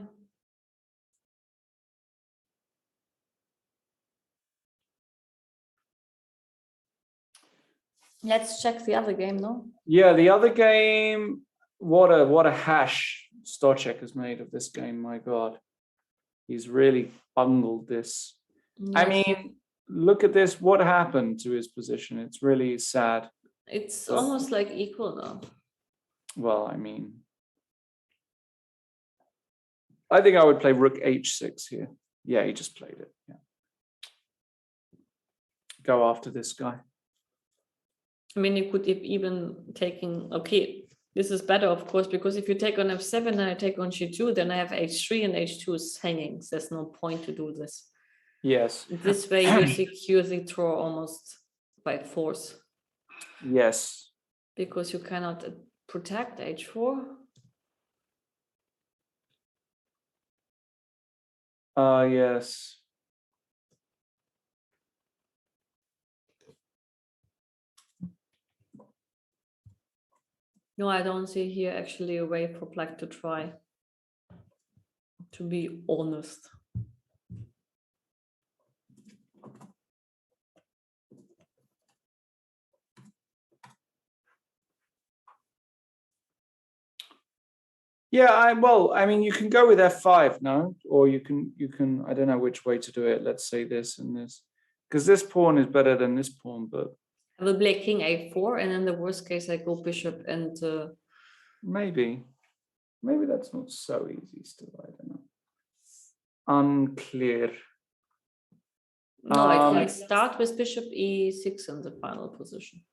let's check the other game, no? Yeah, the other game, what a hash Stochek has made of this game, my God. He's really bungled this. I Yes. mean, look at this. What happened to his position? It's really sad. It's almost like equal now. Well, I mean, I think I would play rook h6 here. Yeah, he just played it. Yeah. Go after this guy. I mean, you could even taking, okay, this is better, of course, because if you take on f7 and I take on g2, then I have h3 and h2 is hanging. So there's no point to do this. Yes. This way you secure the draw almost by force Yes. because you cannot protect h4. Yes. No, I don't see here actually a way for black to try, to be honest. Yeah, I mean, you can go with f5, no? Or you can, I don't know which way to do it. Let's say this and this. Because this pawn is better than this pawn, but I will play king a4, and in the worst case, I go bishop and maybe that's not so easy still. I don't know. Unclear. no, I can start with bishop e6 in the final position.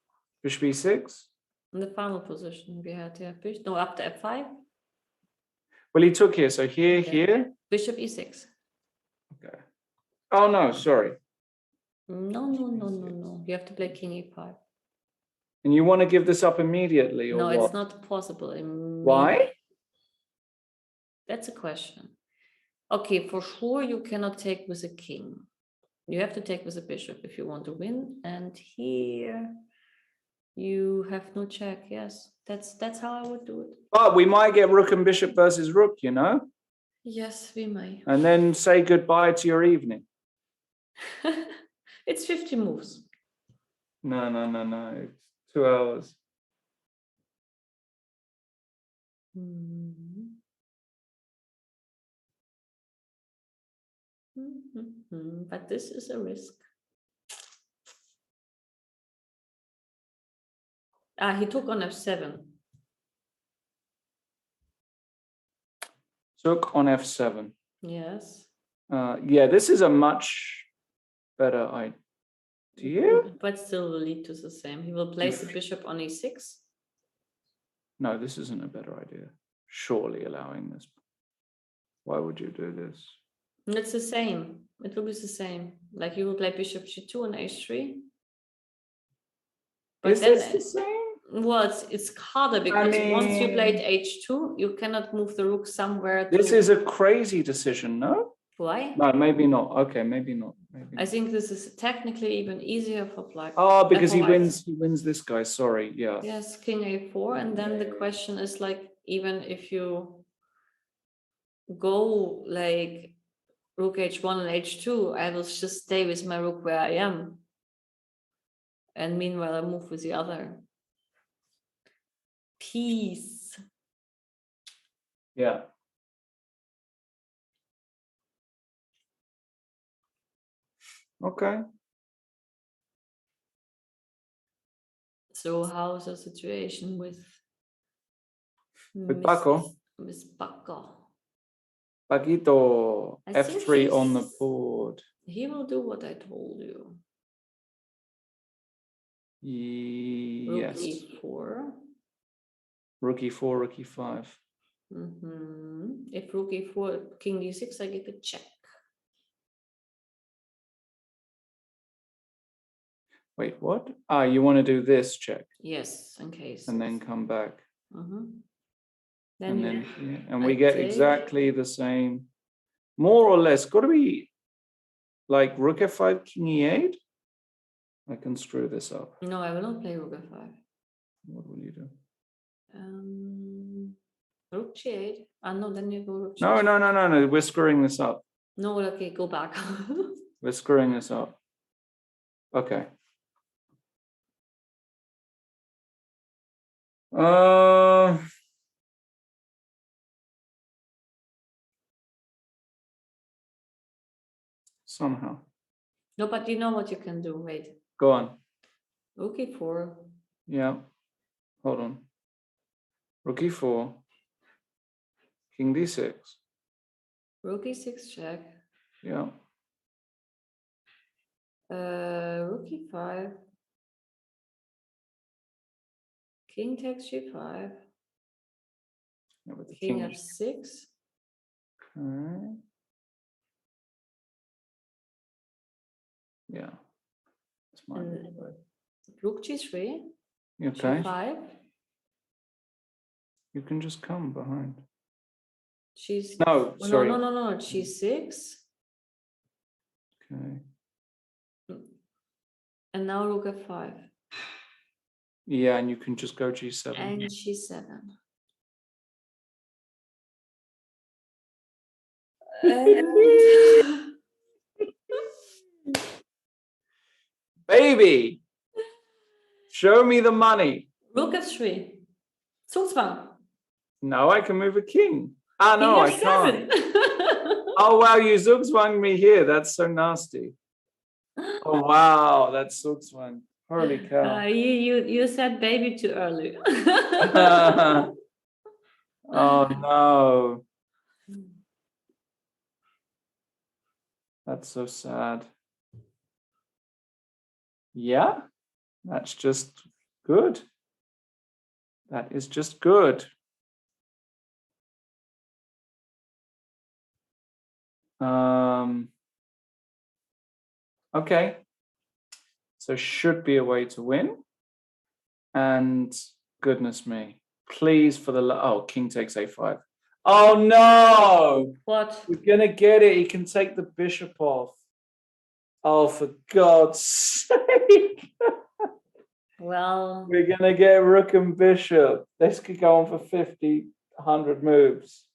Bishop e6. In the final position, we had bishop, no, up to f5, Well, he took here, so here, Okay. here. bishop e6. Okay. Oh no, sorry. No. You have to play king e5. And you want to give this up immediately, or No, what? it's not possible. Why? That's a question. Okay, for sure you cannot take with a king. You have to take with a bishop if you want to win. And here you have no check. Yes, that's how I would do it. But we might get rook and bishop versus rook, you know, Yes, we may. and then say goodbye to your evening. It's 50 moves. No. It's 2 hours. But this is a risk. He took on f7. Took on f7. Yes. Yeah, this is a much better idea. But still will lead to the same. He will place the bishop on e6. No, this isn't a better idea. Surely allowing this. Why would you do this? And it's the same. It will be the same. Like you will play bishop g2 and h3. But Is then, this the same? Well, it's harder because once you played h2, you cannot move the rook somewhere. This is a crazy decision, no? Why? No, maybe not. Okay, maybe not. Maybe I not. think this is technically even easier for black. Oh, because he for white. wins this guy. Sorry, yeah. Yes, king a4, and then the question is like, even if you go like rook h1 and h2, I will just stay with my rook where I am. And meanwhile, I move with the other. Peace. Yeah. Okay. So how's the situation with Paco? Miss Paco? Paquito, I think f3 on the he's- board. He will do what I told you. Rook Yes. e4. Rook e4, rook e5. If rook e4, king d6, I give a check. Wait, what? Ah, you want to do this check Yes, in case. and then come back. Then And then you- here. And I we get take- exactly the same, more or less. Got to be like rook f5, king e8. I can screw this up. No, I will not play rook f5. What will you do? Rook g8. No, then you go rook g8. No. We're screwing this up. No, okay, go back. We're screwing this up. Okay. Somehow. No, but you know what you can do. Wait. Go on. Rook e4. Yeah. Hold on. Rook e4. King d6. Rook e6 check. Yeah. Rook e5. King takes g5. Yeah, with the King king. f6. Okay. Yeah. That's my move. Rook g3. Okay. g5. You can just come behind. She's No, sorry. No. G6. Okay. And now rook f5. Yeah, and you can just go g7. And g7. Baby, show me the money. Rook f3. Zugzwang. No, I can move a king. Ah, no, I King can't. f7. Oh, wow, you zugzwang me here. That's so nasty. Oh, wow, that's zugzwang. Holy cow. You said baby too early. Oh, no. That's so sad. Yeah, that's just good. That is just good. Okay. So should be a way to win. And goodness me, please for the, oh, king takes a5. Oh no! What? We're gonna get it. He can take the bishop off. Oh, for God's sake. Well, We're gonna get rook and bishop. This could go on for 50, 100 moves.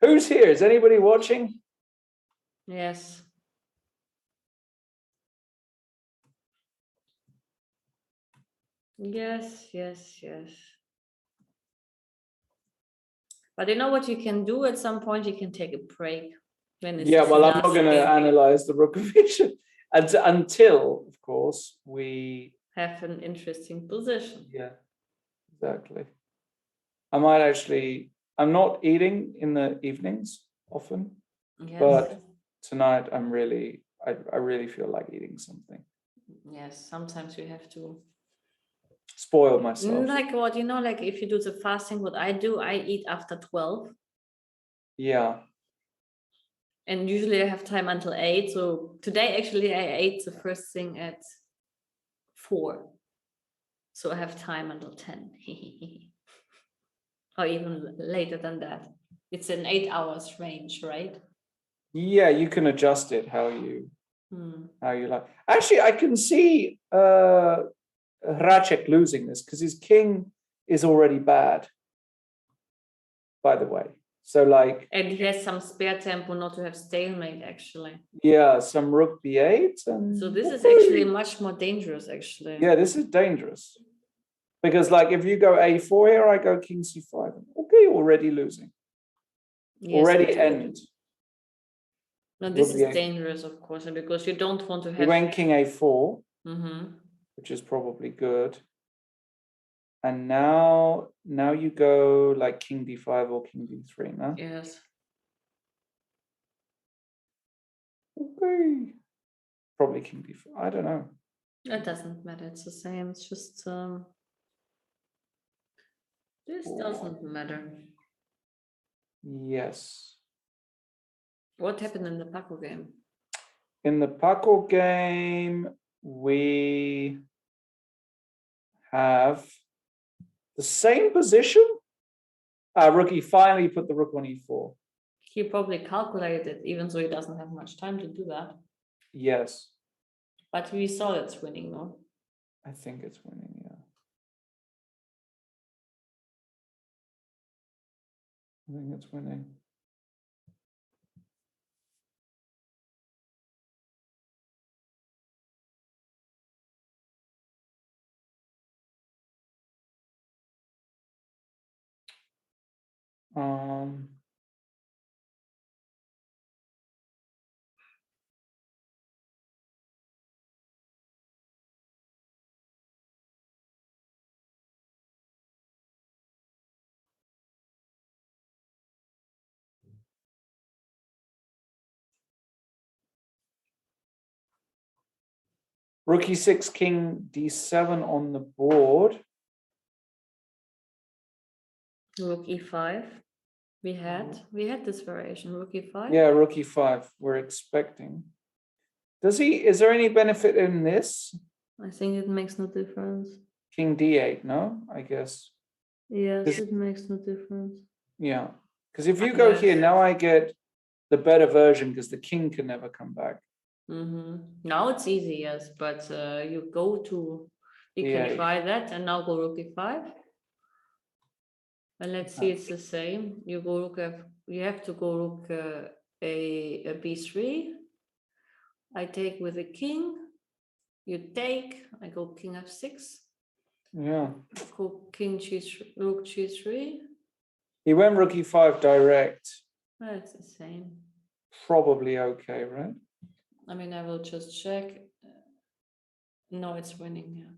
Who's here? Is anybody watching? yes. Yes. But you know what you can do at some point? You can take a break. When it's Yeah, well, I'm not last going to game. analyze the rook and bishop until, of course, we Have an interesting position. Yeah, exactly. I might actually, I'm not eating in the evenings often, Yes. but tonight I really feel like eating something. Yes, sometimes you have to. Spoil myself. Like what, like if you do the fasting, what I do, I eat after 12. Yeah. And usually I have time until 8. So today, actually, I ate the first thing at 4. So I have time until 10. Or even later than that. It's an 8 hours range, right? Yeah, you can adjust it how you Hmm. like. Actually, I can see Hracek losing this because his king is already bad, by the way. So like, And he has some spare tempo not to have stalemate, actually. yeah, some rook b8. And So this is actually much more dangerous, actually. yeah, this is dangerous. Because like if you go a4 here, I go king c5. Okay, already losing. Yes, Already but- end. No, this Rook is b8. dangerous, of course, and because you don't want to He have. went king a4, Mhm. which is probably good. And now you go like king d5 or king d3, no? Yes. Okay. Probably king d4. I don't know. It doesn't matter. It's the same. It's just this doesn't matter. Yes. What happened in the Paco game? In the Paco game, we have the same position. Rookie finally put the rook on e4. He probably calculated it, even though he doesn't have much time to do that. Yes, But we saw it's winning, no? I think it's winning, yeah. I think it's winning. Um, Rook e6, king d7 on the board. Rook e5. We had this variation. Rook e5. Yeah, rook e5. We're expecting. Is there any benefit in this? I think it makes no difference. King d8, no? I guess. Yes, it makes no difference. Yeah. Because if you go here, now I get the better version because the king can never come back. Now it's easy, yes, but you can try that and now go rook e5. And let's see, it's the same. You go rook you have to go rook a b3. I take with the king. You take. I go king f6. Yeah. Go king g3, rook g3. He went rook e5 direct. That's the same. Probably okay, right? I mean, I will just check. No, it's winning, yeah.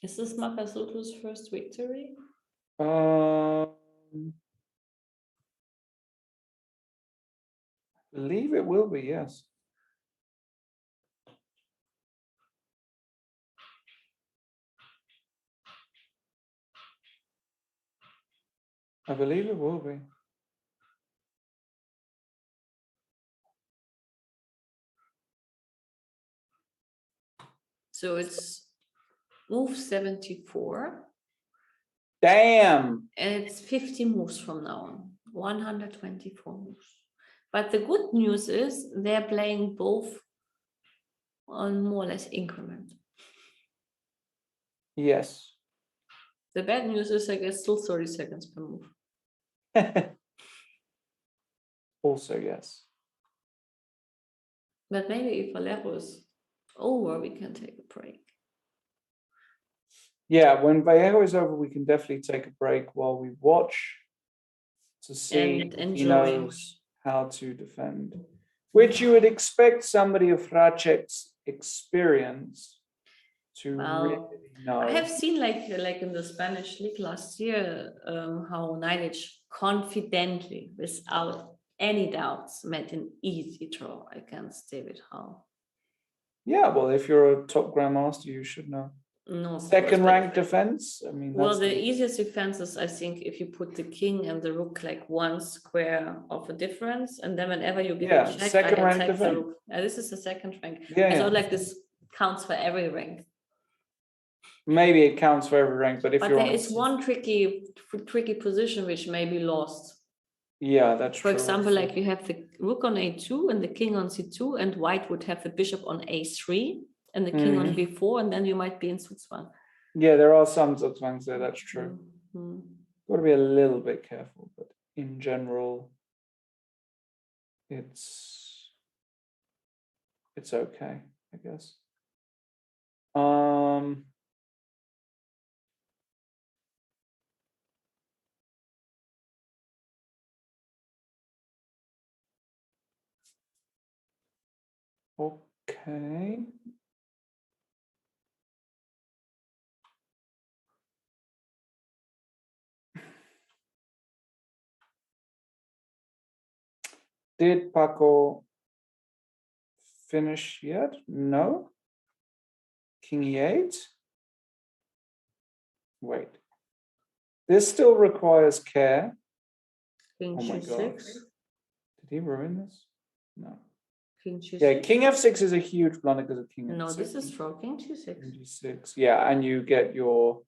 Is this Makasuto's first victory? I believe it will be, yes. I believe it will be. So it's move 74. Damn. And it's 50 moves from now on. 124 moves. But the good news is they're playing both on more or less increment. Yes. The bad news is, I guess, still 30 seconds per move. Also, yes. But maybe if Valero is over, we can take a break. Yeah, when Vallejo is over, we can definitely take a break while we watch to see And if he enjoy. knows how to defend, which you would expect somebody of Hracek's experience to really know. I have seen like in the Spanish league last year, how Ninic confidently, without any doubts, met an easy draw against David Howe. Yeah, well, if you're a top grandmaster, you should know. No, of course, second but- rank defense. I mean, Well, that's the easiest defense is, I think, if you put the king and the rook like one square of a difference, and then whenever you give Yeah, a check, second I rank attack the defense. rook. This is the second rank. Yeah, I yeah. thought like this counts for every rank. Maybe it counts for every rank, but if But you're there on is one tricky position which may be lost. yeah, that's For true. example, like you have the rook on a2 and the king on c2, and white would have the bishop on a3 and the king on b4, and then you might be in Zugzwang. Yeah, there are some Zugzwangs there, that's true. Mhm. Got to be a little bit careful, but in general, it's okay, I guess. Okay. Did Paco finish yet? No. King e8. Wait. This still requires care. King Oh my god. g6, Did he ruin this? No. king g6. Yeah, king f6 is a huge blunder because of king No, f6. this is for king g6. King g6. Yeah, and you get your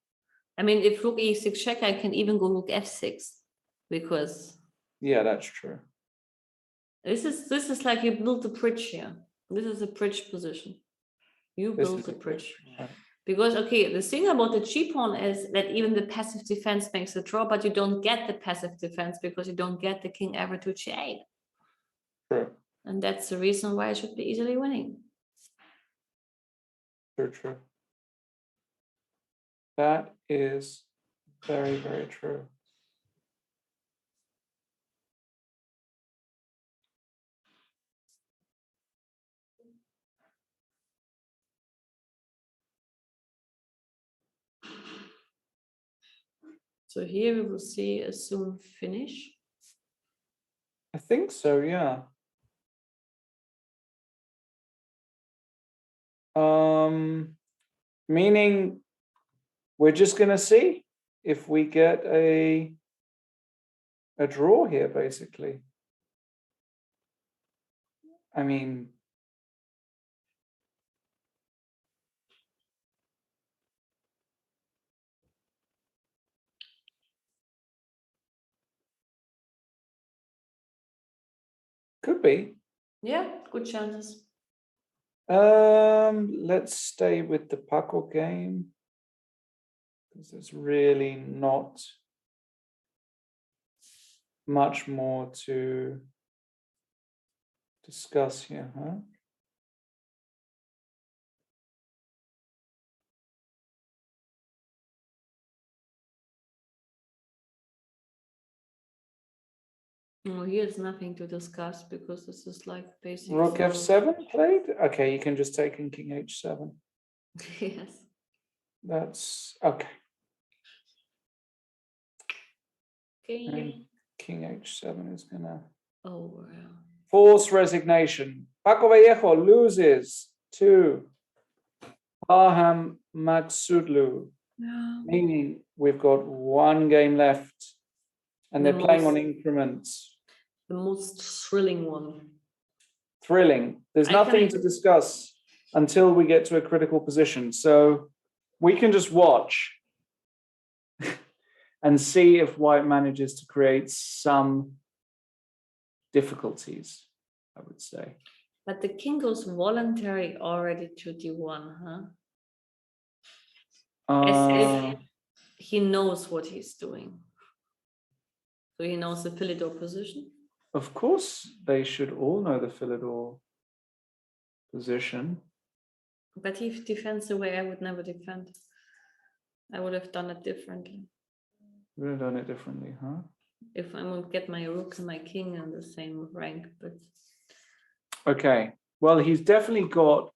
I mean, if rook e6 check, I can even go rook f6, because yeah, that's true. this is like you build a bridge here. This is a bridge position. You This build is the a bridge. right. Because, okay, the thing about the g pawn is that even the passive defense makes a draw, but you don't get the passive defense because you don't get the king ever to g8. True. And that's the reason why I should be easily winning. True. That is very, very true. So here we will see a soon finish. I think so, yeah. Meaning we're just gonna see if we get a draw here, basically. I mean, could be. Yeah, good chances. Let's stay with the Paco game because there's really not much more to discuss here, huh? No, here's nothing to discuss because this is like basic. Rook for- f7 played? Okay, you can just take in king h7. Yes. That's okay. Okay. And king h7 is gonna Oh, wow. force resignation. Paco Vallejo loses to Parham Magsudlu, Yeah. meaning we've got one game left and The they're playing on most- increments. The most thrilling one. Thrilling. There's I nothing can- to discuss until we get to a critical position. So we can just watch and see if white manages to create some difficulties, I would say. But the king goes voluntary already to d1, huh? As if he knows what he's doing. So he knows the Philidor position. Of course, they should all know the Philidor position. But he defends the way I would never defend. I would have done it differently. Would have done it differently, huh? If I would get my rook and my king in the same rank, but Okay. Well, he's definitely got,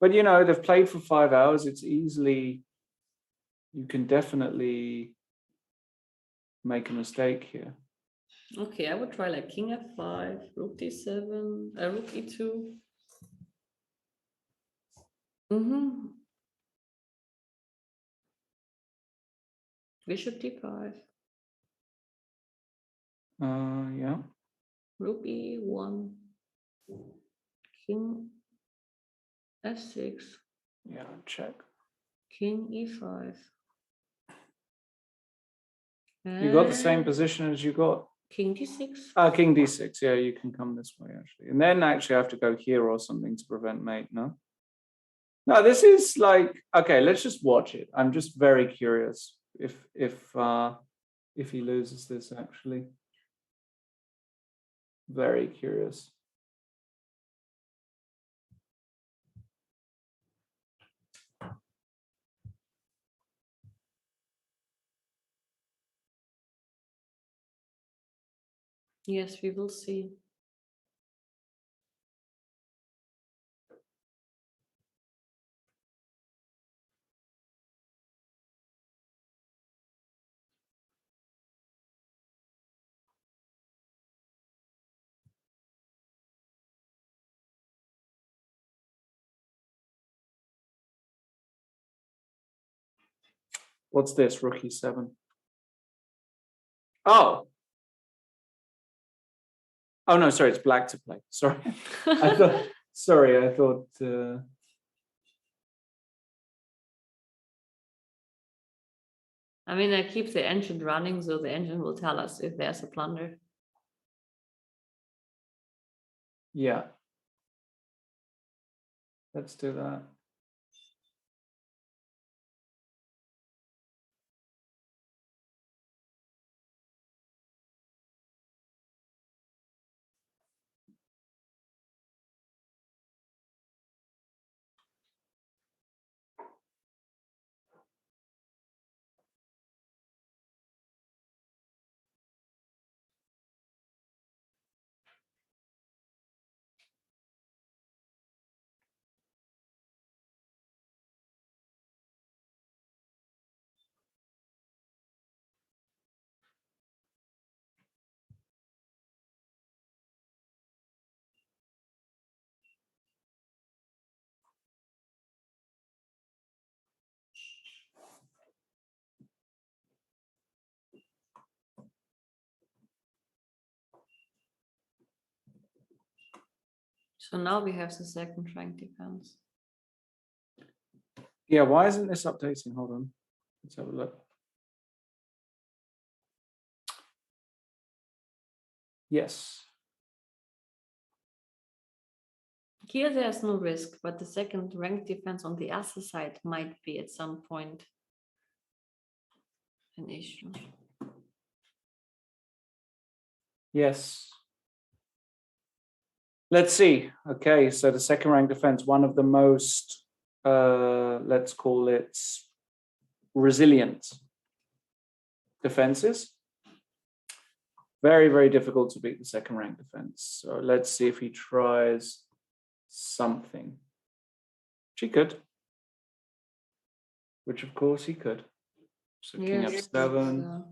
but you know, they've played for 5 hours. It's easily, you can definitely make a mistake here. okay, I would try like king f5, rook d7, rook e2. Bishop d5. Yeah. Rook e1. King f6. Yeah, check. King e5. You got the same And position as you got. King d6. King d6. Yeah, you can come this way actually, and then actually I have to go here or something to prevent mate. No. No, this is like okay. Let's just watch it. I'm just very curious if he loses this actually. Very curious. Yes, we will see. What's this? Rook e7. Oh. Oh no, sorry, it's black to play. Sorry. I thought sorry, I thought I mean, I keep the engine running, so the engine will tell us if there's a plunder. yeah. Let's do that. So now we have the second rank defense. Yeah, why isn't this updating? Hold on. Let's have a look. Yes. Here there's no risk, but the second rank defense on the other side might be at some point an issue. Yes. Let's see. Okay, so the second rank defense, one of the most, let's call it resilient defenses. Very, very difficult to beat the second rank defense. So let's see if he tries something. Which he could. Which of course he could. So king Yes, f7.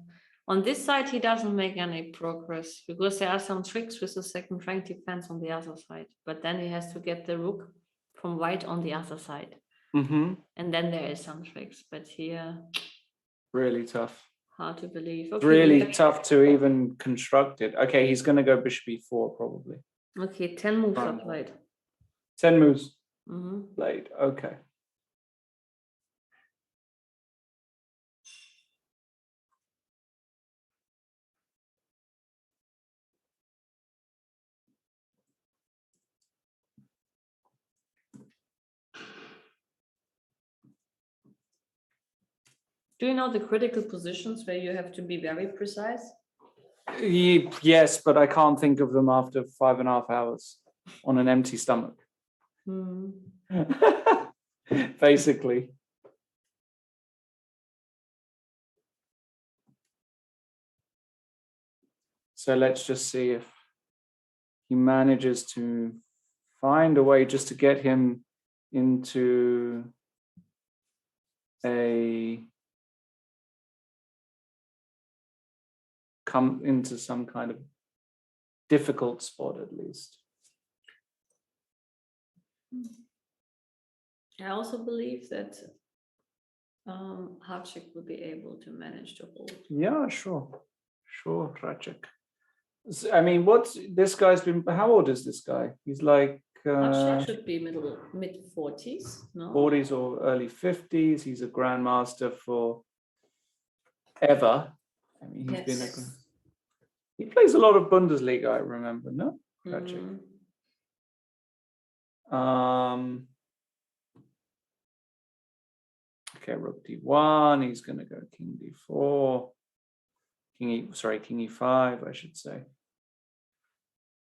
on this side, he doesn't make any progress because there are some tricks with the second rank defense on the other side. But then he has to get the rook from white on the other side. Mm-hmm. And then there is some tricks, but here, Really tough. hard to believe. It's really tough to even construct it. Okay, he's going to go bishop e4 probably. Okay, 10 moves are Fine. played. 10 moves Mhm. played. Okay. Do you know the critical positions where you have to be very precise? Yes, but I can't think of them after 5.5 hours on an empty stomach. Hmm. Basically. So let's just see if he manages to find a way just to get him into some kind of difficult spot at least. I also believe that Hacek will be able to manage to hold. Yeah, sure. Sure, Tracek. I mean, what's this guy's been? How old is this guy? He's like Hacek should be mid 40s, no? 40s or early 50s. He's a grandmaster for ever. I mean, he's been Yes. he plays a lot of Bundesliga, I remember, no? Tracek. Mm. Okay, rook d1. He's going to go king d4. King e5, I should say.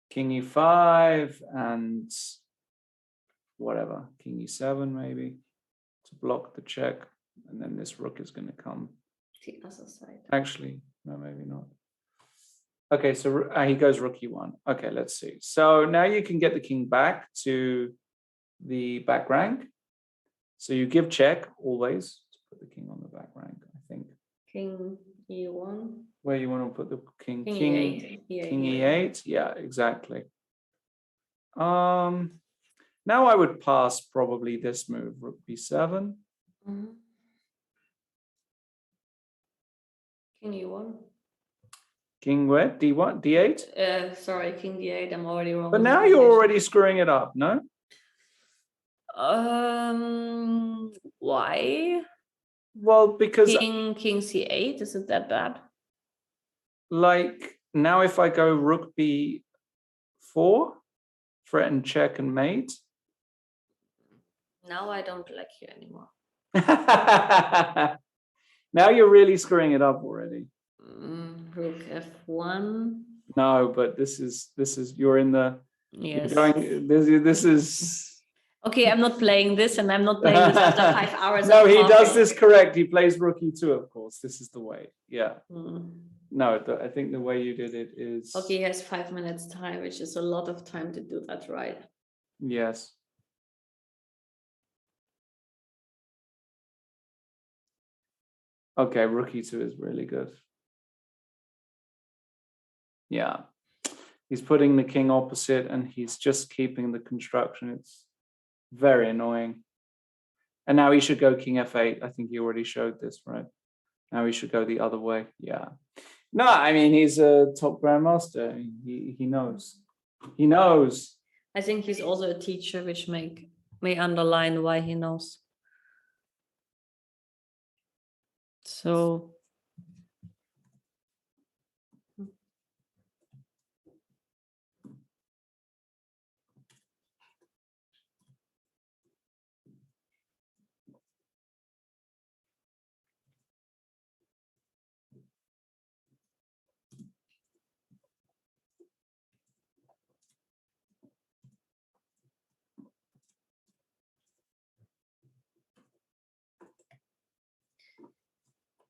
King e5 and whatever, king e7 maybe to block the check, and then this rook is going to come. The other side. Actually, no, maybe not. Okay, so he goes rook e1. Okay, let's see. So now you can get the king back to the back rank. So you give check always to put the king on the back rank, I think. King e1. Where you want to put the king? King e8. King e8. Yeah, exactly. Now I would pass probably this move, rook b7. Mhm. King e1. King where? d1, d8? Sorry, king d8. I'm already wrong. But now you're already screwing it up, no? Why? Well, because King c8, is it that bad? like now if I go rook b4, threaten check and mate. Now I don't like you anymore. Now you're really screwing it up already. Rook f1. No, but this is you're in the Yes. you're going this is Okay, I'm not playing this, and I'm not playing this after 5 hours. No, of he does talking. this correct. He plays rook e2, of course. This is the way. Yeah. Mm. No, I think the way you did it is Okay, he has 5 minutes time, which is a lot of time to do that right. yes. Okay, rook e2 is really good. Yeah. He's putting the king opposite and he's just keeping the construction. It's very annoying. And now he should go king f8. I think you already showed this, right? Now he should go the other way. Yeah. No, I mean, he's a top grandmaster. He knows. He knows. I think he's also a teacher, which may underline why he knows. So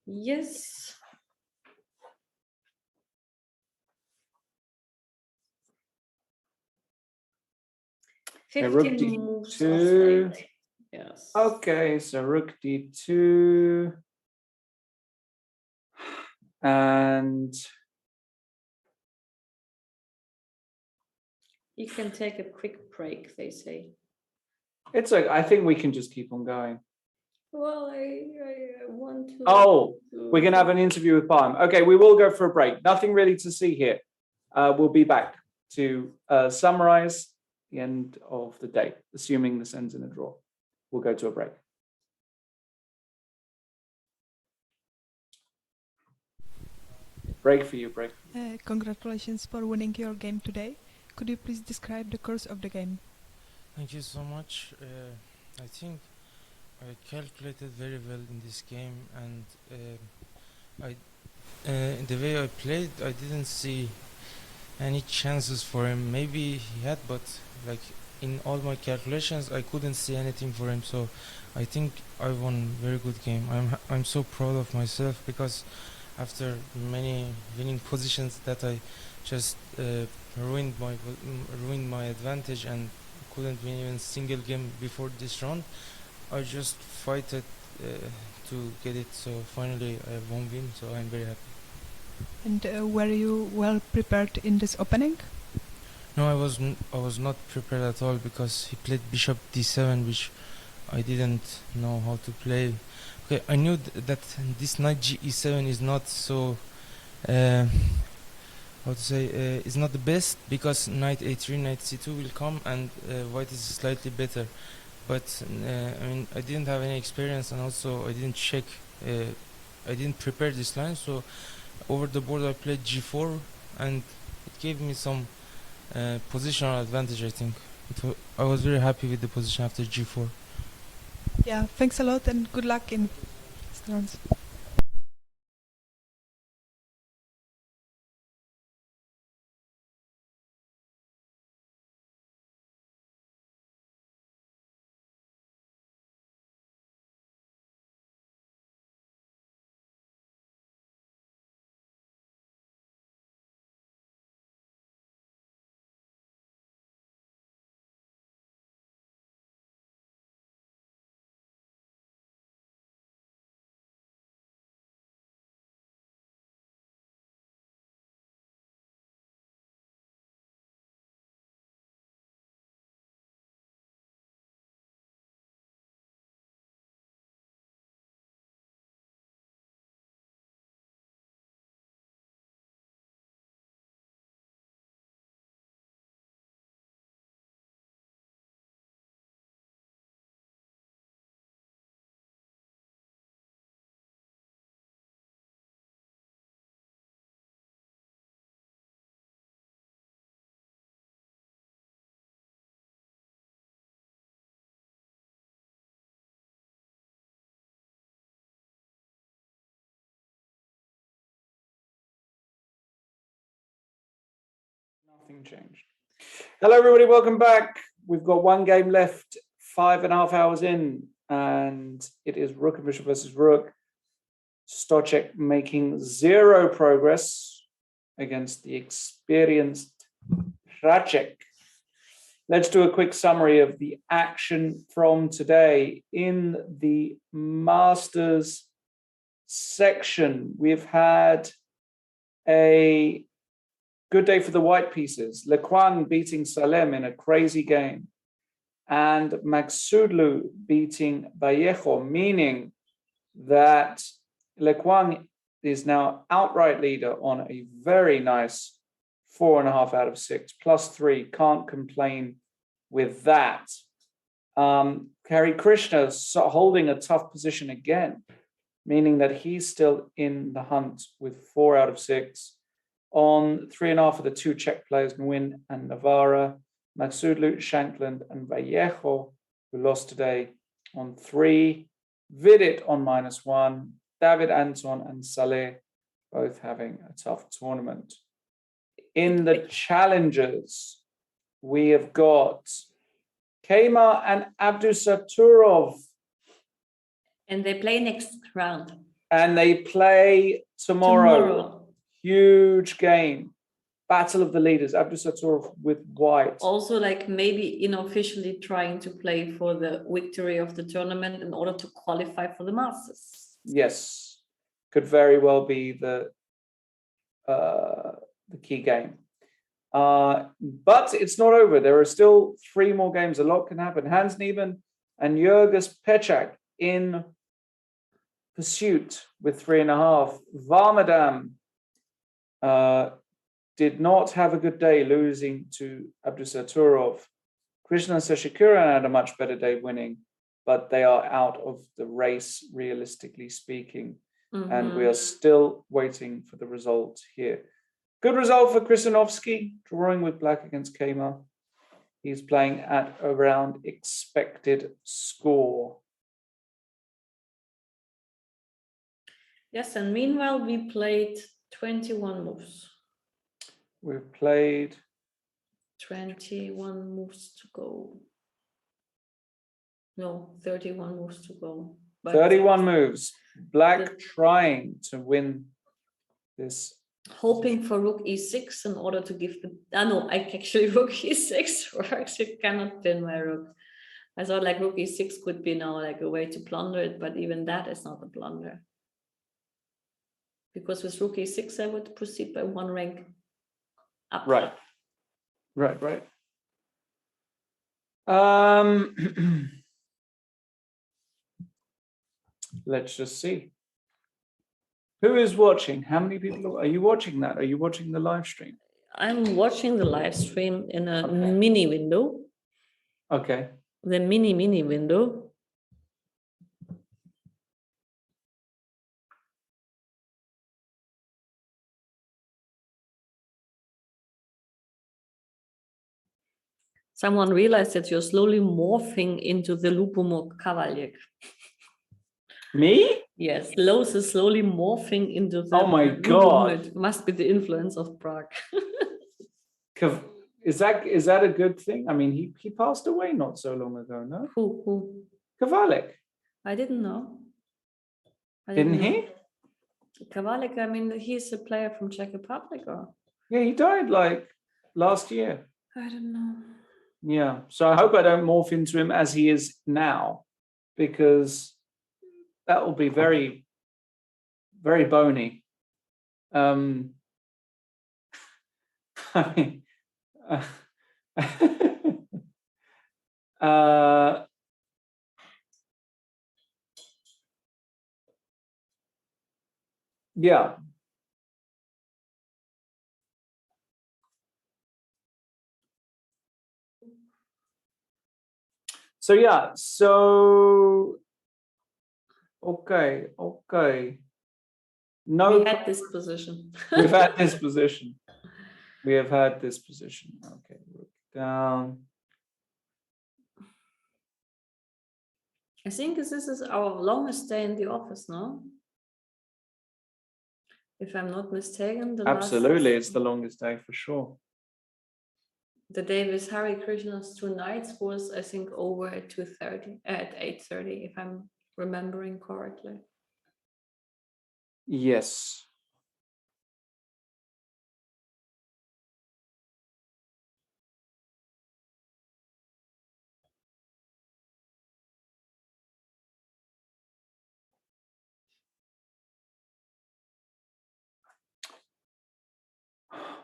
yes. Okay, rook 15 moves of d2. 8. Yes. Okay, so rook d2. And You can take a quick break, they say. it's like, I think we can just keep on going. Well, I want to. Oh, we're going to have an interview with Barham. Okay, we will go for a break. Nothing really to see here. We'll be back to summarize the end of the day, assuming this ends in a draw. We'll go to a break. Break for you, break. Congratulations for winning your game today. Could you please describe the course of the game? Thank you so much. I think I calculated very well in this game, and the way I played, I didn't see any chances for him. Maybe he had, but like in all my calculations, I couldn't see anything for him. So I think I won very good game. I'm so proud of myself because after many winning positions that I just ruined my advantage and couldn't win even single game before this round. I just fighted to get it. So finally I have one win. So I'm very happy. And were you well prepared in this opening? No, I was not prepared at all because he played bishop d7, which I didn't know how to play. Okay, I knew that this knight ge7 is not so, how to say, is not the best, because knight a3, knight c2 will come, and white is slightly better. But I mean, I didn't have any experience, and also I didn't check, I didn't prepare this line, so over the board I played g4, and it gave me some positional advantage, I think. I was very happy with the position after g4. Yeah, thanks a lot and good luck in next rounds. Nothing changed. Hello, everybody. Welcome back. We've got one game left, 5.5 hours in, and it is Rook and Bishop versus Rook. Stochek making zero progress against the experienced Racek. Let's do a quick summary of the action from today. In the Masters section, we've had a good day for the white pieces. Lequang beating Salem in a crazy game, and Magsudlu beating Vallejo, meaning that Lequang is now outright leader on a very nice 4.5 out of 6, +3. Can't complain with that. Hari Krishna holding a tough position again, meaning that he's still in the hunt with 4 out of 6. On 3.5 of the 2 Czech players, Nguyen and Navarra, Magsudlu, Shankland, and Vallejo, who lost today, on 3. Vidit on -1. David Anton and Saleh both having a tough tournament. In the challengers, we have got Kema and Abdusaturov. And they play next round. And they play tomorrow. Huge game. Battle of the leaders. Abdusaturov with white. Also, like maybe unofficially trying to play for the victory of the tournament in order to qualify for the Masters. Yes, could very well be the key game. But it's not over. There are still 3 more games. A lot can happen. Hans Niemann and Jurgis Pechak in pursuit with 3.5. Varmadam did not have a good day, losing to Abdusaturov. Krishna and Seshikuran had a much better day, winning, but they are out of the race, realistically speaking. And we are still waiting for the result here. Good result for Krisinovsky, drawing with black against Kema. He's playing at around expected score. Yes, and meanwhile, we played 21 moves. We've played 21 moves to go. No, 31 moves to go. But 31 moves. Black trying to win this. Hoping for Rook e6 in order to give the... no, I actually Rook e6 works. You cannot pin my Rook. I thought like Rook e6 could be now like a way to plunder it, but even that is not a plunder. Because with Rook e6, I would proceed by 1 rank up. Right. Let's just see. Who is watching? How many people are you watching that? Are you watching the live stream? I'm watching the live stream in a Okay. mini window. Okay. The mini window. Someone realized that you're slowly morphing into the Lupomor Cavalier. Me? Yes, Los is slowly morphing into the Oh my Lupomor. God. It must be the influence of Prague. Is that a good thing? I mean, he passed away not so long ago, no? Who? Kavalik, I didn't know. didn't he? Kavalik, I mean, he's a player from Czech Republic, or? Yeah, he died like last year. I don't know. Yeah. So I hope I don't morph into him as he is now, because that will be very, very bony. I mean, yeah. So yeah. So okay. No, We had this position. we've had this position. We have had this position. Okay, look down. I think this is our longest day in the office, no? If I'm not mistaken, Absolutely, it's the longest day for sure. the day with Hari Krishna's 2 nights was, I think, over at 8:30, if I'm remembering correctly. Yes.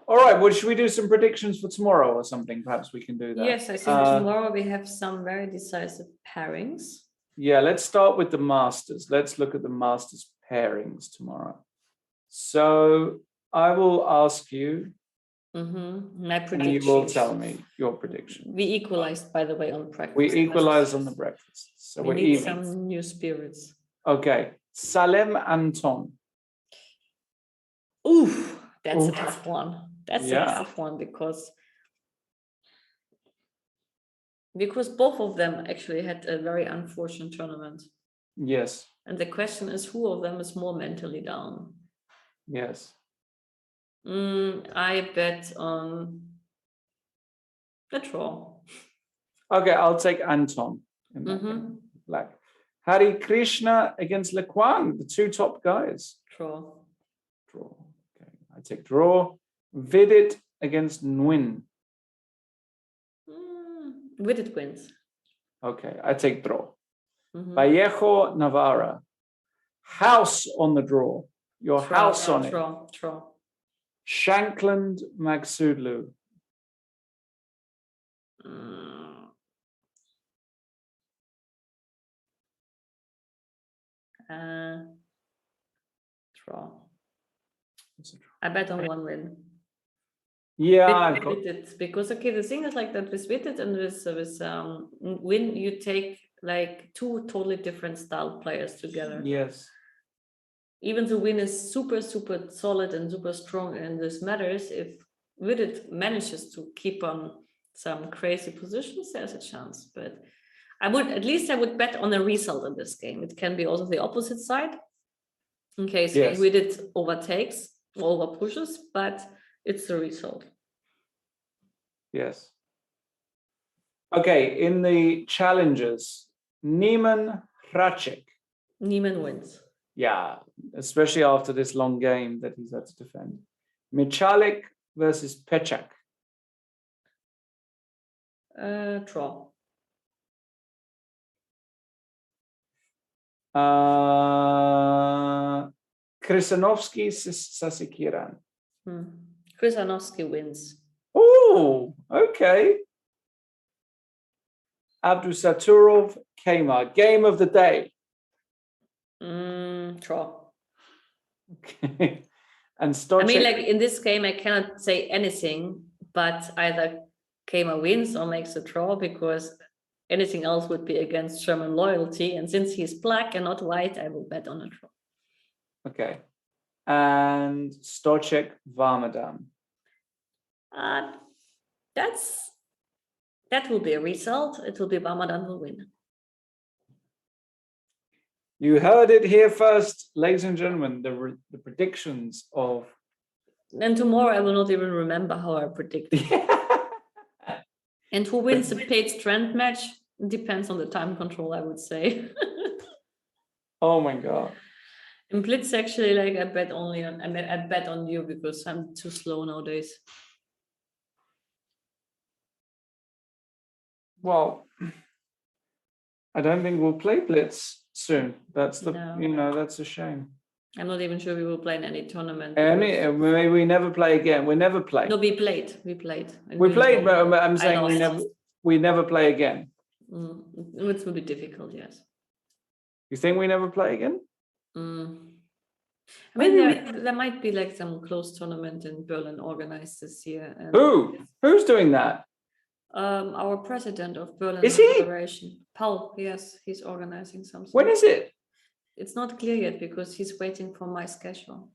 All right, well, should we do some predictions for tomorrow or something? Perhaps we can do that. Yes, I think tomorrow we have some very decisive pairings. Yeah, let's start with the Masters. Let's look at the Masters pairings tomorrow. So I will ask you, My and prediction. you will tell me your prediction. We equalized, by the way, on breakfast. We equalize on the breakfast. So we we're need even. some new spirits. Okay, Salem Anton. Oof, that's a Oof. tough one. That's Yeah. a tough one because both of them actually had a very unfortunate tournament. Yes. And the question is, who of them is more mentally down? Yes. I bet on the draw. Okay, I'll take Anton in that game. Black. Hari Krishna against Lequan, the 2 top guys. Draw. Okay, I take draw. Vidit against Nguyen. Vidit wins. Okay, I take draw. Mm-hmm. Vallejo Navarra. House on the draw. Your house on it. Draw. Shankland Magsudlu. Draw. I bet on 1 win. Yeah, because the thing is like that with Vidit and with win, you take like 2 totally different style players together. Yes. Even though win is super solid and super strong, and this matters, if Vidit manages to keep on some crazy positions, there's a chance. But I would bet on a result in this game. It can be also the opposite side in case Vidit overtakes or over pushes, but it's the result. Yes. Okay, in the challenges, Niemann Hracek. Niemann wins. Yeah, especially after this long game that he's had to defend. Michalik versus Pechak. Draw. Krisanovsky Sasikiran. Krisanovsky wins. Oh, okay. Abdusaturov Kemar. Game of the day. Draw. Okay. And I Stochek. mean, like in this game, I cannot say anything, but either Kama wins or makes a draw, because anything else would be against German loyalty. And since he's black and not white, I will bet on a draw. Okay. And Stochek Varmadam. That will be a result. It will be Ramadan will win. You heard it here first, ladies and gentlemen, the predictions of. And tomorrow I will not even remember how I predicted. And who wins the paid strength match depends on the time control, I would say. Oh my God. In Blitz, actually, like I bet on you because I'm too slow nowadays. Well, I don't think we'll play Blitz soon. That's that's a shame. I'm not even sure we will play in any tournament. Maybe we never play again. We never play. No, we played. We played, but I'm saying we never play again. It will be difficult, yes. You think we never play again? I mean, there might be like some close tournament in Berlin organized this year. And who's doing that? Our president of Berlin Is he? Federation, Paul. Yes, he's organizing something. When is it? It's not clear yet because he's waiting for my schedule.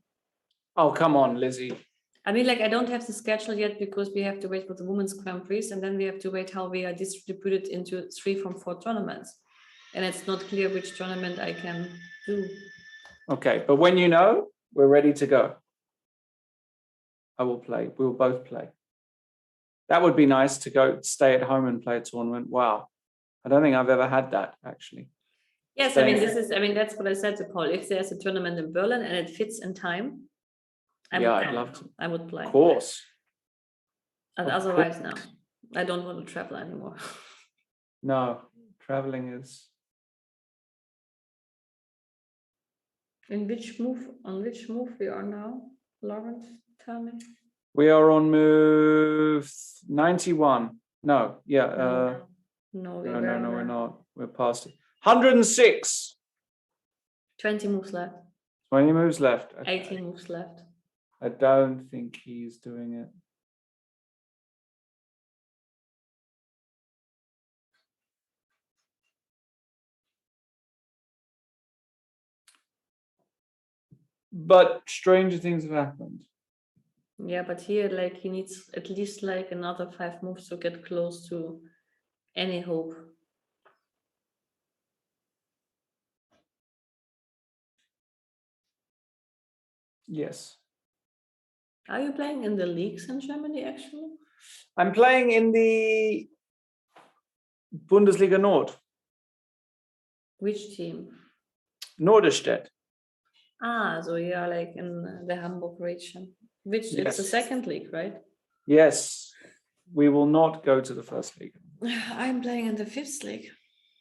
Oh, come on, Lizzie. I mean, like I don't have the schedule yet because we have to wait for the Women's Grand Prix, and then we have to wait how we are distributed into 3 from 4 tournaments. And it's not clear which tournament I can do. Okay, but when you know, we're ready to go. I will play. We will both play. That would be nice to stay at home and play a tournament. Wow. I don't think I've ever had that, actually. Yes, that's what I said to Paul. If there's a tournament in Berlin and it fits in time, I'd love to. I would play. Of course. And otherwise, no. I don't want to travel anymore. No, traveling is. On which move we are now, Lawrence? Tell me. We are on move 91. No, yeah. No, we're not. We're past it. 106. 20 moves left. 20 moves left. Okay. 18 moves left. I don't think he's doing it. But stranger things have happened. Yeah, but here, like, he needs at least like another 5 moves to get close to any hope. Yes. Are you playing in the leagues in Germany, actually? I'm playing in the Bundesliga Nord. Which team? Norderstedt. So you are like in the Hamburg region. It's the second league, right? Yes. We will not go to the first league. I'm playing in the 5th league.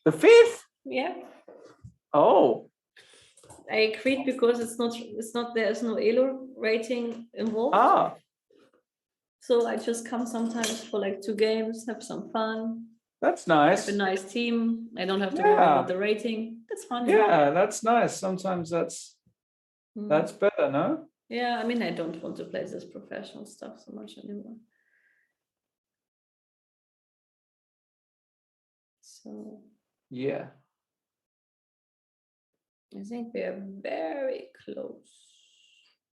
The 5th? Yeah. Oh. I agreed because there's no ELO rating involved. So I just come sometimes for like 2 games, have some fun. That's nice. Have a nice team. I don't have to worry about the rating. That's fun. Yeah, that's nice. Sometimes that's better, no? Yeah, I mean, I don't want to play this professional stuff so much anymore. So. Yeah. I think we are very close.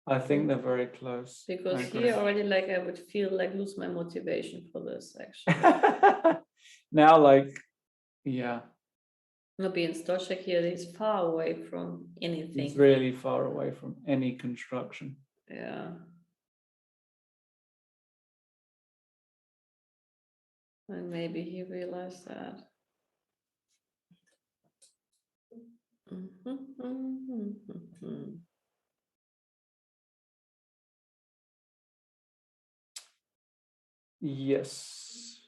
I think they're very close. Because here already, like, I would feel like lose my motivation for this, actually. Now, like, yeah. No, being Stochek here is far away from anything. It's really far away from any construction. Yeah. And maybe he realized that. Yes.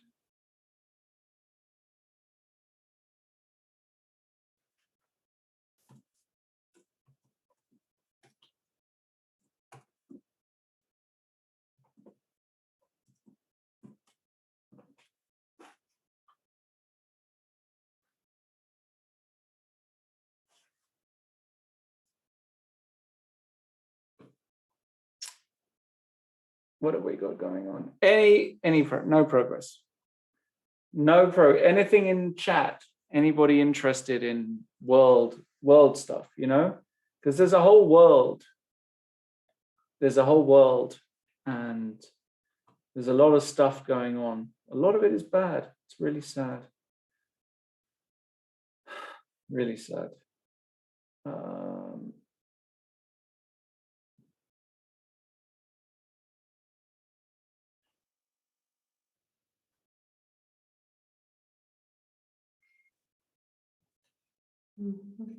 What have we got going on? No progress. Anything in chat? Anybody interested in world stuff, you know? Because there's a whole world. There's a whole world, and there's a lot of stuff going on. A lot of it is bad. It's really sad. Really sad.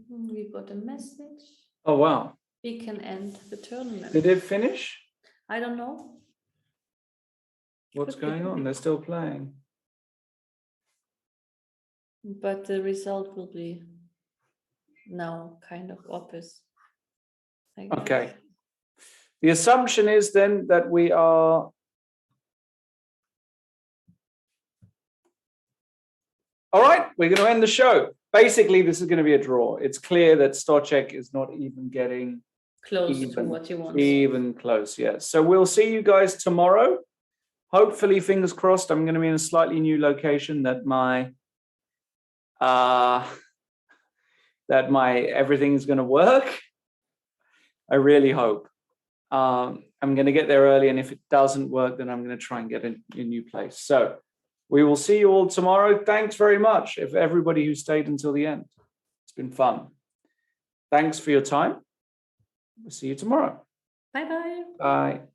We got a message. Oh, wow. We can end the tournament. Did it finish? I don't know. What's Could be. going on? They're still playing. But the result will be now kind of obvious. Okay. The assumption is then that we are all right. We're going to end the show. Basically, this is going to be a draw. It's clear that Stochek is not even getting close to what you want. Even close, yes. So we'll see you guys tomorrow. Hopefully, fingers crossed, I'm going to be in a slightly new location that my everything is going to work. I really hope. I'm going to get there early, and if it doesn't work, then I'm going to try and get a new place. So we will see you all tomorrow. Thanks very much, if everybody who stayed until the end. It's been fun. Thanks for your time. We'll see you tomorrow. Bye-bye. Bye.